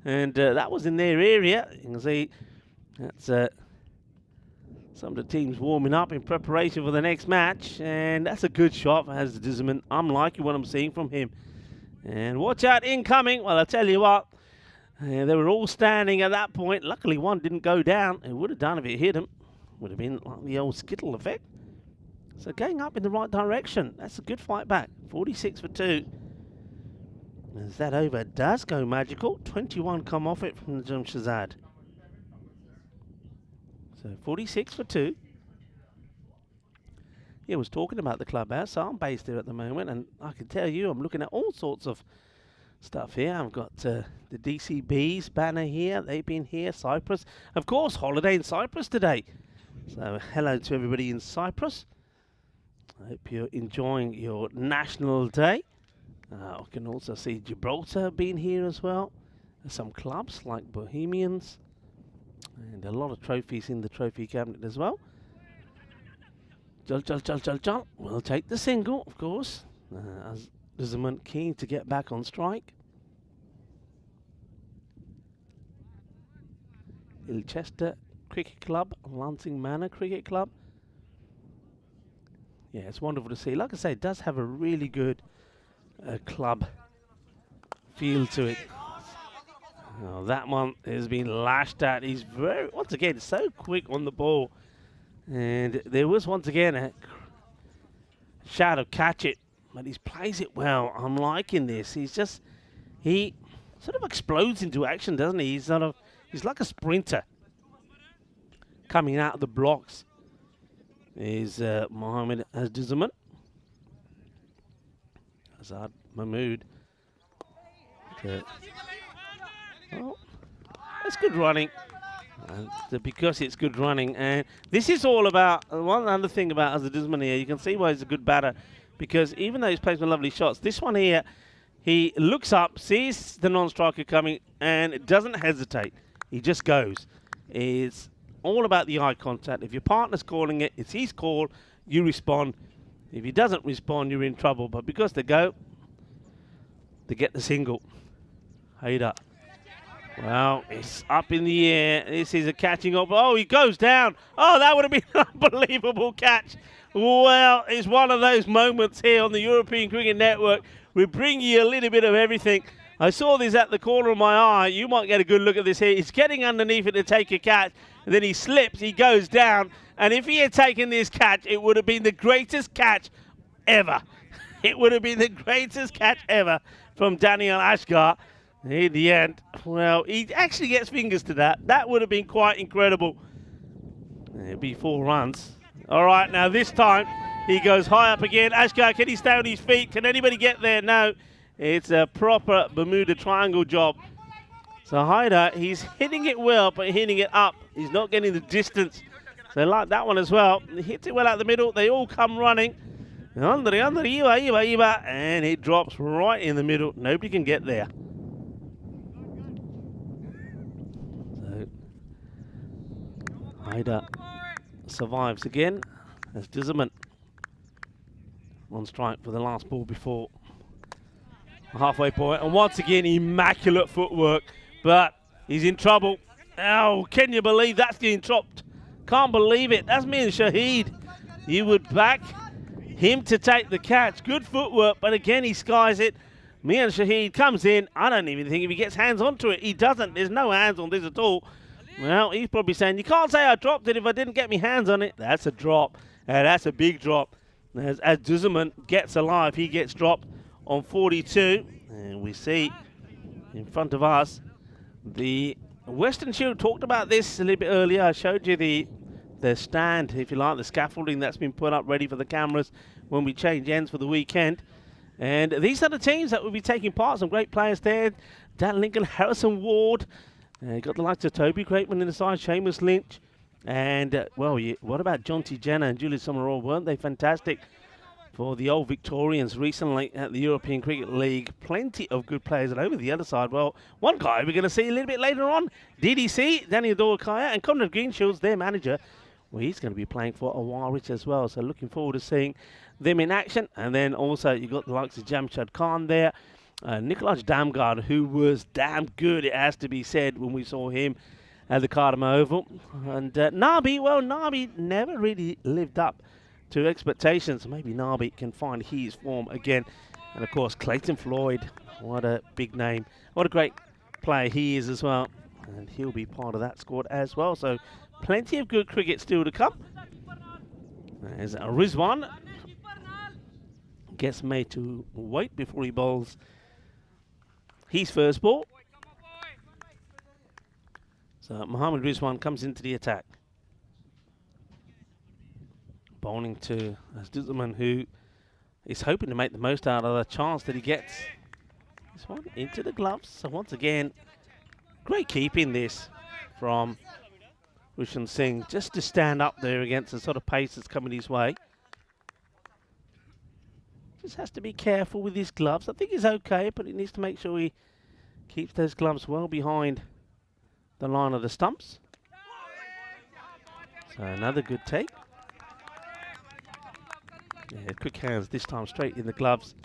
And that was in their area. You can see that's some of the teams warming up in preparation for the next match. And that's a good shot as Disman. I'm liking what I'm seeing from him. And watch out, incoming. Well, I'll tell you what. They were all standing at that point. Luckily, one didn't go down. It would have done if it hit him. Would have been like the old Skittle effect. So going up in the right direction. That's a good fight back. 46 for 2. As that over does go magical. 21 come off it from Najam Shazad. So 46 for 2. Yeah, I was talking about the clubhouse. So I'm based there at the moment, and I can tell you I'm looking at all sorts of stuff here. I've got the DCB's banner here. They've been here. Cyprus. Of course, holiday in Cyprus today. So hello to everybody in Cyprus. I hope you're enjoying your National Day. I can also see Gibraltar being here as well. There's some clubs like Bohemians. And a lot of trophies in the trophy cabinet as well. Jal, jal, jal, jal, jal. We'll take the single, of course. As Disman keen to get back on strike. Ilchester Cricket Club, Lancing Manor Cricket Club. Yeah, it's wonderful to see. Like I say, it does have a really good club feel to it. Oh, that one has been lashed at. He's once again, so quick on the ball. And there was once again a shout of catch it, but he plays it well. I'm liking this. He sort of explodes into action, doesn't he? He's like a sprinter coming out of the blocks. Is Mohammed Azdizaman. Azad Mahmood. Oh, that's good running. Because it's good running. And this is all about, one other thing about Azdizaman here, you can see why he's a good batter. Because even though he's played some lovely shots, this one here, he looks up, sees the non-striker coming, and doesn't hesitate. He just goes. It's all about the eye contact. If your partner's calling it, it's his call, you respond. If he doesn't respond, you're in trouble. But because they get the single. Hader. Well, it's up in the air. This is a catching up. Oh, he goes down. Oh, that would have been an unbelievable catch. Well, it's one of those moments here on the European Cricket Network. We bring you a little bit of everything. I saw this at the corner of my eye. You might get a good look at this here. He's getting underneath it to take a catch. And then he slips. He goes down. And if he had taken this catch, it would have been the greatest catch ever. It would have been the greatest catch ever from Daniel Ashgar. In the end, well, he actually gets fingers to that. That would have been quite incredible. It'd be 4 runs. All right, now this time he goes high up again. Ashgar, can he stay on his feet? Can anybody get there? No. It's a proper Bermuda Triangle job. So Hader, he's hitting it well, but hitting it up. He's not getting the distance. So like that one as well. He hits it well out the middle. They all come running. Under, Iba, and it drops right in the middle. Nobody can get there. Hader survives again as Dizerman on strike for the last ball before halfway point. And once again, immaculate footwork, but he's in trouble. Oh, can you believe that's getting chopped? Can't believe it. That's me and Shahid. You would back him to take the catch. Good footwork, but again, he skies it. Me and Shahid comes in. I don't even think if he gets hands onto it. He doesn't. There's no hands on this at all. Well, he's probably saying, you can't say I dropped it if I didn't get my hands on it. That's a drop. That's a big drop. As Duzerman gets alive, he gets dropped on 42. And we see in front of us the Western Shield. Talked about this a little bit earlier. I showed you the stand, if you like, the scaffolding that's been put up ready for the cameras when we change ends for the weekend. And these are the teams that will be taking part. Some great players there. Dan Lincoln, Harrison Ward. Got the likes of Toby Crateman in the side, Seamus Lynch. And, what about John T. Jenner and Julius Summerall? Weren't they fantastic for the old Victorians recently at the European Cricket League? Plenty of good players. And over the other side, well, one guy we're going to see a little bit later on, DDC, Daniel Dorkaya, and Conrad Greenshields, their manager. Well, he's going to be playing for Aarish as well. So looking forward to seeing them in action. And then also you've got the likes of Jamshad Khan there. Nikolaj Damgard, who was damn good, it has to be said, when we saw him at the Cardamom Oval. And Nabi never really lived up to expectations. Maybe Nabi can find his form again. And of course, Clayton Floyd, what a big name. What a great player he is as well. And he'll be part of that squad as well. So plenty of good cricket still to come. There's Rizwan. Gets made to wait before he bowls his first ball. So Mohammad Rizwan comes into the attack. Bowling to Duzerman, who is hoping to make the most out of the chance that he gets. This one into the gloves. So once again, great keeping this from Rushan Singh, just to stand up there against the sort of pace that's coming his way. Just has to be careful with his gloves. I think he's okay, but he needs to make sure he keeps those gloves well behind the line of the stumps. So another good take. Yeah, quick hands this time, straight in the gloves.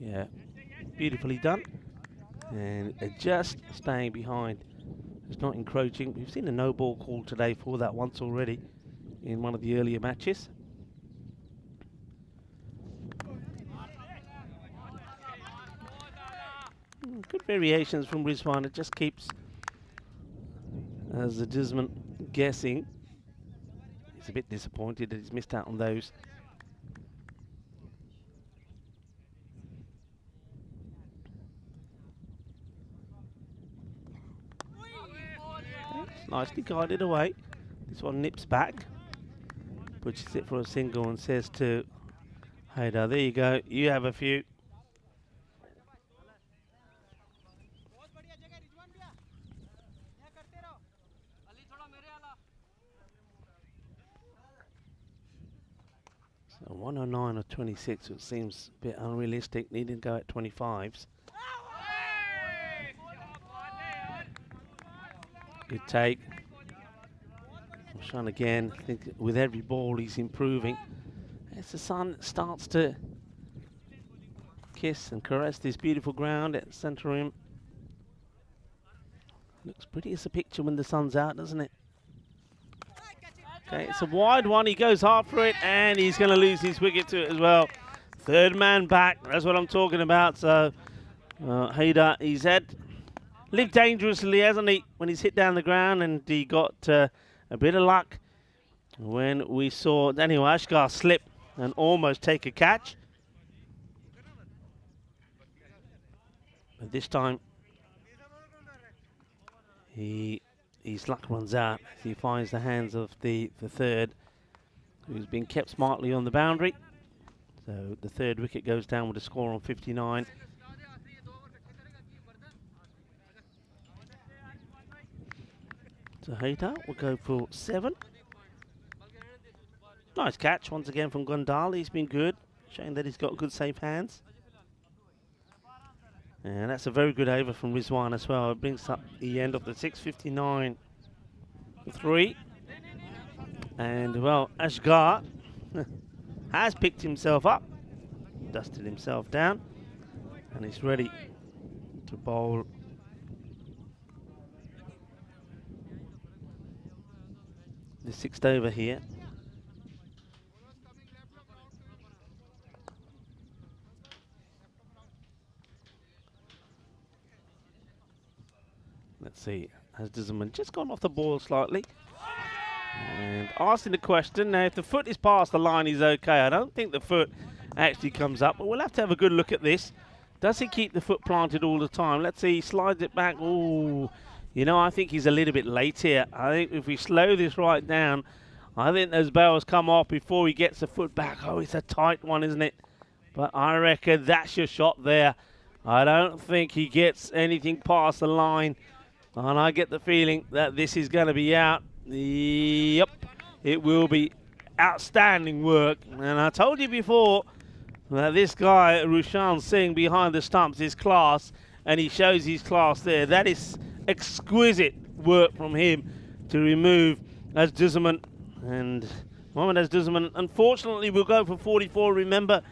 Yeah, beautifully done. And just staying behind. It's not encroaching. We've seen a no ball call today for that once already in one of the earlier matches. Good variations from Rizwan. It just keeps as the Dizerman guessing. He's a bit disappointed that he's missed out on those. That's nicely guided away. This one nips back, pushes it for a single and says to Hader, there you go, you have a few. So 109 or 26, it seems a bit unrealistic. Needing to go at 25s. Good take. Rushan again, I think with every ball he's improving. As the sun starts to kiss and caress this beautiful ground at centre rim. Looks pretty as a picture when the sun's out, doesn't it? Okay, it's a wide one. He goes after it, and he's going to lose his wicket to it as well. Third man back. That's what I'm talking about. So, Haida, he's lived dangerously, hasn't he, when he's hit down the ground, and he got a bit of luck when we saw Daniel Ashgar slip and almost take a catch. But this time, his luck runs out as he finds the hands of the third, who's been kept smartly on the boundary. So the third wicket goes down with a score on 59. So Haida will go for 7. Nice catch once again from Gundal. He's been good, showing that he's got good safe hands. And that's a very good over from Rizwan as well. It brings up the end of the 6:59 3. And well, Ashgar has picked himself up, dusted himself down, and he's ready to bowl the 6th over here. Let's see, has Dizman just gone off the ball slightly? And asking the question, now if the foot is past the line, he's okay. I don't think the foot actually comes up, but we'll have to have a good look at this. Does he keep the foot planted all the time? Let's see, he slides it back. Ooh, you know, I think he's a little bit late here. I think if we slow this right down, I think those bells come off before he gets the foot back. Oh, it's a tight one, isn't it? But I reckon that's your shot there. I don't think he gets anything past the line. And I get the feeling that this is going to be out. Yep, it will be outstanding work. And I told you before that this guy, Rushan Singh, behind the stumps is class. And he shows his class there. That is exquisite work from him to remove Azduzaman. And Mohammad Azduzaman, unfortunately, will go for 44. Remember,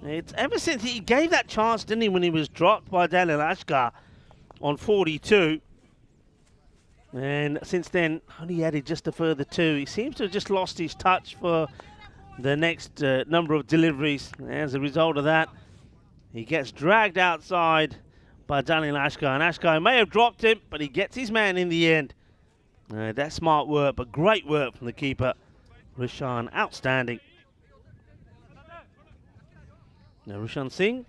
it's ever since he gave that chance, didn't he, when he was dropped by Daniel Ashgar on 42. And since then, only added just a further 2. He seems to have just lost his touch for the next number of deliveries. As a result of that, he gets dragged outside by Daniel Ashgar. And Ashgar may have dropped him, but he gets his man in the end. That's smart work, but great work from the keeper, Rushan. Outstanding. Now Rushan Singh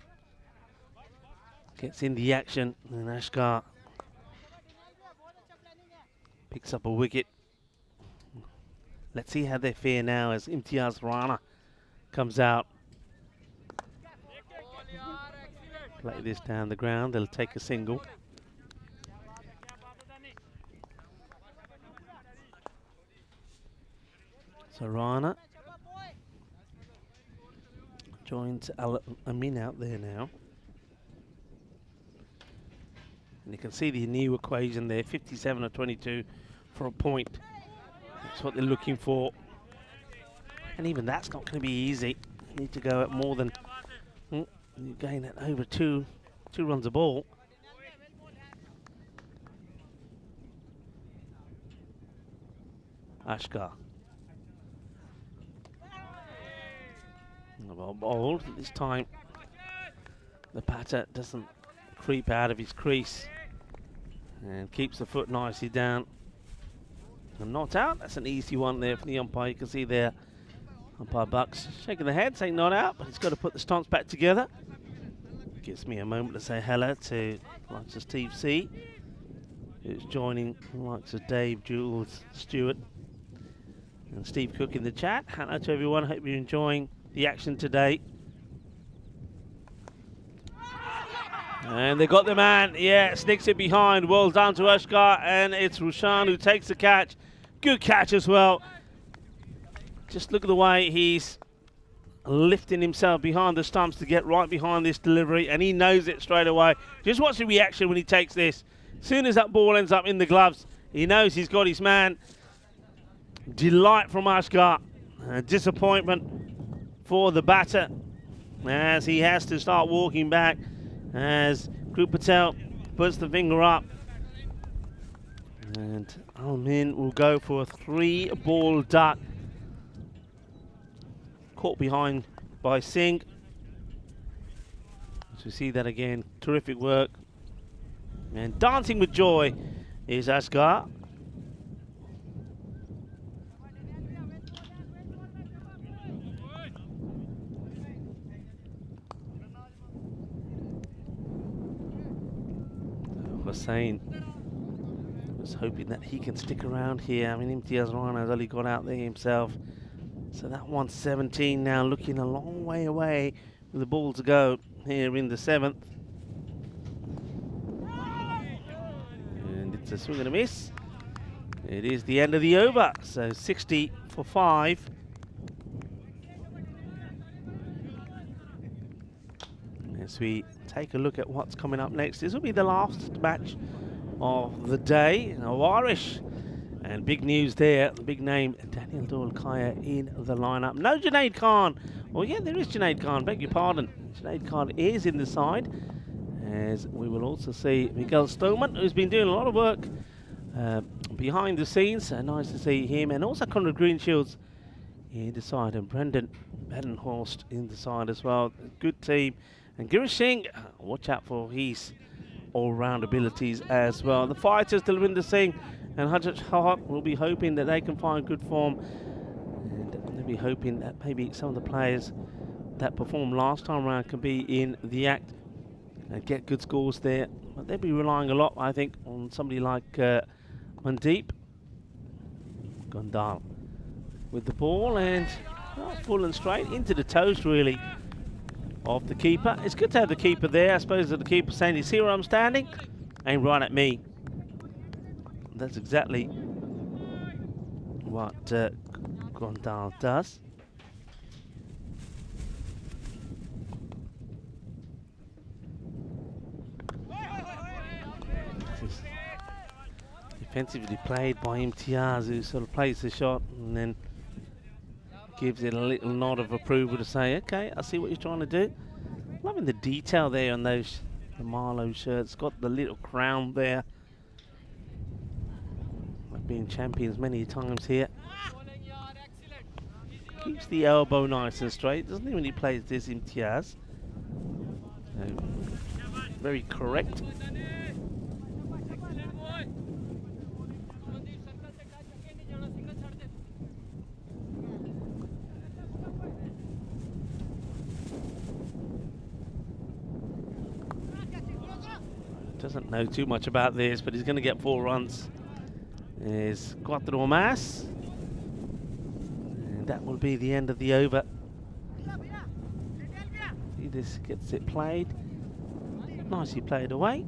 gets in the action, and Ashgar picks up a wicket. Let's see how they fare now as Imtiaz Rana comes out. Play this down the ground, they'll take a single. So Rana joins Amin out there now. And you can see the new equation there, 57 or 22 for a point. That's what they're looking for. And even that's not going to be easy. You need to go at more than, you gain at over two runs a ball. Ashgar. Well bowled. This time the batter doesn't creep out of his crease and keeps the foot nicely down and not out. That's an easy one there from the umpire. You can see there umpire Bucks shaking the head saying not out, but he's got to put the stumps back together. Gives me a moment to say hello to the likes of Steve C, who's joining the likes of Dave, Jules, Stewart and Steve Cook in the chat. Hello to everyone, hope you're enjoying the action today. And they got the man, yeah, snicks it behind. Well done to Ashgar, and it's Rushan who takes the catch. Good catch as well. Just look at the way he's lifting himself behind the stumps to get right behind this delivery, and he knows it straight away. Just watch the reaction when he takes this. As soon as that ball ends up in the gloves, he knows he's got his man. delight from Ashgar. Disappointment for the batter as he has to start walking back as Gurka Patel puts the finger up. And Al-Min will go for a 3-ball duck. Caught behind by Singh. So we see that again. Terrific work. And dancing with joy is Ashgar. Hussain was hoping that he can stick around here. I mean, Imtiaz Rana's only got out there himself. So that 117 now looking a long way away with the ball to go here in the 7th. And it's a swing and a miss. It is the end of the over. So 60 for 5. As we take a look at what's coming up next, this will be the last match of the day. Aarish, and big news there, the big name, Daniel Doyle-Kaya in the lineup. No Junaid Khan. Well, yeah, there is Junaid Khan, beg your pardon. Junaid Khan is in the side, as we will also see Miguel Stoneman, who's been doing a lot of work behind the scenes. So nice to see him, and also Conrad Greenshields in the side, and Brendan Badenhorst in the side as well. Good team. And Girish Singh, watch out for his all-round abilities as well. The fighters, Dalwinder Singh and Hajat Haq, will be hoping that they can find good form. And they'll be hoping that maybe some of the players that performed last time around can be in the act and get good scores there. But they'll be relying a lot, I think, on somebody like Mandeep Gondal with the ball, and full and straight into the toes, really, of the keeper. It's good to have the keeper there. I suppose that the keeper saying, "You see where I'm standing? Aim right at me." That's exactly what Gondal does. This is defensively played by Imtiaz, who sort of plays the shot and then gives it a little nod of approval to say, okay, I see what you're trying to do. Loving the detail there on those the Marlo shirts. Got the little crown there. Like being champions many times here. Keeps the elbow nice and straight, doesn't he, when he plays this Imtiaz? So, very correct. Doesn't know too much about this, but he's going to get 4 runs. Is Cuatro Mas, and that will be the end of the over. See, this gets it played. Nicely played away.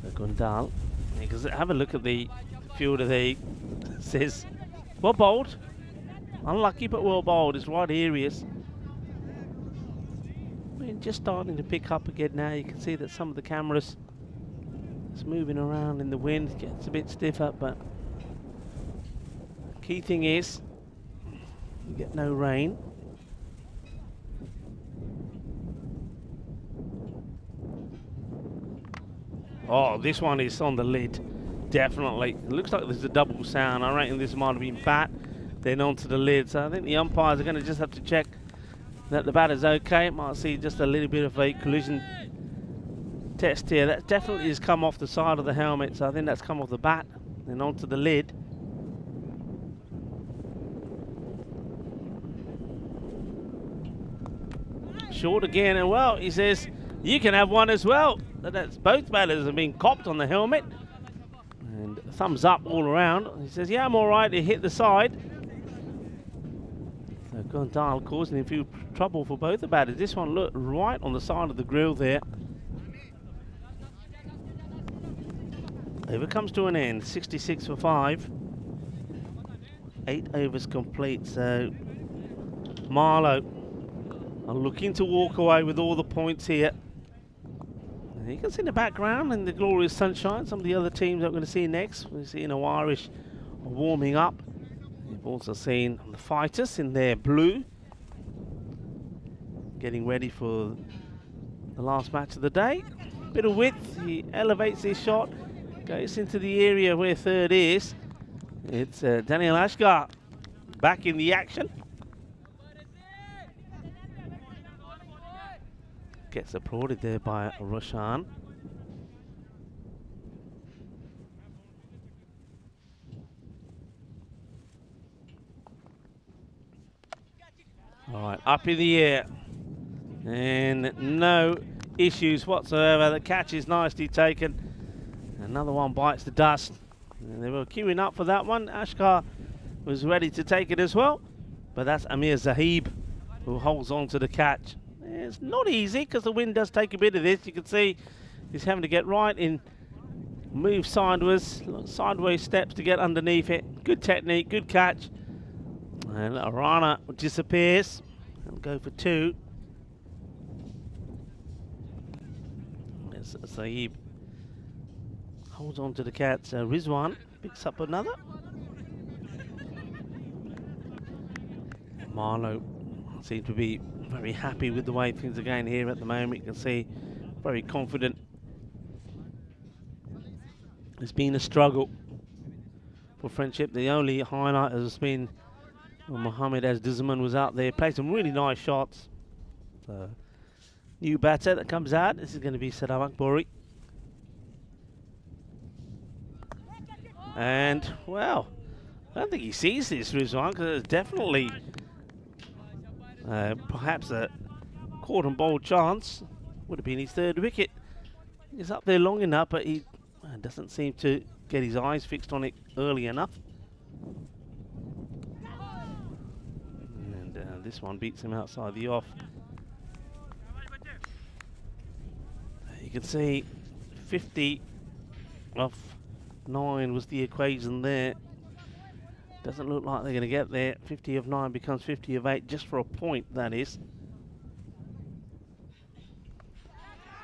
So Gondal, because have a look at the fielder there. It says, well bowled. Unlucky, but well bowled. It's right here he is. Just starting to pick up again now. You can see that some of the cameras is moving around in the wind. It gets a bit stiffer, but key thing is you get no rain. Oh, this one is on the lid, definitely. It looks like there's a double sound. I reckon this might have been bat, then onto the lid. So I think the umpires are going to just have to check that the bat is okay. Might see just a little bit of a collision test here. That definitely has come off the side of the helmet, so I think that's come off the bat and onto the lid. Short again, and well, he says you can have one as well. That's both batters have been copped on the helmet, and thumbs up all around. He says, yeah, I'm all right. It hit the side. So Gondal causing a few trouble for both the batters. This one looked right on the side of the grill there. Over comes to an end, 66 for 5. 8 overs complete, so Marlo are looking to walk away with all the points here. And You can see in the background in the glorious sunshine some of the other teams that we're going to see next. We're seeing Aarish warming up. We've also seen the fighters in their blue getting ready for the last match of the day. Bit of width, he elevates his shot, goes into the area where third is. It's Daniel Ashgar back in the action. Gets applauded there by Roshan. All right, up in the air. And no issues whatsoever. The catch is nicely taken. Another one bites the dust. And they were queuing up for that one. Ashkar was ready to take it as well. But that's Amir Zahib who holds on to the catch. It's not easy because the wind does take a bit of this. You can see he's having to get right in, move sideways steps to get underneath it. Good technique, good catch. And Arana disappears. He'll go for two. Saeed holds on to the catch. Rizwan picks up another. Marlo seems to be very happy with the way things are going here at the moment. You can see very confident. It's been a struggle for Friendship. The only highlight has been Mohammed Azdizaman was out there, played some really nice shots. New batter that comes out. This is going to be Saddam Akbari. And, well, I don't think he sees this, Rizwan, because there's definitely perhaps a caught and bowled chance. Would have been his third wicket. He's up there long enough, but he doesn't seem to get his eyes fixed on it early enough. And this one beats him outside the off. You can see 50 off 9 was the equation there. Doesn't look like they're going to get there. 50 of 9 becomes 50 of 8, just for a point, that is.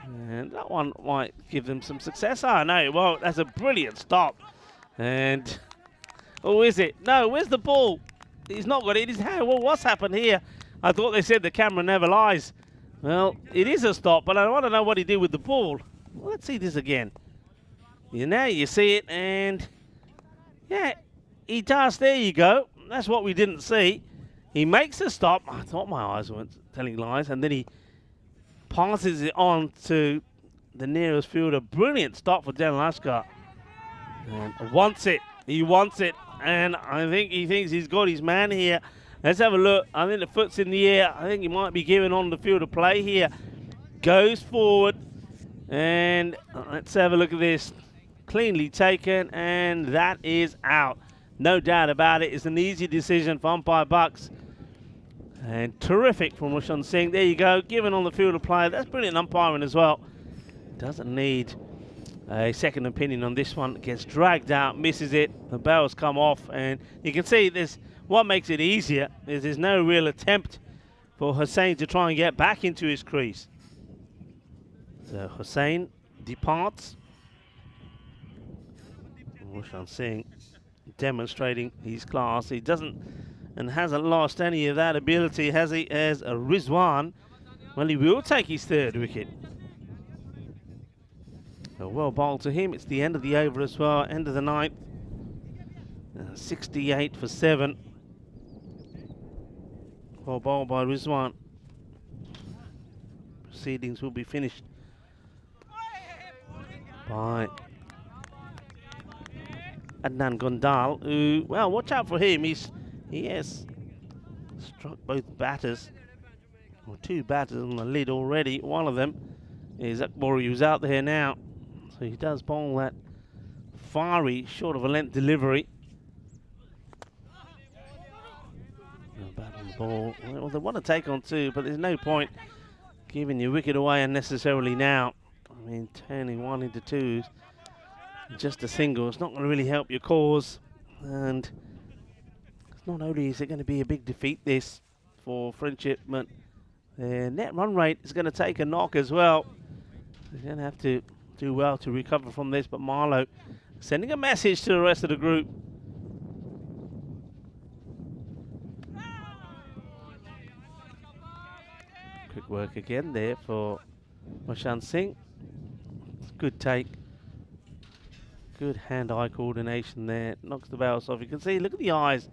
And that one might give them some success. Oh, no, well, that's a brilliant stop. And, oh, is it? No, where's the ball? He's not got it in his hand. Well, what's happened here? I thought they said the camera never lies. Well, it is a stop, but I want to know what he did with the ball. Well, let's see this again. Now you see it, and yeah, he does. There you go. That's what we didn't see. He makes a stop. I thought my eyes weren't telling lies, and then he passes it on to the nearest fielder. Brilliant stop for Dan Lashkar. And wants it. He wants it, and I think he thinks he's got his man here. Let's have a look. I think the foot's in the air. I think he might be giving on the field of play here. Goes forward, and let's have a look at this. Cleanly taken, and that is out. No doubt about it. It's an easy decision for umpire Bucks. And terrific from Roshan Singh. There you go, given on the field of play. That's brilliant umpiring as well. Doesn't need a second opinion on this one. Gets dragged out, misses it. The bell's come off, and you can see this. What makes it easier is there's no real attempt for Hussain to try and get back into his crease. So Hussain departs. Roshan Singh demonstrating his class. He doesn't and hasn't lost any of that ability, has he? As a Rizwan, well, he will take his third wicket. A well bowled to him. It's the end of the over as well, end of the ninth. 68 for 7. Well bowled by Rizwan. Proceedings will be finished by Adnan Gondal, who, well, watch out for him. He has struck both batters, or two batters on the lid already. One of them is Akbari, who's out there now. So he does bowl that fiery, short of a length delivery. No bat on the ball. Well, they want to take on two, but there's no point giving your wicket away unnecessarily now. I mean, turning one into twos. Just a single, it's not going to really help your cause. And not only is it going to be a big defeat this for Friendship, but their net run rate is going to take a knock as well. He's going to have to do well to recover from this, but Marlo sending a message to the rest of the group. Quick work again there for Roshan Singh. Good take. Good hand-eye coordination there. Knocks the bounce off. You can see, look at the eyes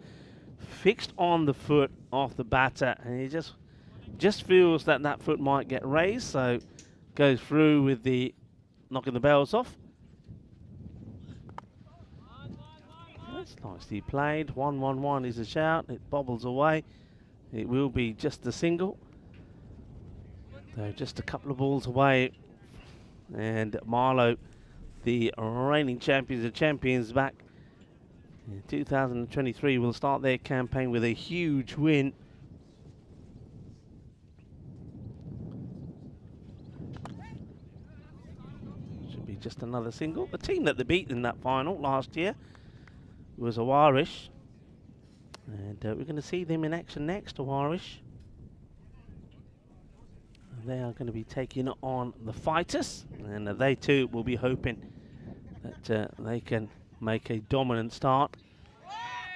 fixed on the foot of the batter, and he just feels that that foot might get raised, so goes through with the knocking the bells off. That's nicely played. 1-1-1 is a shout. It bobbles away. It will be just a single. So just a couple of balls away, and Marlo, the reigning champions of champions, back in 2023, will start their campaign with a huge win. Should be just another single. The team that they beat in that final last year was Aarish, and we're going to see them in action next. Aarish. They are going to be taking on the Fighters, and they too will be hoping that they can make a dominant start.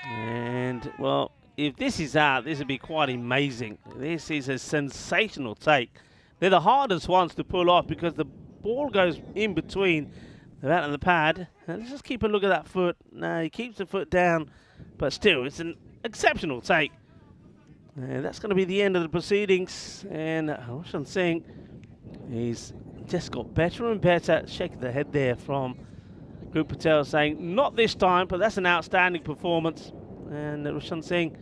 And well, if this is out, this would be quite amazing. This is a sensational take. They're the hardest ones to pull off because the ball goes in between the bat and the pad. And just keep a look at that foot. No, he keeps the foot down, but still, it's an exceptional take. And that's going to be the end of the proceedings. And Roshan Singh, he's just got better and better. Shaking the head there from Gurka Patel, saying, not this time, but that's an outstanding performance. And Roshan Singh,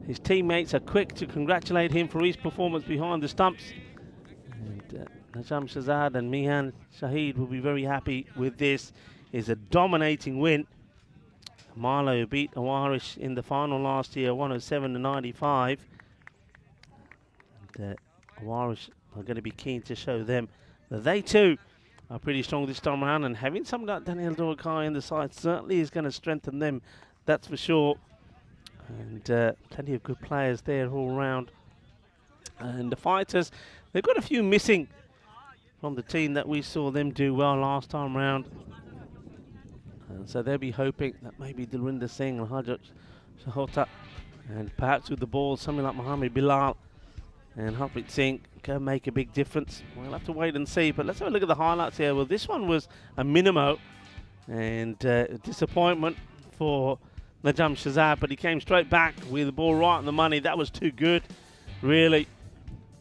his teammates are quick to congratulate him for his performance behind the stumps. And Najam Shahzad and Mihan Shahid will be very happy with this. It's a dominating win. Marlo beat Aarish in the final last year, 107-95. And Aarish are going to be keen to show them that they too are pretty strong this time around. And having someone like Daniel Dorkai in the side certainly is going to strengthen them, that's for sure. And plenty of good players there all round. And the Fighters, they've got a few missing from the team that we saw them do well last time round. And so they'll be hoping that maybe Dilwinder Singh and Hajat Shahota, and perhaps with the ball, something like Mohammed Bilal and Harpreet Singh can make a big difference. We'll have to wait and see, but let's have a look at the highlights here. Well, this one was a minimo, and disappointment for Najam Shahzad, but he came straight back with the ball right on the money. That was too good, really,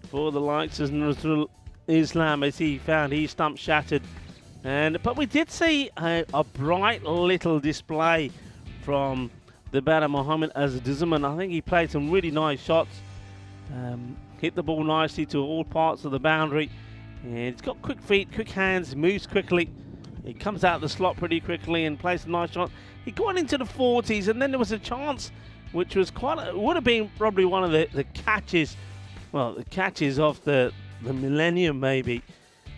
for the likes of Nazrul Islam, as he found his stump shattered. But we did see a bright little display from the batter Mohammed Azdizaman. I think he played some really nice shots, hit the ball nicely to all parts of the boundary, and he's got quick feet, quick hands, moves quickly. He comes out of the slot pretty quickly and plays a nice shot. He got into the 40s, and then there was a chance, which was would have been probably one of the catches, well, the catches of the millennium maybe,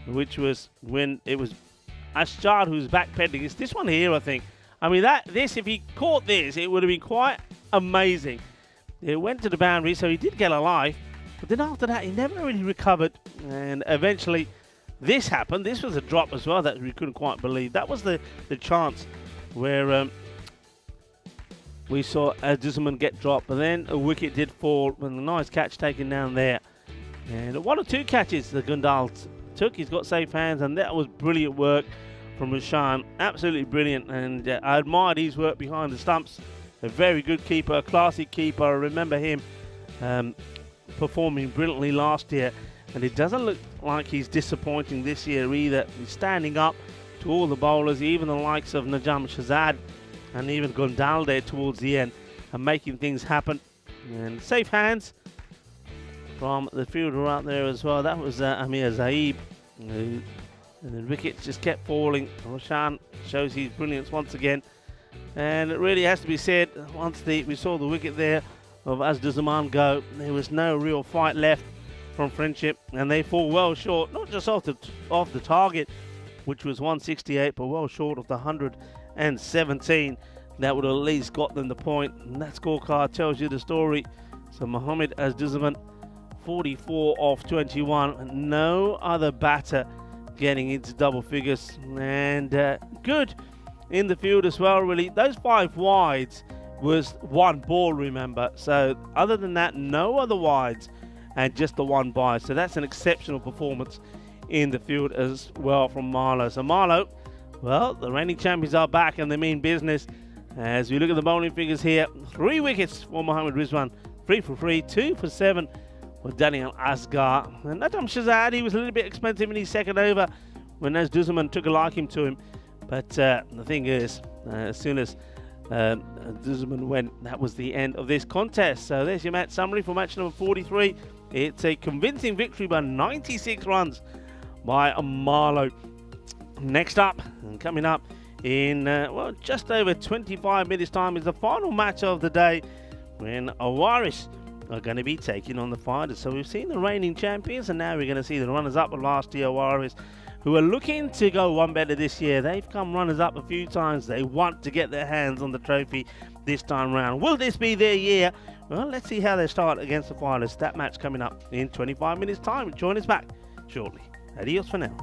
which was when it was Ashjar who's backpedaling. It's this one here, I think. I mean, if he caught this, it would have been quite amazing. It went to the boundary, so he did get a life. But then after that, he never really recovered. And eventually, this happened. This was a drop as well that we couldn't quite believe. That was the chance where we saw Azdizaman get dropped. But then a wicket did fall, and a nice catch taken down there. And one or two catches the Gundal took. He's got safe hands, and that was brilliant work from Roshan. Absolutely brilliant, and I admired his work behind the stumps. A very good keeper, a classy keeper. I remember him performing brilliantly last year, and it doesn't look like he's disappointing this year either. He's standing up to all the bowlers, even the likes of Najam Shahzad and even Gundal there towards the end, and making things happen. And safe hands from the fielder out there as well. That was Amir Zaib. And the wickets just kept falling. Roshan shows his brilliance once again. And it really has to be said, once we saw the wicket there of Azdizaman go, there was no real fight left from Friendship, and they fall well short, not just off the target, which was 168, but well short of the 117. That would have at least got them the point, and that scorecard tells you the story. So Mohammed Azdizaman, 44 off 21. No other batter getting into double figures, and good in the field as well, really. Those 5 wides was 1 ball, remember. So other than that, no other wides and just the 1 by. So that's an exceptional performance in the field as well from Marlo. So Marlo, well, the reigning champions are back and they mean business. As we look at the bowling figures here, 3 wickets for Mohammad Rizwan, 3 for 3, 2 for 7 for Daniel Asghar. And Nadam Shahzad, was a little bit expensive in his second over when Naz Duzaman took a liking to him. But the thing is, as soon as Duzaman went, that was the end of this contest. So there's your match summary for match number 43. It's a convincing victory by 96 runs by Marlo. Next up, and coming up in, well, just over 25 minutes time is the final match of the day when Aarish are going to be taking on the Fighters. So we've seen the reigning champions, and now we're going to see the runners-up of last year, Aarish, who are looking to go one better this year. They've come runners-up a few times. They want to get their hands on the trophy this time round. Will this be their year? Well, let's see how they start against the Fighters. That match coming up in 25 minutes time. Join us back shortly. Adios for now.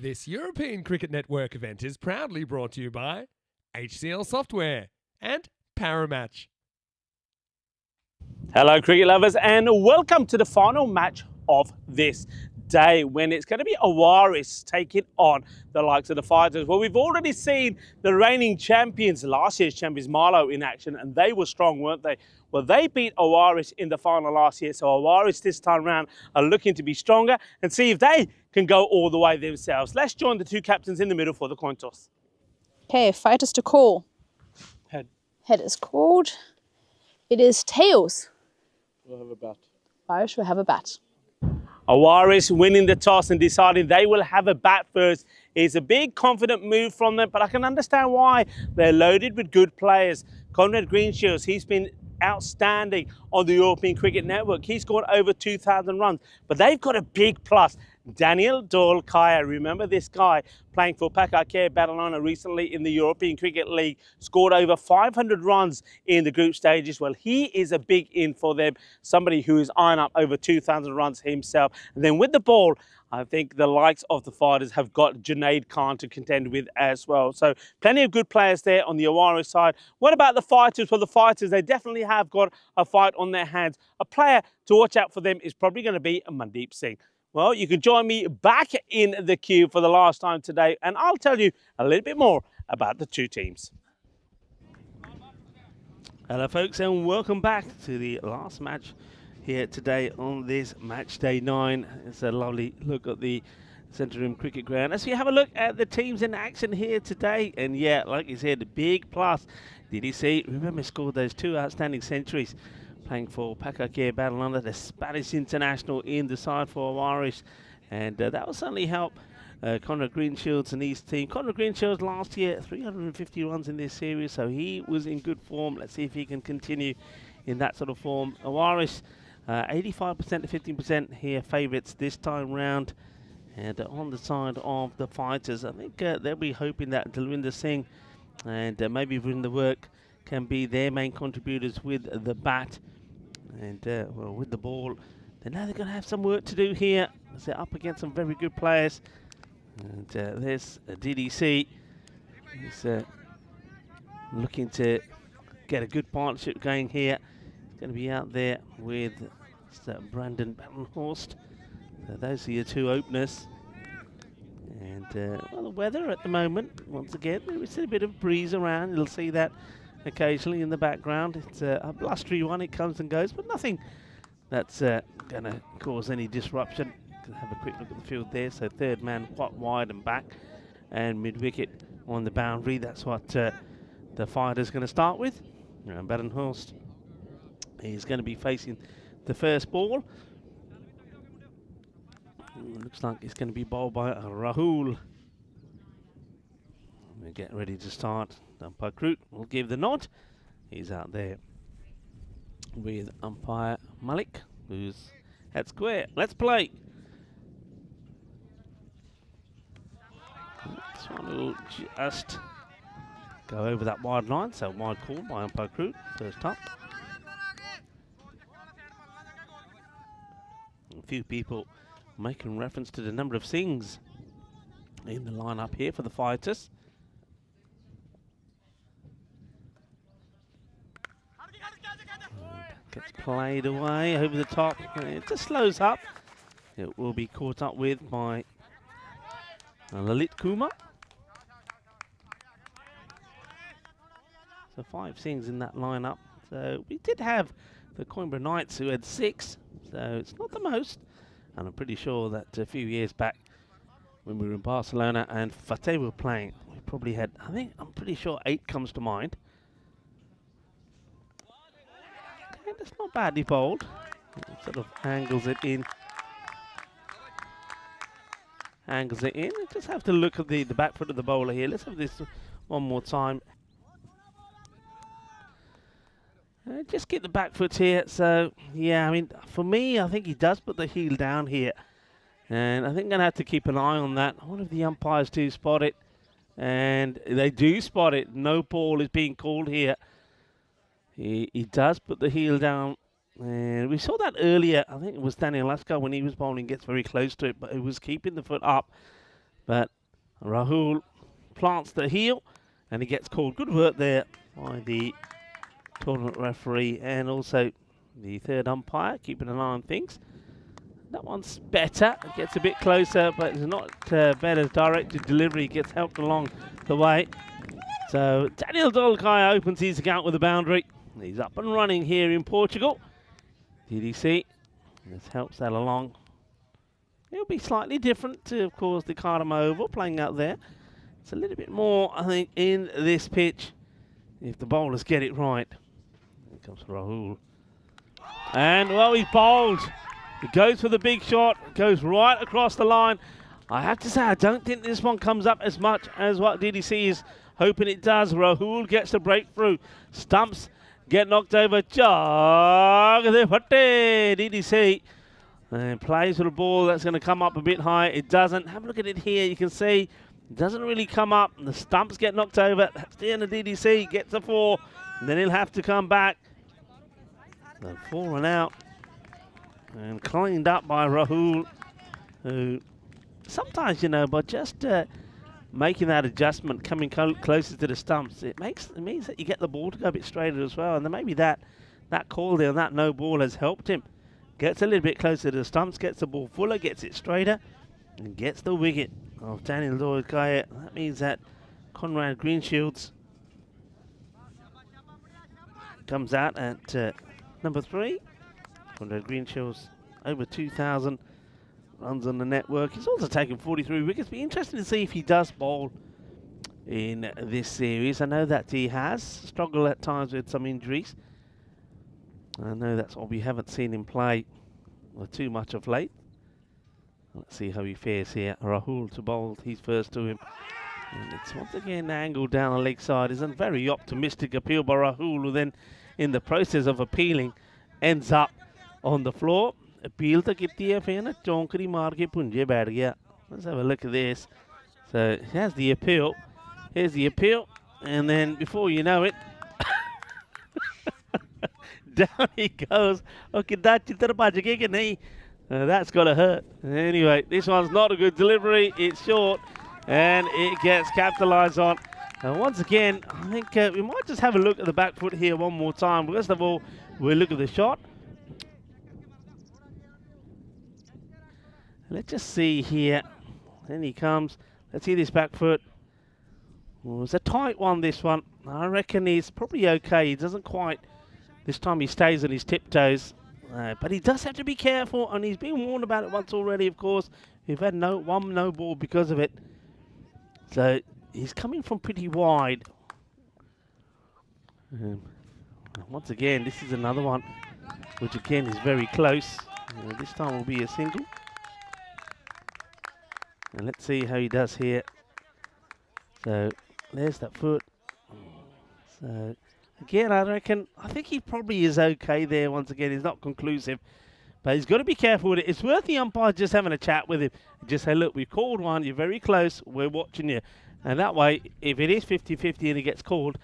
This European Cricket Network event is proudly brought to you by HCL Software and Paramatch. Hello cricket lovers and welcome to the final match of this today when it's going to be Aarish taking on the likes of the Fighters. Well, we've already seen the reigning champions, last year's champions, Marlo, in action, and they were strong, weren't they? Well, they beat Aarish in the final last year, so Aarish this time round are looking to be stronger and see if they can go all the way themselves. Let's join the two captains in the middle for the coin toss. Okay, fighters to call. Head. Head is called. It is tails. We'll have a bat. Irish will have a bat. Aarish winning the toss and deciding they will have a bat first is a big confident move from them, but I can understand why. They're loaded with good players. Conrad Greenshields, he's been outstanding on the European Cricket Network. He's scored over 2,000 runs, but they've got a big plus. Daniel Dolkaya, remember this guy playing for Pakakere Barcelona recently in the European Cricket League, scored over 500 runs in the group stages. Well, he is a big in for them, somebody who is eyeing up over 2,000 runs himself. And then with the ball, I think the likes of the Fighters have got Junaid Khan to contend with as well. So plenty of good players there on the Aarish side. What about the Fighters? Well, the Fighters, they definitely have got a fight on their hands. A player to watch out for them is probably going to be Mandeep Singh. Well, you can join me back in the queue for the last time today, and I'll tell you a little bit more about the two teams. Hello folks, and welcome back to the last match here today on this match day 9. It's a lovely look at the Centre Rim Cricket Ground as we have a look at the teams in action here today. And yeah, like you said, the big plus. Did you see? Remember, scored those 2 outstanding centuries playing for Pakakere Barcelona, the Spanish international in the side for Aarish, and that will certainly help Conrad Greenshields and his team. Conrad Greenshields last year 350 runs in this series, so he was in good form. Let's see if he can continue in that sort of form. Aarish 85% to 15% here favourites this time round, and on the side of the Fighters, I think they'll be hoping that Dalwinder Singh and maybe Vrinder Work can be their main contributors with the bat. And well, with the ball, then now they're going to have some work to do here. They're up against some very good players. And there's DDC. He's looking to get a good partnership going here. He's going to be out there with Brandon Battenhorst. So those are your two openers. And well, the weather at the moment, once again, there is a bit of breeze around. You'll see that occasionally in the background. It's a blustery one, it comes and goes, but nothing that's going to cause any disruption. Can have a quick look at the field there. So third man quite wide and back, and mid-wicket on the boundary. That's what the Fighter's going to start with. And Badenhorst is going to be facing the first ball. Looks like it's going to be bowled by Rahul. We get ready to start. Umpire Kroot will give the nod. He's out there with umpire Malik, who's at square. Let's play. This one will just go over that wide line, so wide call by umpire Kroot. First up. A few people making reference to the number of Singhs in the lineup here for the Fighters. Gets played away over the top. It just slows up. It will be caught up with by Lalit Kumar. So 5 Singhs in that lineup. So we did have the Coimbra Knights who had 6. So it's not the most. And I'm pretty sure that a few years back when we were in Barcelona and Fateh were playing, we probably had, I'm pretty sure 8 comes to mind. That's not badly bowled. It sort of angles it in. Angles it in. Just have to look at the back foot of the bowler here. Let's have this one more time. Just get the back foot here. So, yeah, I mean, for me, I think he does put the heel down here. And I think I'm going to have to keep an eye on that. I wonder if the umpires do spot it. And they do spot it. No ball is being called here. He does put the heel down, and we saw that earlier. I think it was Daniel Laskar when he was bowling, gets very close to it, but he was keeping the foot up. But Rahul plants the heel, and he gets called. Good work there by the tournament referee and also the third umpire, keeping an eye on things. That one's better. It gets a bit closer, but it's not better. Directed delivery gets helped along the way. So Daniel Dolkai opens his account with a boundary. He's up and running here in Portugal. DDC. This helps that along. It'll be slightly different to, of course, the Cardamom Oval playing out there. It's a little bit more, I think, in this pitch if the bowlers get it right. Here comes Rahul. And, well, he's bowled. He goes for the big shot, goes right across the line. I have to say, I don't think this one comes up as much as what DDC is hoping it does. Rahul gets the breakthrough. Stumps get knocked over. DDC. And plays with a ball that's going to come up a bit high. It doesn't. Have a look at it here. You can see it doesn't really come up. The stumps get knocked over. That's the end of DDC. Gets a 4. And then he'll have to come back. And 4 and out. And cleaned up by Rahul, who sometimes, you know, by just making that adjustment, coming closer to the stumps, it means that you get the ball to go a bit straighter as well. And then maybe that call there, that no ball has helped him. Gets a little bit closer to the stumps, gets the ball fuller, gets it straighter, and gets the wicket of Daniel Dolkai. That means that Conrad Greenshields comes out at number 3. Conrad Greenshields over 2,000 runs on the network. He's also taken 43 wickets. Be interesting to see if he does bowl in this series. I know that he has struggled at times with some injuries. I know that's what we haven't seen him play too much of late. Let's see how he fares here. Rahul to bowl. He's first to him. And it's once again angled down the leg side. It's a very optimistic appeal by Rahul, who then, in the process of appealing, ends up on the floor. Appeal to kitti hai phir na chonkri maar ke punje baith gaya. Let's have a look at this. So here's the appeal. Here's the appeal. And then before you know it, down he goes. Okay, that's got to hurt. Anyway, this one's not a good delivery. It's short, and it gets capitalised on. And once again, I think we might just have a look at the back foot here one more time. First of all, we'll look at the shot. Let's just see here. Then he comes. Let's see this back foot. Well, it's a tight one, this one. I reckon he's probably okay. He doesn't quite... This time he stays on his tiptoes. But he does have to be careful, and he's been warned about it once already, of course. We've had one no ball because of it. So he's coming from pretty wide. Once again, this is another one, which again is very close. This time will be a single. And let's see how he does here. So there's that foot. So again, I think he probably is okay there. Once again, he's not conclusive, but he's got to be careful with it. It's worth the umpire just having a chat with him. Just say, look, we've called one. You're very close. We're watching you. And that way, if it is 50-50 and he gets called,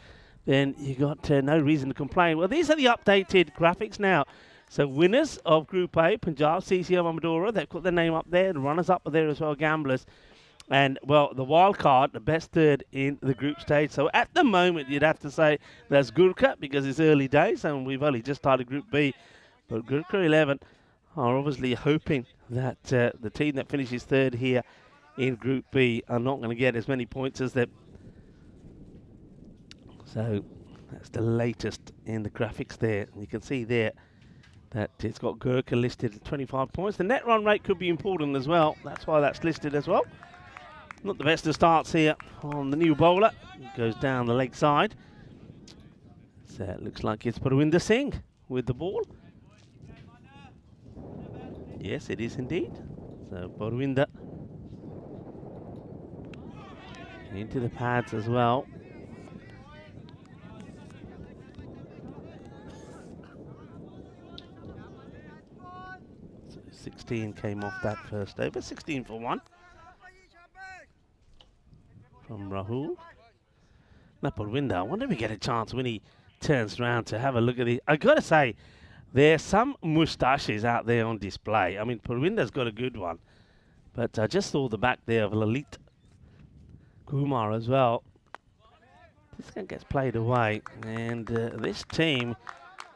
then you got no reason to complain. Well, these are the updated graphics now. So winners of Group A, Punjab CC of Amadora, they've got their name up there. The runners up are there as well, Gamblers. And, well, the wild card, the best third in the group stage. So at the moment, you'd have to say that's Gurka because it's early days and we've only just started Group B. But Gurka 11 are obviously hoping that the team that finishes third here in Group B are not going to get as many points as them. So that's the latest in the graphics there. And you can see there that it's got Gurka listed at 25 points. The net run rate could be important as well. That's why that's listed as well. Not the best of starts here on the new bowler. Goes down the leg side. So it looks like it's Parwinder Singh with the ball. Yes, it is indeed. So Parwinder into the pads as well. So 16 came off that first over. 16 for 1. From Rahul. Now Parwinder, I wonder if we get a chance when he turns around to have a look at it. I got to say, there's some moustaches out there on display. I mean, Parwinder's got a good one. But I just saw the back there of Lalit Kumar as well. This one gets played away. And this team,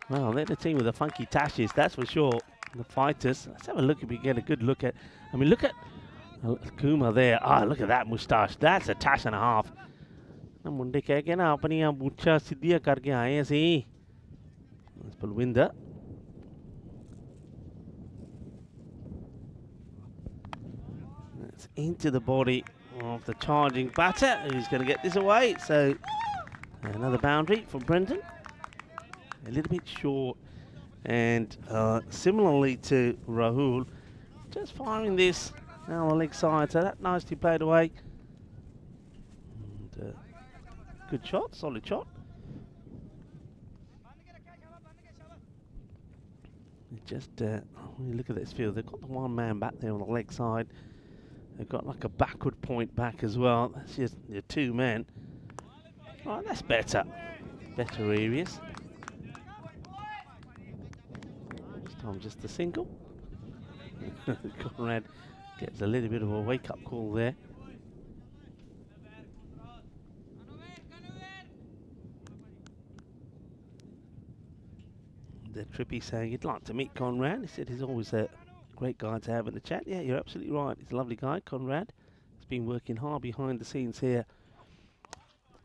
well, they're the team with the funky tashes, that's for sure. the fighters. Let's have a look if we get a good look at. I mean, look at Kuma there. Ah, look at that moustache. That's a tash and a half. ना मुंडे कह के ना अपनी यहाँ मुच्छा सीधिया करके आए हैं सी. That's Palwinder. That's into the body of the charging batter, who's going to get this away. So another boundary for Brendan. A little bit short, and similarly to Rahul, just firing this now on the leg side. So that nicely played away. And, good shot, solid shot. Just when you look at this field, they've got the one man back there on the leg side. They've got like a backward point back as well. That's just your two men. Right, that's better. Better areas. This time just a single. Conrad gets a little bit of a wake-up call there. The Trippy saying he'd like to meet Conrad. He said he's always a great guy to have in the chat. Yeah, you're absolutely right. He's a lovely guy, Conrad. He's been working hard behind the scenes here.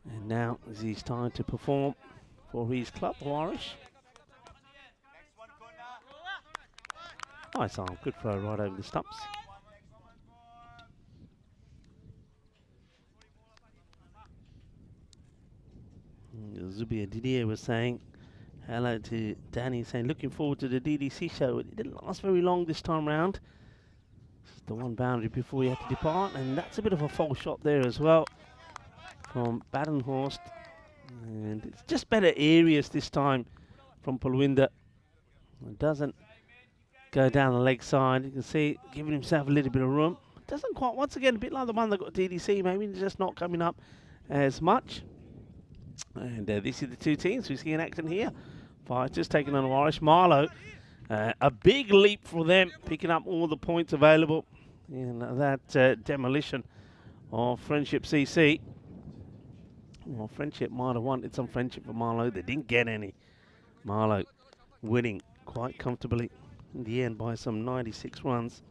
And now is his time to perform for his club, Aarish. Nice arm, good throw right over the stumps. Zubia Didier was saying hello to Danny, saying looking forward to the DDC show. It didn't last very long this time round. Just the one boundary before he had to depart, and that's a bit of a false shot there as well from Badenhorst. And it's just better areas this time from Palwinder. It doesn't go down the leg side. You can see giving himself a little bit of room. Doesn't quite, once again, a bit like the one that got DDC, maybe just not coming up as much. And this is the two teams we see in action here. Fighters taking on Aarish. Marlo, a big leap for them, picking up all the points available in that demolition of Friendship CC. Well, Friendship might have wanted some friendship for Marlo. They didn't get any. Marlo winning quite comfortably in the end by some 96 runs.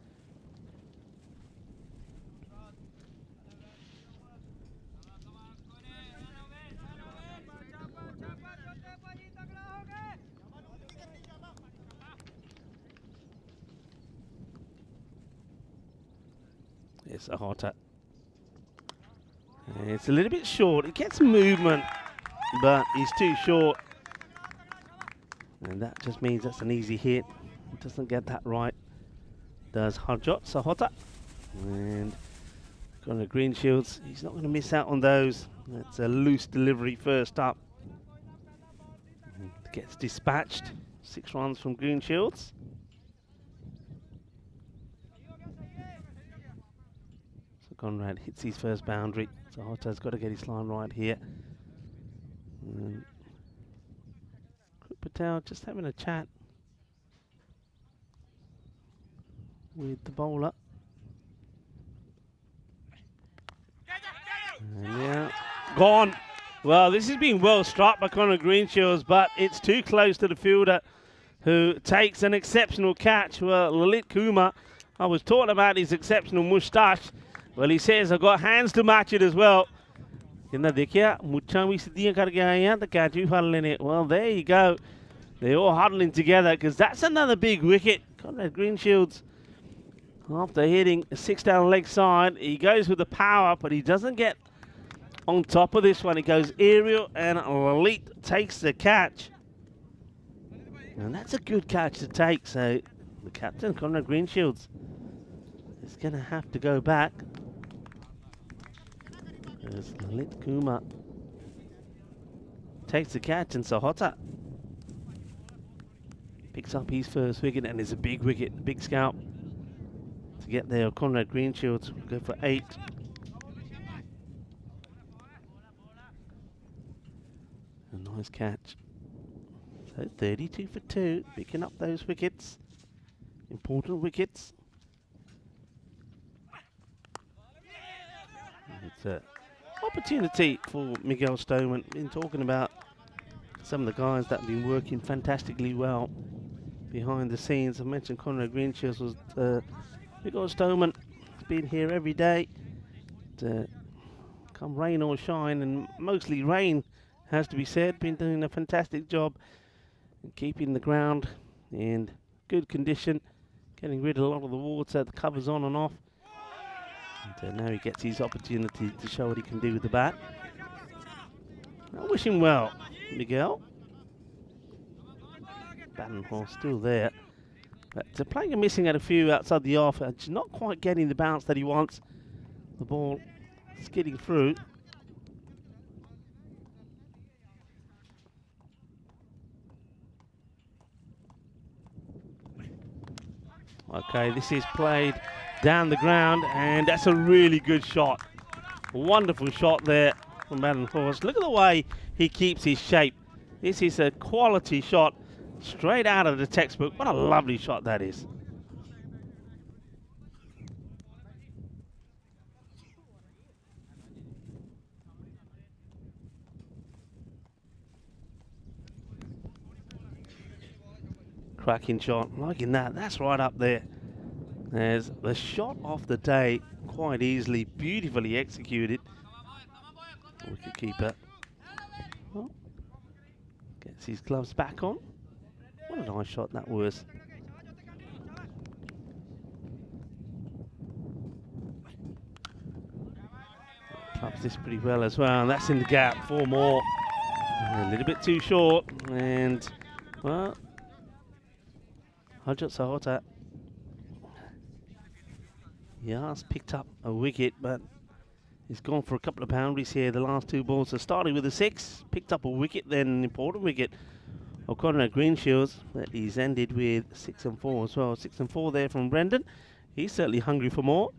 It's a hotter. It's a little bit short. It gets movement, but he's too short. And that just means that's an easy hit. It doesn't get that right. Does Harjot Sahota. And got the green shields. He's not going to miss out on those. That's a loose delivery first up. Gets dispatched. 6 runs from green shields. So Conrad hits his first boundary. Sahota's got to get his line right here. Patel just having a chat with the bowler. And yeah, gone. Well, this has been well struck by Conrad Greenshields, but it's too close to the fielder, who takes an exceptional catch. Well, Lalit Kumar, I was talking about his exceptional moustache. Well, he says, I've got hands to match it as well. Well, there you go. They're all huddling together, because that's another big wicket. Conrad Greenshields, after hitting a 6 down leg side, he goes with the power, but he doesn't get on top of this one. He goes aerial, and Lalit takes the catch. And that's a good catch to take. So the captain, Conrad Greenshields, is going to have to go back. As Lalit Kumar takes the catch, and Sahota picks up his first wicket, and it's a big wicket, a big scalp to get there. Conrad Greenshields will go for 8. A nice catch. So 32 for 2, picking up those wickets, important wickets. It's a opportunity for Miguel Stoneman. Been talking about some of the guys that have been working fantastically well behind the scenes. I mentioned Conrad Greenshields was big old Stoneman. He's been here every day. Come rain or shine, and mostly rain has to be said. Been doing a fantastic job in keeping the ground in good condition, getting rid of a lot of the water, the covers on and off. And now he gets his opportunity to show what he can do with the bat. I wish him well, Miguel. Badenhorst still there. But playing and missing at a few outside the off, just not quite getting the bounce that he wants. The ball skidding through. Okay, this is played down the ground, and that's a really good shot. Wonderful shot there from Badenhorst. Look at the way he keeps his shape. This is a quality shot straight out of the textbook. What a lovely shot that is. Cracking shot, liking that. That's right up there. There's the shot of the day, quite easily, beautifully executed. Wicketkeeper gets his gloves back on. What a nice shot that was. Clubs this pretty well as well, and that's in the gap. 4 more. A little bit too short, and well, Hajat Sahota. He has picked up a wicket, but he's gone for a couple of boundaries here. The last 2 balls are starting with a 6, picked up a wicket, then an important wicket of Conrad Greenshields, but he's ended with 6 and 4 as well. 6 and 4 there from Brendan. He's certainly hungry for more.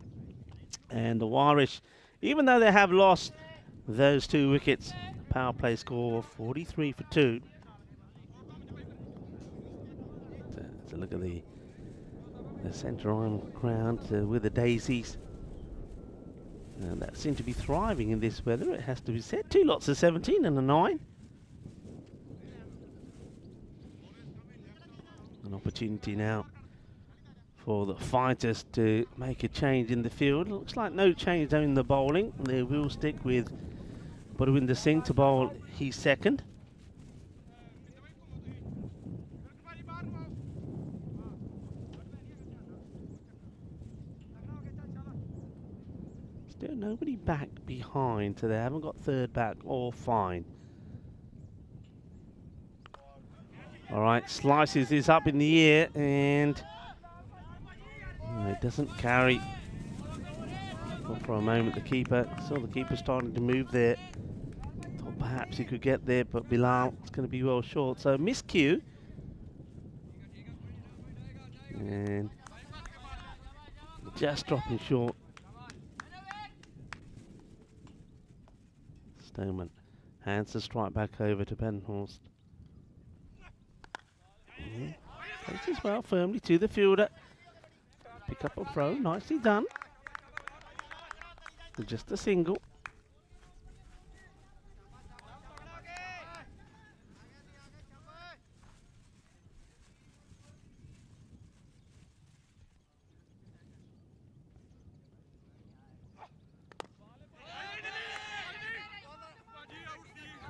And the Aarish, even though they have lost those 2 wickets, power play score 43 for 2. So look at the centre arm ground with the daisies. And that seemed to be thriving in this weather, it has to be said. 2 lots of 17 and a 9. An opportunity now for the fighters to make a change in the field. Looks like no change down in the bowling. They will stick with Badawinder Singh to bowl his second. Still nobody back behind, so they haven't got third back or fine. All right, slices this up in the air, and it doesn't carry. Thought for a moment the keeper, saw the keeper starting to move there. Thought perhaps he could get there, but Bilal is going to be well short. So miscue. And just dropping short. Stoneman hands the strike back over to Badenhorst. Places well firmly to the fielder. Pick up a throw, nicely done. And just a single.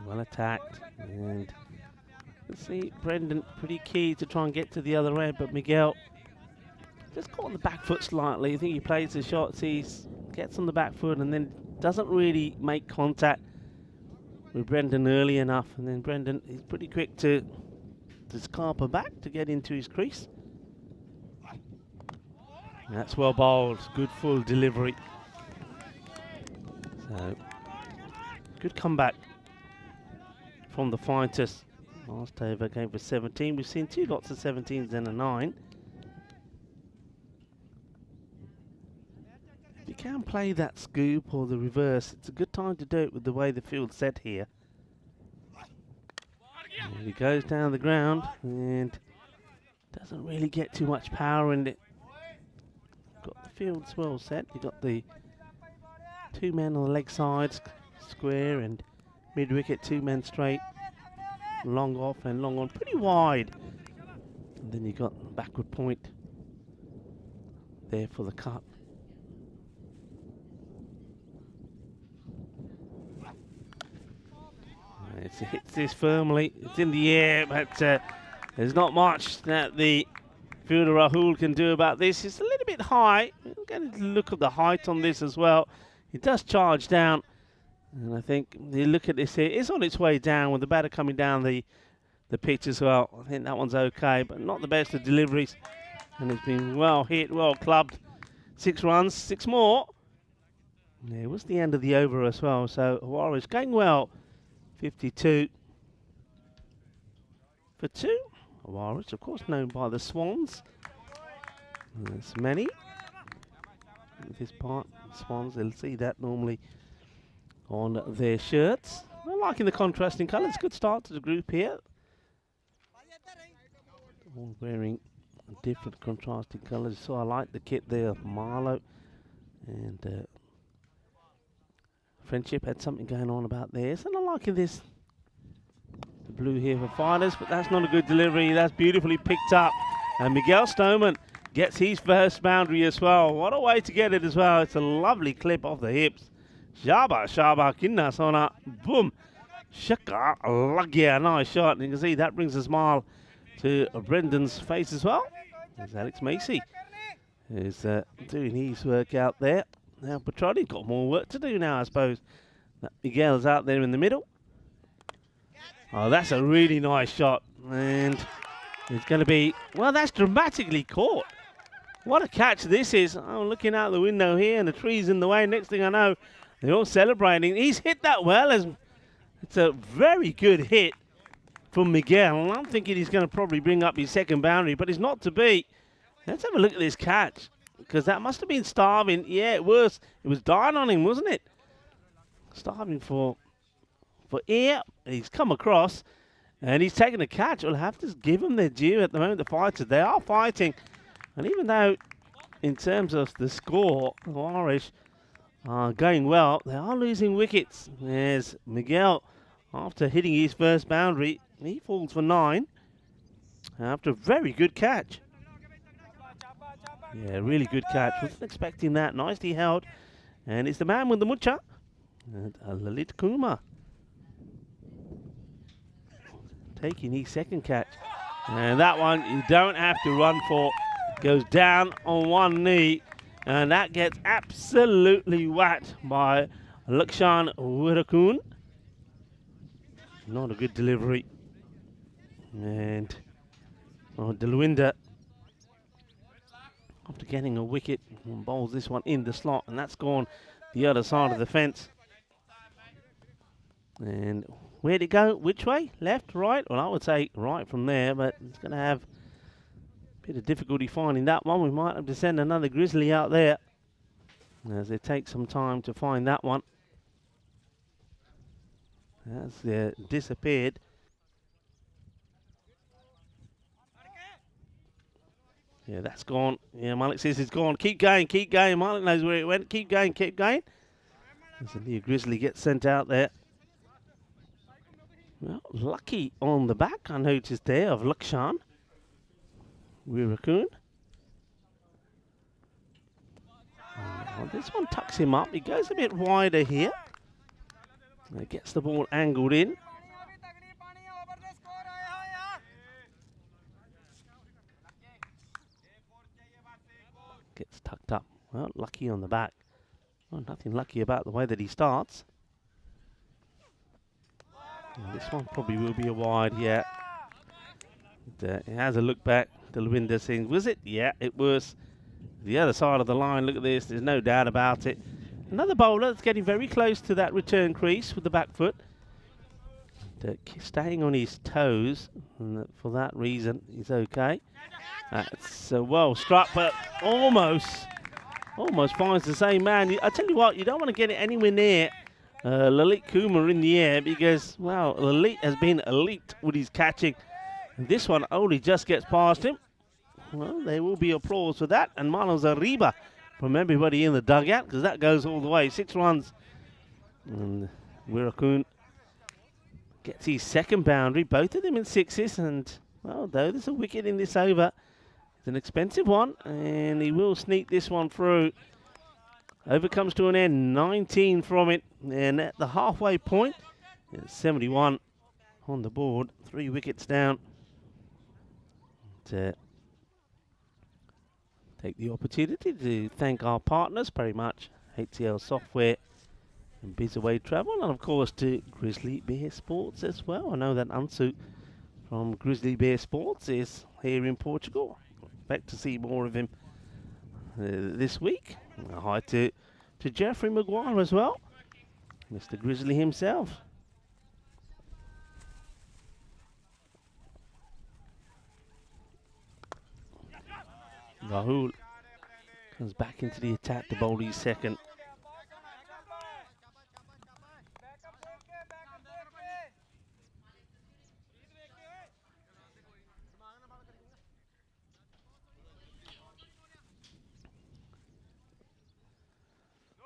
Well attacked, and let's see, Brendan pretty key to try and get to the other end, but Miguel just caught on the back foot slightly. I think he plays the shots, he gets on the back foot and then doesn't really make contact with Brendan early enough, and then Brendan is pretty quick to scarper back to get into his crease. That's well bowled, good full delivery. So, good comeback from the fighters. Last over came for 17. We've seen 2 lots of 17s and a 9. If you can play that scoop or the reverse, it's a good time to do it with the way the field's set here. And he goes down the ground and doesn't really get too much power in it. Got the fields well set. You got the 2 men on the leg sides, square, and mid wicket, 2 men straight. Long off and long on, pretty wide. And then you got backward point there for the cut. It hits this firmly. It's in the air, but there's not much that the fielder Rahul can do about this. It's a little bit high. We'll get a look at the height on this as well. It does charge down, and I think you look at this here. It's on its way down with the batter coming down the pitch as well. I think that one's okay, but not the best of deliveries. And it's been well hit, well clubbed. 6 runs, 6 more. Yeah, it was the end of the over as well. So Aarish going well. 52 for 2. Aarish, of course, known by the Swans. There's many. This part, Swans, they'll see that normally on their shirts. I'm liking the contrasting colours. Good start to the group here. All wearing different contrasting colours. So I like the kit there of Marlo. And Friendship had something going on about theirs. And I'm liking this. The blue here for Fighters, but that's not a good delivery. That's beautifully picked up. And Miguel Stoneman gets his first boundary as well. What a way to get it as well. It's a lovely clip off the hips. Shaba, kinna sona. Boom. Shaka, yeah, nice shot. And you can see that brings a smile to Brendan's face as well. There's Alex Macy, who's doing his work out there. Now Petroni's got more work to do now, I suppose. Miguel's out there in the middle. Oh, that's a really nice shot. And it's going to be, well, that's dramatically caught. What a catch this is. I'm looking out the window here and the tree's in the way. Next thing I know, they're all celebrating. He's hit that well. It's a very good hit from Miguel. I'm thinking he's going to probably bring up his second boundary, but it's not to be. Let's have a look at this catch, because that must have been starving. Yeah, it was. It was dying on him, wasn't it? Starving for air. He's come across, and he's taken a catch. We'll have to give them their due at the moment. The fighters, they are fighting. And even though, in terms of the score, the Aarish are going well, they are losing wickets. There's Miguel, after hitting his first boundary, he falls for 9 after a very good catch. Yeah, really good catch. Wasn't expecting that. Nicely held. And it's the man with the mucha, and Lalit Kumar taking his second catch. And that one you don't have to run for. Goes down on one knee, and that gets absolutely whacked by Lakshan Wirakun. Not a good delivery. And Delwinder, after getting a wicket, bowls this one in the slot, and that's gone the other side of the fence. And where'd it go? Which way? Left, right? Well, I would say right from there, but it's going to have a bit of difficulty finding that one. We might have to send another Grizzly out there, as it takes some time to find that one. That's disappeared. Yeah, that's gone. Yeah, Malik says it's gone. Keep going, keep going. Malik knows where it went. Keep going, keep going. As the new Grizzly gets sent out there. Well, lucky on the back, I noticed there, of Lakshan Wirakun. Well, this one tucks him up. He goes a bit wider here. And it gets the ball angled in. Gets tucked up. Well, lucky on the back. Well, nothing lucky about the way that he starts. And this one probably will be a wide, yeah. It has a look back. Delwinder saying, was it? Yeah, it was. The other side of the line, look at this. There's no doubt about it. Another bowler that's getting very close to that return crease with the back foot. Staying on his toes, and for that reason, he's okay. That's well struck, but almost finds the same man. I tell you what, you don't want to get it anywhere near Lalit Kumar in the air, because, well, Lalit has been elite with his catching. And this one only just gets past him. Well, there will be applause for that. And Marlo Zariba from everybody in the dugout, because that goes all the way. 6 runs. And Wirakun gets his second boundary, both of them in 6s, and Well, though, there's a wicket in this over. It's an expensive one, and he will sneak this one through. Over comes to an end, 19 from it, and at the halfway point, it's 71 on the board, 3 wickets down. To take the opportunity to thank our partners very much, HCL Software and Bizaway Travel, and of course to Grizzly Bear Sports as well. I know that Ansu from Grizzly Bear Sports is here in Portugal. Expect to see more of him this week. Hi to Jeffrey Maguire as well, Mr. Grizzly himself. Rahul comes back into the attack to bowl his second.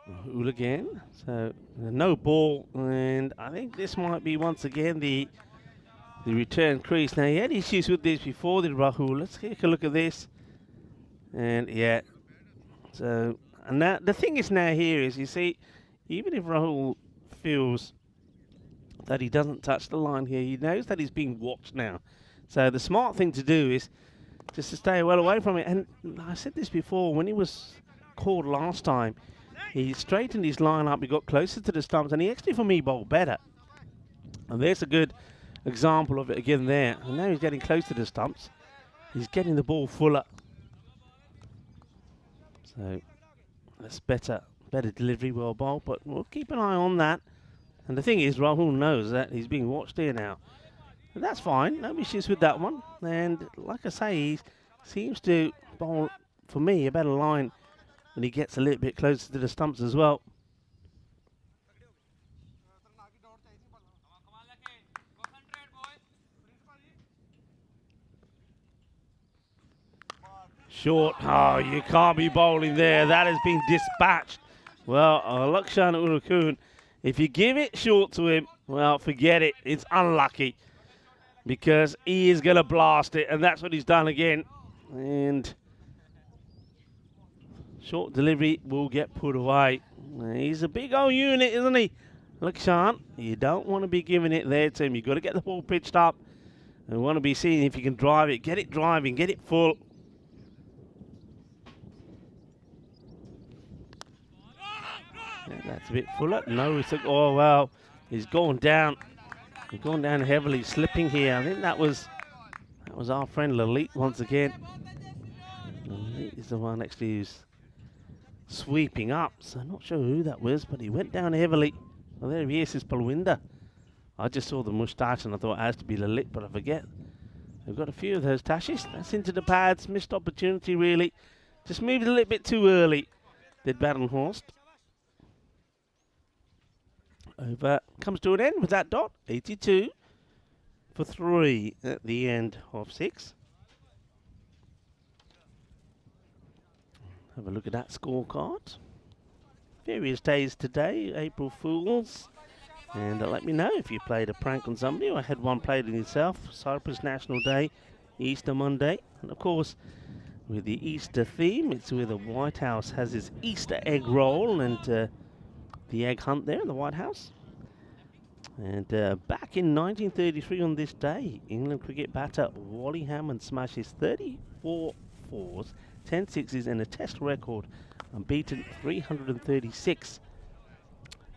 Rahul again, so no ball, and I think this might be once again the return crease. Now he had issues with this before, did Rahul. Let's take a look at this, and yeah, so and now the thing is now here is, you see, even if Rahul feels that he doesn't touch the line here, he knows that he's being watched now. So the smart thing to do is just to stay well away from it. And I said this before, when he was called last time, he straightened his line up, he got closer to the stumps, and he actually, for me, bowled better. And there's a good example of it again there. And now he's getting close to the stumps. He's getting the ball fuller. So that's better delivery, well bowled, but we'll keep an eye on that. And the thing is, Rahul knows that he's being watched here now. And that's fine, no issues with that one. And like I say, he seems to bowl, for me, a better line when he gets a little bit closer to the stumps as well. Short. Oh, you can't be bowling there. That has been dispatched. Well, Lakshan Urakun, if you give it short to him, well, forget it. It's unlucky because he is going to blast it, and that's what he's done again. And short delivery will get put away. He's a big old unit, isn't he? Lakshan, you don't want to be giving it there to him. You've got to get the ball pitched up and want to be seeing if you can drive it. Get it driving, get it full. Yeah, that's a bit fuller. No, oh well, he's gone down. He's gone down heavily, slipping here. I think that was our friend Lalit once again. Lalit is the one actually who's sweeping up, so I'm not sure who that was, but he went down heavily. Well, there he is, Palwinder. I just saw the moustache and I thought it has to be Lalit, but I forget. We've got a few of those tashes. That's into the pads. Missed opportunity, really. Just moved a little bit too early, did Badenhorst. Over comes to an end with that dot. 82 for 3 at the end of 6. Have a look at that scorecard. Various days today, April Fools. And let me know if you played a prank on somebody. I had one played on yourself. Cyprus National Day, Easter Monday. And of course, with the Easter theme, it's where the White House has its Easter egg roll and the egg hunt there in the White House. And back in 1933 on this day, England cricket batter Wally Hammond smashes 34 fours, 10 sixes and a test record, unbeaten 336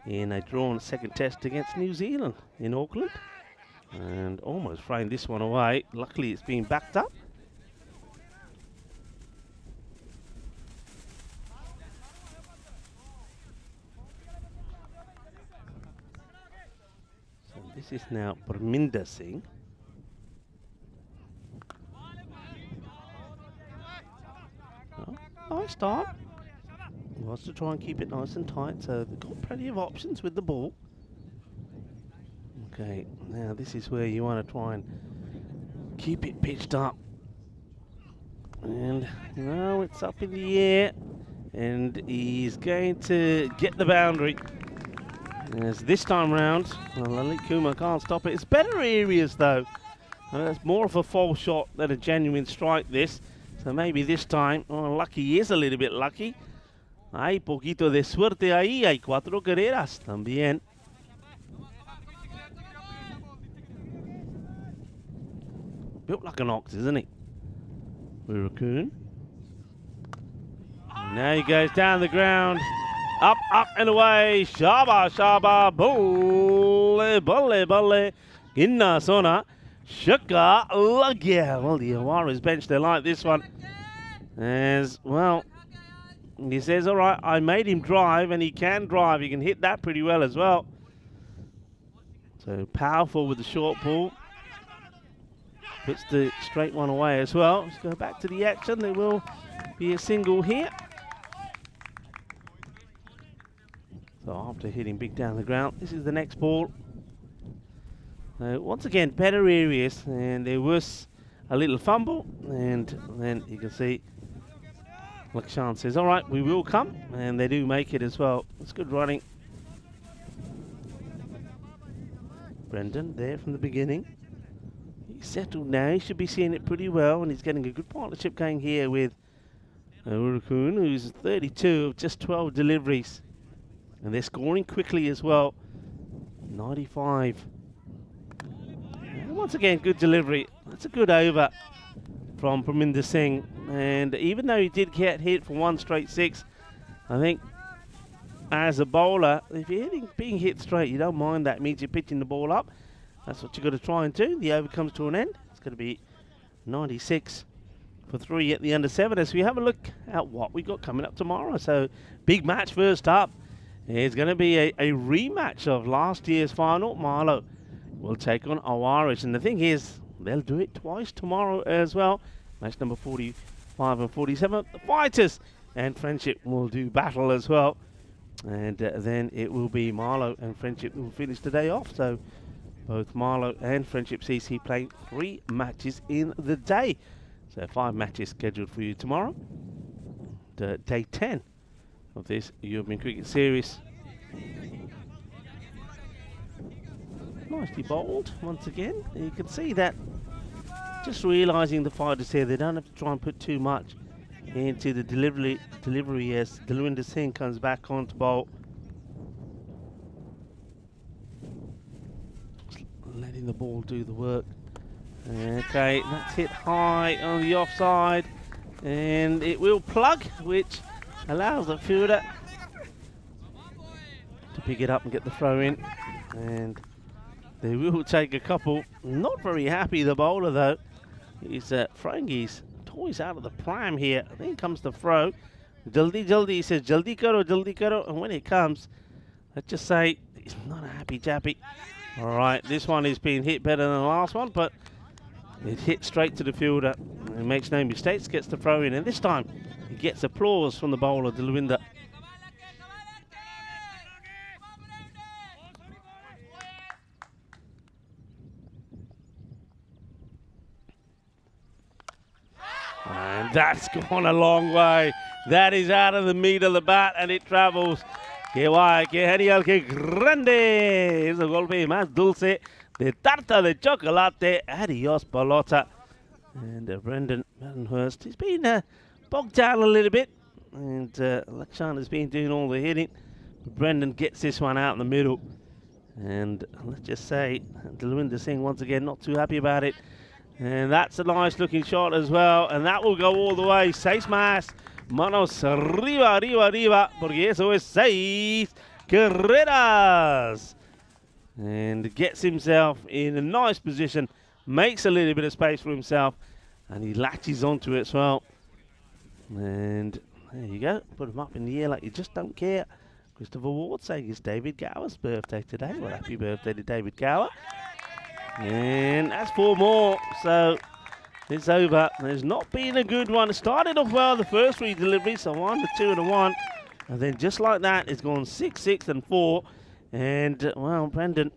in a drawn second test against New Zealand in Auckland. And almost framed this one away. Luckily it's been backed up. This is now Parminder Singh. Oh, nice start. Wants to try and keep it nice and tight, so they've got plenty of options with the ball. Okay, now this is where you want to try and keep it pitched up. And now it's up in the air, and he's going to get the boundary. As this time round, well, Lalit Kumar can't stop it. It's better areas though. That's more of a false shot than a genuine strike, this. So maybe this time, Lucky is a little bit lucky. Hay poquito de suerte ahí. Hay 4 carreras también. Built like an ox, isn't he? Hurricane. Now he goes down the ground. Up, up and away. Shaba, shaba. Bulle, bulle, bulle. Inna sona. Shuka Lagya. Well, the Awaras bench, they like this one. As well, he says, all right, I made him drive, and he can drive. He can hit that pretty well as well. So powerful with the short ball. Puts the straight one away as well. Let's go back to the action. There will be a single here. So after hitting big down the ground, this is the next ball. Once again, better areas, and there was a little fumble, and then you can see Lakshan says, all right, we will come, and they do make it as well. It's good running. Brendan there from the beginning. He's settled now. He should be seeing it pretty well, and he's getting a good partnership going here with Urukun, who's 32 of just 12 deliveries. And they're scoring quickly as well. 95. And once again, good delivery. That's a good over from Parminder Singh. And even though he did get hit for 1 straight 6, I think as a bowler, if you're being hit straight, you don't mind that. It means you're pitching the ball up. That's what you've got to try and do. The over comes to an end. It's going to be 96 for 3 at the under 7 as we have a look at what we've got coming up tomorrow. So, big match first up. It's going to be a rematch of last year's final. Marlo will take on Aarish. And the thing is, they'll do it twice tomorrow as well. Match number 45 and 47. The Fighters and Friendship will do battle as well. And then it will be Marlo and Friendship who will finish the day off. So both Marlo and Friendship CC playing 3 matches in the day. So 5 matches scheduled for you tomorrow. Day 10 of this European Cricket Series. Nicely bowled once again. You can see that, just realising the Fighters here, they don't have to try and put too much into the delivery as Dalwinder Singh comes back on to bowl. Just letting the ball do the work. Okay, that's hit high on the offside, and it will plug, which allows the fielder to pick it up and get the throw in. And they will take a couple. Not very happy, the bowler, though. He's throwing his toys out of the pram here. I think comes the throw. Jaldi, jaldi. He says, jaldi karo. And when it comes, let's just say he's not a happy chappy. All right, this one is being hit better than the last one, but it hit straight to the fielder. He makes no mistakes, gets the throw in. And this time, he gets applause from the bowler, Dalwinder. And that's gone a long way. That is out of the meat of the bat, and it travels. Que guay, que genial, que grande. Es el golpe más dulce de tarta de chocolate. Adios, pelota. And Brendan Hurst, he's been bogged down a little bit. And Lakshan has been doing all the hitting. But Brendan gets this one out in the middle. And let's just say, Dalwinder Singh once again not too happy about it. And that's a nice looking shot as well. And that will go all the way. 6 más. Manos arriba, arriba, arriba. Porque eso es 6 carreras. And gets himself in a nice position. Makes a little bit of space for himself. And he latches onto it as well. And there you go. Put him up in the air like you just don't care. Christopher Ward saying it's David Gower's birthday today. Well, happy birthday to David Gower. And that's 4 more, so it's over. There's not been a good one. It started off well, the first 3 deliveries, so 1 to 2 and a 1. And then just like that, it's gone 6, 6 and 4. And, well, Brendan,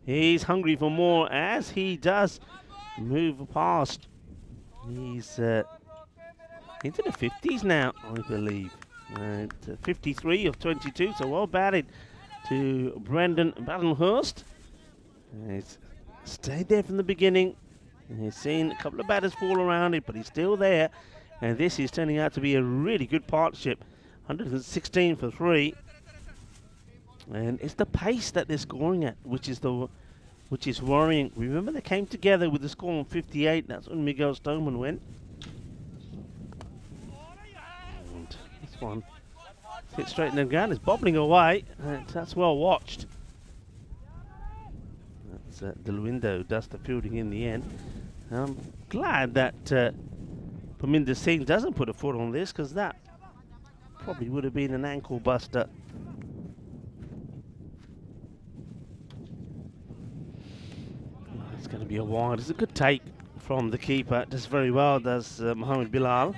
he's hungry for more as he does move past. He's into the 50s now, I believe. 53 of 22, so well batted to Brendan Badenhurst. It's stayed there from the beginning. And he's seen a couple of batters fall around it, but he's still there. And this is turning out to be a really good partnership. 116 for 3. And it's the pace that they're scoring at, which is worrying. Remember, they came together with the score on 58. That's when Miguel Stoneman went. And this one hit straight in the ground. It's bobbling away. That's well watched. That's Delwindo does the fielding in the end. I'm glad that Parminder Singh doesn't put a foot on this, because that probably would have been an ankle buster. It's going to be a wide. It's a good take from the keeper. Does very well, does Mohamed Bilal.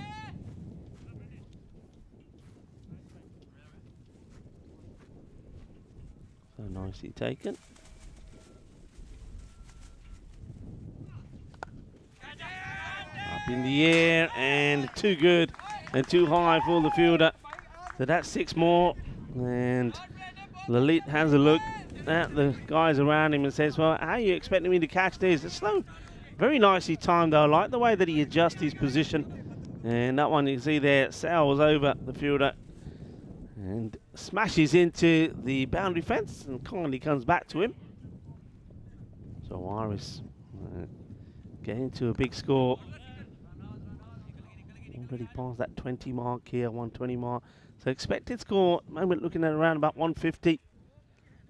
So nicely taken. Up in the air, and too good and too high for the fielder. So that's 6 more, and Lalit has a look at the guys around him and says, well, how are you expecting me to catch this? It's slow. Very nicely timed though. I like the way that he adjusts his position. And that one you can see there sails over the fielder and smashes into the boundary fence and kindly comes back to him. So Aarish getting to a big score. Already past that 20 mark here, 120 mark. So expected score at the moment looking at around about 150.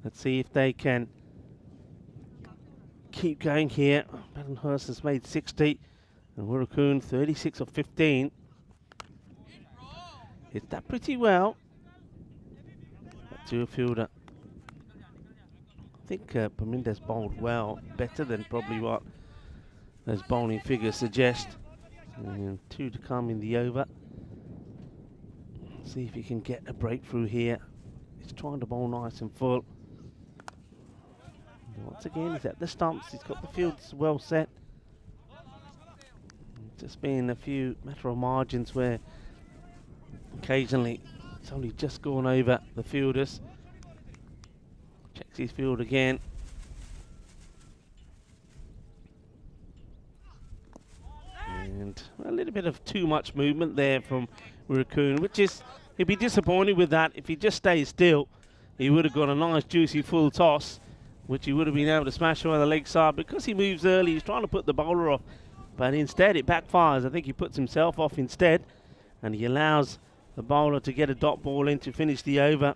Let's see if they can keep going here. Badenhurst has made 60 and Wurukun 36 of 15. Hit that pretty well. Back to a fielder. I think Parminder's bowled well, better than probably what those bowling figures suggest. And 2 to come in the over. See if he can get a breakthrough here. He's trying to bowl nice and full. Once again, he's at the stumps. He's got the fields well set. Just been a few matter of margins where occasionally it's only just gone over the fielders. Checks his field again. And a little bit of too much movement there from Wurukun, which is, he'd be disappointed with that. If he just stays still, he would have got a nice juicy full toss, which he would have been able to smash on the leg side. Because he moves early, he's trying to put the bowler off, but instead it backfires. I think he puts himself off instead, and he allows the bowler to get a dot ball in to finish the over.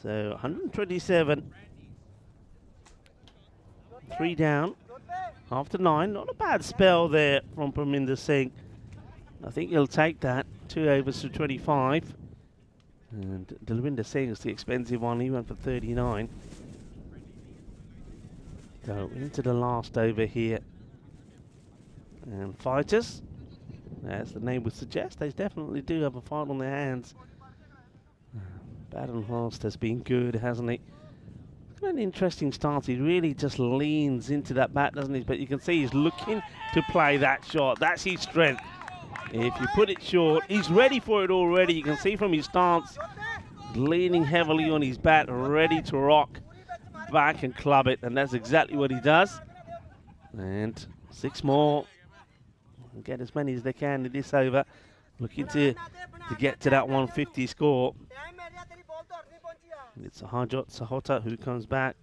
So 127, 3 down after 9. Not a bad spell there from Parminder Singh. I think he'll take that. 2 overs to 25. And Delwinder Singh is the expensive one. He went for 39. Go into the last over here. And fighters, as the name would suggest, they definitely do have a fight on their hands. Badenhorst has been good, hasn't he? Got an interesting start. He really just leans into that bat, doesn't he? But you can see he's looking to play that shot. That's his strength. If you put it short, he's ready for it already. You can see from his stance, leaning heavily on his bat, ready to rock back and club it. And that's exactly what he does. And 6 more. Get as many as they can in this over. Looking to get to that 150 score. It's Sahajot Sahota who comes back.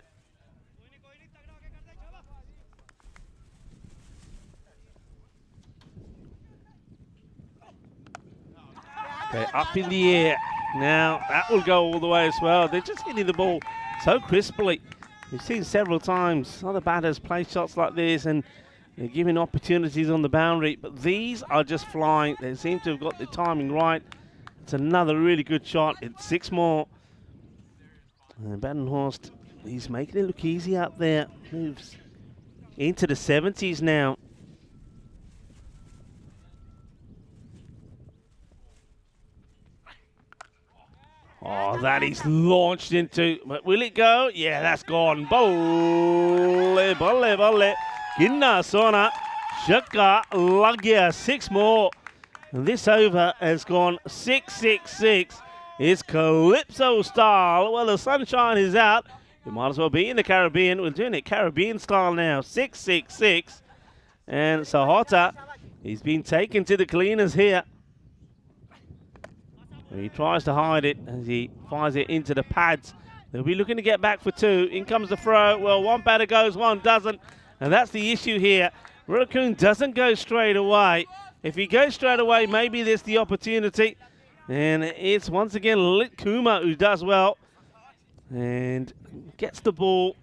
Okay, up in the air. Now, that will go all the way as well. They're just hitting the ball so crisply. We've seen several times other batters play shots like this and they're giving opportunities on the boundary, but these are just flying. They seem to have got the timing right. It's another really good shot. It's 6 more. And Badenhorst, he's making it look easy out there. Moves into the 70s now. Oh, that is launched into, but will it go? Yeah, that's gone. Bolle, bolle, bolle. Ginna Sona, Shaka, Lagya, 6 more. And this over has gone 6-6-6. It's Calypso style. Well, the sunshine is out. You might as well be in the Caribbean. We're doing it Caribbean style now. 6-6-6. And Sahota, he's been taken to the cleaners here. He tries to hide it as he fires it into the pads. They'll be looking to get back for 2. In comes the throw. Well, one batter goes, one doesn't. And that's the issue here. Raccoon doesn't go straight away. If he goes straight away, maybe there's the opportunity. And it's once again Lit Kuma who does well. And gets the ball.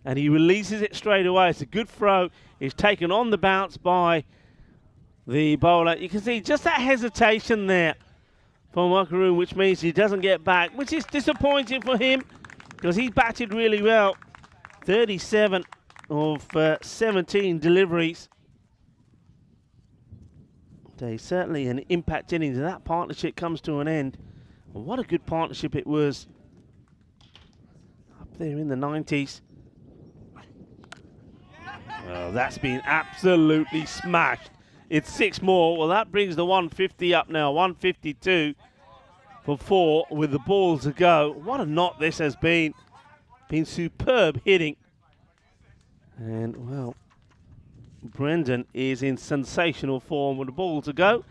And he releases it straight away. It's a good throw. It's taken on the bounce by the bowler. You can see just that hesitation there from Wakaroon, which means he doesn't get back, which is disappointing for him because he batted really well. 37 of 17 deliveries. So certainly an impact innings, and that partnership comes to an end. And what a good partnership it was up there in the 90s. Well, that's been absolutely smashed. It's 6 more. Well, that brings the 150 up now. 152 for 4 with the ball to go. What a knot this has been. Been superb hitting. And, well, Brendan is in sensational form with the ball to go.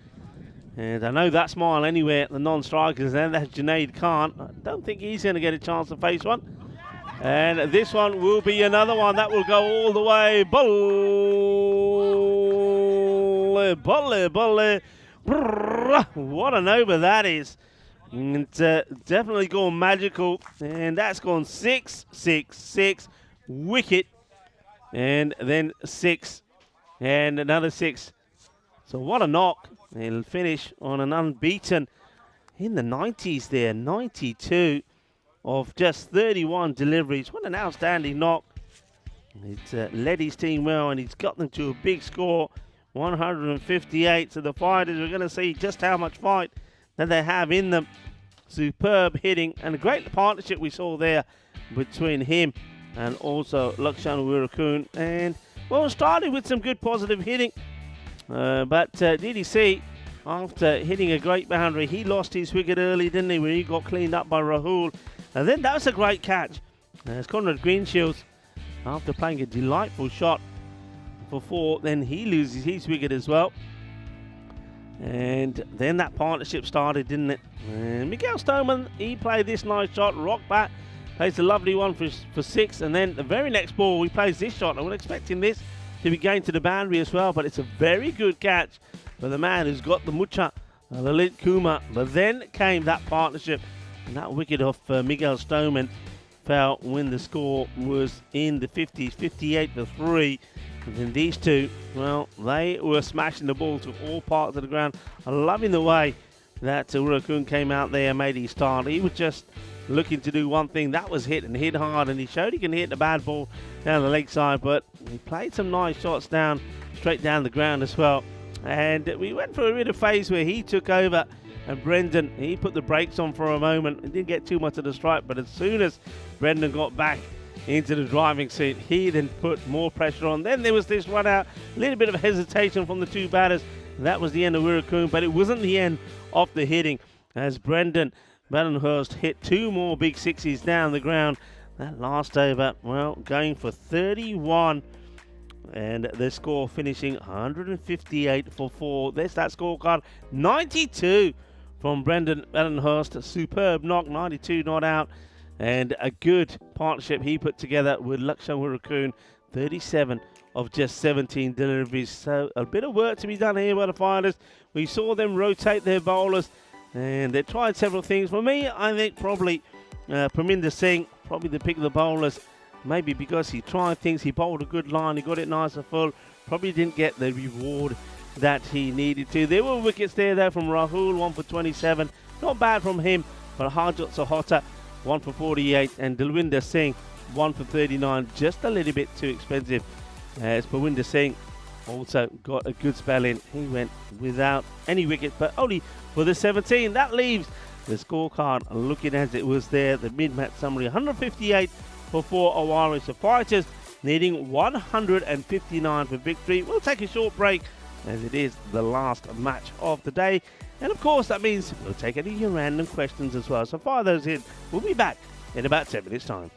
And I know that smile anywhere at the non-strikers there. That's Junaid Khan. I don't think he's going to get a chance to face one. And this one will be another one that will go all the way. Bolle. What an over that is. And definitely gone magical. And that's gone 6, 6, 6. Wicket. And then 6. And another 6. So what a knock. He'll finish on an unbeaten in the 90s there. 92 of just 31 deliveries. What an outstanding knock. He's led his team well, and he's got them to a big score, 158. So the fighters are going to see just how much fight that they have in them. Superb hitting and a great partnership we saw there between him and also Lakshan Wirakun. And, well, started with some good positive hitting. But DDC, after hitting a great boundary, he lost his wicket early, didn't he, when he got cleaned up by Rahul. And then that was a great catch. As Conrad Greenshields, after playing a delightful shot for 4, then he loses his wicket as well. And then that partnership started, didn't it? And Miguel Stoneman, he played this nice shot, rock bat, plays a lovely one for 6. And then the very next ball, he plays this shot. I was expecting this to be going to the boundary as well, but it's a very good catch for the man who's got the mucha, Lalit Kumar. But then came that partnership, and that wicket of Miguel Stoneman fell when the score was in the 50s, 58 for 3. And then these two, well, they were smashing the ball to all parts of the ground. I'm loving the way that Urakun came out there and made his start. He was just looking to do one thing. That was hit and hit hard, and he showed he can hit the bad ball down the leg side, but he played some nice shots down, straight down the ground as well. And we went through a bit of phase where he took over, and Brendan, he put the brakes on for a moment. He didn't get too much of the strike, but as soon as Brendan got back into the driving seat, he then put more pressure on. Then there was this run out, a little bit of hesitation from the two batters. That was the end of Wirakun, but it wasn't the end of the hitting, as Brendan Badenhurst hit 2 more big 6s down the ground. That last over, well, going for 31. And the score finishing 158 for 4. There's that scorecard. 92 from Brendan Badenhurst. Superb knock, 92 not out. And a good partnership he put together with Lakshan Wirakun. 37 of just 17 deliveries. So a bit of work to be done here by the fighters. We saw them rotate their bowlers, and they tried several things. For me, I think probably Parminder Singh, probably the pick of the bowlers. Maybe because he tried things, he bowled a good line, he got it nice and full. Probably didn't get the reward that he needed to. There were wickets there though from Rahul, 1 for 27. Not bad from him, but Harjot Sahota, 1 for 48. And Dalwinder Singh, 1 for 39. Just a little bit too expensive. As Parminder Singh also got a good spell in. He went without any wickets, but only for the 17. That leaves the scorecard looking as it was there. The mid-match summary, 158 for 4 Aarish. The fighters needing 159 for victory. We'll take a short break as it is the last match of the day. And of course, that means we'll take any of your random questions as well. So fire those in. We'll be back in about 10 minutes' time.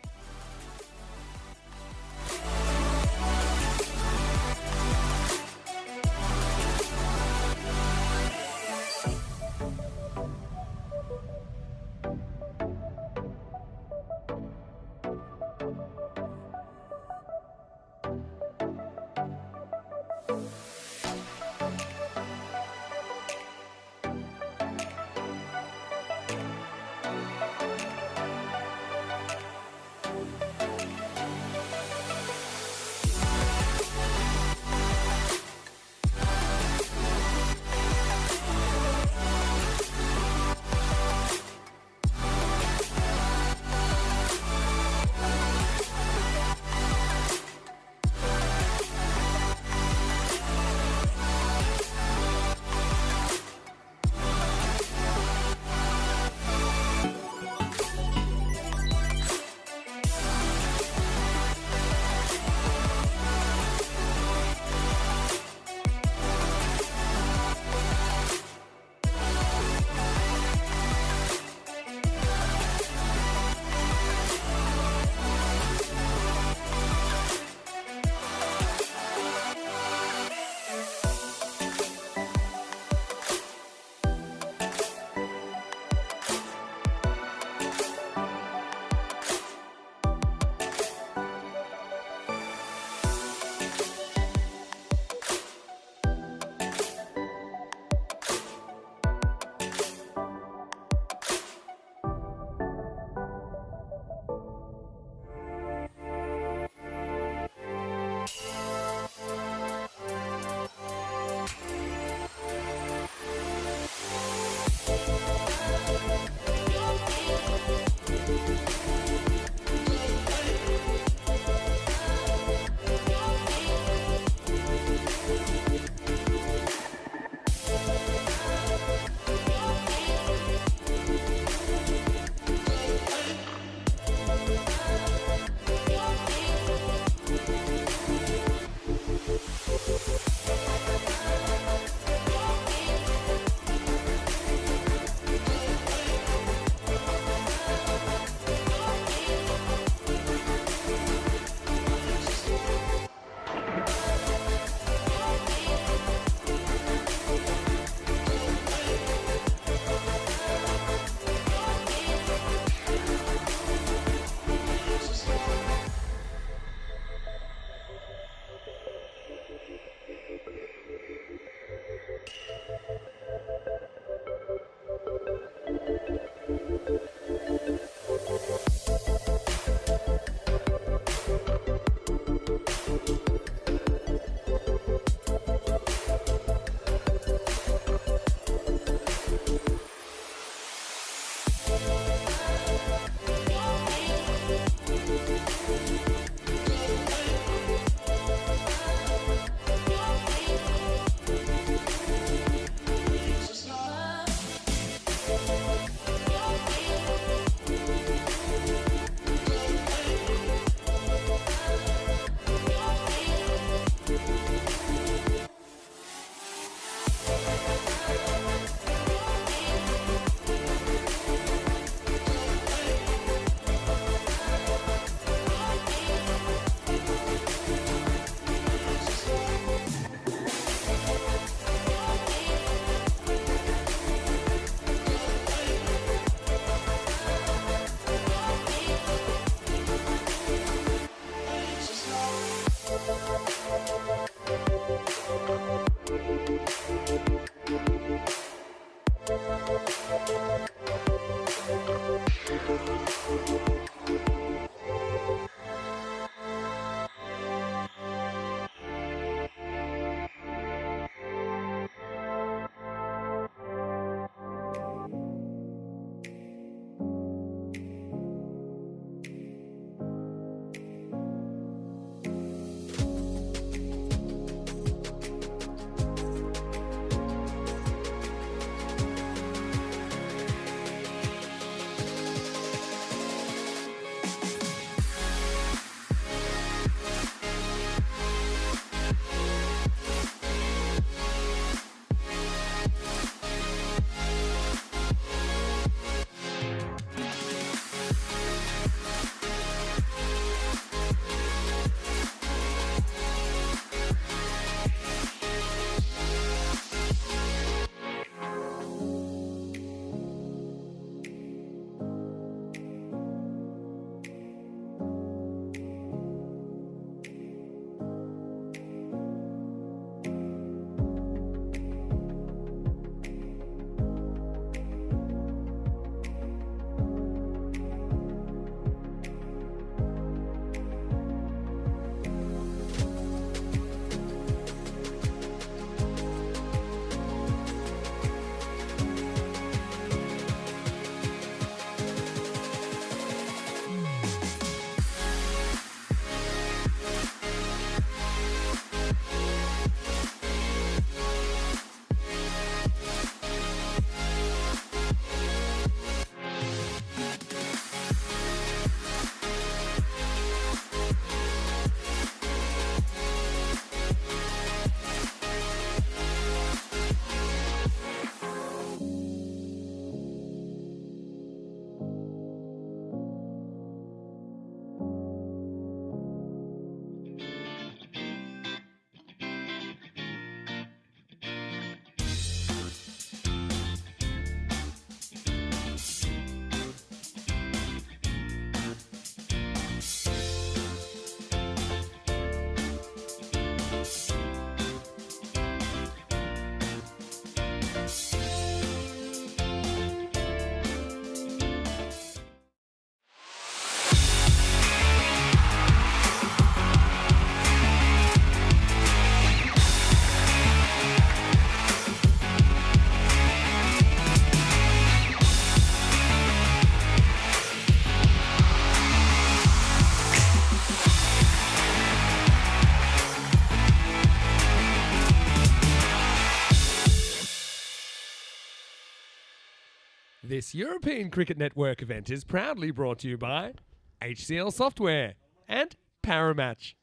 This European Cricket Network event is proudly brought to you by HCL Software and Paramatch.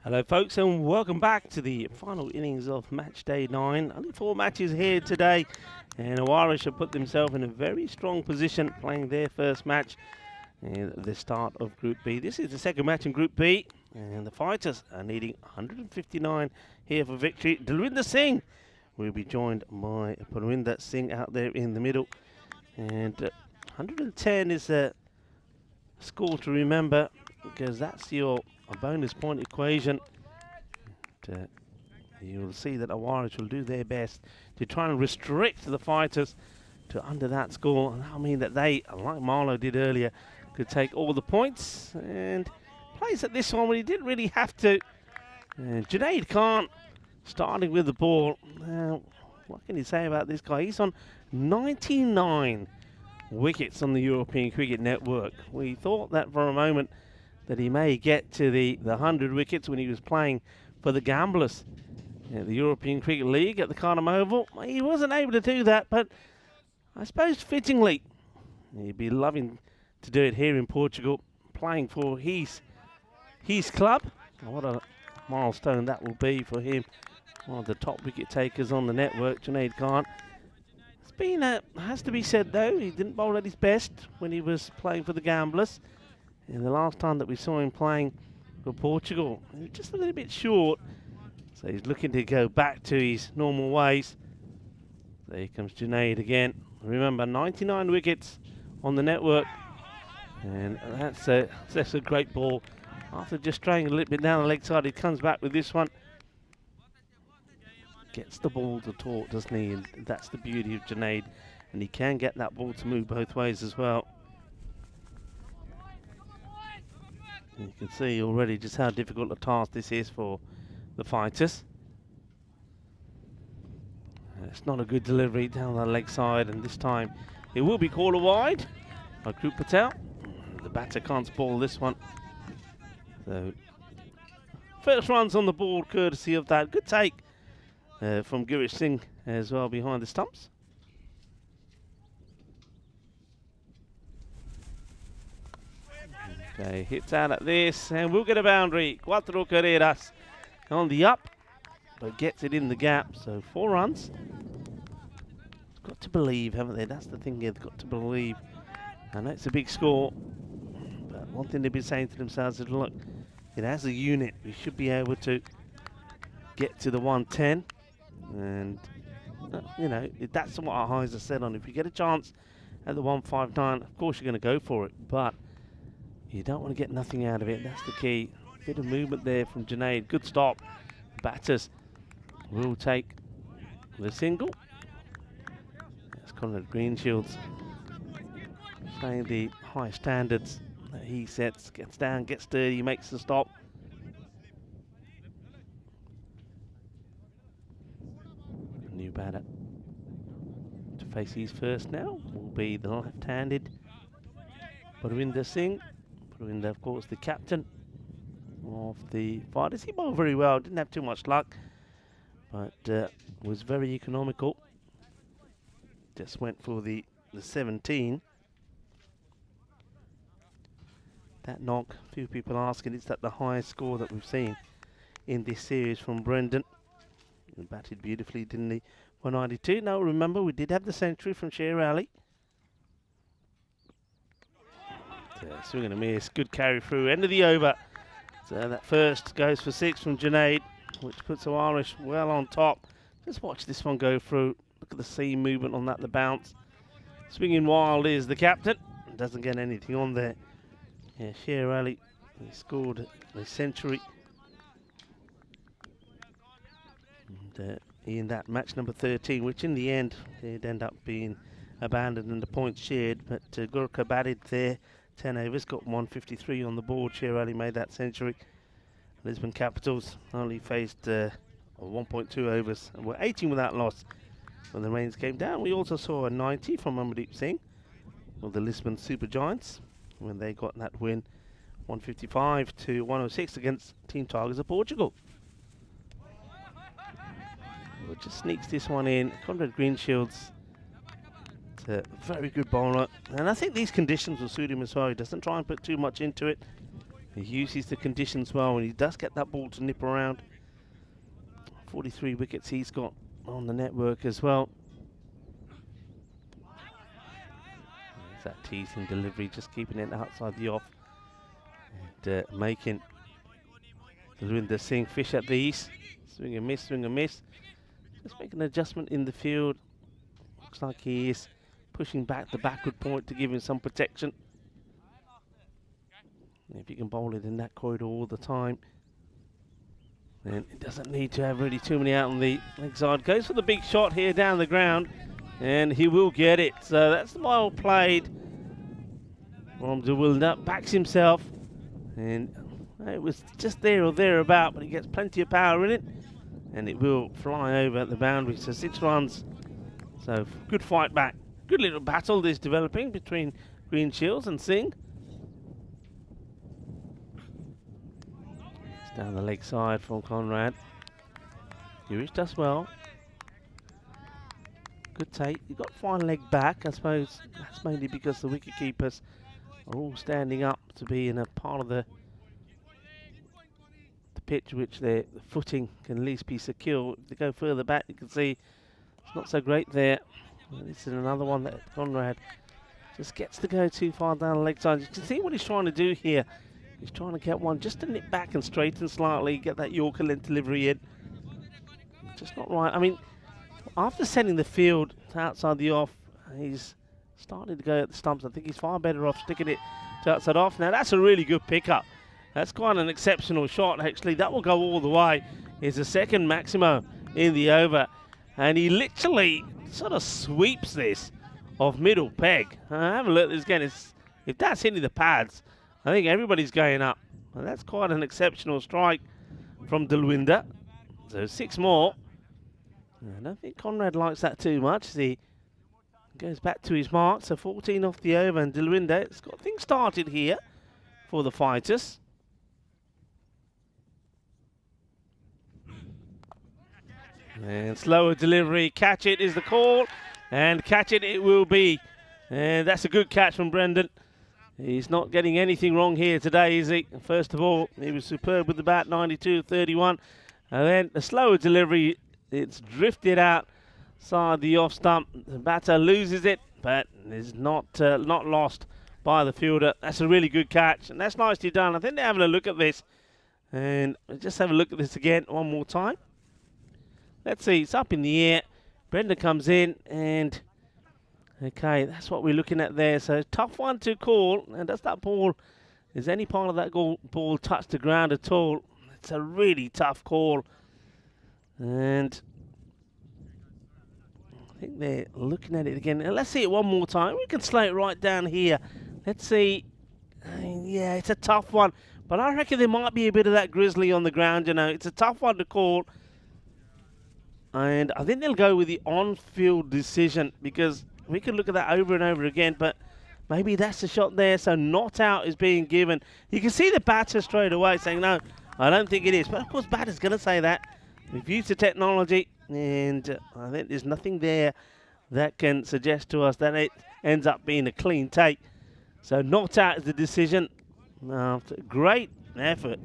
Hello folks and welcome back to the final innings of match day 9. Only 4 matches here today and Aarish have put themselves in a very strong position playing their first match at the start of Group B. This is the second match in Group B and the fighters are needing 159 here for victory. Dalwinder Singh will be joined by Parwinder Singh out there in the middle, and 110 is a score to remember because that's your bonus point equation. You'll see that Aarish will do their best to try and restrict the fighters to under that score. And that'll mean that they, like Marlo did earlier, could take all the points and plays at this one when he didn't really have to. Junaid Khan starting with the ball. Now, what can you say about this guy? He's on 99 wickets on the European Cricket Network. We thought that for a moment that he may get to the 100 wickets when he was playing for the Gamblers at the European Cricket League at the Cardiff Oval. He wasn't able to do that, but I suppose fittingly, he'd be loving to do it here in Portugal, playing for his club. What a milestone that will be for him. One of the top wicket takers on the network, Junaid Khan. It's been, has to be said though, he didn't bowl at his best when he was playing for the Gamblers. And the last time that we saw him playing for Portugal, he was just a little bit short. So he's looking to go back to his normal ways. There he comes Junaid again. Remember, 99 wickets on the network. And that's a great ball. After just straying a little bit down the leg side, he comes back with this one. Gets the ball to talk, doesn't he? And that's the beauty of Junaid. And he can get that ball to move both ways as well. And you can see already just how difficult a task this is for the fighters. It's not a good delivery down the leg side, and this time it will be called a wide by Gurka Patel. The batter can't spoil this one. So first runs on the board courtesy of that good take from Girish Singh as well behind the stumps. Okay, hits out at this, and we'll get a boundary. Cuatro carreras on the up, but gets it in the gap. So 4 runs. Got to believe, haven't they? That's the thing here, they've got to believe. I know it's a big score, but one thing they've been saying to themselves is, look, as a unit, we should be able to get to the 110. And, you know, that's what our highs are set on. If you get a chance at the 159, of course you're going to go for it, but you don't want to get nothing out of it. That's the key. Bit of movement there from Junaid. Good stop. Batters will take the single. That's Conrad Greenshields playing the high standards that he sets. Gets down, gets dirty, makes the stop. A new batter to face his first now will be the left-handed Parvinder Singh. Parvinder, of course, the captain of the fighters. He bowled very well, didn't have too much luck, but was very economical. Just went for the 17. That knock, a few people asking, is that the highest score that we've seen in this series from Brendan? He batted beautifully, didn't he? 192. Now remember, we did have the century from Sher Ali. Swing and a miss, good carry through, end of the over. So that first goes for 6 from Junaid, which puts Aarish well on top. Just watch this one go through. Look at the seam movement on that, the bounce. Swinging wild is the captain. Doesn't get anything on there. Yeah, Sher Ali, he scored a century. And in that match number 13, which in the end did end up being abandoned and the points shared, but Gurka batted there. 10 overs, got 153 on the board. Sher Ali made that century. Lisbon Capitals only faced 1.2 overs and were 18 without loss when the rains came down. We also saw a 90 from Amardeep Singh of the Lisbon Super Giants when they got that win, 155 to 106 against Team Tigers of Portugal. Well, just sneaks this one in. Conrad Greenshields, a very good bowler, and I think these conditions will suit him as well. He doesn't try and put too much into it. He uses the conditions well, and he does get that ball to nip around. 43 wickets he's got on the network as well. There's that teasing delivery, just keeping it outside the off. And making Parvinder Singh fish at these. Swing and miss, swing and miss. Just make an adjustment in the field. Looks like he is pushing back the backward point to give him some protection. And if you can bowl it in that corridor all the time, then it doesn't need to have really too many out on the leg side. Goes for the big shot here down the ground, and he will get it. So that's well played from Dewilder. Backs himself, and it was just there or thereabout, but he gets plenty of power in it. and it will fly over the boundary. So 6 runs. So good fight back. Good little battle is developing between Green Shields and Singh. It's down the leg side from Conrad. Aarish does well. Good take. He got fine leg back. I suppose that's mainly because the wicket keepers are all standing up to be in a part of the pitch which the footing can at least be secure. If they go further back, you can see it's not so great there. This is another one that Conrad just gets to go too far down the leg side. You can see what he's trying to do here. He's trying to get one just to nip back and straighten slightly, get that Yorker length delivery in. Just not right. I mean, after sending the field to outside the off, he's starting to go at the stumps. I think he's far better off sticking it to outside off. Now, that's a really good pickup. That's quite an exceptional shot, actually. That will go all the way. It's the second Maximo in the over. And he literally sort of sweeps this off middle peg. Have a look at this again. If that's hitting the pads, I think everybody's going up. And that's quite an exceptional strike from Dalwinder. So 6 more. I don't think Conrad likes that too much as he goes back to his mark. So 14 off the over, and Dalwinder has got things started here for the fighters. And slower delivery, catch it is the call, and catch it will be. And that's a good catch from Brendan. He's not getting anything wrong here today, is he? First of all, he was superb with the bat, 92-31. And then the slower delivery, it's drifted outside the off stump. The batter loses it, but is not lost by the fielder. That's a really good catch, and that's nicely done. I think they're having a look at this. And just have a look at this again one more time. Let's see, it's up in the air. Brendan comes in, and okay, that's what we're looking at there. So tough one to call. And does that ball, is any part of that ball touch the ground at all? It's a really tough call. And I think they're looking at it again. And let's see it one more time. We can slow it right down here. Let's see. Yeah, it's a tough one. But I reckon there might be a bit of that grizzly on the ground, you know. It's a tough one to call. And I think they'll go with the on-field decision, because we can look at that over and over again, but maybe that's the shot there. So not out is being given. You can see the batter straight away saying, no, I don't think it is. But of course, batter's going to say that. We've used the technology, and I think there's nothing there that can suggest to us that it ends up being a clean take. So not out is the decision. Great effort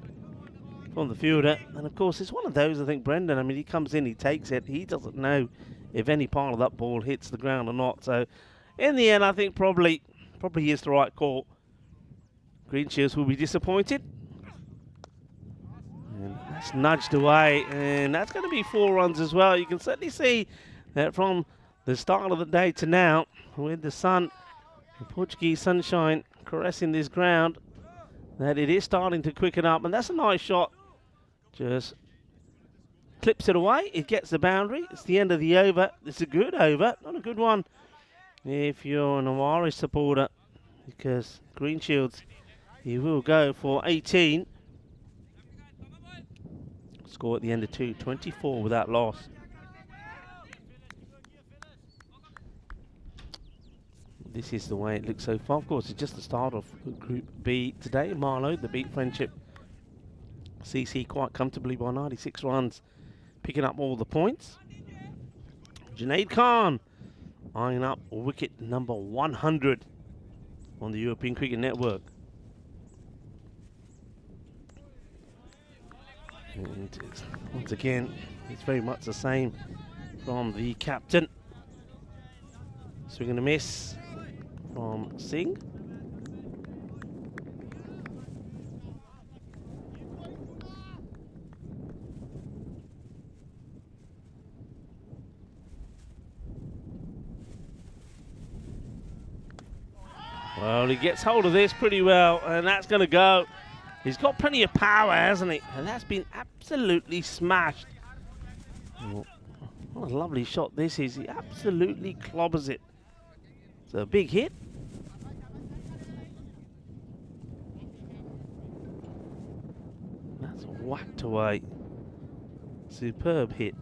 from the fielder. And of course, it's one of those, I think, Brendan, I mean, he comes in, he takes it. He doesn't know if any part of that ball hits the ground or not. So in the end, I think probably is the right call. Green Shields will be disappointed. And that's nudged away, and that's going to be 4 runs as well. You can certainly see that from the start of the day to now, with the sun, the Portuguese sunshine caressing this ground, that it is starting to quicken up. And that's a nice shot. Just clips it away. It gets the boundary. It's the end of the over. It's a good over, not a good one if you're an Aarish supporter, because Green Shields, he will go for 18. Score at the end of 24 without loss. This is the way it looks so far. Of course, it's just the start of Group B today. Marlo, the beat Friendship CC quite comfortably by 96 runs, picking up all the points. Junaid Khan eyeing up wicket number 100 on the European Cricket Network. And once again, it's very much the same from the captain. Swing and a miss from Singh. Well, he gets hold of this pretty well, and that's going to go. He's got plenty of power, hasn't he? And that's been absolutely smashed. Oh, what a lovely shot this is. He absolutely clobbers it. It's a big hit. That's whacked away. superb hit.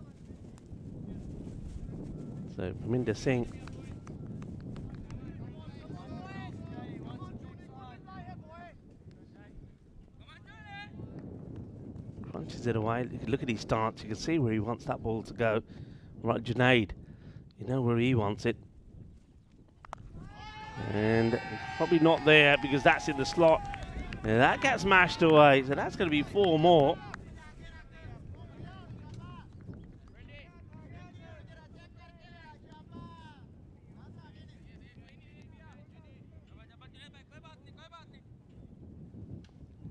So Parminder Singh crunches it away. Look at his stance. You can see where he wants that ball to go. Right, Junaid, you know where he wants it. And probably not there because that's in the slot. And that gets mashed away. So that's going to be 4 more.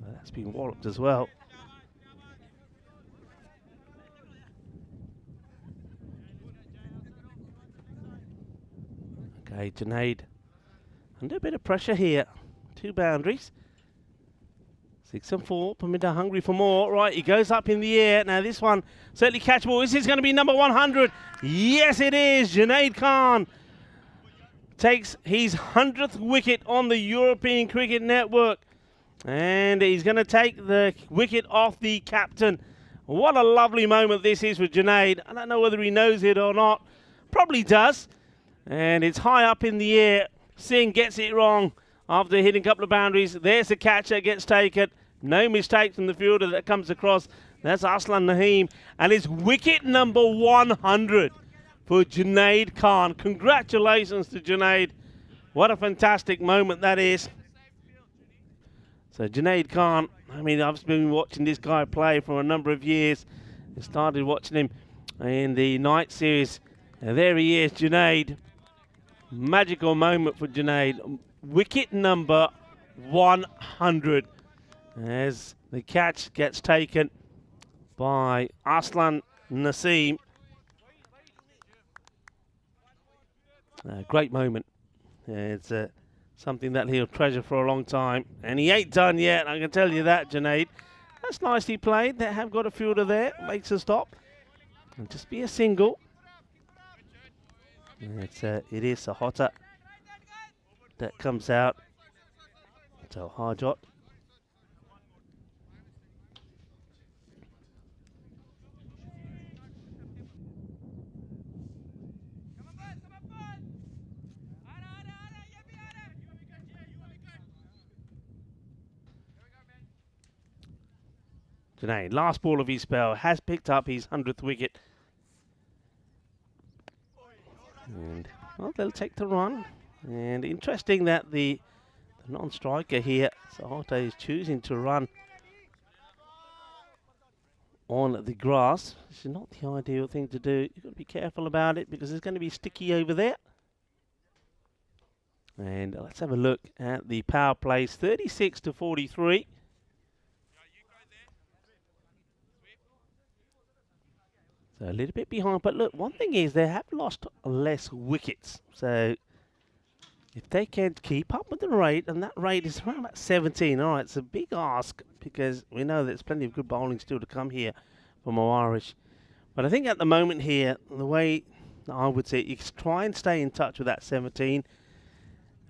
That's been walloped as well. Okay, Junaid under a bit of pressure here. 2 boundaries. 6 and 4. Parminder hungry for more. Right, he goes up in the air. Now this one certainly catchable. This is going to be number 100. Yes, it is. Junaid Khan takes his 100th wicket on the European Cricket Network. And he's going to take the wicket off the captain. What a lovely moment this is for Junaid. I don't know whether he knows it or not. Probably does. And it's high up in the air. Singh gets it wrong after hitting a couple of boundaries. There's the catch that gets taken. No mistake from the fielder that comes across. That's Aslan Naeem. And it's wicket number 100 for Junaid Khan. Congratulations to Junaid. What a fantastic moment that is. So Junaid Khan, I mean, I've been watching this guy play for a number of years. I started watching him in the night series. And there he is, Junaid. Magical moment for Junaid. Wicket number 100 as the catch gets taken by Aslan Naeem. Great moment. It's something that he'll treasure for a long time. And he ain't done yet, I can tell you that, Junaid. That's nicely played. They have got a fielder there. Makes a stop. And just be a single. It is Sahota that comes out. So Harjot. Junaid, last ball of his spell, has picked up his 100th wicket. And well, they'll take the run. And interesting that the non-striker here, Sahota, is choosing to run on the grass. This is not the ideal thing to do. You've got to be careful about it because it's going to be sticky over there. And let's have a look at the power plays. 36 to 43. So a little bit behind, but look, one thing is they have lost less wickets. So if they can keep up with the rate, and that rate is around about 17, all right, it's a big ask because we know there's plenty of good bowling still to come here from Aarish. But I think at the moment here, the way I would say, you try and stay in touch with that 17.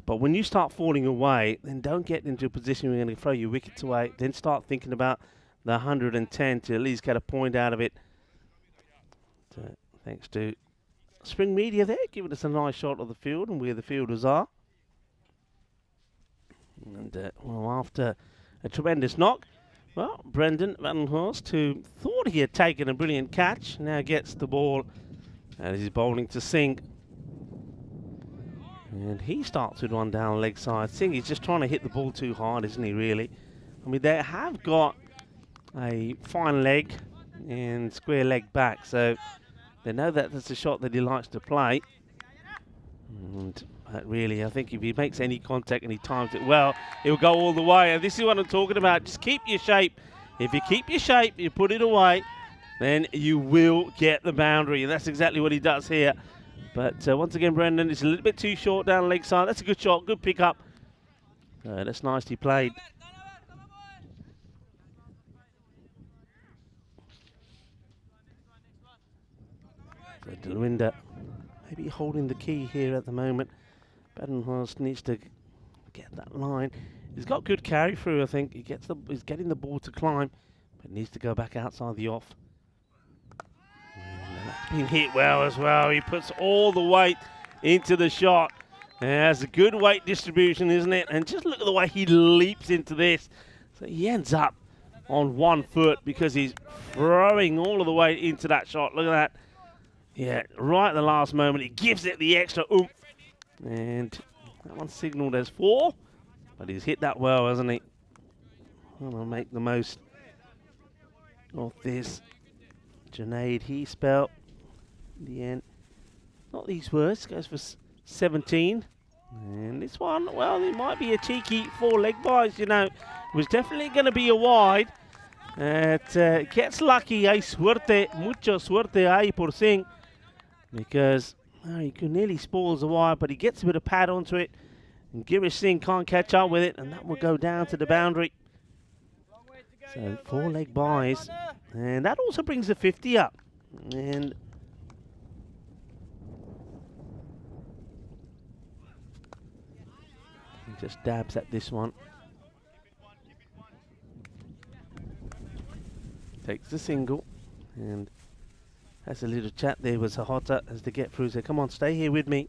But when you start falling away, then don't get into a position where you're going to throw your wickets away. Then start thinking about the 110 to at least get a point out of it. Thanks to Spring Media there, giving us a nice shot of the field and where the fielders are. And well, after a tremendous knock, well, Brendan Vandenhorst, who thought he had taken a brilliant catch, now gets the ball and he's bowling to Singh. And he starts with one down leg side. Singh is just trying to hit the ball too hard, isn't he, really? I mean, they have got a fine leg and square leg back, so they know that that's a shot that he likes to play. And really, I think if he makes any contact and he times it well, he'll go all the way. And this is what I'm talking about. Just keep your shape. If you keep your shape, you put it away, then you will get the boundary. And that's exactly what he does here. But once again, Brendan, it's a little bit too short down the leg side. That's a good shot, good pick up. That's nicely played. So Dalwinder maybe holding the key here at the moment. Badenhorst needs to get that line. He's got good carry through, I think. He's getting the ball to climb, but needs to go back outside the off. been hit well as well. He puts all the weight into the shot. That's a good weight distribution, isn't it? And just look at the way he leaps into this. So he ends up on 1 foot because he's throwing all of the weight into that shot. Look at that. Yeah, right at the last moment, he gives it the extra oomph. And that one's signalled as 4, but he's hit that well, hasn't he? I'll make the most of this. Junaid, he spelt in the end. Not these words, goes for 17. And this one, well, it might be a cheeky 4 leg buys, you know. It was definitely going to be a wide. It gets lucky, hay suerte, mucha suerte hay por Singh. Because he nearly spoils the wide, but he gets a bit of pad onto it. And Girish Singh can't catch up with it, and that will go down to the boundary. So 4 leg buys. And that also brings the 50 up. And he just dabs at this one. Takes the single and has a little chat there with Sahota as they get through. So come on, stay here with me.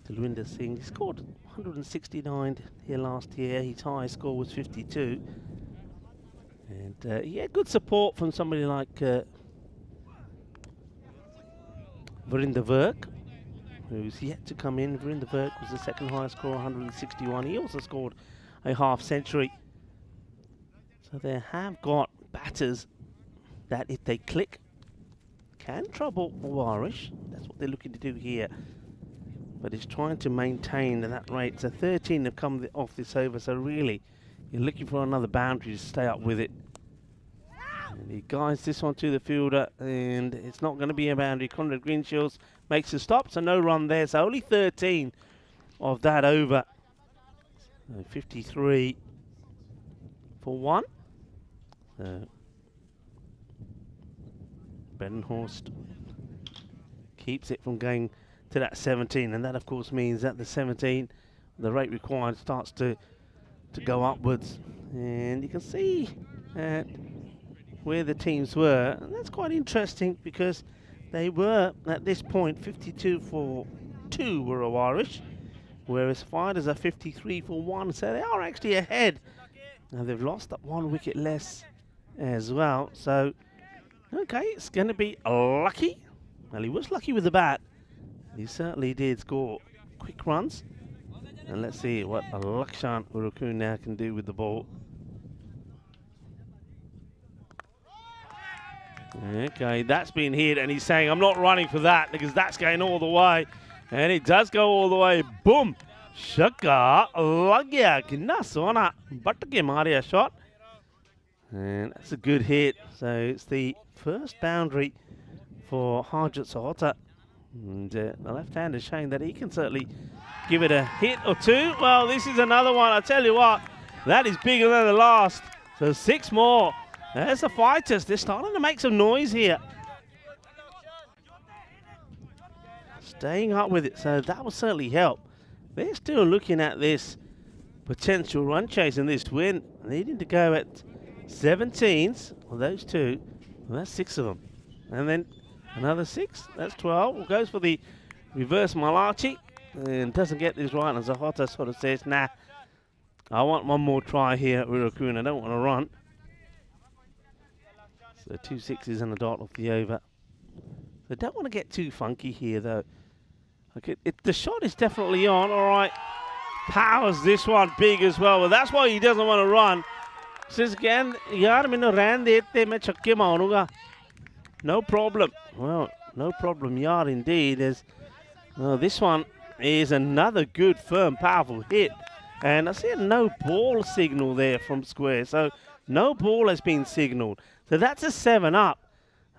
Talwinder Singh, he scored 169 here last year. His highest score was 52. And he had good support from somebody like Verinder Virk, who's yet to come in. Verinder Virk was the second highest score, 161. He also scored a half century. So they have got batters that, if they click, can trouble Aarish. That's what they're looking to do here. But it's trying to maintain that rate. So 13 have come off this over. So really, you're looking for another boundary to stay up with it. And he guides this one to the fielder, and it's not going to be a boundary. Conrad Greenshields makes a stop, so no run there. So only 13 of that over. So 53 for 1. Bedenhorst keeps it from going to that 17, and that of course means that the 17, the rate required, starts to go upwards. And you can see where the teams were, and that's quite interesting because they were at this point 52 for 2 were Aarish, whereas fighters are 53 for 1, so they are actually ahead. Now they've lost that 1 wicket less as well, so okay, it's going to be lucky. Well, he was lucky with the bat. He certainly did score quick runs. And let's see what Lakshan Urukun now can do with the ball. Okay, that's been hit, and he's saying, I'm not running for that because that's going all the way. And it does go all the way. Boom! Shaka lagya kinna sona but ke mariya shot. And that's a good hit. So it's the first boundary for Harjit Sahota. And the left-hander showing that he can certainly give it a hit or 2. Well, this is another one. I tell you what, that is bigger than the last. So 6 more. There's the fighters. They're starting to make some noise here. Staying up with it. So that will certainly help. They're still looking at this potential run chase in this win. Needing to go at 17s. Well, those 2. Well, that's 6 of them. And then another 6. That's 12. Well, goes for the reverse Malachi. And doesn't get this right. And Sahota sort of says, nah, I want one more try here at Urukun. I don't want to run. So 2 6s and a dot off the over. They don't want to get too funky here, though. Okay, the shot is definitely on. All right. Powers this one big as well. Well, that's why he doesn't want to run. Says again, yaar mainu ran dete, main chakke maarunga. No problem. Well, no problem, yaar, indeed. This one is another good, firm, powerful hit. And I see a no ball signal there from square. So no ball has been signalled. So that's a 7 up.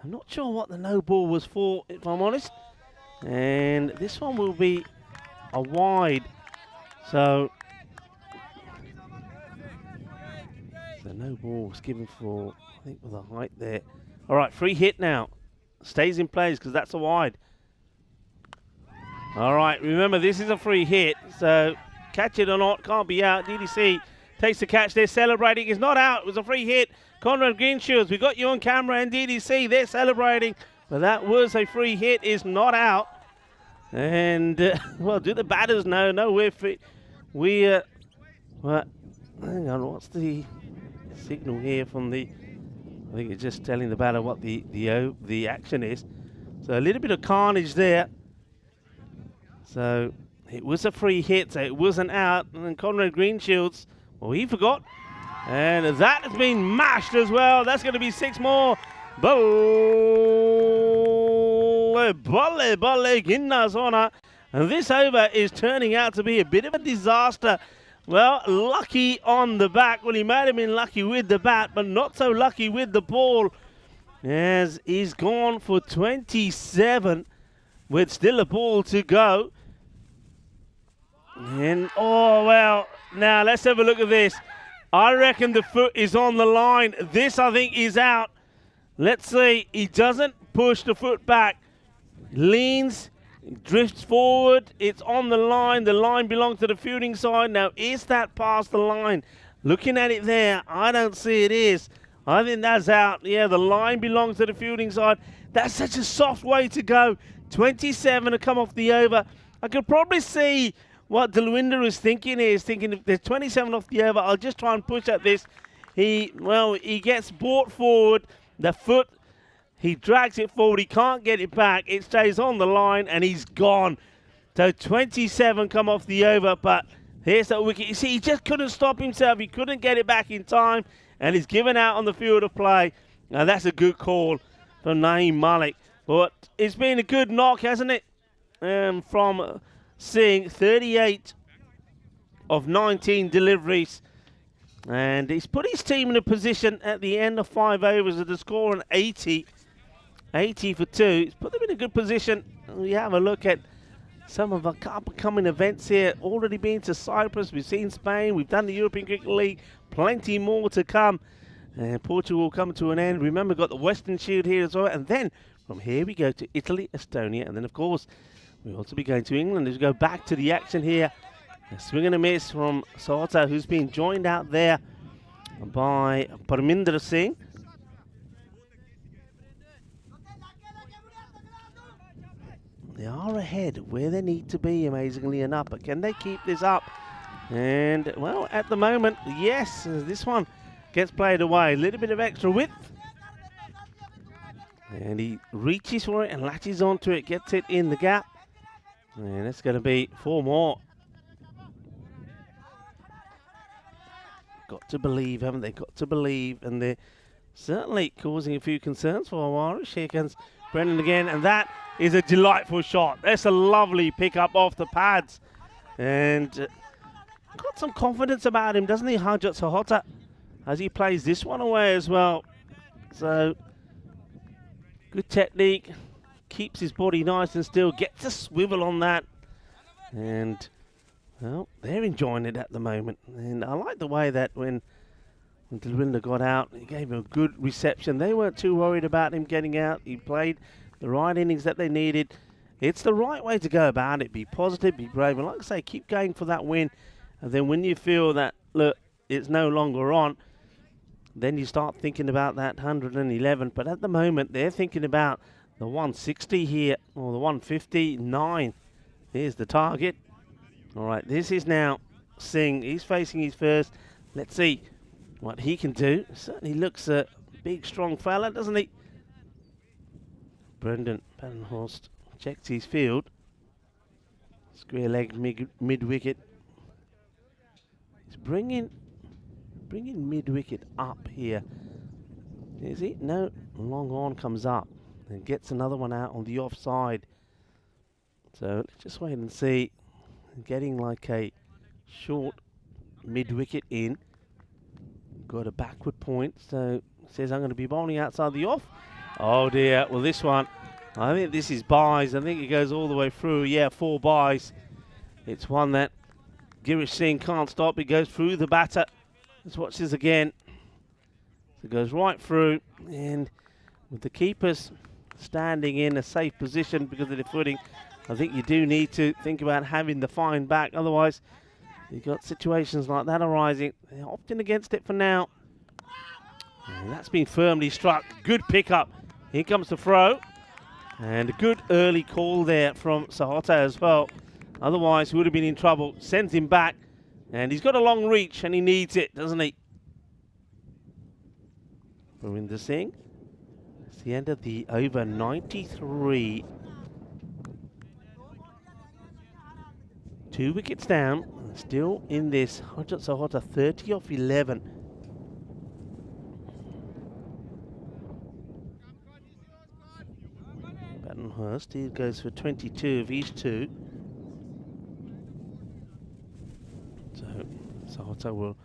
I'm not sure what the no ball was for, if I'm honest. And this one will be a wide. So the no ball was given for, I think, with a height there. All right, free hit now. Stays in place because that's a wide. All right, remember this is a free hit, so catch it or not, can't be out. DDC takes the catch, they're celebrating, it's not out, it was a free hit. Conrad Greenshields, we got you on camera, and DDC, they're celebrating, but that was a free hit, is not out. And, well, do the batters know? No, well, hang on, what's the signal here from the, I think it's just telling the batter what the action is. So a little bit of carnage there. So it was a free hit, so it wasn't out. And then Conrad Greenshields, well, he forgot. And that has been mashed as well. That's going to be 6 more. Bolle, Ginna Zona. And this over is turning out to be a bit of a disaster. Well, lucky on the back. Well, he might have been lucky with the bat, but not so lucky with the ball, as he's gone for 27 with still a ball to go. And, oh, well, now let's have a look at this. I reckon the foot is on the line. This, I think, is out. Let's see. He doesn't push the foot back. Leans, drifts forward. It's on the line. The line belongs to the fielding side. Now, is that past the line? Looking at it there, I don't see it is. I think that's out. Yeah, the line belongs to the fielding side. That's such a soft way to go. 27 to come off the over. I could probably see what Delwinder is thinking. Is thinking if there's 27 off the over, I'll just try and push at this. He gets brought forward. The foot, he drags it forward. He can't get it back. It stays on the line, and he's gone. So 27 come off the over, but here's that wicket. You see, he just couldn't stop himself. He couldn't get it back in time, and he's given out on the field of play. Now, that's a good call from Naeem Malik. But it's been a good knock, hasn't it? From Singh, 38 of 19 deliveries. And he's put his team in a position at the end of 5 overs with a score on 80. 80 for 2. He's put them in a good position. We have a look at some of our upcoming events here. Already been to Cyprus. We've seen Spain. We've done the European Cricket League. Plenty more to come. And Portugal will come to an end. Remember, we've got the Western Shield here as well. And then from here we go to Italy, Estonia. And then, of course, we'll also be going to England as we go back to the action here. A swing and a miss from Sota, who's been joined out there by Parminder Singh. They are ahead where they need to be, amazingly enough. But can they keep this up? And, well, at the moment, yes, this one gets played away. A little bit of extra width. And he reaches for it and latches onto it, gets it in the gap. And it's going to be 4 more. Got to believe, haven't they? Got to believe. And they're certainly causing a few concerns for Aarish. Here comes Brendan again. And that is a delightful shot. That's a lovely pick-up off the pads. And got some confidence about him, doesn't he, Hajat Sahota, as he plays this one away as well. So, good technique. Keeps his body nice and still. Gets a swivel on that. And, well, they're enjoying it at the moment. And I like the way that when Delwinder got out, he gave him a good reception. They weren't too worried about him getting out. He played the right innings that they needed. It's the right way to go about it. Be positive, be brave. And like I say, keep going for that win. And then when you feel that, look, it's no longer on, then you start thinking about that 111. But at the moment, they're thinking about the 160 here, or the 159. Here's the target. All right, this is now Singh. He's facing his first. Let's see what he can do. Certainly looks a big, strong fella, doesn't he? Brendan Badenhorst checks his field. Square leg mid-wicket. He's bringing mid-wicket up here. Is he? No, long on comes up and gets another one out on the offside. So let's just wait and see. Getting like a short mid-wicket in. Got a backward point, so says I'm going to be bowling outside the off. Oh dear, well this one, I think this is buys. I think it goes all the way through. Yeah, 4 buys. It's one that Girish Singh can't stop. It goes through the batter. Let's watch this again. So it goes right through, and with the keepers standing in a safe position because of the footing, I think you do need to think about having the fine back. Otherwise, you've got situations like that arising. They're opting against it for now. And that's been firmly struck. Good pickup. Here comes the throw. And a good early call there from Sahota as well. Otherwise, he would have been in trouble. Sends him back. And he's got a long reach, and he needs it, doesn't he? Gurinder Singh. It's the end of the over 93. 2 wickets down. Still in this. Hajat Sahota 30 off 11. Battenhurst, he goes for 22 of each 2. So Sahota will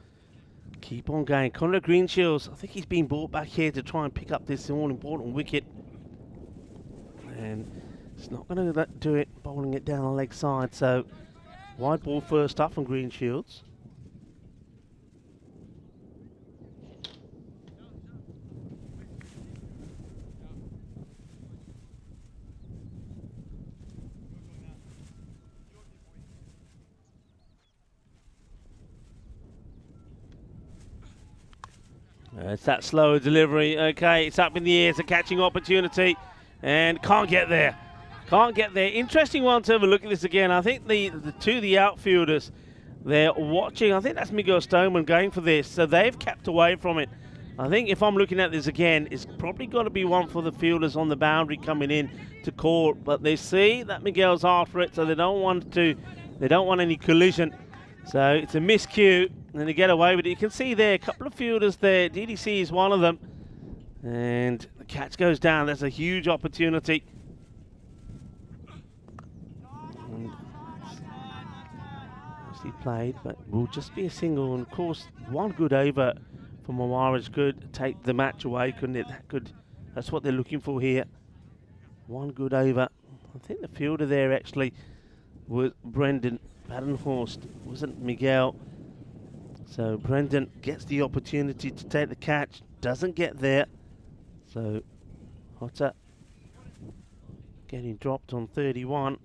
keep on going. Conrad Greenshields, I think he's been brought back here to try and pick up this all-important wicket. And it's not going to do it, bowling it down the leg side. So wide ball first up from Greenshields. It's that slower delivery. Okay, it's up in the air. It's a catching opportunity. And can't get there. Can't get there. Interesting one to have a look at this again. I think the outfielders, they're watching. I think that's Miguel Stoneman going for this. So they've kept away from it. I think if I'm looking at this again, it's probably got to be one for the fielders on the boundary coming in to call. But they see that Miguel's after it, so they don't want any collision. So it's a miscue, and they get away with it. You can see there a couple of fielders there. DDC is one of them. And the catch goes down. That's a huge opportunity. Nicely played, but will just be a single. And of course, one good over from Aarish could take the match away, couldn't it? That's what they're looking for here. One good over. I think the fielder there actually was Brendan Badenhorst, wasn't Miguel. So Brendan gets the opportunity to take the catch, doesn't get there. So Hotter getting dropped on 31.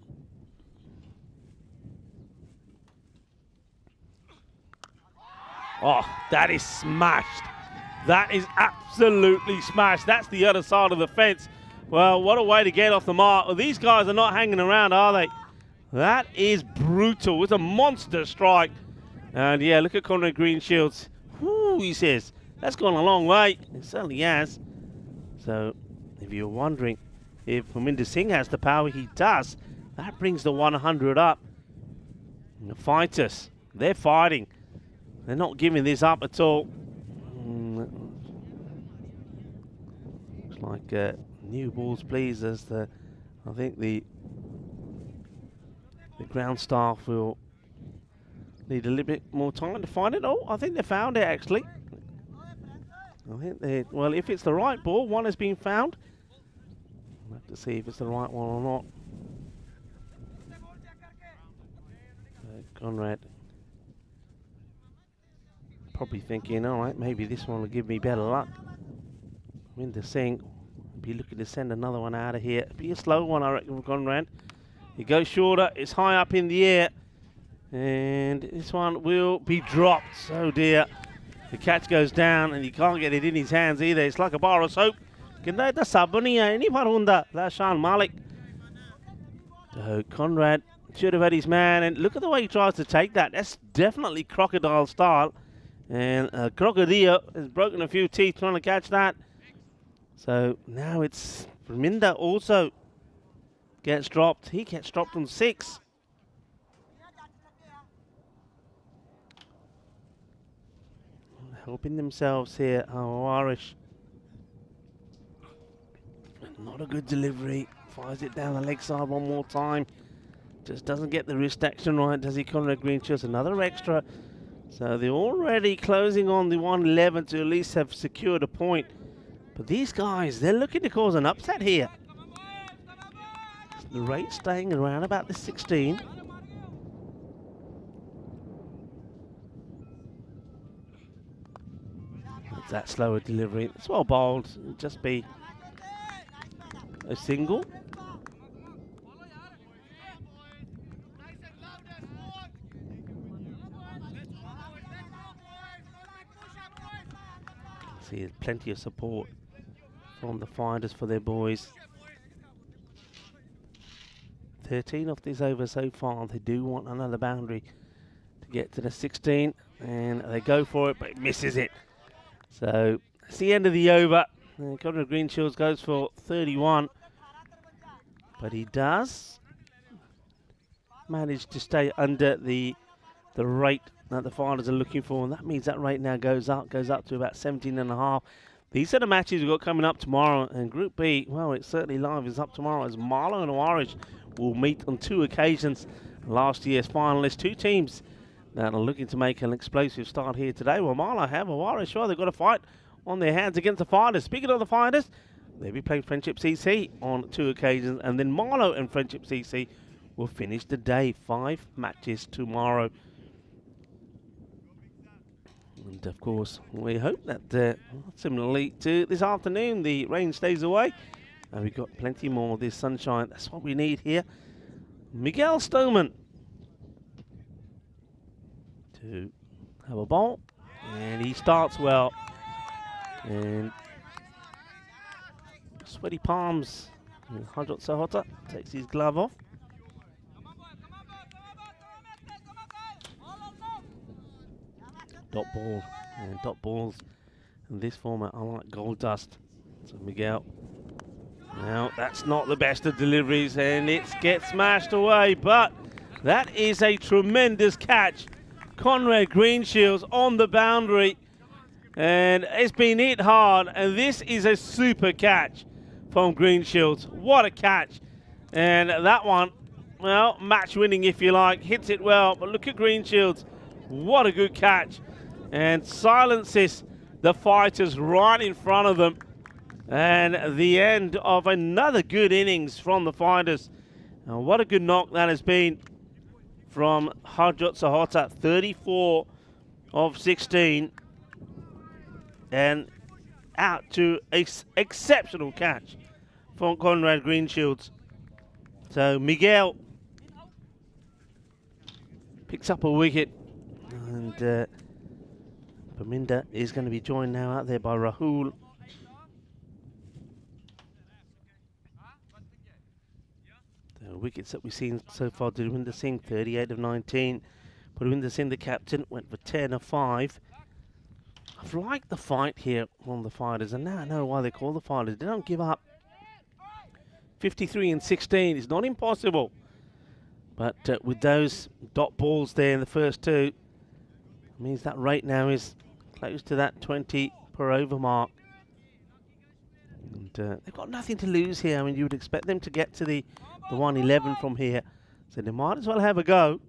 Oh, that is smashed. That is absolutely smashed. That's the other side of the fence. Well, what a way to get off the mark. Well, these guys are not hanging around, are they? That is brutal. It's a monster strike. And yeah, look at Conrad Greenshields. Whoo, he says. That's gone a long way. It certainly has. So, if you're wondering if Gurka Singh has the power, he does. That brings the 100 up. And the fighters, they're fighting. They're not giving this up at all. Looks like new balls, please, as I think the ground staff will need a little bit more time to find it. Oh, I think they found it, actually. I think well, if it's the right ball, one has been found. We'll have to see if it's the right one or not. Conrad probably thinking, all right, maybe this one will give me better luck. Gurka Singh be looking to send another one out of here. It'll be a slow one, I reckon, for Conrad. He goes shorter. It's high up in the air. And this one will be dropped. Oh, dear. The catch goes down, and he can't get it in his hands either. It's like a bar of soap. Malik. So Conrad should have had his man. And look at the way he tries to take that. That's definitely crocodile style. And Crocodile has broken a few teeth trying to catch that. So now it's Gurka also gets dropped. He gets dropped on 6. Helping themselves here, Aarish. Not a good delivery. Fires it down the leg side one more time. Just doesn't get the wrist action right, does he? Conrad Greenshields, another extra. So they're already closing on the 111 to at least have secured a point. But these guys, they're looking to cause an upset here. The rate staying around about the 16. It's that slower delivery. It's well bowled. It'll just be a single. See, there's plenty of support from the fighters for their boys. 13 off this over so far. They do want another boundary to get to the 16, and they go for it, but it misses it. So it's the end of the over. Conrad Greenshields goes for 31, but he does manage to stay under the rate that the fighters are looking for, and that means that rate now goes up to about 17.5. These are the matches we've got coming up tomorrow, and Group B, well, it's certainly live. It's up tomorrow as Marlo and Aarish will meet on 2 occasions. Last year's finalists, 2 teams that are looking to make an explosive start here today. Well, Marlo have Aarish, sure, they've got a fight on their hands against the fighters. Speaking of the fighters, they'll be playing Friendship CC on 2 occasions, and then Marlo and Friendship CC will finish the day. 5 matches tomorrow. And of course, we hope that similarly to this afternoon, the rain stays away and we've got plenty more of this sunshine. That's what we need here. Miguel Stoneman to have a ball, and he starts well. And sweaty palms. Hajot Sahota takes his glove off. Dot ball, and dot balls in this format are like gold dust. So Miguel, now that's not the best of deliveries, and it gets smashed away, but that is a tremendous catch. Conrad Greenshields on the boundary, and it's been hit hard, and this is a super catch from Greenshields. What a catch. And that one, well, match winning if you like, hits it well, but look at Greenshields. What a good catch. And silences the fighters right in front of them. And the end of another good innings from the fighters. And what a good knock that has been from Hajot Sahota. 34 of 16. And out to an exceptional catch from Conrad Greenshields. So Miguel picks up a wicket. And Paminda is going to be joined now out there by Rahul. The wickets that we've seen so far, Durwinder Singh, 38 of 19. Purwinder Singh, the captain, went for 10 of 5. I've liked the fight here from the fighters, and now I know why they call the fighters. They don't give up. 53 and 16 is not impossible. But with those dot balls there in the first 2, it means that rate now is close to that 20 per over mark. And they've got nothing to lose here. I mean, you would expect them to get to the 111 from here. So they might as well have a go.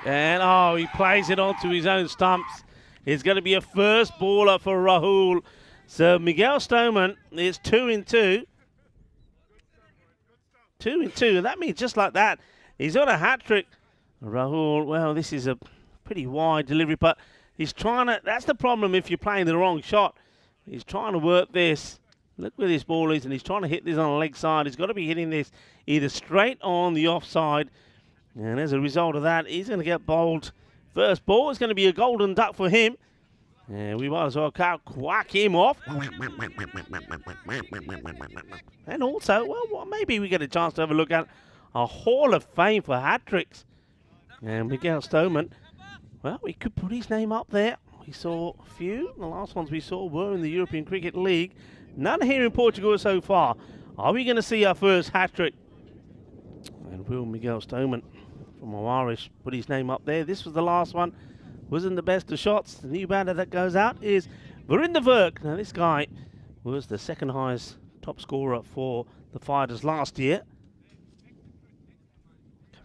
And, oh, he plays it onto his own stumps. It's going to be a first baller for Rahul. So Miguel Stoneman is 2 in 2. 2 in 2. And that means just like that, he's on a hat-trick. Rahul, well, this is a pretty wide delivery, but he's trying to, that's the problem if you're playing the wrong shot. He's trying to work this. Look where this ball is, and he's trying to hit this on the leg side. He's got to be hitting this either straight on the offside, and as a result of that, he's going to get bowled. First ball is going to be a golden duck for him, and we might as well quack him off. And also, well, maybe we get a chance to have a look at a Hall of Fame for hat-tricks. And Miguel Stoneman, well, we could put his name up there. We saw a few. The last ones we saw were in the European Cricket League. None here in Portugal so far. Are we going to see our first hat-trick? And will Miguel Stoneman from Aarish put his name up there? This was the last one. Wasn't the best of shots. The new batter that goes out is Verinder Virk. Now, this guy was the second highest top scorer for the fighters last year.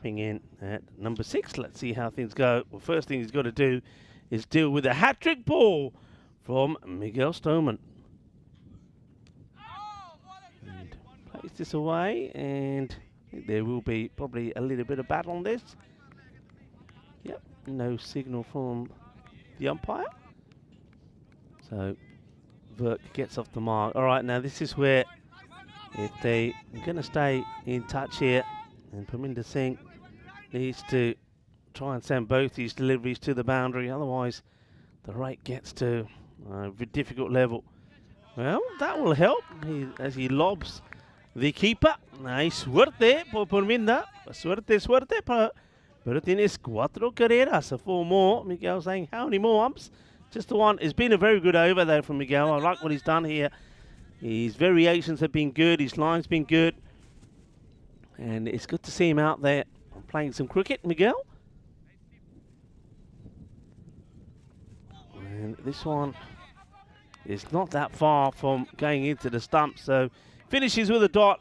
Coming in at number 6. Let's see how things go. Well, first thing he's got to do is deal with a hat-trick ball from Miguel Stoneman. And plays this away, and there will be probably a little bit of battle on this. Yep, no signal from the umpire. So Virk gets off the mark. All right, now this is where if they're going to stay in touch here, and Parminder Singh needs to try and send both these deliveries to the boundary. Otherwise, the rate gets to a difficult level. Well, that will help as he lobs the keeper. Nice suerte por Porminda. Suerte, pero tienes 4 carreras, 4 more. Miguel saying, how many more umps? Just the one. It's been a very good over though from Miguel. I like what he's done here. His variations have been good. His line's been good. And it's good to see him out there playing some cricket, Miguel. And this one is not that far from going into the stumps. So finishes with a dot.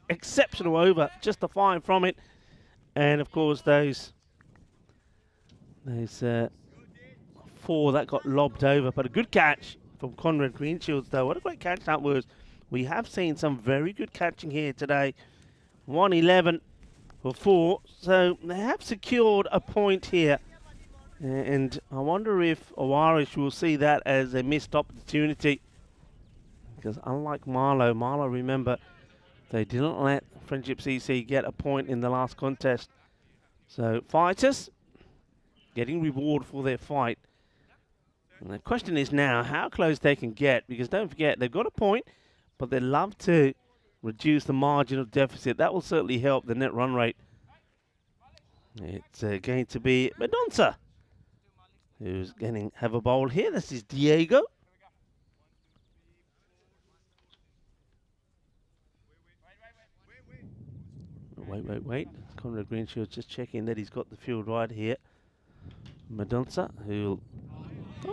Exceptional over. Just a fine from it. And of course those 4 that got lobbed over. But a good catch from Conrad Greenshields though. What a great catch that was. We have seen some very good catching here today. 111 for 4. So they have secured a point here. And I wonder if Aarish will see that as a missed opportunity. Because unlike Marlo, remember, they didn't let Friendship CC get a point in the last contest. So fighters getting reward for their fight. And the question is now how close they can get. Because don't forget, they've got a point, but they love to reduce the margin of deficit. That will certainly help the net run rate. It's going to be Mendonça who's going to have a bowl here. This is Diego. Wait. Conrad Greenshields just checking that he's got the field right here. Mendonça, who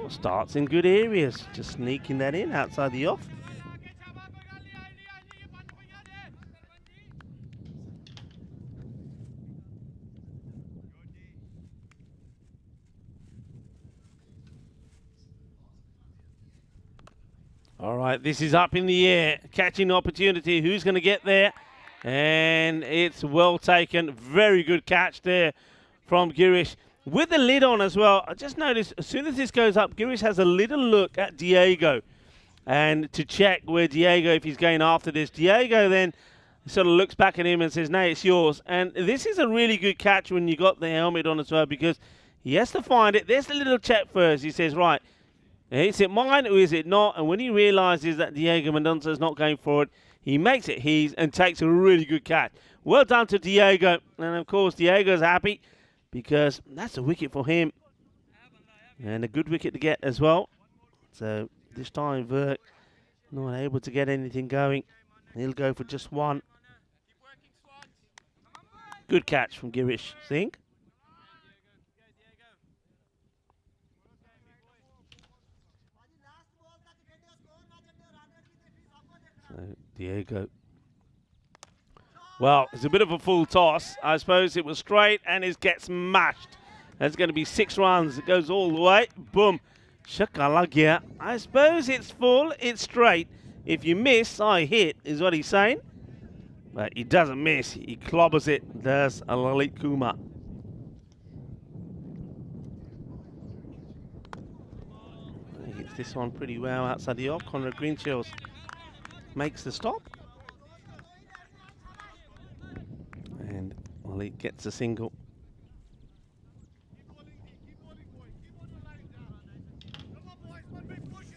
starts in good areas, just sneaking that in outside the off. All right, this is up in the air. Catching opportunity. Who's going to get there? And it's well taken. Very good catch there from Girish. With the lid on as well. I just noticed as soon as this goes up, Girish has a little look at Diego. And to check where Diego, if he's going after this. Diego then sort of looks back at him and says, no, it's yours. And this is a really good catch when you got the helmet on as well, because he has to find it. There's the little check first. He says, right, is it mine or is it not? And when he realizes that Diego Mendonça is not going for it, he makes it his and takes a really good catch. Well done to Diego. And of course, Diego's happy because that's a wicket for him. And a good wicket to get as well. So this time, Verk not able to get anything going. He'll go for just one. Good catch from Girish Singh. So Diego. Well, it's a bit of a full toss. I suppose it was straight and it gets smashed. That's going to be 6 runs. It goes all the way. Boom. Shakalagia. I suppose it's full. It's straight. If you miss, I hit, is what he's saying. But he doesn't miss. He clobbers it. There's a Lalit Kumar. He hits this one pretty well outside the off. Conrad Greenshields makes the stop. And Lalit gets a single.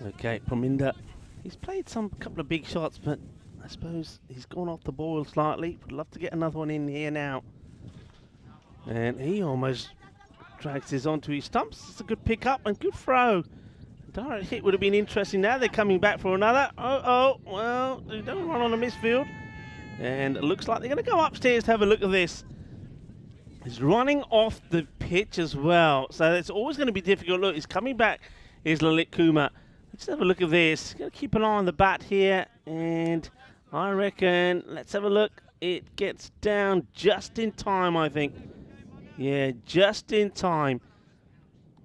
Okay, Praminda. He's played some couple of big shots, but I suppose he's gone off the ball slightly. Would love to get another one in here now. And he almost drags this onto his stumps. It's a good pick up and good throw. Direct hit would have been interesting. Now they're coming back for another. Well, they don't run on a misfield. And it looks like they're going to go upstairs to have a look at this. He's running off the pitch as well. So it's always going to be difficult. Look, he's coming back. Here's Lalit Kumar. Let's have a look at this. Going to keep an eye on the bat here. And I reckon, let's have a look. It gets down just in time, I think. Yeah, just in time.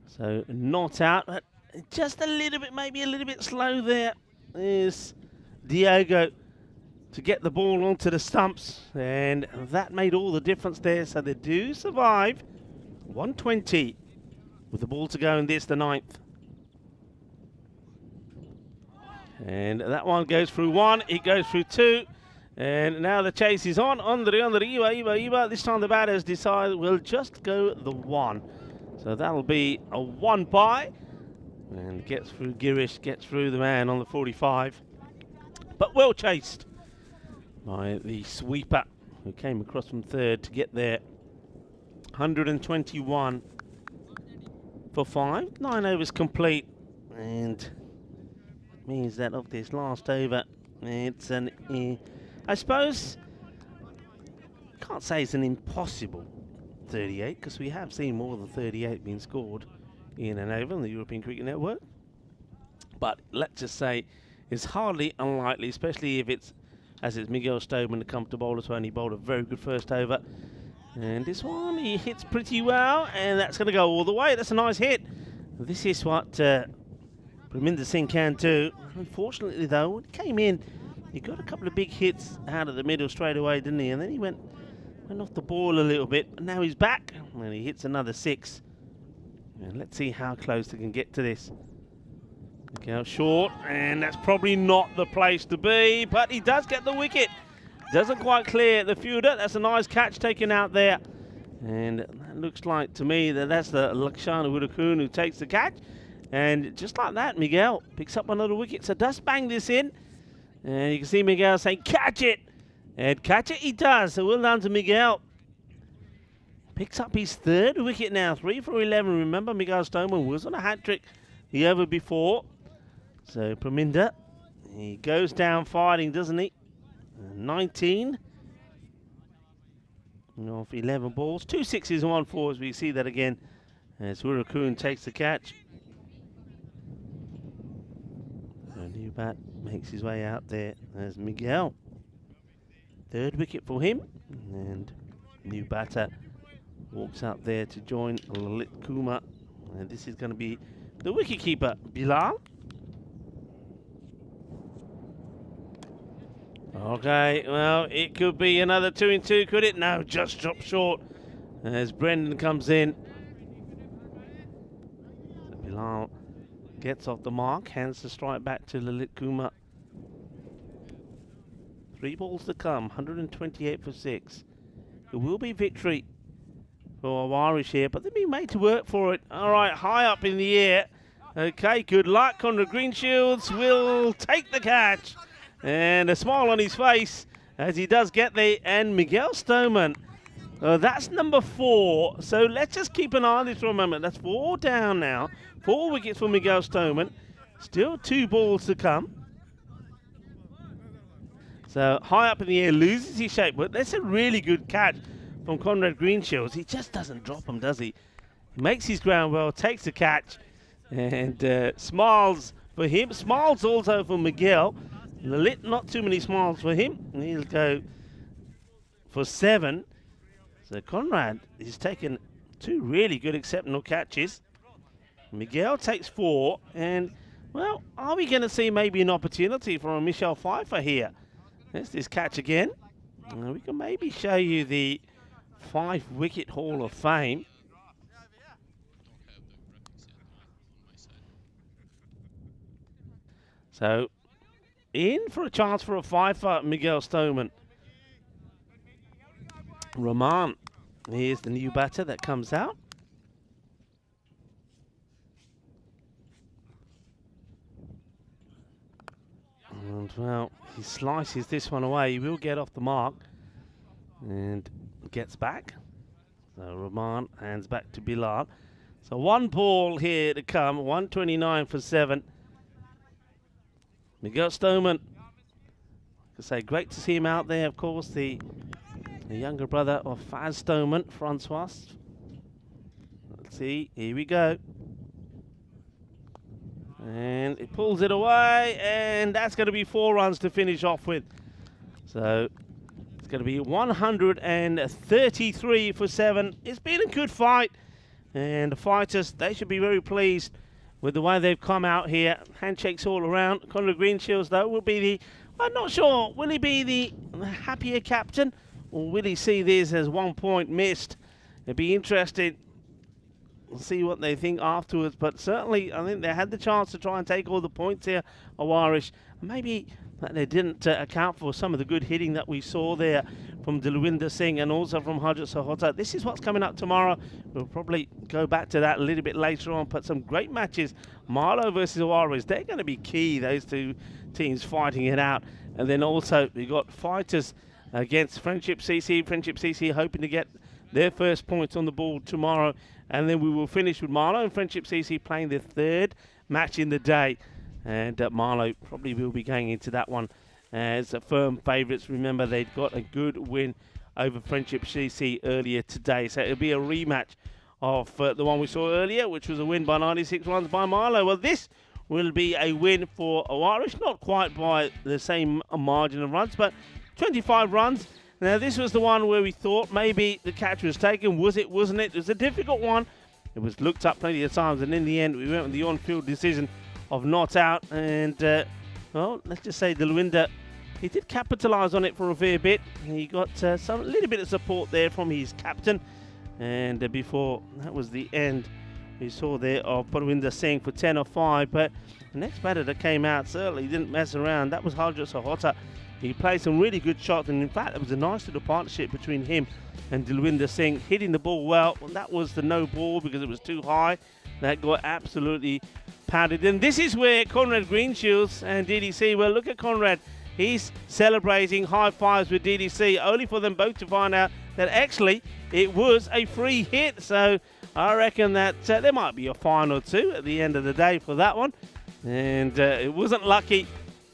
So not out, but just a little bit, maybe a little bit slow there is Diego to get the ball onto the stumps. And that made all the difference there. So they do survive. 120 with the ball to go in this, the 9th. And that one goes through 1, it goes through 2. And now the chase is on. Iba. This time the batters decide we'll just go the 1. So that'll be a 1 by. And gets through Girish, gets through the man on the 45. But well chased by the sweeper who came across from third to get there. 121 for 5. 9 overs complete. And means that of this last over, it's an, I suppose, can't say it's an impossible 38, because we have seen more than 38 being scored in an over on the European Cricket Network. But let's just say it's hardly unlikely, especially if it's, as it's Miguel Stoneman to come to bowl as well, and he bowled a very good first over. And this one, he hits pretty well, and that's going to go all the way. That's a nice hit. This is what Parminder Singh can do. Unfortunately, though, when he came in, he got a couple of big hits out of the middle straight away, didn't he? And then he went off the ball a little bit. And now he's back, and he hits another 6. And let's see how close they can get to this. Go short, and that's probably not the place to be, but he does get the wicket. Doesn't quite clear the fielder. That's a nice catch taken out there. And that looks like to me that that's the Lakshana Widdakun who takes the catch. And just like that, Miguel picks up another wicket. So does bang this in. And you can see Miguel saying, catch it. And catch it he does. So well done to Miguel. Picks up his 3rd wicket now. 3 for 11. Remember, Miguel Stoneman was on a hat-trick the over before. So Parminder, he goes down fighting, doesn't he? 19 off 11 balls. 2 sixes and 1 4 as we see that again as Widdakun takes the catch. A new bat makes his way out there as Miguel. 3rd wicket for him. And new batter walks out there to join Lalit Kumar. And this is going to be the wicketkeeper, Bilal. Okay, well, it could be another 2 in 2, could it? No, just dropped short as Brendan comes in. So Bilal gets off the mark, hands the strike back to Lalit Kumar. 3 balls to come, 128 for 6. It will be victory for Aarish here, but they've been made to work for it. All right, high up in the air. Okay, good luck. Conrad Greenshields will take the catch. And a smile on his face as he does get there. And Miguel Stoneman, that's number 4. So let's just keep an eye on this for a moment. That's 4 down now. 4 wickets for Miguel Stoneman. Still 2 balls to come. So high up in the air, loses his shape. But that's a really good catch from Conrad Greenshields. He just doesn't drop him, does he? He makes his ground well, takes the catch. And smiles for him. Smiles also for Miguel. Lalit, not too many smiles for him. He'll go for 7. So Conrad is taken 2 really good exceptional catches. Miguel takes 4. And, well, are we going to see maybe an opportunity for a Michelle Pfeiffer here? There's this catch again. We can maybe show you the 5-wicket Hall of Fame. So, in for a chance for a 5 for Miguel Stoneman. Rahman, here's the new batter that comes out. And, well, he slices this one away. He will get off the mark and gets back. So Rahman hands back to Bilal. So 1 ball here to come, 129 for 7. Miguel Stoneman, I could say great to see him out there. Of course, the younger brother of Faz Stoneman, Francois. Let's see, here we go. And it pulls it away, and that's going to be 4 runs to finish off with. So it's going to be 133 for 7. It's been a good fight, and the fighters, they should be very pleased with the way they've come out here. Handshakes all around. Conrad Greenshields, though, will be the, I'm not sure, will he be the happier captain, or will he see this as 1 point missed? It'd be interesting. We'll see what they think afterwards, but certainly I think they had the chance to try and take all the points here of Aarish. Maybe that they didn't account for some of the good hitting that we saw there from Dalwinder Singh and also from Harjit Sahota. This is what's coming up tomorrow. We'll probably go back to that a little bit later on, but some great matches. Marlo versus Aarish, they're going to be key, those two teams fighting it out. And then also we got fighters against Friendship CC. Friendship CC hoping to get their first points on the board tomorrow. And then we will finish with Marlo and Friendship CC playing their third match in the day. And Marlo probably will be going into that one as firm favourites. Remember, they'd got a good win over Friendship CC earlier today. So it'll be a rematch of the one we saw earlier, which was a win by 96 runs by Marlo. Well, this will be a win for Aarish, not quite by the same margin of runs, but 25 runs. Now, this was the one where we thought maybe the catch was taken. Was it, wasn't it? It was a difficult one. It was looked up plenty of times, and in the end, we went with the on-field decision of not out. And, well, let's just say Dalwinder, he did capitalise on it for a fair bit. He got a little bit of support there from his captain. And before that was the end, we saw there of Dalwinder Singh for 10 or 5. But the next batter that came out certainly didn't mess around. That was Harjit Sahota. He played some really good shots, and in fact, it was a nice little partnership between him and Dalwinder Singh, hitting the ball well. That was the no ball because it was too high. That got absolutely pounded. And this is where Conrad Greenshields and DDC, well, look at Conrad. He's celebrating high fives with DDC, only for them both to find out that actually it was a free hit. So I reckon that there might be a fine or two at the end of the day for that one. And it wasn't lucky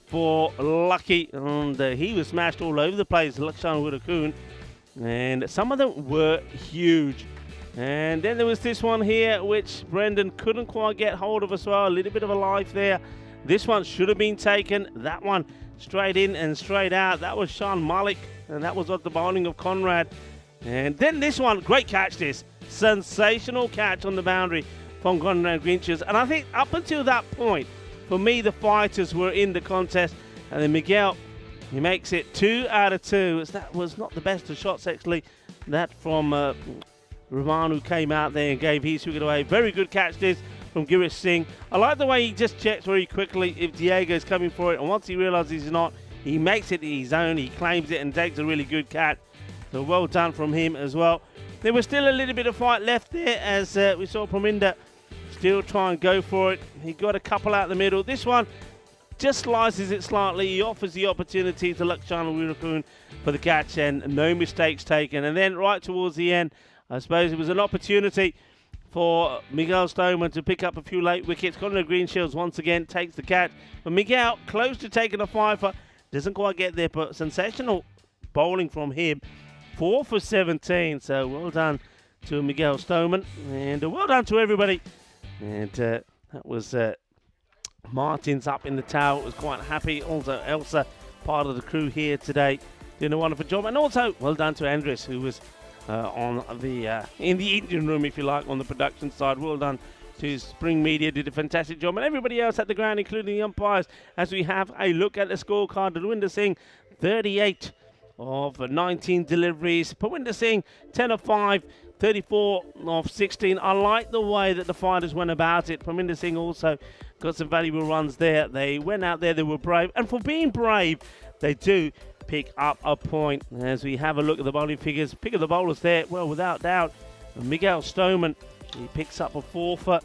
for Lucky, and he was smashed all over the place, Lakshan Wirakun, and some of them were huge. And then there was this one here, which Brendan couldn't quite get hold of as well, a little bit of a life there. This one should have been taken, that one straight in and straight out. That was Sean Malik, and that was at the bowling of Conrad. And then this one, great catch this, sensational catch on the boundary from Conrad Greenshields. And I think up until that point, for me, the fighters were in the contest, and then Miguel, he makes it 2 out of 2. That was not the best of shots, actually. That from Rahman, who came out there and gave his wicket away. Very good catch this from Girish Singh. I like the way he just checks very quickly if Diego's coming for it, and once he realises he's not, he makes it his own. He claims it and takes a really good catch. So well done from him as well. There was still a little bit of fight left there, as we saw Praminda still try and go for it. He got a couple out the middle. This one just slices it slightly. He offers the opportunity to Lakshan Wirakun for the catch, and no mistakes taken. And then right towards the end, I suppose it was an opportunity for Miguel Stoneman to pick up a few late wickets. Conrad Greenshields once again takes the catch. But Miguel, close to taking a fiver, doesn't quite get there, but sensational bowling from him. 4 for 17, so well done to Miguel Stoneman, and well done to everybody. And that was Martin's up in the tower, was quite happy. Also Elsa, part of the crew here today, doing a wonderful job. And also well done to Andres, who was on the in the engine room, if you like, on the production side. Well done to Spring Media, did a fantastic job. And everybody else at the ground, including the umpires, as we have a look at the scorecard. Dalwinder Singh, 38 of 19 deliveries. Parwinder Singh, 10 of 5. 34 of 16. I like the way that the fighters went about it. Parwinder Singh also got some valuable runs there. They went out there, they were brave. And for being brave, they do pick up a point. As we have a look at the bowling figures, pick of the bowlers there, well, without doubt, Miguel Stoneman, he picks up a 4-for.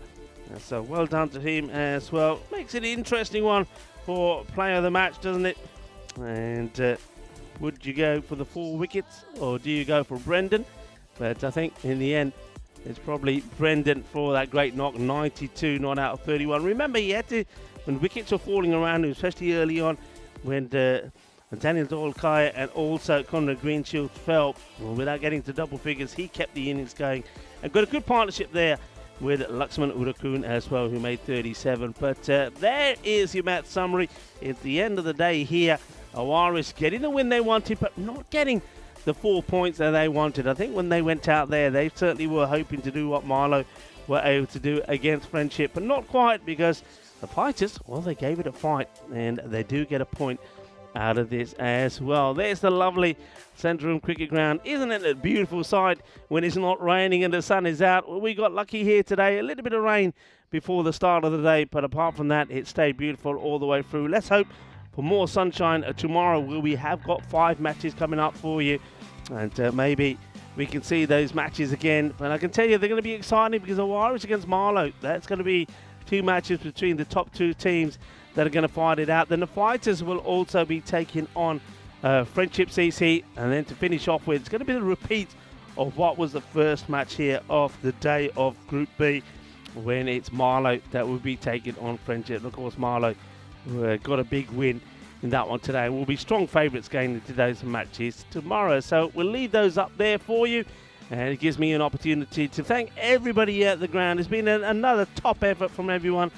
So well done to him as well. Makes it an interesting one for player of the match, doesn't it? And would you go for the 4 wickets, or do you go for Brendan? But I think in the end, it's probably Brendan for that great knock, 92 not out of 31. Remember, he had to, when wickets were falling around him, especially early on, when Daniel Dolkaya and also Conrad Greenshields fell, without getting to double figures, he kept the innings going. And got a good partnership there with Laxman Urakun as well, who made 37. But there is your match summary. It's the end of the day here. Aarish getting the win they wanted, but not getting the 4 points that they wanted. I think when they went out there, they certainly were hoping to do what Marlo were able to do against Friendship, but not quite, because the fighters, well, they gave it a fight, and they do get a point out of this as well. There's the lovely Centre Room Cricket Ground. Isn't it a beautiful sight when it's not raining and the sun is out? Well, we got lucky here today, a little bit of rain before the start of the day, but apart from that, it stayed beautiful all the way through. Let's hope for more sunshine tomorrow, where we have got 5 matches coming up for you. And maybe we can see those matches again. But I can tell you they're going to be exciting because of Aarish against Marlo. That's going to be 2 matches between the top 2 teams that are going to fight it out. Then the fighters will also be taking on Friendship CC. And then to finish off with, it's going to be the repeat of what was the first match here of the day of Group B, when it's Marlo that will be taking on Friendship. And of course, Marlo got a big win in that one today. We'll be strong favourites going into those matches tomorrow. So we'll leave those up there for you. And it gives me an opportunity to thank everybody here at the ground. It's been another top effort from everyone.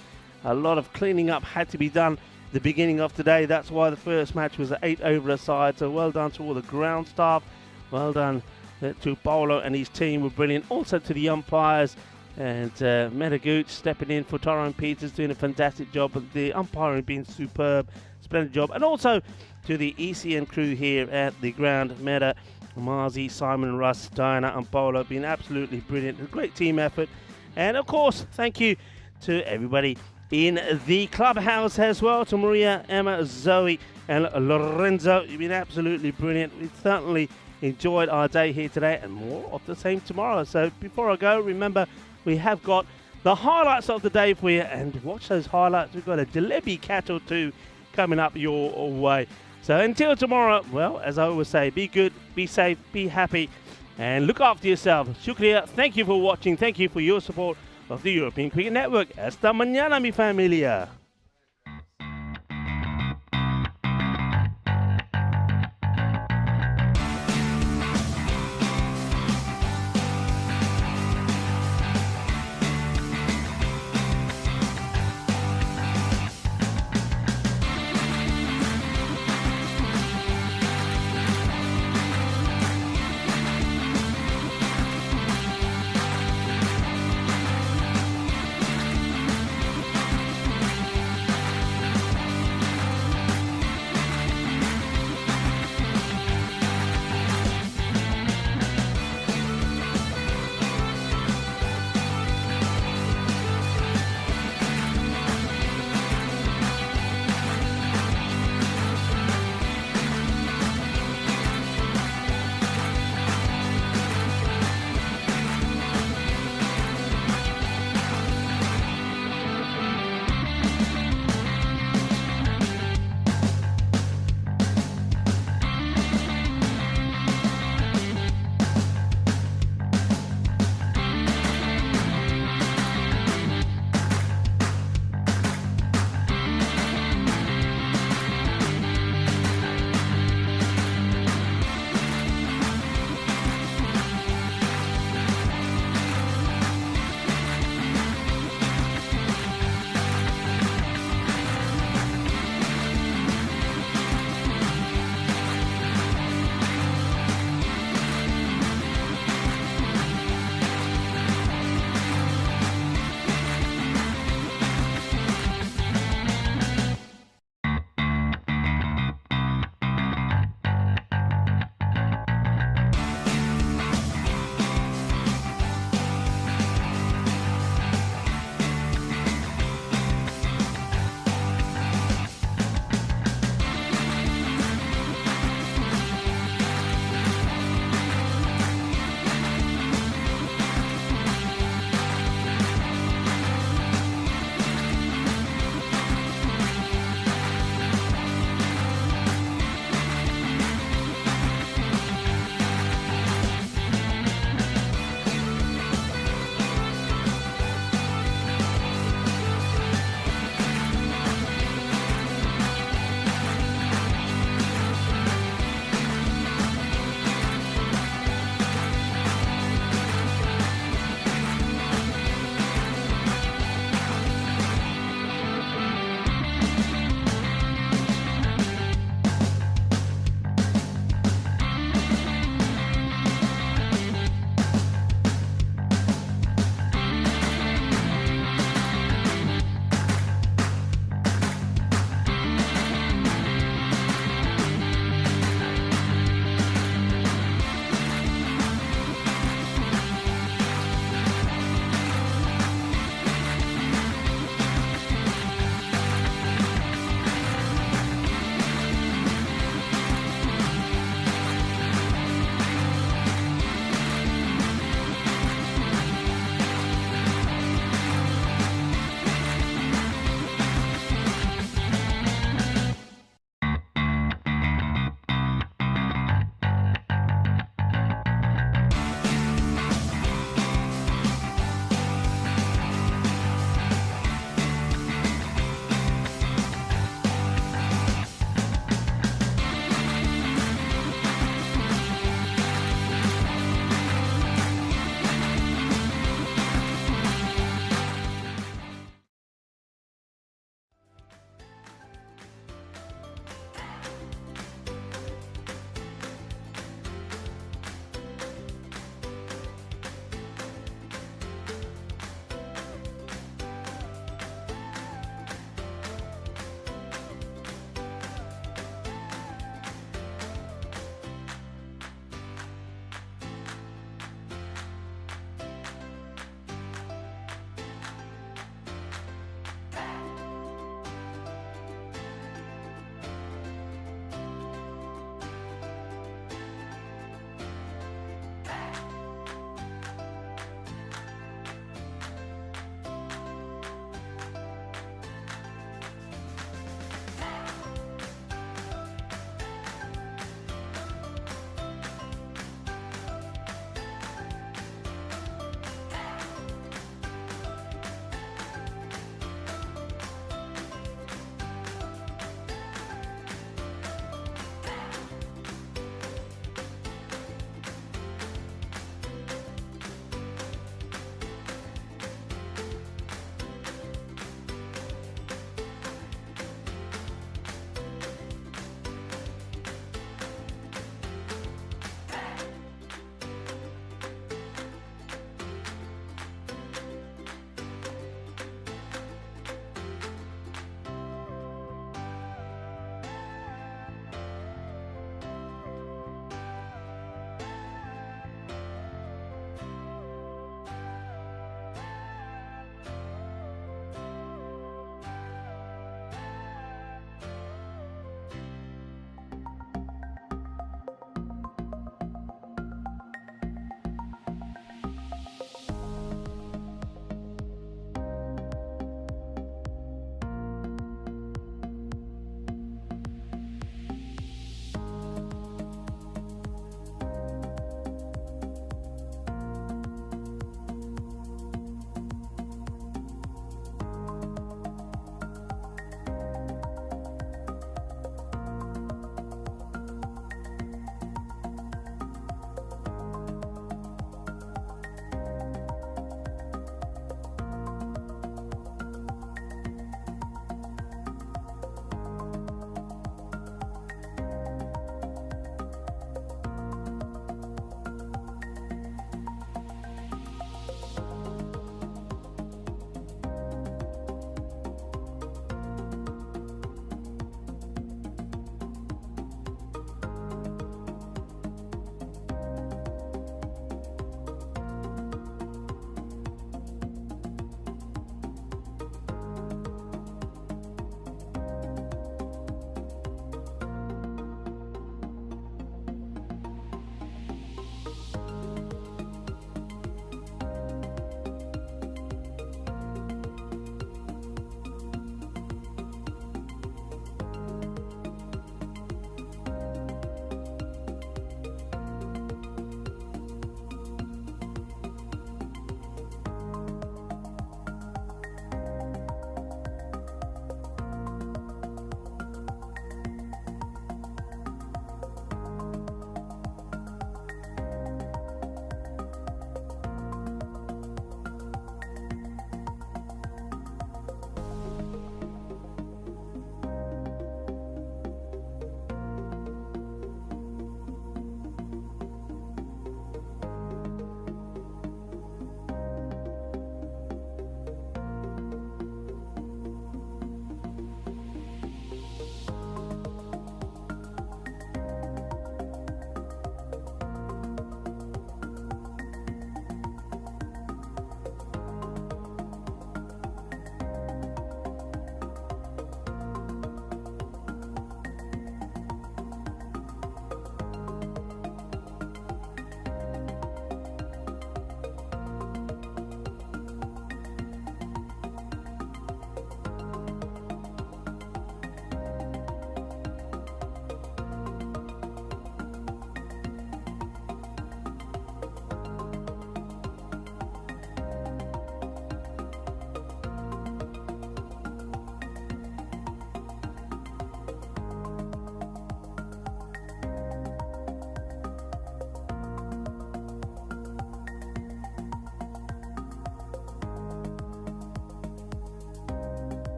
A lot of cleaning up had to be done at the beginning of today. That's why the first match was an 8 over a side. So well done to all the ground staff. Well done to Paulo and his team were brilliant. Also to the umpires and Metagooch stepping in for Tyrone Peters, doing a fantastic job. But the umpiring being superb, splendid job. And also to the ECN crew here at the ground, Meta, Marzi, Simon, Russ, Diana and Paulo, being absolutely brilliant. A great team effort. And of course, thank you to everybody in the clubhouse as well, to Maria, Emma, Zoe and Lorenzo. You've been absolutely brilliant. We certainly enjoyed our day here today, and more of the same tomorrow. So before I go, remember we have got the highlights of the day for you, and watch those highlights. We've got a jalebi cat or two coming up your way. So until tomorrow, well, as I always say, be good, be safe, be happy, and look after yourself. Shukriya. Thank you for watching. Thank you for your support of the European Cricket Network. Hasta mañana, mi familia.